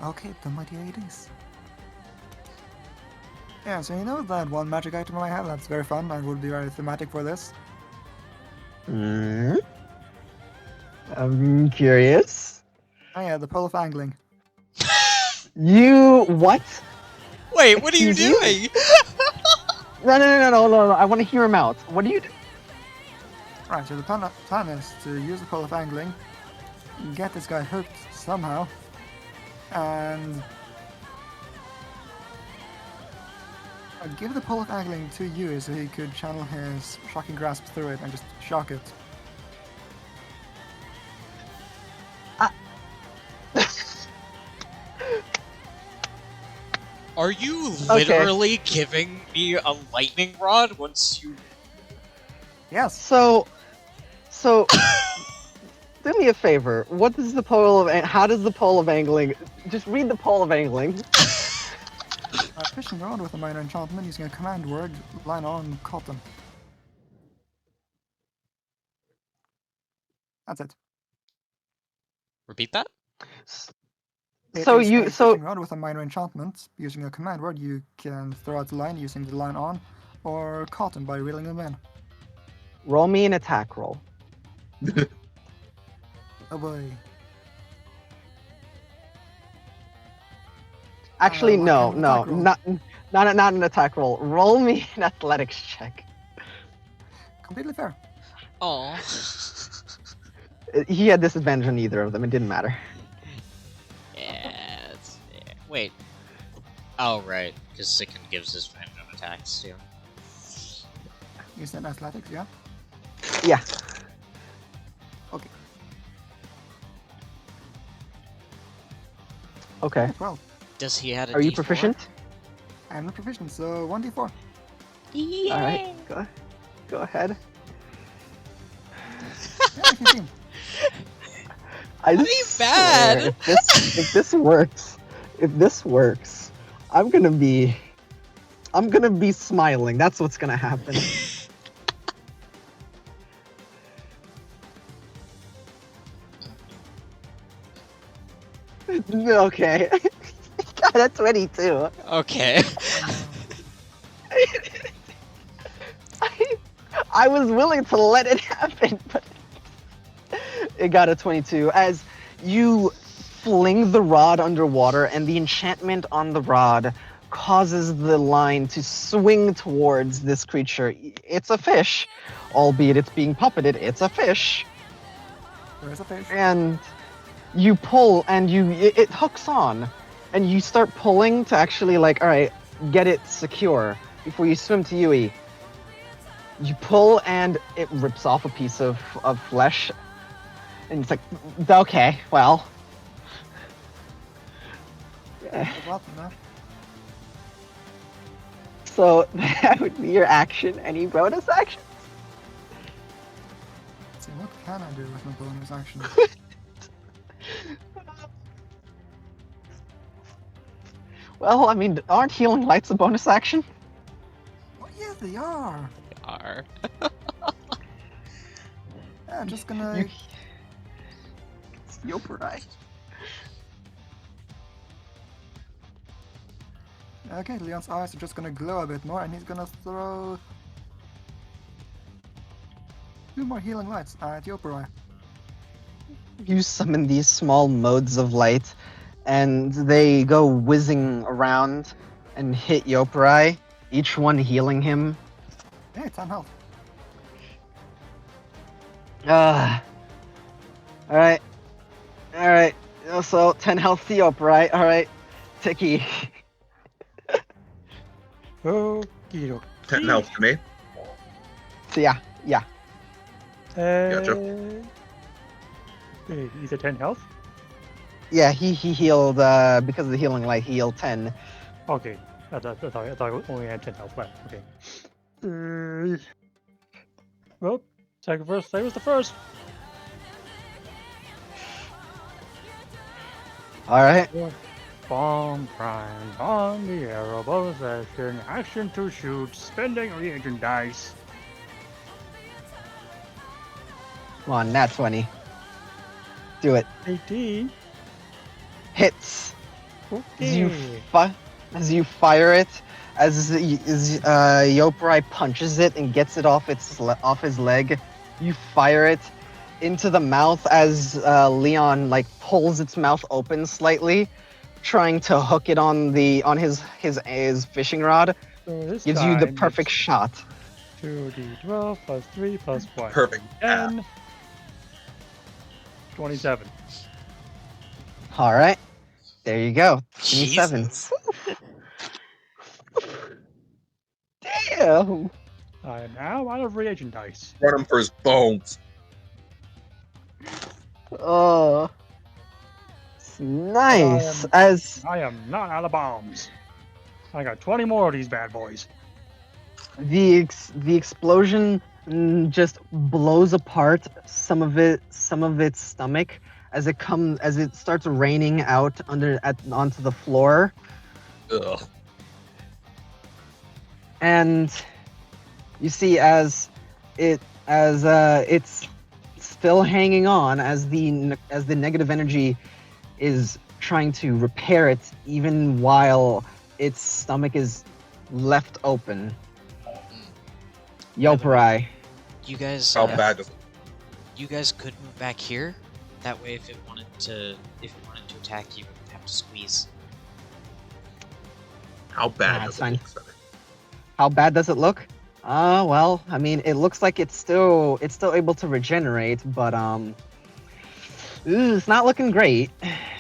Okay, dumb idea it is. Yeah, so you know that one magic item I have that's very fun and would be very thematic for this? I'm curious. Oh yeah, the pole of angling. You what? Wait, what are you Excuse doing? No. I want to hear him out. What do you do? Right, so the plan is to use the pole of angling, get this guy hooked somehow, and I'd give the pole of angling to you so he could channel his shocking grasp through it and just shock it. Are you literally giving me a lightning rod once you... Yes. So, do me a favor. What is the pole of? How does the pole of angling? Just read the pole of angling. fishing rod with a minor enchantment using a command word, line on cotton. That's it. Repeat that? It So is you a fishing rod with a minor enchantment. Using a command word, you can throw out the line using the line on, or cotton by reeling them in. roll me an attack roll. Oh boy. Actually, what no, kind of no, attack roll? not an attack roll. Roll me an athletics check. Completely fair. Oh. He had disadvantage on either of them. It didn't matter. Yeah, wait. Oh, right. Because Sicken gives disadvantage on attacks, too. You said athletics, yeah? Yeah. Okay. Okay. 12. Does he add a Are you D4? proficient? I'm not proficient, so 1d4. Yeah. All right. Go ahead. Yeah, 15. I Not swear, bad. if this works, I'm gonna be smiling. That's what's gonna happen. Okay. Got a 22. Okay. I was willing to let it happen, but it got a 22. As you fling the rod underwater, and the enchantment on the rod causes the line to swing towards this creature. It's a fish, albeit it's being puppeted. It's a fish. There's a fish. And you pull, and it hooks on, and you start pulling to actually, like, all right, get it secure before you swim to Yui. You pull, and it rips off a piece of flesh, and it's like, okay, well. So that would be your action. Any bonus action? Let's see, what can I do with my bonus action? Well, I mean, aren't healing lights a bonus action? Oh, yeah, they are. They are. Yeah, I'm just gonna... Yopurai. Okay, Leon's eyes are just gonna glow a bit more, and he's gonna throw... 2 more healing lights at Yopurai. You summon these small modes of light, and they go whizzing around and hit Yopurai, each one healing him. Hey, 10 health. Alright. Alright. So, 10 health to Yopurai. Alright. Tiki. Okie 10 health to me. So, yeah. Gotcha. He's at 10 health? Yeah, he healed, because of the healing light, he healed 10. Okay. I thought I only had 10 health left. Okay. Well, second verse, same as the first. Alright. Bomb prime on the arrow, bonus action, action to shoot, spending reagent dice. Come on, nat 20. Do it. 18. Hits. Okay. As you fire it, as Yopurai punches it and gets it off his leg, you fire it into the mouth as Leon like pulls its mouth open slightly, trying to hook it on his fishing rod. So this Gives you the time perfect shot. 2d12 plus 3 plus 1. Perfect. 10. 27. All right, there you go. 27. Jesus. Damn. I am now out of reagent dice. Run him for his bones. Oh, it's nice. As I am not out of bombs. I got 20 more of these bad boys. the explosion just blows apart some of its stomach as it starts raining out onto the floor, Ugh. And you see as it's still hanging on, as the negative energy is trying to repair it, even while its stomach is left open. Yoparai. You guys, How bad does it? you guys could move back here. That way, if it wanted to attack you, it would have to squeeze. How bad Nah, does it's it fine. look, Cedric? How bad does it look? Well, I mean, it looks like it's still able to regenerate, but it's not looking great.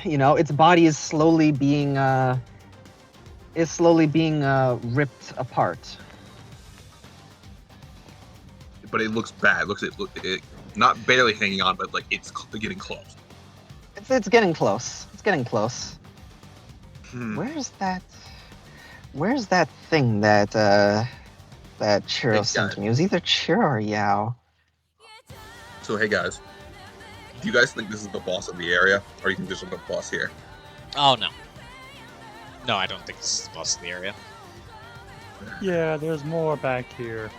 You know, its body is slowly being ripped apart. But it looks bad. It not barely hanging on, but like it's getting close. It's getting close. It's getting close. Hmm. Where's that thing that Chiro Hey, sent guys. to me? It was either Chiro or Yao. So hey guys, do you guys think this is the boss of the area, or do you think there's another boss here? Oh no. No, I don't think this is the boss of the area. Yeah, there's more back here.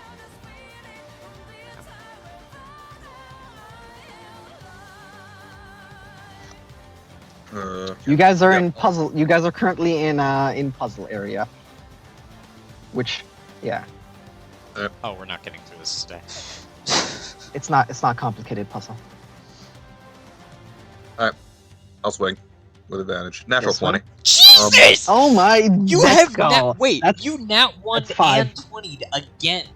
You guys are yeah. in puzzle. You guys are currently in puzzle area. Which, yeah, Oh, we're not getting through this today. it's not complicated puzzle. I'll swing with advantage. Natural This one? 20. Jesus! Oh my! You let's have go. wait, That's- you nat 1 that's 5. and 20'd again.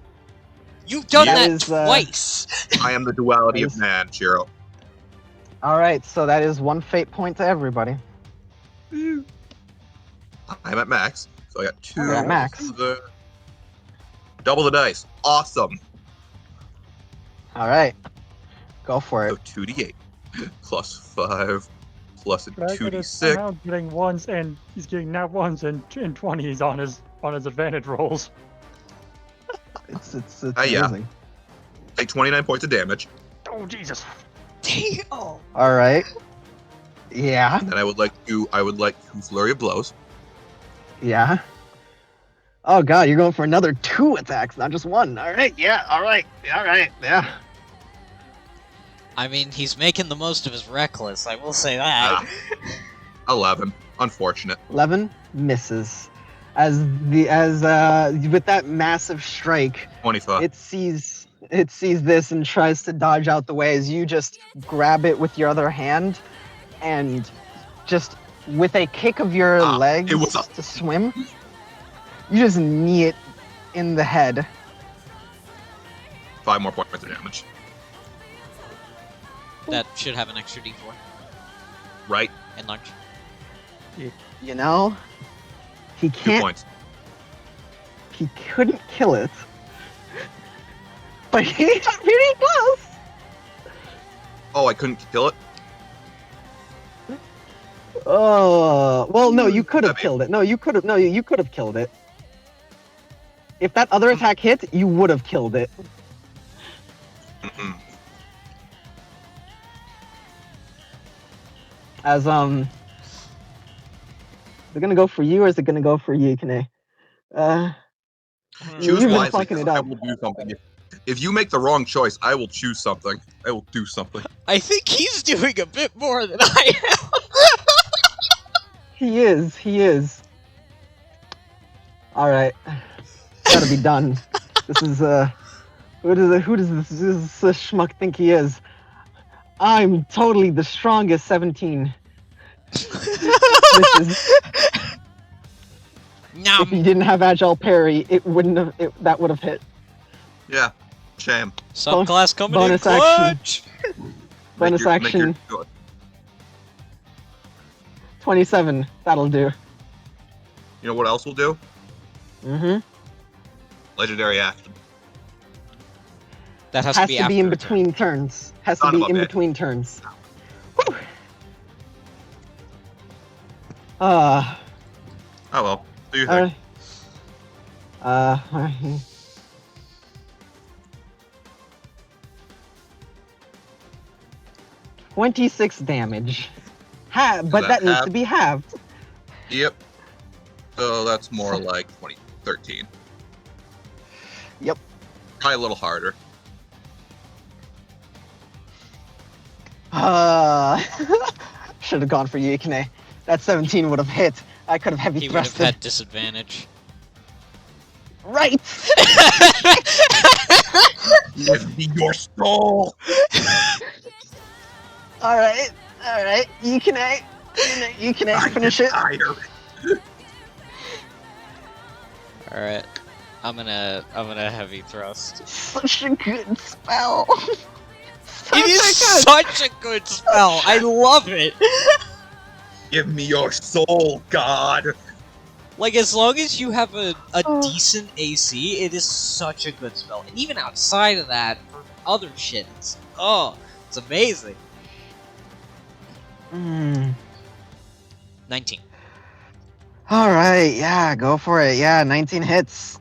You've done Yeah. that That is, twice. I am the duality That of is- man, Shiro. All right, so that is 1 fate point to everybody. I'm at max, so I got 2. You're at max. Double the dice. Awesome. All right, go for So it. 2d8 plus 5 plus a Dragon is 2d6. somehow getting ones, and he's getting nat ones and 20s on his advantage rolls. It's Yeah. amazing. Take 29 points of damage, Oh Jesus! Damn. All right. Yeah. and I would like to flurry of blows. Yeah. Oh god, you're going for another 2 attacks, not just 1. All right. Yeah. All right. All right. Yeah. I mean, he's making the most of his reckless, I will say that. 11. Unfortunate. 11 misses. As with that massive strike, 25. it sees this and tries to dodge out the way as you just grab it with your other hand and just with a kick of your legs it was to swim, you just knee it in the head. 5 more points of damage. That should have an extra d4 Right? in large. You know, he 2 can't. points. He couldn't kill it, but he got pretty close. Oh, I couldn't kill it? Oh, well, no, you could have That'd be- killed it. No, you could have killed it. If that other attack hit, you would have killed it. Mm-mm. As is it gonna go for you or is it gonna go for you, Kane? Choose You've been wisely, fucking 'cause it I up. will do something. If you make the wrong choice, I will choose something. I will do something. I think he's doing a bit more than I am. He is. All right, gotta be done. This is who does this schmuck think he is? I'm totally the strongest 17. If you didn't have agile parry, it wouldn't have. That would have hit. Yeah. Shame. Subclass coming bonus in action. clutch. Bonus Make your- action. 27. That'll do. You know what else will do? Mm-hmm. Legendary action. That has, Has to be to after be in a turn. between turns. Has to Son of be a in bitch. between turns. Whew. Oh well. Do you think? Alright. 26 damage. But that that needs half? to be halved. Yep. So that's more like 13. Yep. Try a little harder. Should have gone for Yukine. That 17 would have hit. I could have heavy He would have thrusted. had disadvantage. Right! Give me your soul! Alright, alright. Yukine, I finish it. desire Alright. I'm gonna heavy thrust. Such a good spell. It is such a good spell! I love it! Give me your soul, God! Like, as long as you have a decent AC, it is such a good spell. And even outside of that, for other shit, it's amazing. 19. Alright, yeah, go for it. Yeah, 19 hits.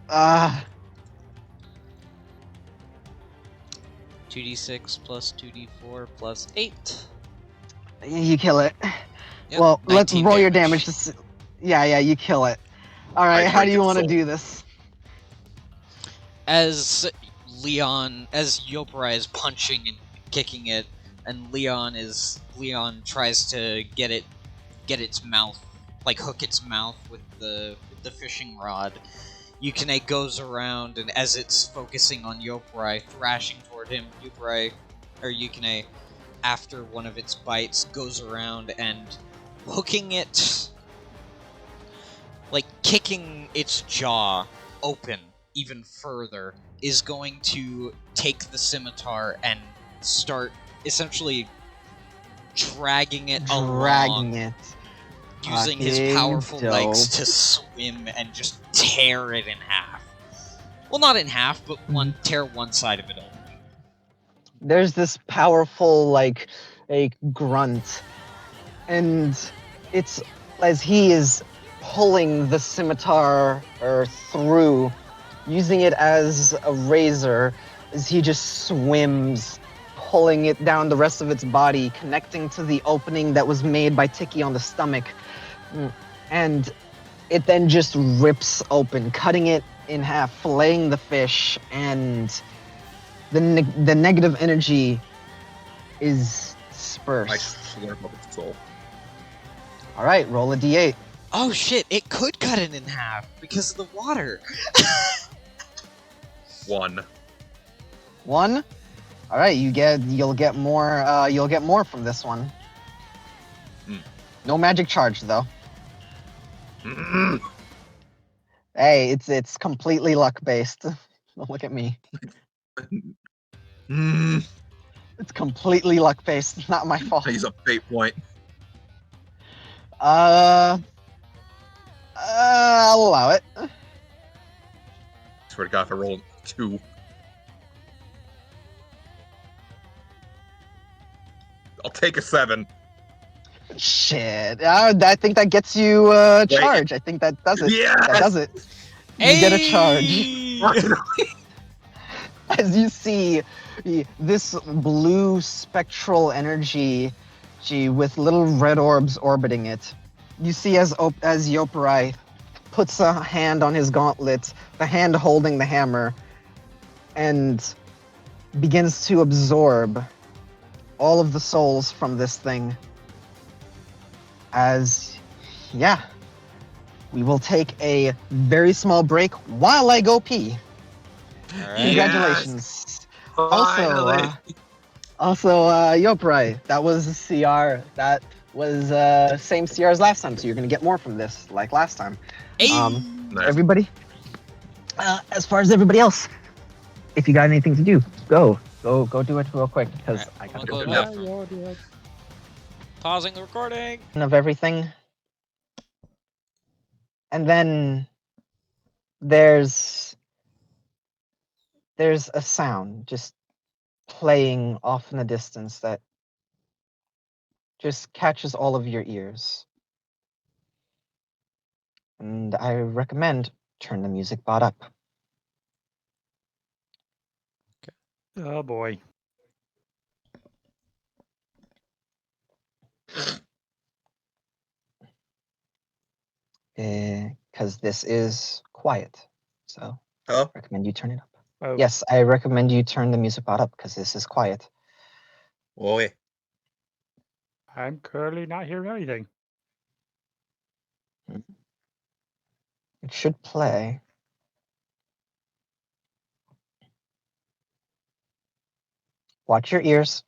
2d6 plus 2d4 plus 8. You kill it. Yep, Well, let's 19 roll your damage. damage. Yeah, you kill it. Alright, I how do break you its want to soul. do this? As Yoparai is punching and kicking it, and Leon tries to get its mouth, like hook its mouth with the fishing rod. Yukine goes around, and as it's focusing on Yoparai, thrashing toward him, Yukine, after one of its bites, goes around and hooking it, like kicking its jaw open even further, is going to take the scimitar and start essentially dragging it along, using his Fucking powerful legs dope. to swim and just tear it in half. Well, not in half, but tear one side of it open. There's this powerful, like, a grunt, and it's as he is pulling the scimitar through, using it as a razor, as he just swims, pulling it down the rest of its body, connecting to the opening that was made by Tiki on the stomach, and it then just rips open, cutting it in half, filleting the fish, and the negative energy is I dispersed. slurp up its soul. All right, roll a d8. Oh shit, it could cut it in half because of the water. 1. 1. All right, you'll get more from this one. No magic charge though. Hey, it's completely luck based. Don't look at me. It's completely luck based. Not my fault. I use a fate point. I'll allow it. Swear to God, if I roll 2. I'll take a 7. Shit. I think that gets you charge. I think that does it. Yes! That does it. You get a charge. Finally! As you see this blue spectral energy with little red orbs orbiting it. You see as Yoparai puts a hand on his gauntlet, the hand holding the hammer, and begins to absorb all of the souls from this thing. We will take a very small break while I go pee. Alright. Congratulations. Finally! Also, Yoparai, that was a CR. That was same CR as last time, so you're gonna get more from this, like last time. Nice. Everybody, as far as everybody else, if you got anything to do, go do it real quick because I gotta go. Pausing the recording. Of everything, and then there's a sound just playing off in the distance that just catches all of your ears. And I recommend turn the music bot up. Oh boy. Because this is quiet. So Huh? recommend you turn it up. Oh, Yes, I recommend you turn the music bot up because this is quiet. Oh, yeah. I'm currently not hearing anything. It should play. Watch your ears.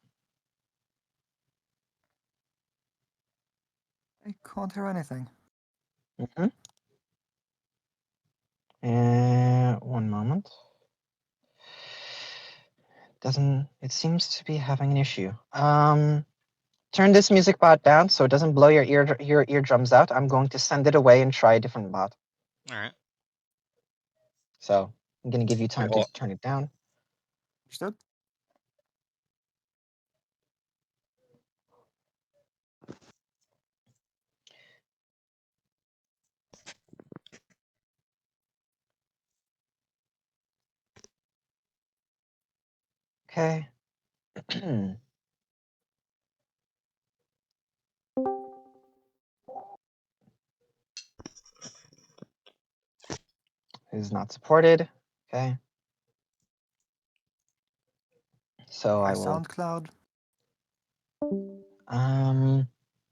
I can't hear anything. Mm-hmm. And one moment. It seems to be having an issue. Turn this music bot down so it doesn't blow your eardrums out. I'm going to send it away and try a different bot. All right. So I'm going to give you time hold to turn it down. Understood? Okay. Is not supported. Okay. So Try I will. SoundCloud.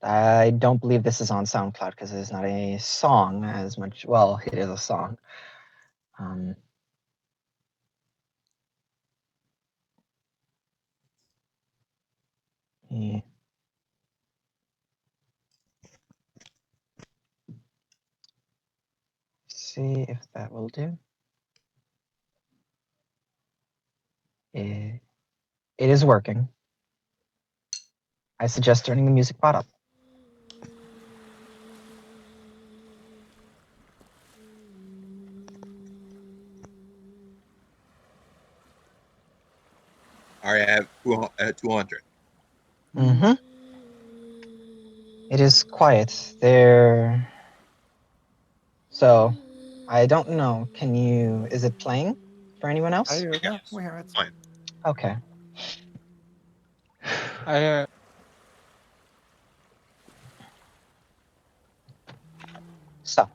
I don't believe this is on SoundCloud because it is not a song as much. Well, it is a song. Yeah. See if that will do. It is working. I suggest turning the music bot up. All right, I have 200. Mm-hmm. It is quiet. There. So, I don't know. Can you? Is it playing for anyone else? I Yeah, we hear it. Fine. Okay. I So,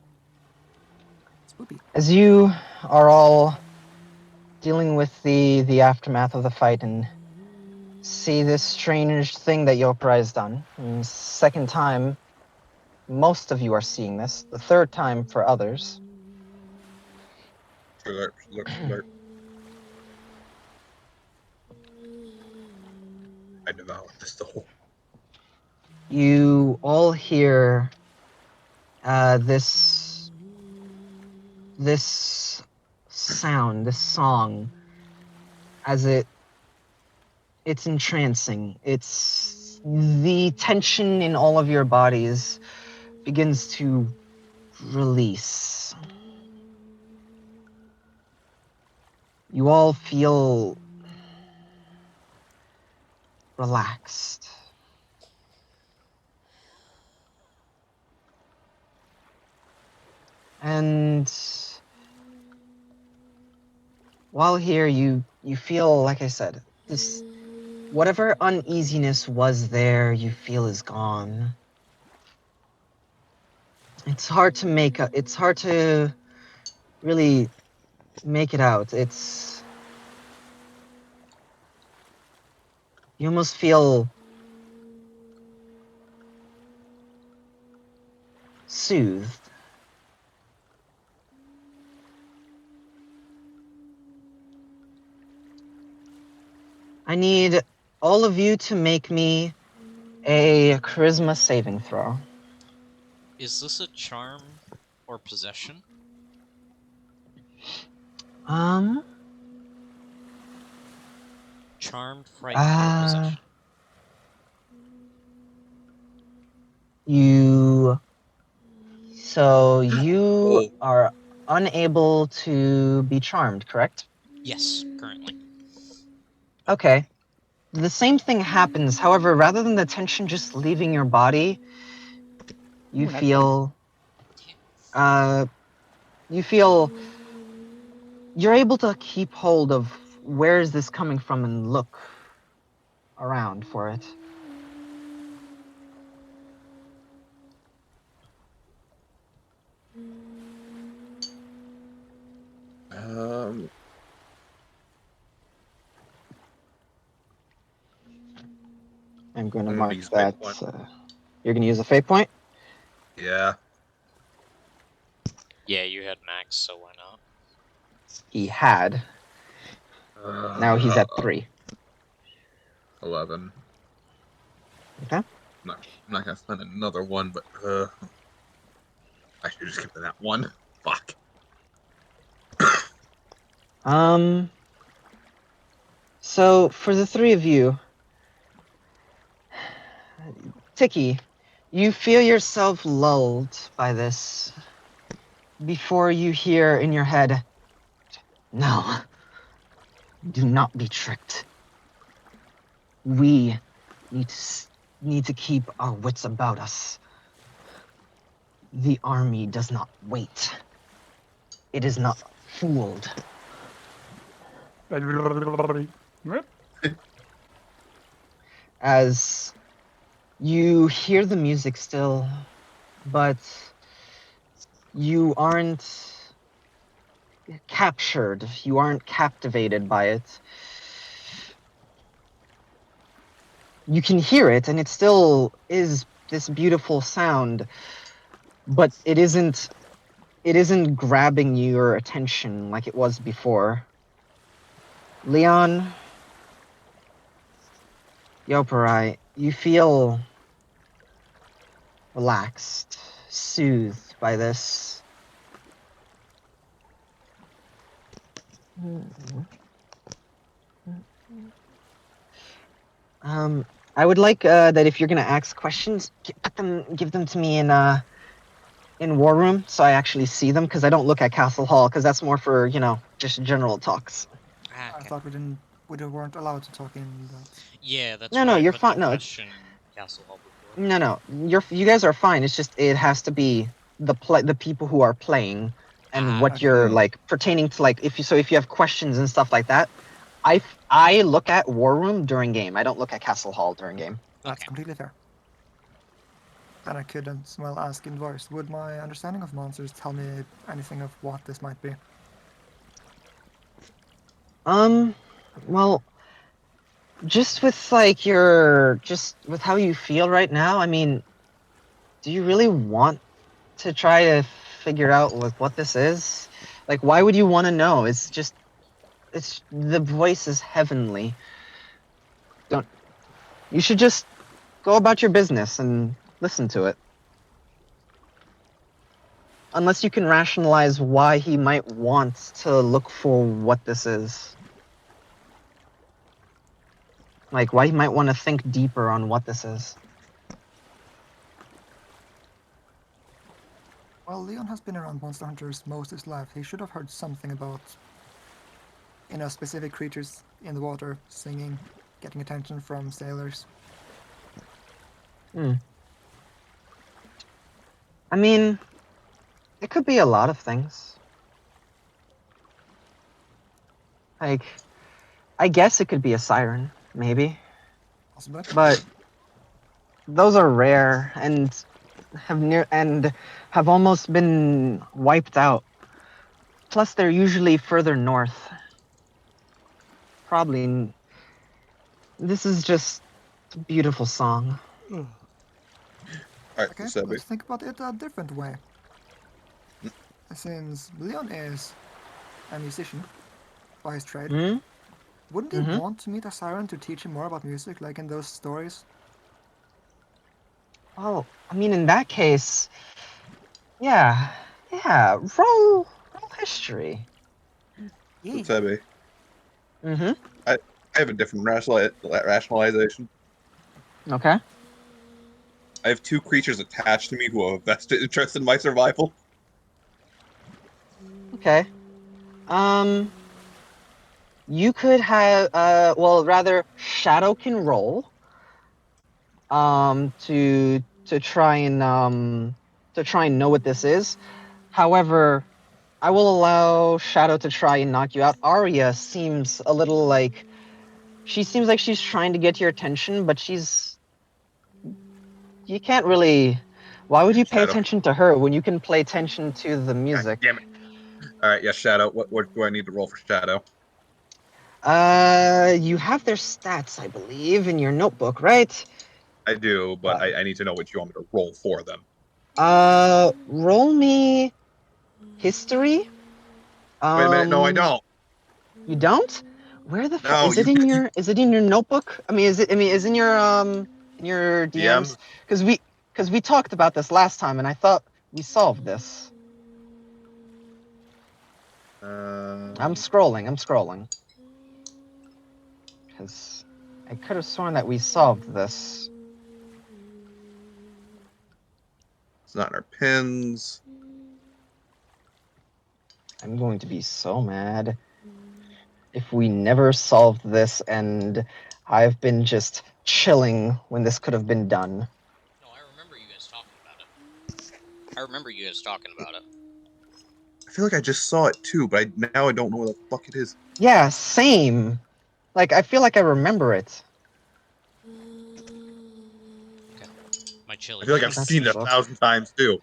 Spoopy. as you are all dealing with the aftermath of the fight and see this strange thing that Yopra has done, and second time, most of you are seeing this. The third time for others. Alert, alert, alert. I devoured this soul. You all hear this sound, this song, as it's entrancing. It's the tension in all of your bodies begins to release. You all feel relaxed. And while here, you feel, like I said, this whatever uneasiness was there, you feel is gone. It's hard to really make it out. You almost feel soothed. I need all of you to make me a charisma saving throw. Is this a charm or possession? Charmed, frightened, or possession? You Oh, are unable to be charmed, correct? Yes, currently. Okay. The same thing happens. However, rather than the tension just leaving your body, you Ooh, feel you feel you're able to keep hold of where is this coming from and look around for it. um, I'm going to I'm gonna mark use my that. point. You're going to use a fate point? Yeah. Yeah, you had max, so why not? He had. Now he's at 3. 11. Okay. I'm not gonna spend another one, but I should just give it that one. Fuck. So for the 3 of you, Tiki, you feel yourself lulled by this before you hear in your head, "No, do not be tricked. We need to keep our wits about us. The army does not wait. It is not fooled." As you hear the music still, but you aren't captured, you aren't captivated by it. You can hear it, and it still is this beautiful sound, but it isn't grabbing your attention like it was before. Leon, Yoparai, you feel relaxed, soothed by this. I would like that if you're gonna ask questions, give them to me in War Room, so I actually see them, because I don't look at Castle Hall, because that's more for, you know, just general talks. Ah, I okay. thought we weren't allowed to talk in that. Yeah, that's No, why no, I you're put fine. the No, question in Castle Hall before. No, you guys are fine. It's just it has to be the people who are playing and what okay. you're like pertaining to. Like if you have questions and stuff like that, I look at War Room during game. I don't look at Castle Hall during game. That's Okay. completely fair. Then I could as well ask in voice. Would my understanding of monsters tell me anything of what this might be? Well, just with like just with how you feel right now, I mean, do you really want to try to figure out like what this is? Like, why would you want to know? It's the voice is heavenly. You should just go about your business and listen to it. Unless you can rationalize why he might want to look for what this is. Like, why he might want to think deeper on what this is. Well, Leon has been around monster hunters most of his life. He should have heard something about, specific creatures in the water, singing, getting attention from sailors. I mean, it could be a lot of things. Like, I guess it could be a siren, maybe. Possibly. But those are rare and have almost been wiped out. Plus, they're usually further north. Probably. This is just a beautiful song. Alright, Okay, Sebi. let's think about it a different way. Since Leon is a musician by his trade, wouldn't he want to meet a siren to teach him more about music, like in those stories? Oh, I mean, in that case, yeah, roll history. Yeah. Sebi. Mm-hmm. I have a different rationalization. Okay. I have 2 creatures attached to me who have a vested interest in my survival. Okay. You could have, well, rather, Shadow can roll. To try and know what this is. However, I will allow Shadow to try and knock you out. Arya seems a little like she's trying to get your attention, but you can't really. Why would you pay Shadow. attention to her when you can pay attention to the God music? damn it. Alright, yes, Shadow. What do I need to roll for Shadow? You have their stats, I believe, in your notebook, right? I do, but I need to know what you want me to roll for them. Roll me history. Wait a minute, no, I don't. You don't? Where the fuck No, is it in your? Is it in your notebook? I mean, is it? I mean, is in your DMs? DMs. Because we talked about this last time, and I thought we solved this. I'm scrolling. I'm scrolling. Because I could have sworn that we solved this. It's not in our pins. I'm going to be so mad if we never solved this and I've been just chilling when this could have been done. No, I remember you guys talking about it. I feel like I just saw it too, but now I don't know where the fuck it is. Yeah, same. Like, I feel like I remember it. Okay. My chili. I feel like I've That's seen it the book. 1,000 times too.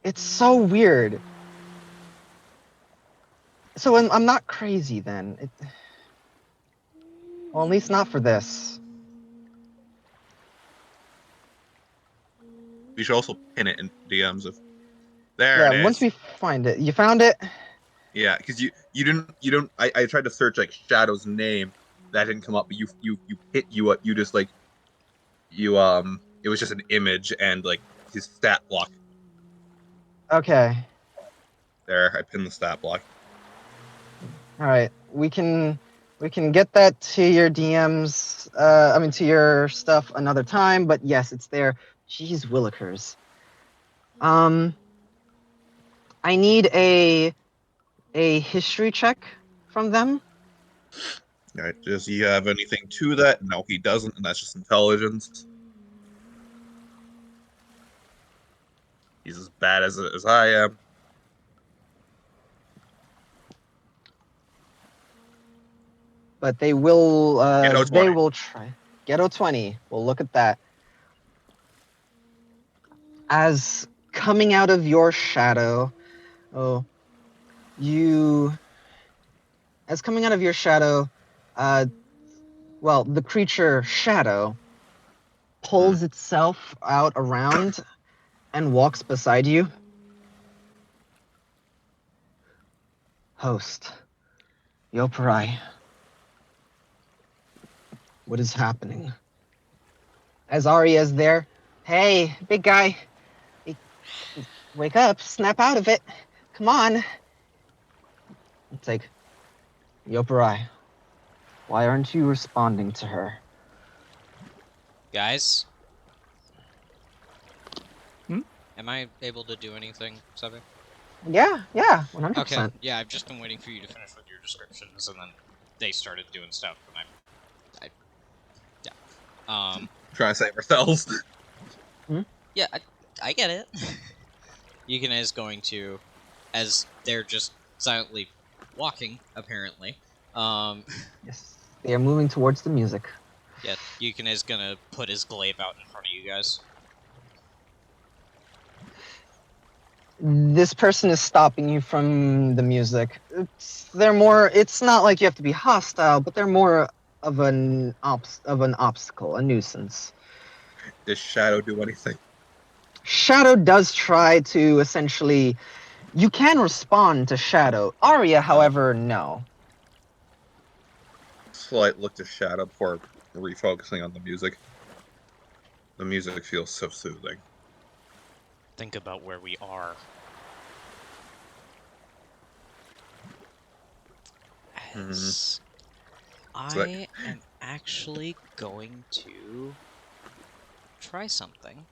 It's so weird. So I'm not crazy then. Well, at least not for this. We should also pin it in DMs if. There it Yeah, is. once we find it. You found it? Yeah, because you didn't. I tried to search like Shadow's name, that didn't come up. But you just like it was just an image and like his stat block. Okay. There, I pinned the stat block. All right. We can get that to your DMs. I mean to your stuff another time. But yes, it's there. Jeez, Willikers. I need a history check from them. All right, does he have anything to that? No, he doesn't, and that's just intelligence. He's as bad as I am. But they will. Ghetto They 20. will try. Ghetto 20. We'll look at that. As coming out of your shadow, oh, you. As coming out of your shadow, well, the creature shadow pulls itself out around and walks beside you. Host, Yoparai, what is happening? As Arya is there, hey, big guy, wake up, snap out of it, come on. It's like, Yoparai, why aren't you responding to her? Guys? Hmm? Am I able to do anything, Sebi? Yeah, 100%. Okay, yeah, I've just been waiting for you to finish with your descriptions, and then they started doing stuff, and yeah. Trying to save ourselves. Yeah, I get it. Yukina is going to, as they're just silently walking, apparently, Yes, they are moving towards the music. yeah, Yukina is gonna put his glaive out in front of you guys. This person is stopping you from the music. It's not like you have to be hostile, but they're more of an obstacle, a nuisance. Does Shadow do anything? Shadow does try to essentially. You can respond to Shadow. Arya, however, no. Slight look to Shadow before refocusing on the music. The music feels so soothing. Think about where we are. As I am actually going to try something.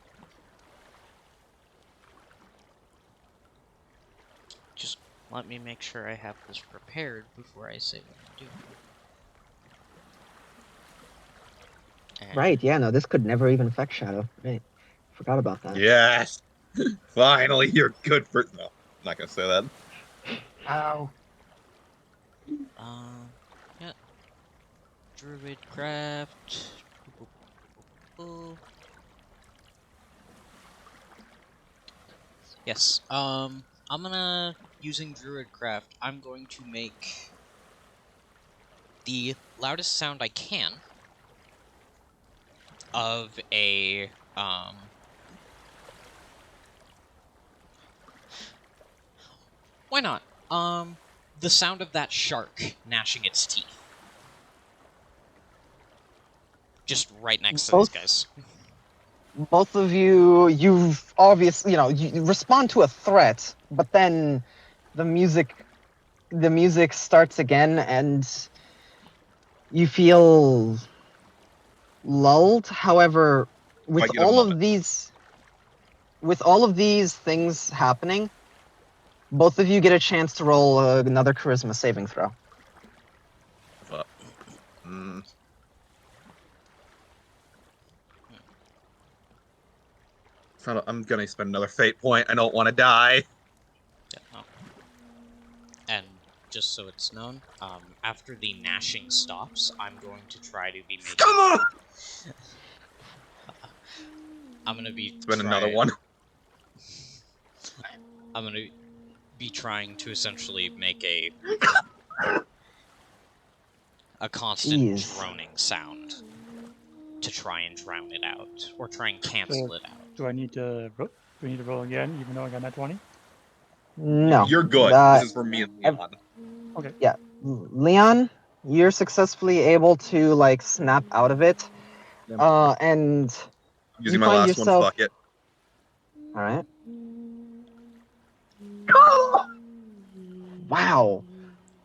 Just let me make sure I have this prepared before I say what I'm doing. And Right, yeah, no, this could never even affect Shadow. Right. Forgot about that. Yes! Finally, you're good for. No, I'm not gonna say that. Ow. yeah. Druidcraft. Yes. I'm gonna using Druidcraft. I'm going to make the loudest sound I can. of a why not? The sound of that shark gnashing its teeth. Just right next to these guys. Both of you, you've obviously, you respond to a threat, but then the music starts again, and you feel lulled. However, with Might get a all moment. of these things happening, both of you get a chance to roll another charisma saving throw. I'm gonna spend another fate point. I don't want to die. Yeah, no. And just so it's known, after the gnashing stops, I'm going to try to be making... Come on! I'm gonna be Spend another one. I'm gonna be trying to essentially make a constant Jeez. droning sound to try and drown it out, or try and cancel it out. Do I need to roll again, even though I got that 20? No. You're good. This is for me and Leon. Okay. Yeah, Leon, you're successfully able to like snap out of it, and Using you my find last yourself. one. Fuck it. All right. Wow.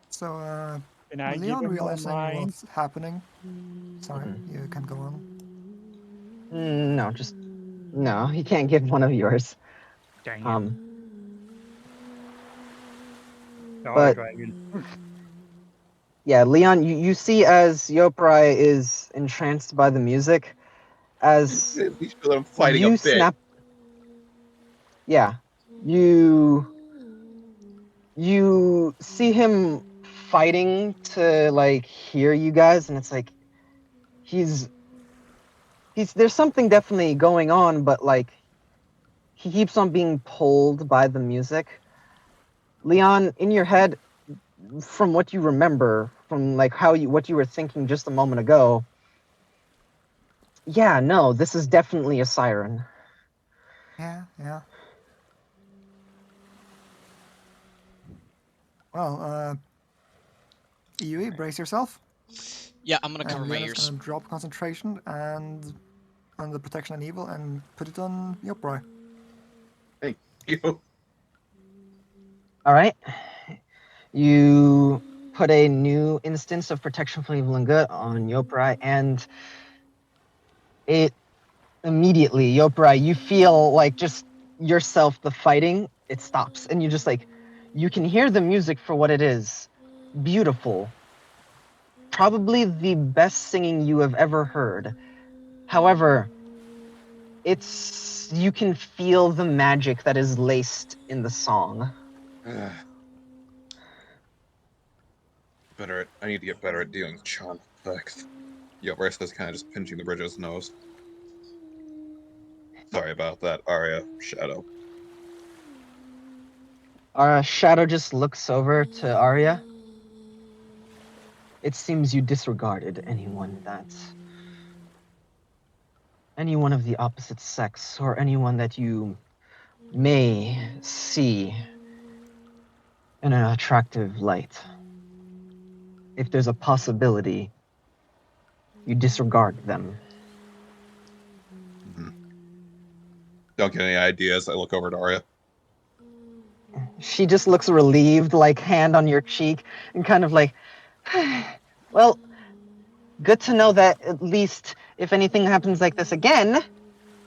So, Can I give Leon him one realizing line? what's happening. Sorry, you can go on. No, he can't give one of yours. Dang it. Um, Dog but dragon. yeah, Leon, you see as Yoprai is entranced by the music, as At least show that I'm fighting a you bit. snap. Yeah, you see him fighting to like hear you guys, and it's like he's there's something definitely going on, but like he keeps on being pulled by the music. Leon, in your head, from what you remember, from like what you were thinking just a moment ago, yeah, no, this is definitely a siren. Yeah. Well, Yui, brace yourself. Yeah, I'm gonna cover And my Leon is ears. gonna drop concentration and on the protection and evil and put it on Yoprai. Thank you. All right. You put a new instance of protection from evil and good on Yoprai, and it immediately, Yoprai, you feel like just yourself, the fighting, it stops. And you just like, you can hear the music for what it is. Beautiful. Probably the best singing you have ever heard. However, you can feel the magic that is laced in the song. I need to get better at dealing with charm effects. Yobra's kind of just pinching the bridge of his nose. Sorry about that, Arya. Shadow. Shadow just looks over to Arya. It seems you disregarded anyone of the opposite sex, or anyone that you may see in an attractive light. If there's a possibility, you disregard them. Don't get any ideas. I look over at Arya. She just looks relieved, like hand on your cheek, and kind of like, well, good to know that at least if anything happens like this again,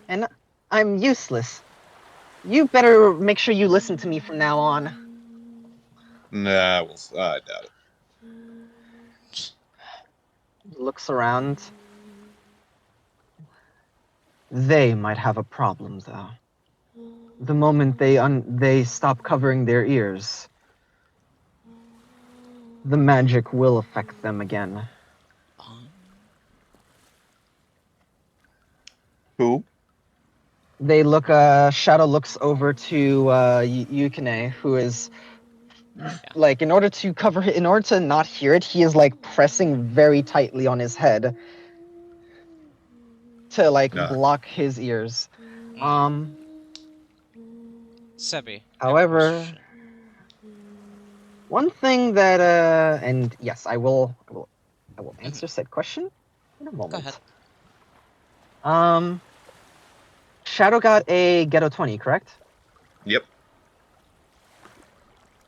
and I'm useless, you better make sure you listen to me from now on. Nah, I doubt it. Looks around. They might have a problem, though. The moment they stop covering their ears, the magic will affect them again. Who? They look. Shadow looks over to Yukine, who is like, in order to not hear it, he is like pressing very tightly on his head. to like Yeah. block his ears. Sebi, I have a However, question. one thing that and yes, I will answer said question in a moment. Go ahead. Shadow got a Ghetto 20, correct? Yep.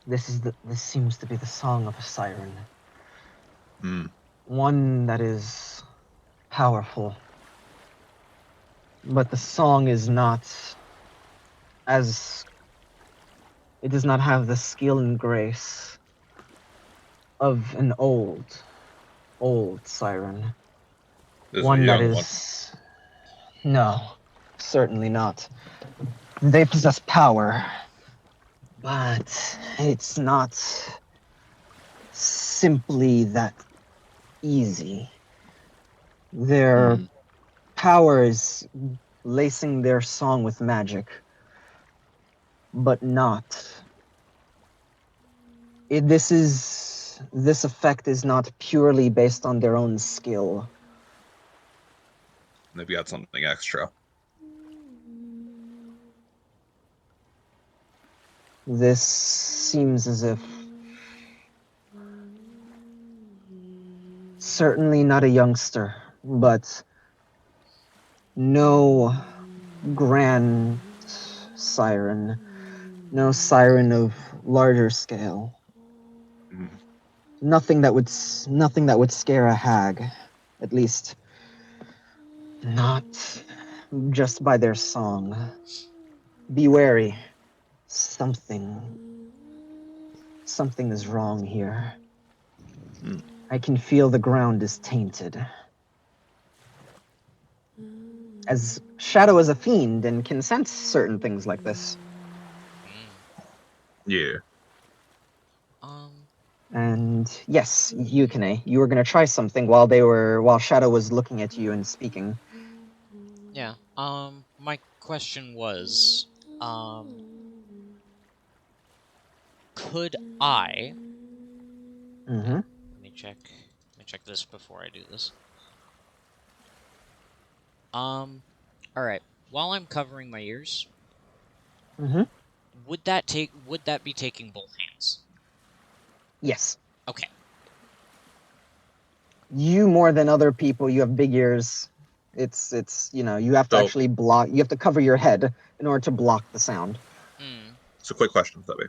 This seems to be the song of a siren. Hmm. One that is powerful. But the song is not as it does not have the skill and grace of an old siren. This is a One that young one. is no, certainly not. They possess power, but it's not simply that easy. Their power is lacing their song with magic, but not. This effect is not purely based on their own skill. Maybe got something extra. This seems as if certainly not a youngster, but no grand siren, no siren of larger scale. Mhm. Nothing that would scare a hag, at least not just by their song. Be wary. Something is wrong here. I can feel the ground is tainted. As Shadow is a fiend and can sense certain things like this. Yeah. And yes, Yukine, you were gonna try something while Shadow was looking at you and speaking. Yeah. My question was, could I? Mm-hmm. Let me check this before I do this. All right. While I'm covering my ears, Mm-hmm. would that be taking both hands? Yes. Okay. You more than other people, you have big ears. It's you have to So- actually block. You have to cover your head in order to block the sound. It's a quick question, Sebi.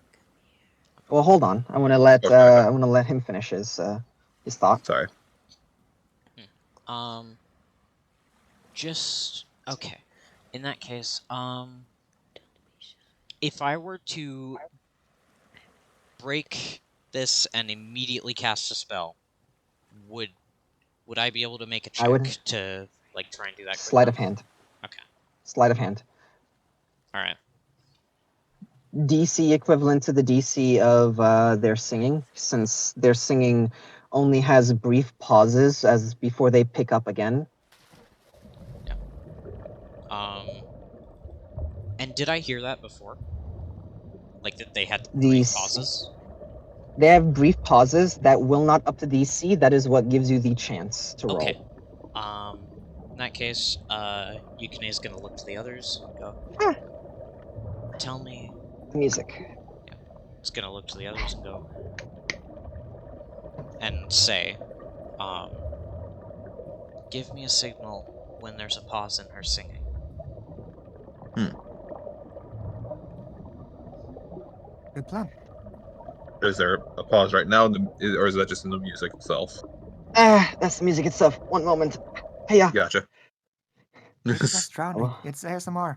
Well, hold on. I want to let Okay. I want to let him finish his thought. Sorry. Just okay. In that case, if I were to break this and immediately cast a spell, would I be able to make a I would- check to like try and do that? Sleight quick of hand. Okay. Sleight of hand. All right. DC equivalent to the DC of their singing, since their singing only has brief pauses as before they pick up again. And did I hear that before? Like that they had These brief pauses? They have brief pauses that will not up to DC. That is what gives you the chance to Okay. roll. In that case, Yukine is gonna look to the others and go, tell me. Music. Yeah. It's gonna look to the others and go, and say, give me a signal when there's a pause in her singing. Good plan. Is there a pause right now, or is that just in the music itself? That's the music itself. One moment. Hey, yeah. Gotcha. It's just drowning. Oh. It's ASMR.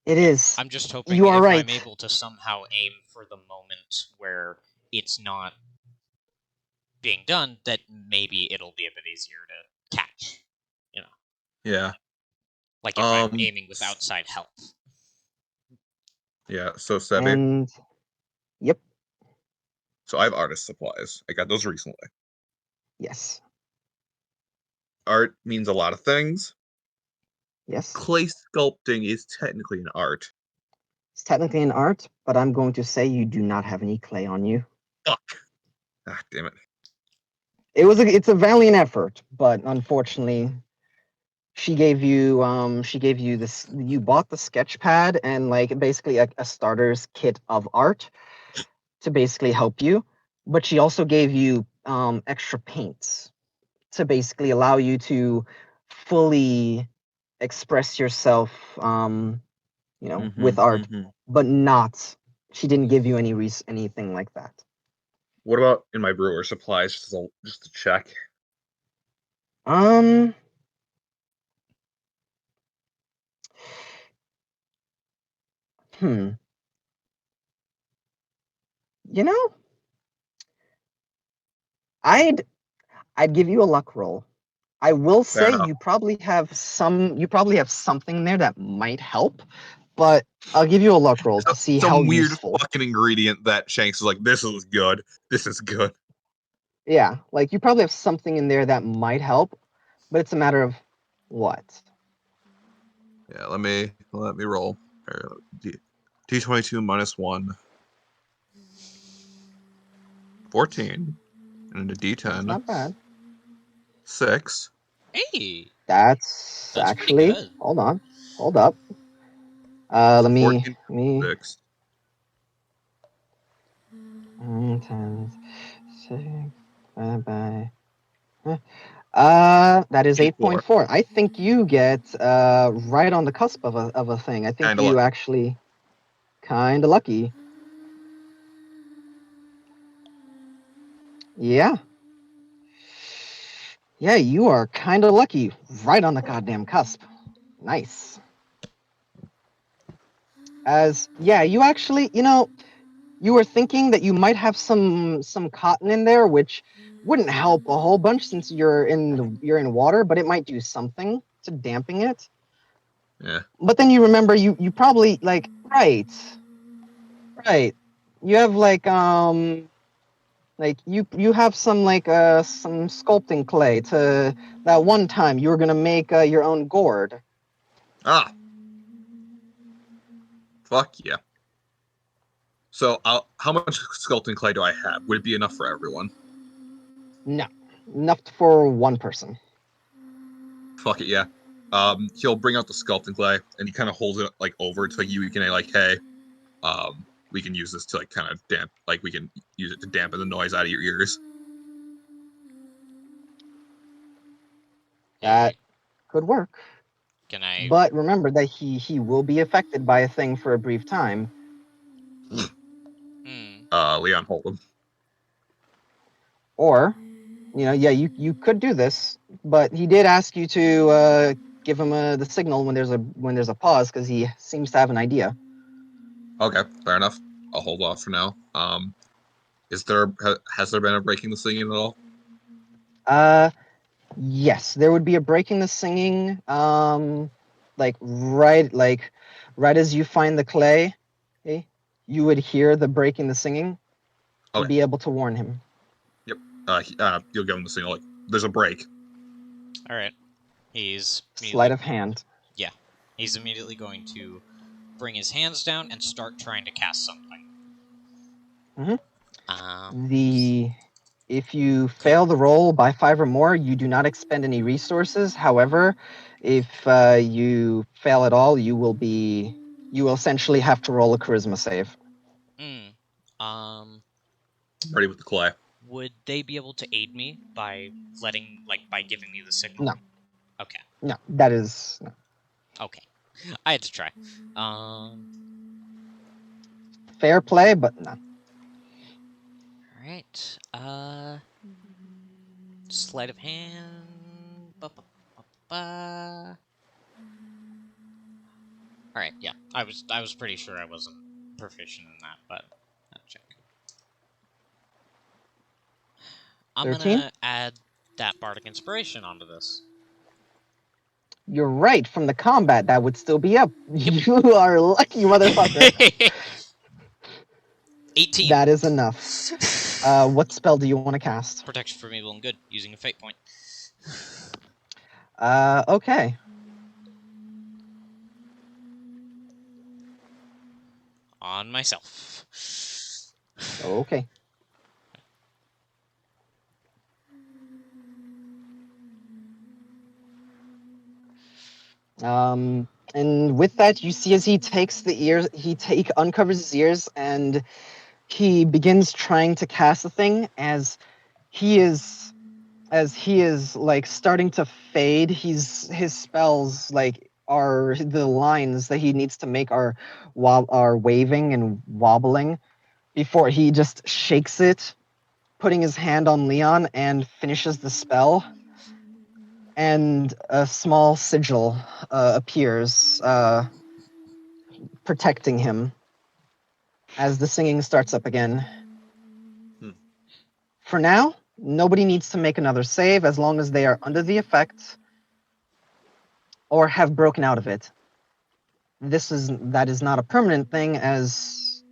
It is. I'm just hoping You are if right. I'm able to somehow aim for the moment where it's not being done, that maybe it'll be a bit easier to catch. You know, Yeah. like if I'm aiming with outside help. Yeah. So Sebi. And yep. So I have artist supplies. I got those recently. Yes. Art means a lot of things. Yes. Clay sculpting is technically an art. It's technically an art, but I'm going to say you do not have any clay on you. Fuck. Ah, damn it. It's a valiant effort, but unfortunately, she gave you this. You bought the sketch pad and like basically a starter's kit of art to basically help you, but she also gave you extra paints to basically allow you to fully express yourself, with art, but not. She didn't give you anything like that. What about in my brewer supplies? Just to check. Um. Hmm. You know, I'd give you a luck roll. I will Fair say enough. you probably have something there that might help, but I'll give you a luck roll to see how Some weird useful. fucking ingredient that Shanks is like, this is good. This is good. Yeah, like you probably have something in there that might help, but it's a matter of what. Yeah, let me roll. D22 minus 1. 14. And a That's D10. not bad. 6. Hey, That's that's pretty actually, good. hold up. So Let 14 me 6. 10, 6, bye. That is 8.4. 8.4. I think you get right on the cusp of a thing. I think Kinda you lucky. actually kind of lucky. Yeah. Yeah, you are kind of lucky. Right on the goddamn cusp. Nice. You actually, you were thinking that you might have some cotton in there, which wouldn't help a whole bunch since you're in water, but it might do something to dampen it. Yeah. But then you remember you probably right. You have you have some some sculpting clay to that one time you were gonna make your own gourd. Ah, fuck yeah. So, how much sculpting clay do I have? Would it be enough for everyone? No, enough for one person. Fuck it, yeah. He'll bring out the sculpting clay and he kind of holds it like over to like you can like, hey, we can use this to like kind of we can use it to dampen the noise out of your ears. That could work. Can I? But remember that he will be affected by a thing for a brief time. Leon, hold him. Or, you could do this, but he did ask you to give him the signal when there's a pause because he seems to have an idea. Okay, fair enough. I'll hold off for now. Has there been a breaking the singing at all? Yes, there would be a break in the singing. Right as you find the clay, okay, you would hear the break in the singing and Okay. be able to warn him. Yep. You'll give him the signal like there's a break. All right. He's Sleight of hand. Yeah, he's immediately going to bring his hands down and start trying to cast something. If you fail the roll by 5 or more, you do not expend any resources. However, if you fail at all, you will essentially have to roll a charisma save. Ready with the clay. Would they be able to aid me by giving me the signal? No. Okay. No, that is no. Okay. I had to try. Fair play, but no. Alright. Sleight of hand. Alright, yeah. I was pretty sure I wasn't proficient in that, but I'll check. I'm 13? gonna add that bardic inspiration onto this. You're right. From the combat, that would still be up. Yep. You are a lucky motherfucker. 18. That is enough. What spell do you want to cast? Protection from evil and good, using a fate point. Okay. On myself. Okay. And with that, you see as he takes the ears, uncovers his ears, and he begins trying to cast the thing. He is he is like starting to fade. His spells like are the lines that he needs to make are waving and wobbling before he just shakes it, putting his hand on Leon and finishes the spell. And a small sigil appears, protecting him as the singing starts up again. Hmm. For now, nobody needs to make another save as long as they are under the effect or have broken out of it. That is not a permanent thing, as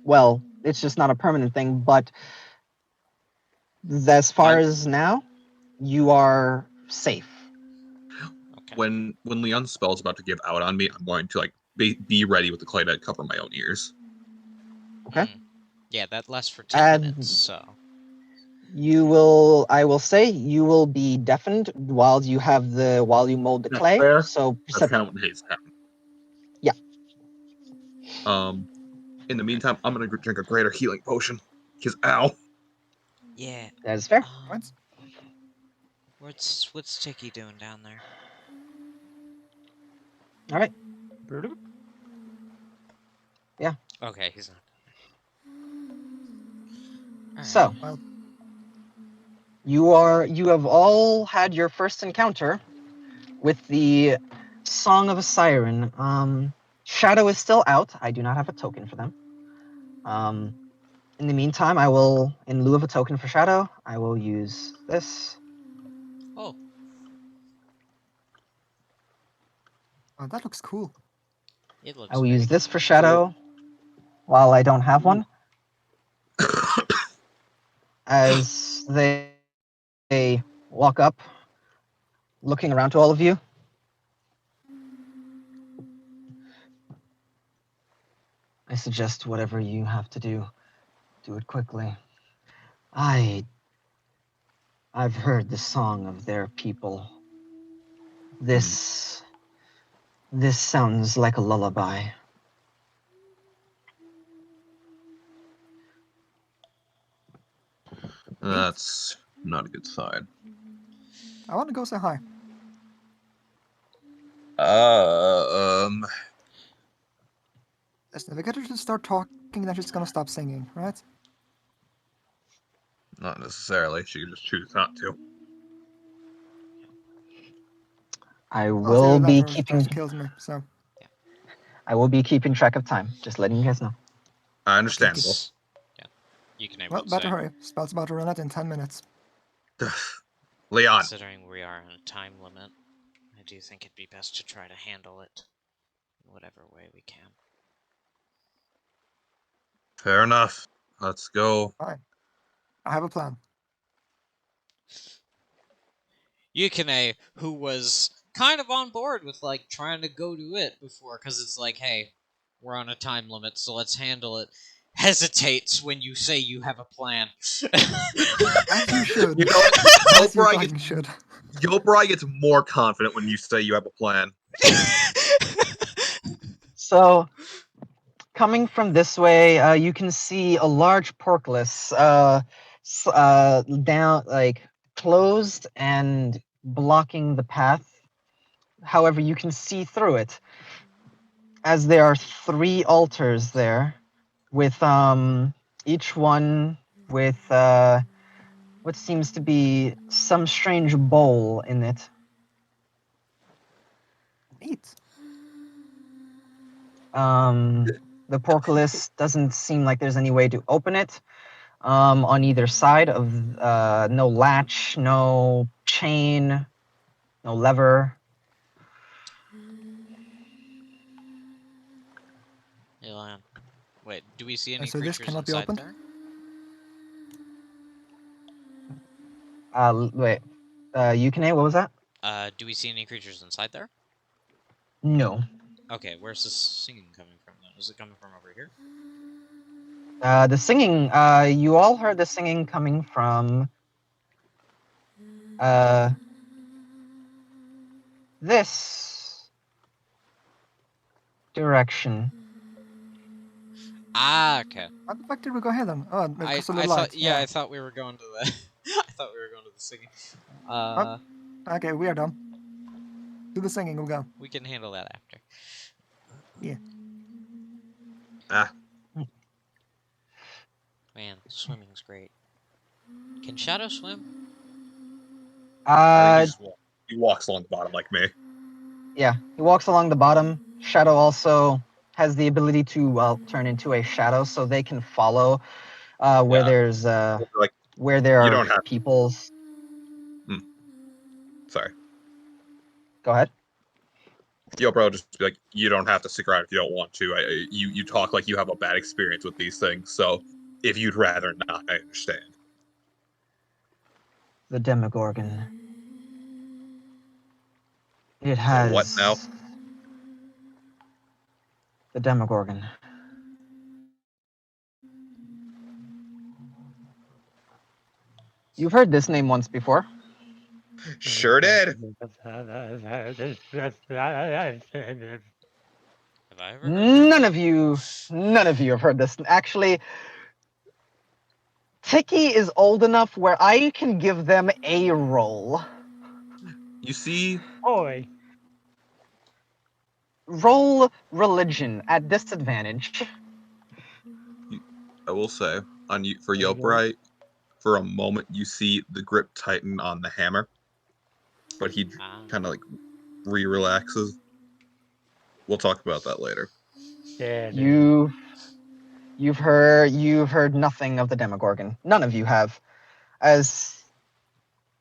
well, it's just not a permanent thing, but as far as now, you are safe. Okay. When Leon's spell is about to give out on me, I'm going to like be ready with the clay to cover my own ears. Okay. Yeah, that lasts for 10 minutes, so. I will say you will be deafened while you mold the That's clay. fair. So That's kind of what Hayes happened. Yeah. In the meantime, I'm gonna drink a greater healing potion. Cause ow. Yeah. That is fair. What? What's Ticky doing down there? All right. Okay, he's not down there. So Well, you have all had your first encounter with the Song of a Siren. Shadow is still out. I do not have a token for them. In the meantime, I will, in lieu of a token for Shadow, I will use this. Oh. oh, that looks cool. It looks I will very use this cool. for Shadow while I don't have one. As they walk up, looking around to all of you. I suggest whatever you have to do, do it quickly. I've heard the song of their people. This sounds like a lullaby. That's not a good sign. I want to go say hi. Listen, if we get her to start talking, then she's gonna stop singing, right? Not necessarily. She could just choose not to. I Well, it's either will that be or keeping she kills me, so. track of time. Just letting you guys know. Understandable. Yeah. You can Well, better hurry. Spell's about to run out in 10 minutes. Leon. Considering we are on a time limit, I do think it'd be best to try to handle it in whatever way we can. Fair enough. Let's go. Fine. I have a plan. Yukine, who was kind of on board with like trying to go to it before, because it's like, hey, we're on a time limit, so let's handle it, hesitates when you say you have a plan. As you should. You know, As you fucking should. Gilbry gets more confident when you say you have a plan. So, coming from this way, you can see a large portcullis down, like closed and blocking the path. However, you can see through it, as there are 3 altars there, with each one with what seems to be some strange bowl in it. Neat. The portcullis doesn't seem like there's any way to open it. On either side of no latch, no chain, no lever. Elan. Wait, do we see any So this creatures cannot be inside opened? there? Wait. Yukine, what was that? Do we see any creatures inside there? No. Okay, where's this singing coming from then? Is it coming from over here? The singing, you all heard the singing coming from this direction. Ah, okay. How the fuck did we go ahead then? Oh, because of the I light. thought, yeah, I thought we were going to the, I thought we were going to the singing. Okay, we are done. Do the singing, we'll go. We can handle that after. Yeah. Ah, Man, swimming's great. Can Shadow swim? I think he walks along the bottom like me. Yeah, he walks along the bottom. Shadow also has the ability to turn into a shadow, so they can follow where Yeah. there's Like, where there you are don't have- peoples. sorry. Go ahead. Yo, bro, just be like, you don't have to stick around if you don't want to. You talk like you have a bad experience with these things, so if you'd rather not, I understand. The Demogorgon. It has what now? the Demogorgon. You've heard this name once before. Sure did. Have I ever heard None of you have heard this. Actually, Tiki is old enough where I can give them a roll. You see, Boy. Roll religion at disadvantage. I will say, on you for Yobright, for a moment you see the grip tighten on the hammer, but he kind of like relaxes. We'll talk about that later. Yeah. You've heard nothing of the Demogorgon. None of you have. As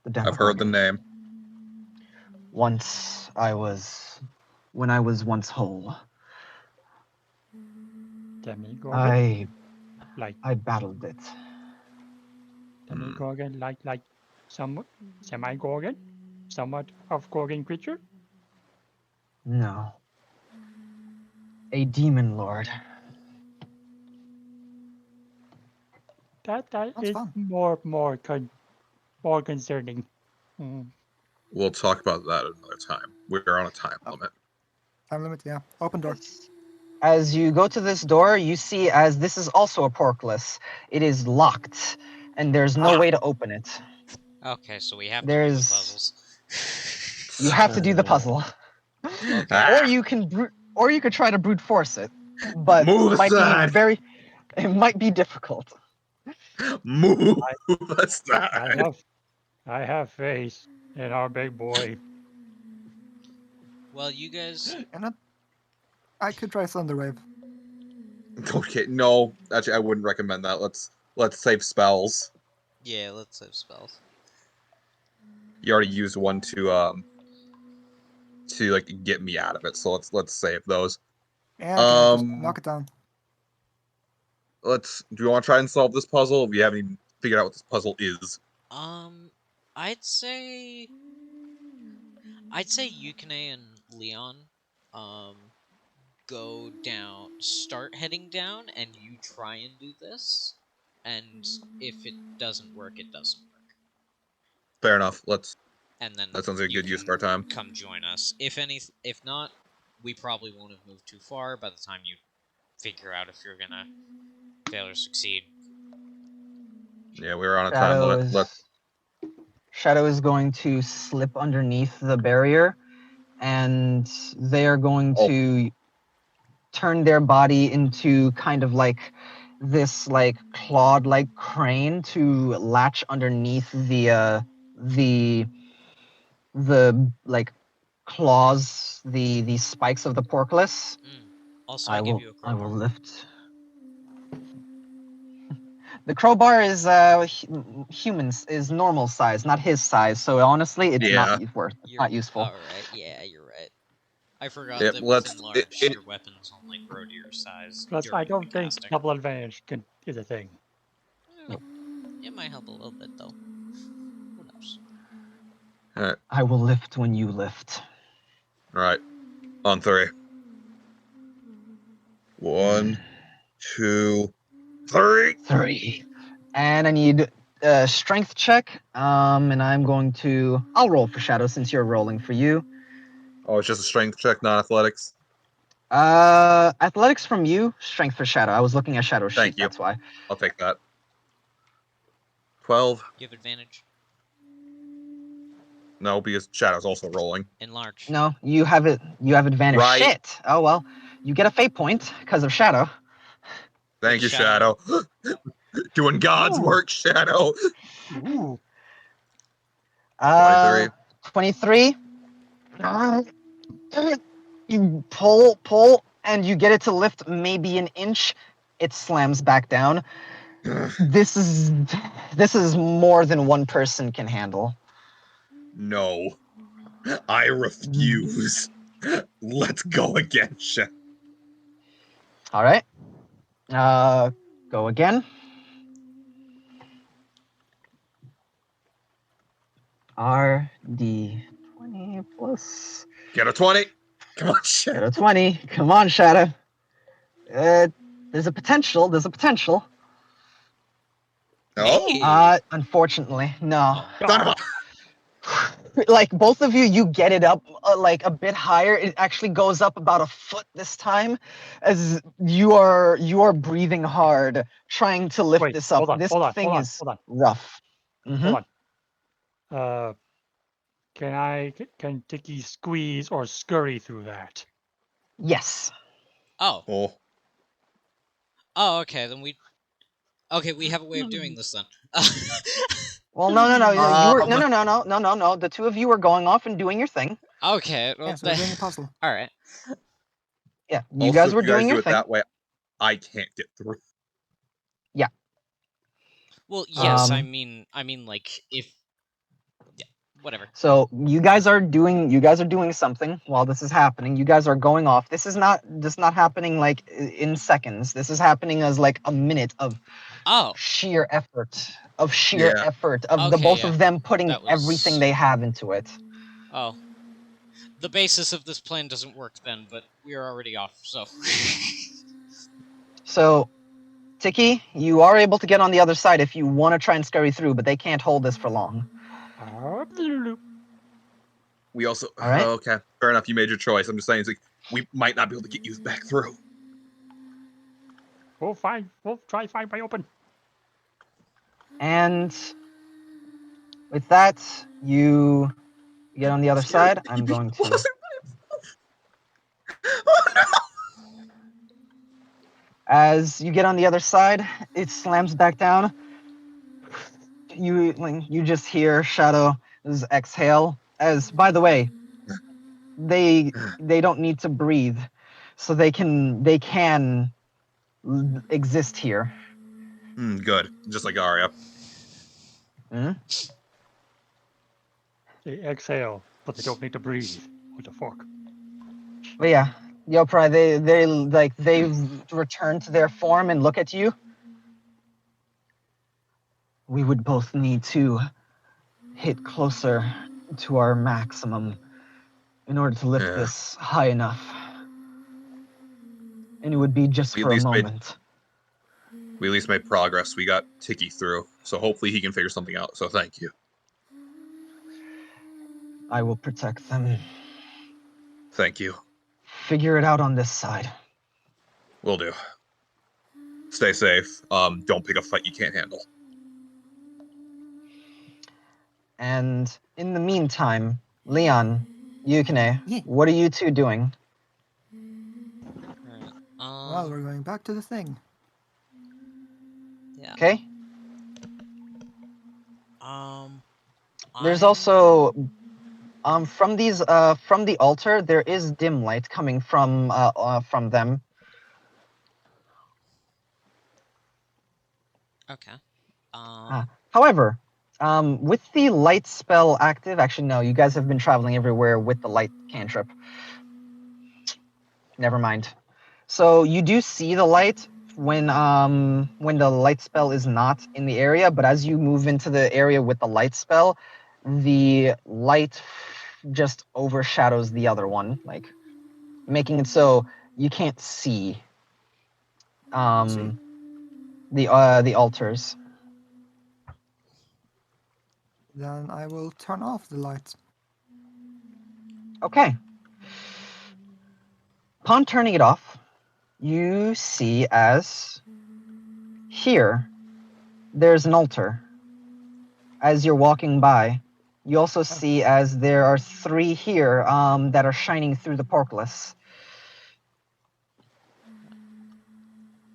the Demogorgon. I've heard the name. When I was once whole, Demogorgon? I battled it. Demogorgon, like some semi-gorgon? Somewhat of gorgon creature? No. A demon lord. That That's is fun. more concerning. We'll talk about that another time. We're on a time limit. Time limit, yeah. Open door. As you go to this door, you see as this is also a porkless. It is locked, and there's no way to open it. Okay, so we have to do There's- the puzzles. You have to do the puzzle. Okay. Or you could try to brute force it. But Move it might aside. be it might be difficult. Move aside. I have faith in our big boy. Well, you guys. And I could try Thunderwave. Okay, no. Actually, I wouldn't recommend that. Let's save spells. Yeah, let's save spells. You already used one to like get me out of it, so let's save those. Yeah, okay, just knock it down. Do you want to try and solve this puzzle? We haven't even figured out what this puzzle is. I'd say Yukine and Leon, go down, start heading down, and you try and do this. And if it doesn't work, it doesn't work. Fair enough. And then that sounds like a you good use of can our time. Come join us. If not, we probably won't have moved too far by the time you figure out if you're gonna fail or succeed. Yeah, we're on a time limit. Shadow is going to slip underneath the barrier, and they are going to turn their body into kind of like this like clawed-like crane to latch underneath the like claws, the spikes of the porkless. Also, I give you a crowbar. I will lift. The crowbar is humans is normal size, not his size. So honestly, it's not not useful. All right, yeah, you're right. I forgot Yep, that with enlarged, your weapons only grow to your size. Plus, I don't think casting. double advantage is a thing. It might help a little bit, though. Who knows? All right. I will lift when you lift. All right. On 3. 1, 2, 3. 3. And I need a strength check. And I'll roll for Shadow since you're rolling for you. Oh, it's just a strength check, not athletics. Athletics from you, strength for Shadow. I was looking at Shadow's sheet, Thank you. that's why. I'll take that. 12. You have advantage. No, because Shadow's also rolling. Enlarge. No, you have it. You have advantage. Right. Shit. Oh well, you get a fate point because of Shadow. Thank Good you, Shadow. Shadow. Doing God's Ooh. work, Shadow. Ooh. 23. You pull, and you get it to lift maybe an inch. It slams back down. This is more than one person can handle. No. I refuse. Let's go again, Shadow. All right. Go again. RD20 plus. Get a 20. Come on, Get Shadow. a 20. Come on, Shadow. There's a potential. There's a potential. Oh. Unfortunately, no. Son of a... Like both of you, you get it up like a bit higher. It actually goes up about a foot this time, as you are breathing hard, trying to lift Wait, this up. hold on, This hold on, thing hold on, is hold on. rough. Mhm. Hold on. Can Tiki squeeze or scurry through that? Yes. Oh. Oh. Oh, okay, then we... Okay, we have a way of doing this then. Well, no. You were Um, no. The two of you were going off and doing your thing. Okay, well, Yes, we're doing a puzzle. Alright. Yeah, you also, guys if were you guys doing do your it thing. that way, I can't get through. Well, yes, Um, I mean, like, if... Yeah, whatever. So you guys are doing something while this is happening. You guys are going off. This is not happening like in seconds. This is happening as like a minute of Oh, sheer effort. Of Yeah. the Okay, both yeah. of them putting That was- everything they have into it. oh. The basis of this plan doesn't work then, but we are already off, so... So, Tiki, you are able to get on the other side if you want to try and scurry through, but they can't hold this for long. We also... All right. Okay, fair enough. You made your choice. I'm just saying, it's like, we might not be able to get you back through. Oh, fine. We'll try find my open. And with that, you get on the other Scared side. I'm baby going to. wasn't by himself. Oh no! As you get on the other side, it slams back down. You just hear Shadow's exhale. As by the way, they don't need to breathe, so they can exist here. Good. Just like Arya. Hmm? They exhale, but they don't need to breathe. What the fuck? But yeah, Yopra, they return to their form and look at you. We would both need to hit closer to our maximum in order to lift Yeah. this high enough. And it would be just We at for a least made- moment. We at least made progress. We got Tiki through, so hopefully he can figure something out. So thank you. I will protect them. Thank you. Figure it out on this side. Will do. Stay safe. Don't pick a fight you can't handle. And in the meantime, Leon, Yukine, Yeah. what are you two doing? Alright, Well, we're going back to the thing. yeah. Okay? I'm- There's also from the altar, there is dim light coming from them. Okay. However, with the light spell active, actually no, you guys have been traveling everywhere with the light cantrip. Never mind. So you do see the light when the light spell is not in the area, but as you move into the area with the light spell, the light just overshadows the other one, like making it so you can't see the altars. Then I will turn off the light. Okay. Upon turning it off, you see as here there's an altar. As you're walking by, you also see as there are 3 here that are shining through the portcullis.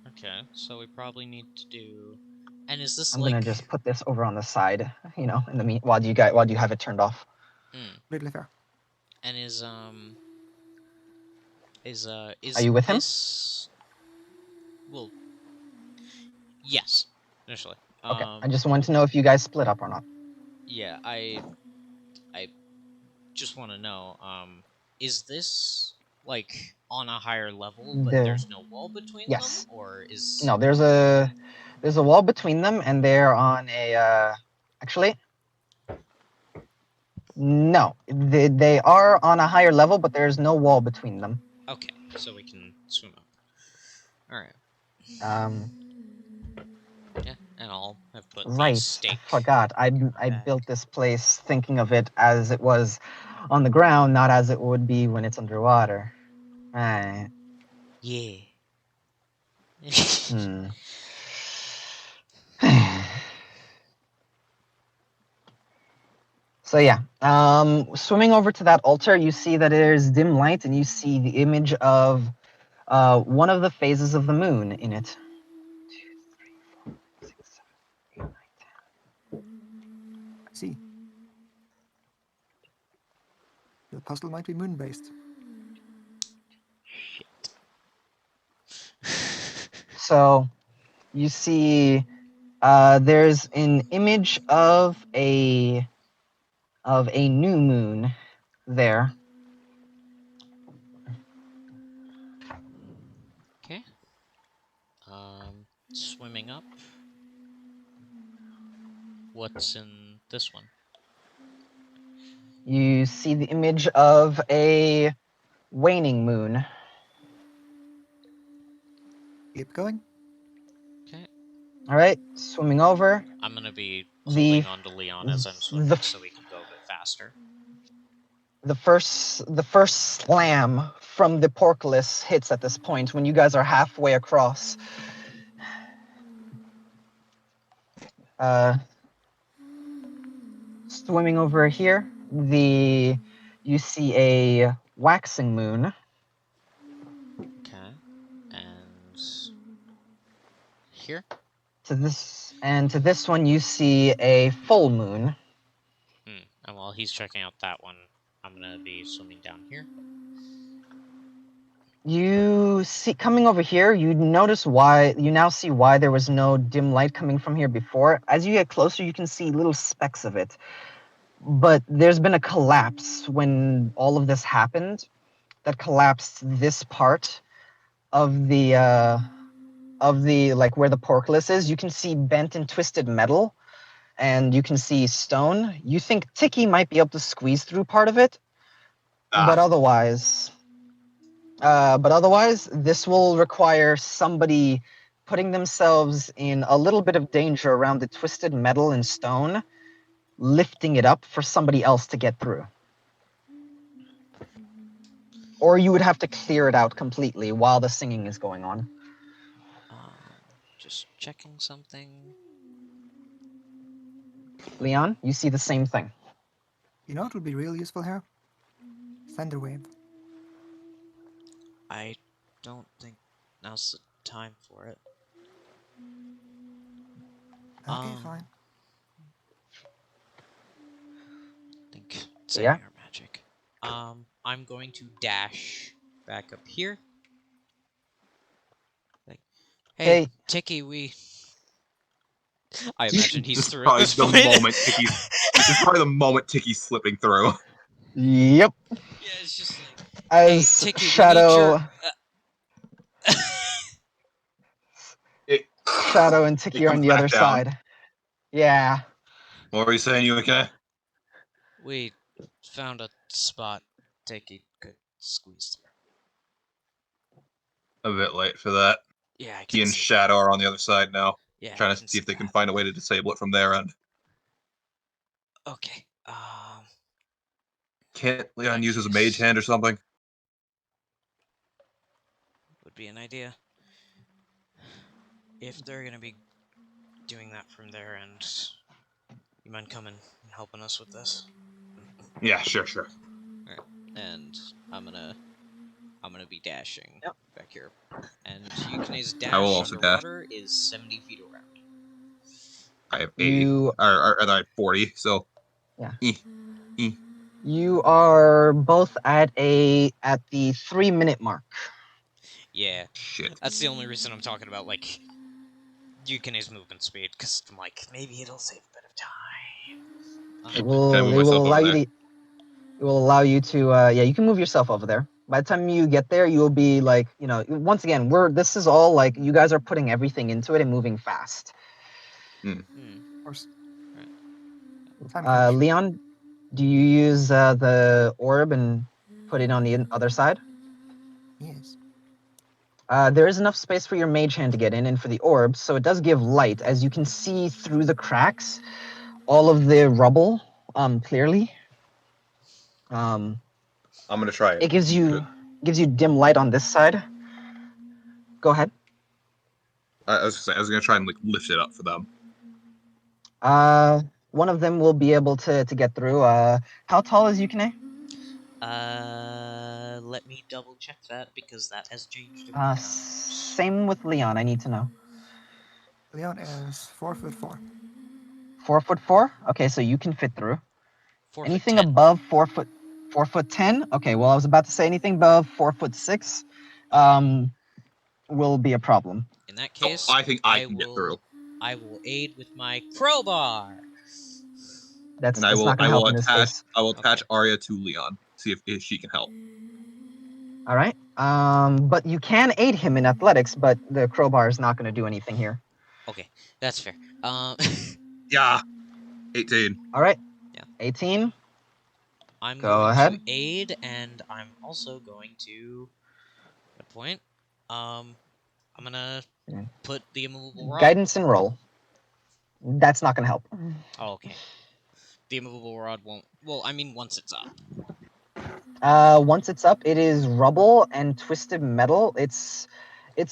Okay, so we probably need to do. And is this I'm like? gonna just put this over on the side, in the while you have it turned off. Completely fair. And is Are you with him? this? Well, yes, initially. Okay. I just wanted to know if you guys split up or not. Yeah, I just want to know. Is this like on a higher level, but there's no wall between them, Yes. or is? No, there's a wall between them, and they're on a. Actually, no, they are on a higher level, but there's no wall between them. Okay, so we can swim up. All right. Yeah, and I'll have put the Right. stake. I forgot. I built this place thinking of it as it was on the ground, not as it would be when it's underwater. Right. Yeah. Hmm. So yeah, swimming over to that altar, you see that there's dim light, and you see the image of one of the phases of the moon in it. 2, 3, 4, 5, 6, 7, 8, 9, 10. I see. The puzzle might be moon-based. Shit. So you see, there's an image of a new moon there. Okay. Swimming up. What's in this one? You see the image of a waning moon. Keep going. Okay. All right, swimming over. I'm gonna be The holding on to Leon as I'm swimming, so we can go a bit faster. The first slam from the portcullis hits at this point when you guys are halfway across. Swimming over here, you see a waxing moon. Okay. And here. To this one, you see a full moon. And while he's checking out that one, I'm gonna be swimming down here. You see, coming over here, you now see why there was no dim light coming from here before. As you get closer, you can see little specks of it. But there's been a collapse when all of this happened that collapsed this part of the like where the portcullis is. You can see bent and twisted metal, and you can see stone. You think Tiki might be able to squeeze through part of it, but otherwise, this will require somebody putting themselves in a little bit of danger around the twisted metal and stone, lifting it up for somebody else to get through. Or you would have to clear it out completely while the singing is going on. Just checking something. Leon, you see the same thing. You know what would be real useful here? Thunderwave. I don't think now's the time for it. Okay, fine. I think it's Yeah. air magic. I'm going to dash back up here. Like, hey, Tiki, we. I imagine he's through at this point. This is probably the moment Tiki's slipping through. Yep. Yeah, it's just like, As hey, Tiki, Shadow, It- Shadow and Tiki it are on comes the back other down. side. Yeah. What were you saying? You okay? we found a spot Tiki could squeeze through. A bit late for that. Yeah, I can He and see Shadow are on the other side now. Yeah, I Trying to can see if they can that. find a way to disable it from their end. Okay. Can't Leon use his mage hand or something? be an idea. If they're gonna be doing that from their end, you mind coming and helping us with this? Yeah, sure. Alright. And I'm gonna be dashing Yep. back here. And Yukine's I will dash also dash. underwater is 70 feet around. I have 80. You Or I have 40, so. Yeah. Eh. you are both at the 3-minute mark. Yeah. Shit. That's the only reason I'm talking about, like, Yukine's movement speed, because I'm like, maybe it'll save a bit of time. It Can I will. move They will myself allow over you there? to. It will allow you to. Yeah, you can move yourself over there. By the time you get there, you will be like, once again, this is all like you guys are putting everything into it and moving fast. Of course. Time crunch. Leon, do you use the orb and put it on the other side? Yes. There is enough space for your mage hand to get in and for the orb, so it does give light. As you can see through the cracks, all of the rubble clearly. I'm gonna try it. It gives you dim light on this side. Go ahead. I was gonna try and like lift it up for them. One of them will be able to get through. How tall is Yukine? Let me double check that, because that has changed. Same with Leon. I need to know. Leon is 4'4". 4'4"? Okay, so you can fit through. 4 Anything foot 10. above 4'10"? Okay, well I was about to say anything above 4'6", will be a problem. In that case, I think I can get through. I will aid with my crowbar. That's And I will not gonna help in this case. I will attach Okay. Arya to Leon. See if she can help. All right. But you can aid him in athletics, but the crowbar is not going to do anything here. Okay, that's fair. Yeah. 18. All right. Yeah. 18. I'm Go going ahead. to aid, and I'm also going to. At point. I'm gonna put the immovable rod. Guidance and roll. That's not going to help. Oh, okay. The immovable rod won't. Well, I mean, once it's up. Once it's up, it is rubble and twisted metal. It's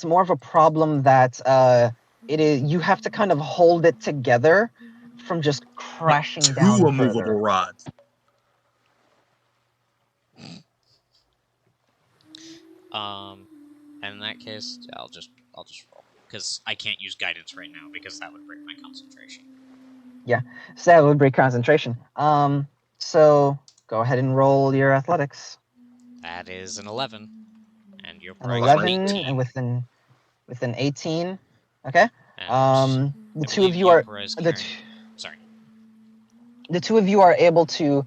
more of a problem that it is. You have to kind of hold it together from just crashing Two down immovable further. rods. And in that case, I'll just roll, because I can't use guidance right now, because that would break my concentration. Yeah, so that would break concentration. So go ahead and roll your athletics. That is an 11, and your An price 11 18. and with an 18. Okay. And The I two of believe you are Yopra is the carrying. Sorry. the two of you are able to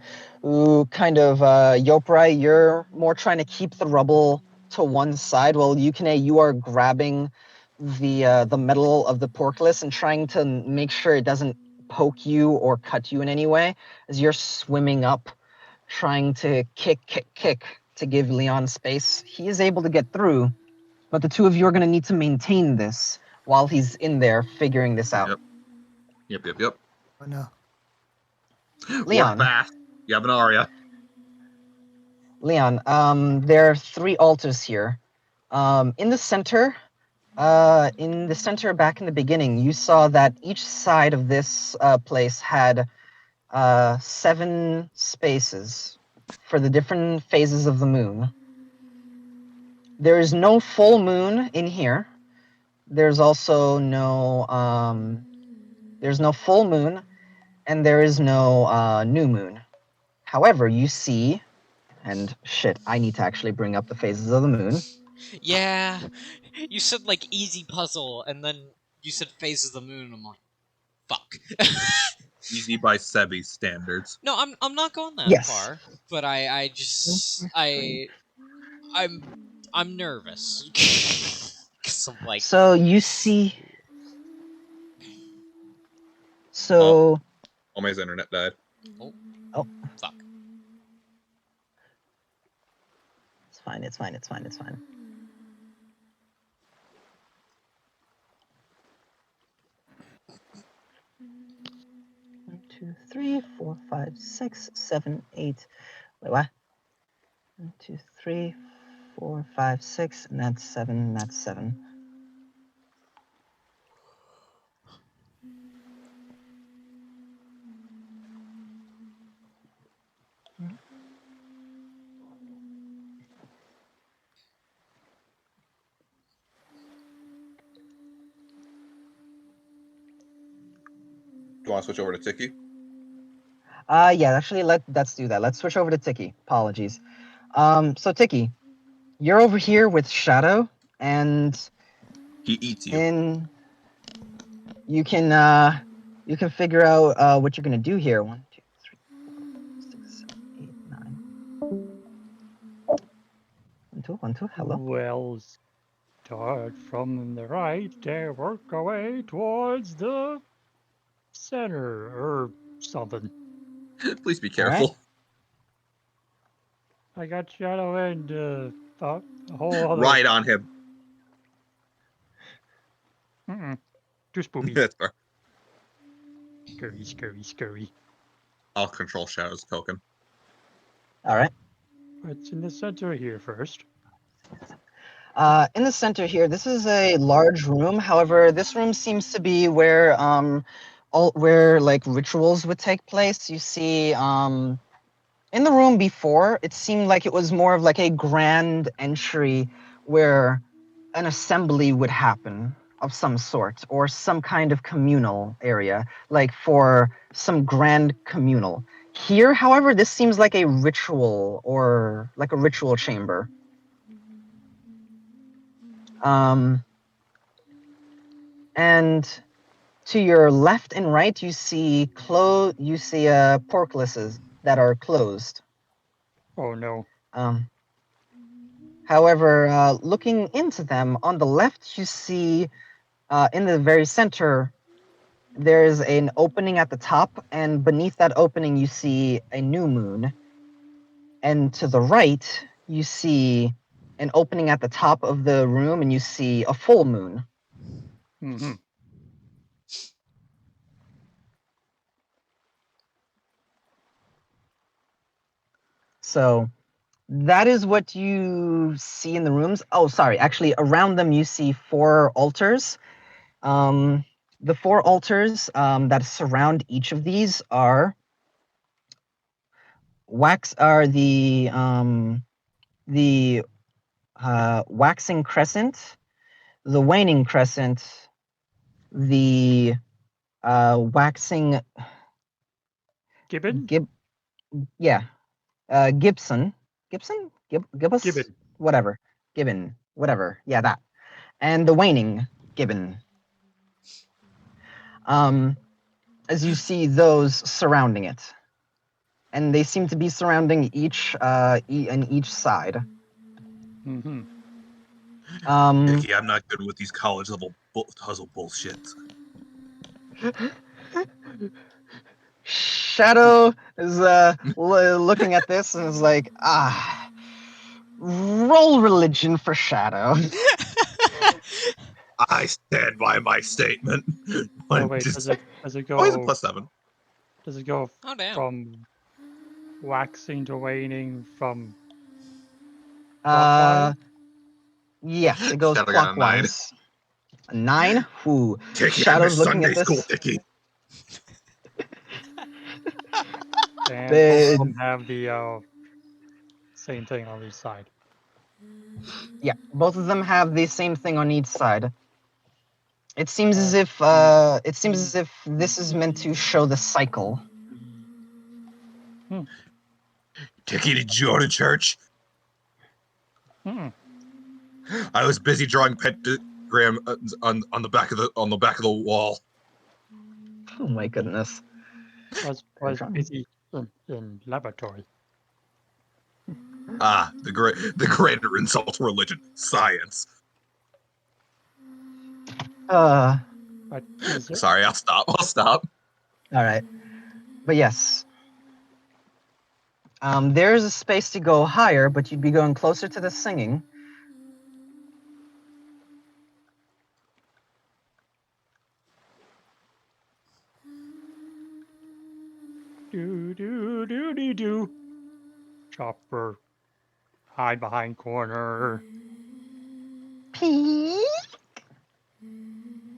kind of Yoprai, you're more trying to keep the rubble to one side, while Yukine, you are grabbing the metal of the portcullis and trying to make sure it doesn't poke you or cut you in any way as you're swimming up, trying to kick to give Leon space. He is able to get through, but the two of you are going to need to maintain this while he's in there figuring this out. Yep. Oh no. Leon. Work fast. You have an Arya. Leon, there are 3 altars here. In the center back in the beginning, you saw that each side of this place had 7 spaces for the different phases of the moon. There is no full moon in here. There's also there's no full moon, and there is no new moon. However, you see, and shit, I need to actually bring up the phases of the moon. Yeah, you said like easy puzzle, and then you said phases of the moon. I'm like, fuck. Easy by Sebi's standards. No, I'm not going that Yes. far, but I'm nervous. 'Cause I'm like, So you see. So. Almost internet died. oh, fuck. It's fine. It's fine. 1, 2, 3, 4, 5, 6, 7, 8. Wait, what? 1, 2, 3, 4, 5, 6, and that's 7. That's 7. Do you want to switch over to Tiki? Yeah, actually, let's do that. Let's switch over to Tiki. Apologies. So Tiki, you're over here with Shadow, and He eats you. you can figure out what you're gonna do here. 1, 2, 3, 4, 6, 7, 8, 9. 1, 2, 1, 2. Hello. Well, start from the right and work our way towards the center or something. Please be All right. careful. I got Shadow and a whole other. Ride on him. Too spoopy. That's fair. Scurry, scurry, scurry. I'll control Shadow's token. All right. What's in the center here first? In the center here, this is a large room. However, this room seems to be where where like rituals would take place. You see, in the room before, it seemed like it was more of like a grand entry where an assembly would happen of some sort, or some kind of communal area, like for some grand communal. Here, however, this seems like a ritual or like a ritual chamber. And to your left and right, you see portcullises that are closed. Oh no. However, looking into them, on the left, you see in the very center, there's an opening at the top, and beneath that opening, you see a new moon. And to the right, you see an opening at the top of the room, and you see a full moon. Mm-hmm. So that is what you see in the rooms. Oh, sorry. Actually, around them, you see 4 altars. The 4 altars that surround each of these are the waxing crescent, the waning crescent, the waxing Gibbon? Gibson, Gibbous, Gibbon. whatever, Gibbon, whatever, yeah, that, and the waning Gibbon. As you see those surrounding it, and they seem to be surrounding each side. Mm-hmm. Tiki, I'm not good with these college level puzzle bullshit. Shadow is looking at this and is like, roll religion for Shadow. I stand by my statement. Oh wait, does it go? Oh, he's a +7. Does it go Oh damn. from waxing to waning from clockwise? Yes, it goes Shadow got a 9. clockwise. A 9? Ooh. Tiki, Shadow's I looking Sunday at this. school, Tiki. And The- both of them have the same thing on each side. Yeah, both of them have the same thing on each side. It seems as if this is meant to show the cycle. Tiki, did you go to church? Mm-mm. I was busy drawing pentagram on the back of the wall. Oh my goodness. Was busy in laboratory. The greater insult to religion, science. But is it? Sorry, I'll stop. All right. But yes. There's a space to go higher, but you'd be going closer to the singing. Do. Chopper hide behind corner. Peek.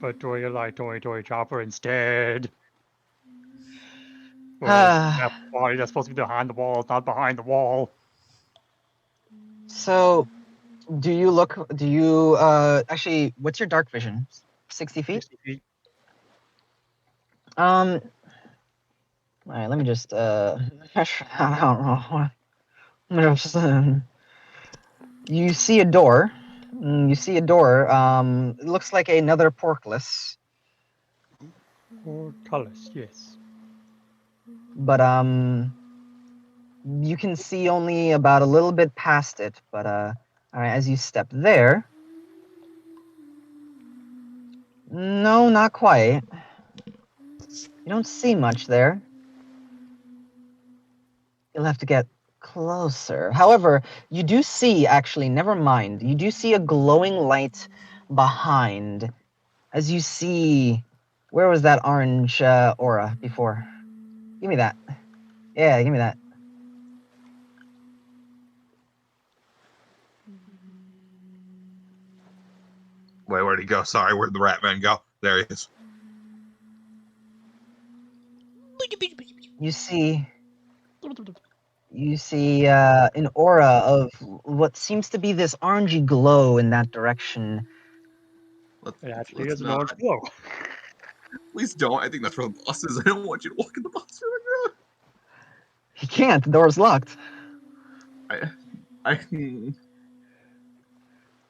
But do you like Toy Chopper instead? Or that body that's supposed to be behind the wall is not behind the wall. So, do you actually, what's your dark vision? 60 feet? 60 feet. All right, let me just, I don't know. You see a door. You see a door. It looks like another porkless. Portcullis, yes. But, you can see only about a little bit past it. But, all right, as you step there. No, not quite. You don't see much there. You'll have to get closer. However, you do see, actually, never mind. You do see a glowing light behind. As you see, where was that orange aura before? Give me that. Yeah, give me that. Wait, where'd he go? Sorry, where'd the rat man go? There he is. You see an aura of what seems to be this orangey glow in that direction. It actually is an orange glow. Please don't. I think that's where the boss is. I don't want you to walk in the boss room. You can't. The door's locked.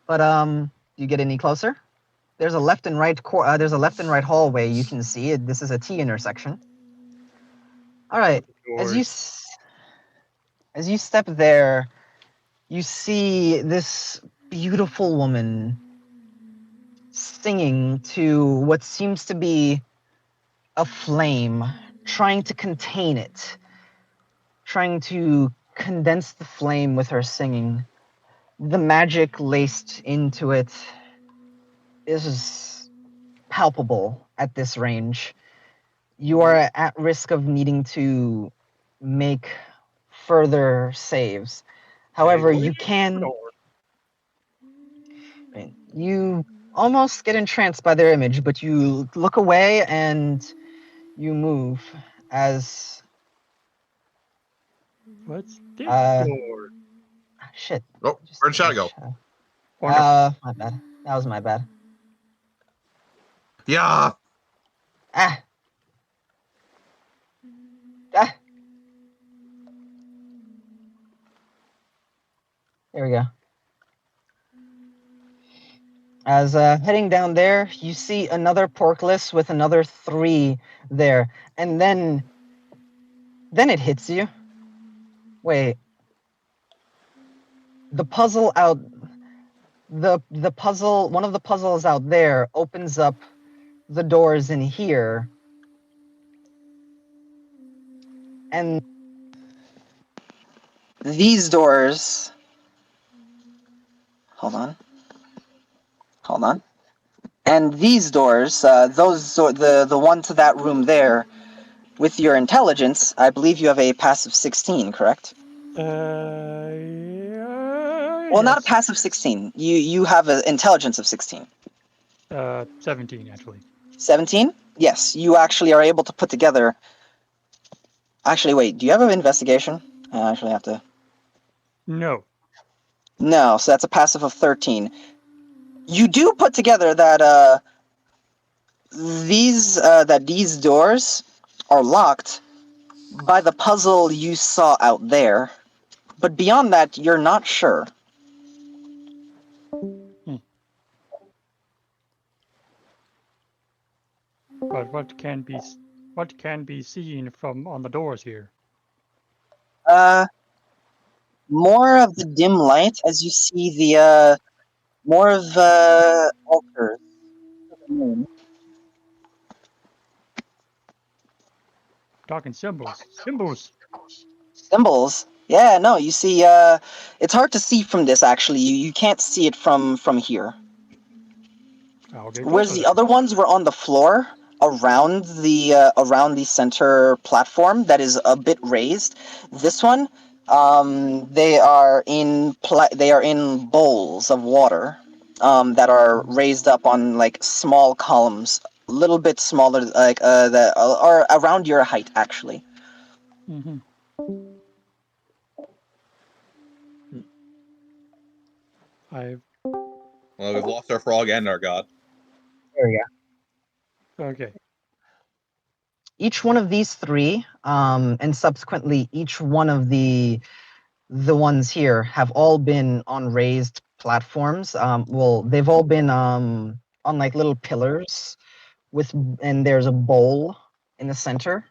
But you get any closer? There's a left and right hallway. You can see it. This is a T intersection. All right. As you step there, you see this beautiful woman singing to what seems to be a flame, trying to contain it, trying to condense the flame with her singing. The magic laced into it is palpable at this range. You are at risk of needing to make further saves. However, you can... You almost get entranced by their image, but you look away and you move as... What's this door? Shit. Oh, where'd Shadow go? My bad. That was my bad. Yeah. Ah. There we go. As heading down there, you see another porkless with another 3 there, and then it hits you. Wait. The puzzle out. The puzzle. One of the puzzles out there opens up the doors in here, and these doors. Hold on. And these doors, the one to that room there, with your intelligence, I believe you have a passive 16, correct? Well, yes. not a passive 16. You have an intelligence of 16. 17, actually. 17? Yes, you actually are able to put together... Actually, wait, do you have an investigation? I actually have to... No. No, so that's a passive of 13. You do put together that these doors are locked by the puzzle you saw out there, but beyond that, you're not sure. But what can be seen from on the doors here? More of the dim light as you see the more of altars to the moon. Talking symbols. Symbols. Yeah, no, you see, it's hard to see from this, actually. You can't see it from here. Whereas the other ones were on the floor around the center platform that is a bit raised. This one, They are in bowls of water that are raised up on like small columns, a little bit smaller, like that are around your height actually. Mm-hmm. I've Well, we've lost our frog and our god. There we go. okay. Each one of these three, and subsequently each one of the ones here have all been on raised platforms. Well, they've all been on like little pillars and there's a bowl in the center.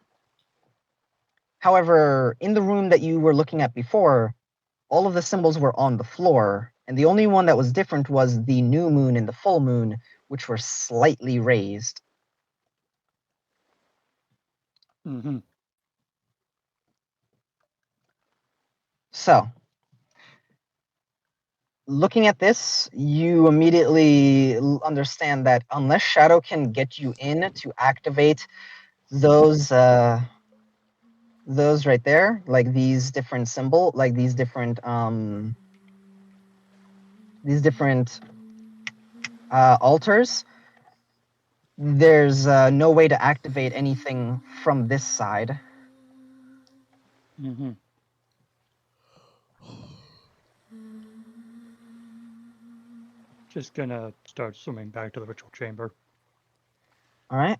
However, in the room that you were looking at before, all of the symbols were on the floor, and the only one that was different was the new moon and the full moon, which were slightly raised. Mm-hmm. So, looking at this, you immediately understand that unless Shadow can get you in to activate those right there, like these different these different altars, there's no way to activate anything from this side. Mm-hmm. Just gonna start swimming back to the ritual chamber. All right.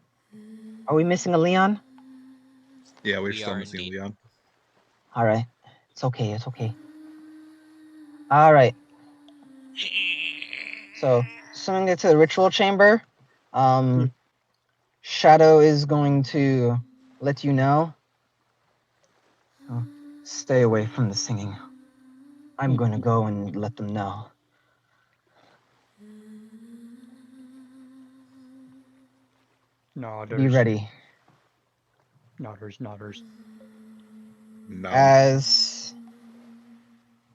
Are we missing a Leon? Yeah, we're We still are missing indeed. Leon. All right. It's okay. It's okay. All right. So, swimming into the ritual chamber. Shadow is going to let you know. Oh, stay away from the singing. I'm going to go and let them know. Nodders. Be ready. Nodders. No. As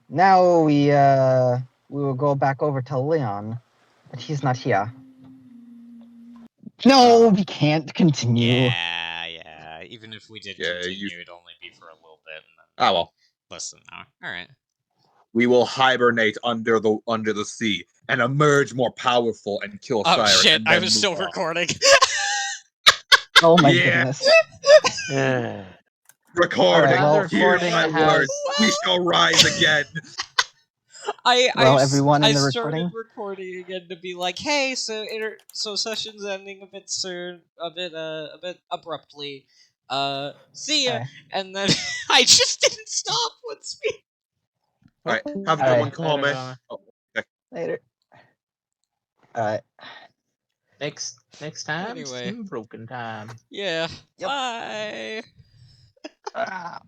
now we will go back over to Leon, but he's not here. No, we can't continue. Yeah. Even if we did continue, it'd only be for a little bit. And then Ah well. less than an hour. All right. We will hibernate under the sea and emerge more powerful and kill Oh Siren. shit! And I then was move still on. recording. Oh my Yeah. goodness. Recording. All right, well, Hear recording my has- words. We shall rise again. everyone in I the started recording? recording again to be like, hey, so session's ending a bit soon, a bit abruptly. See ya. Alright. And then I just didn't stop once we. All right. Have a good one, Coleman. Oh, okay. Later. Alright. Next time, Anyway. Broken Time. Yeah. Yep. Bye. Ah.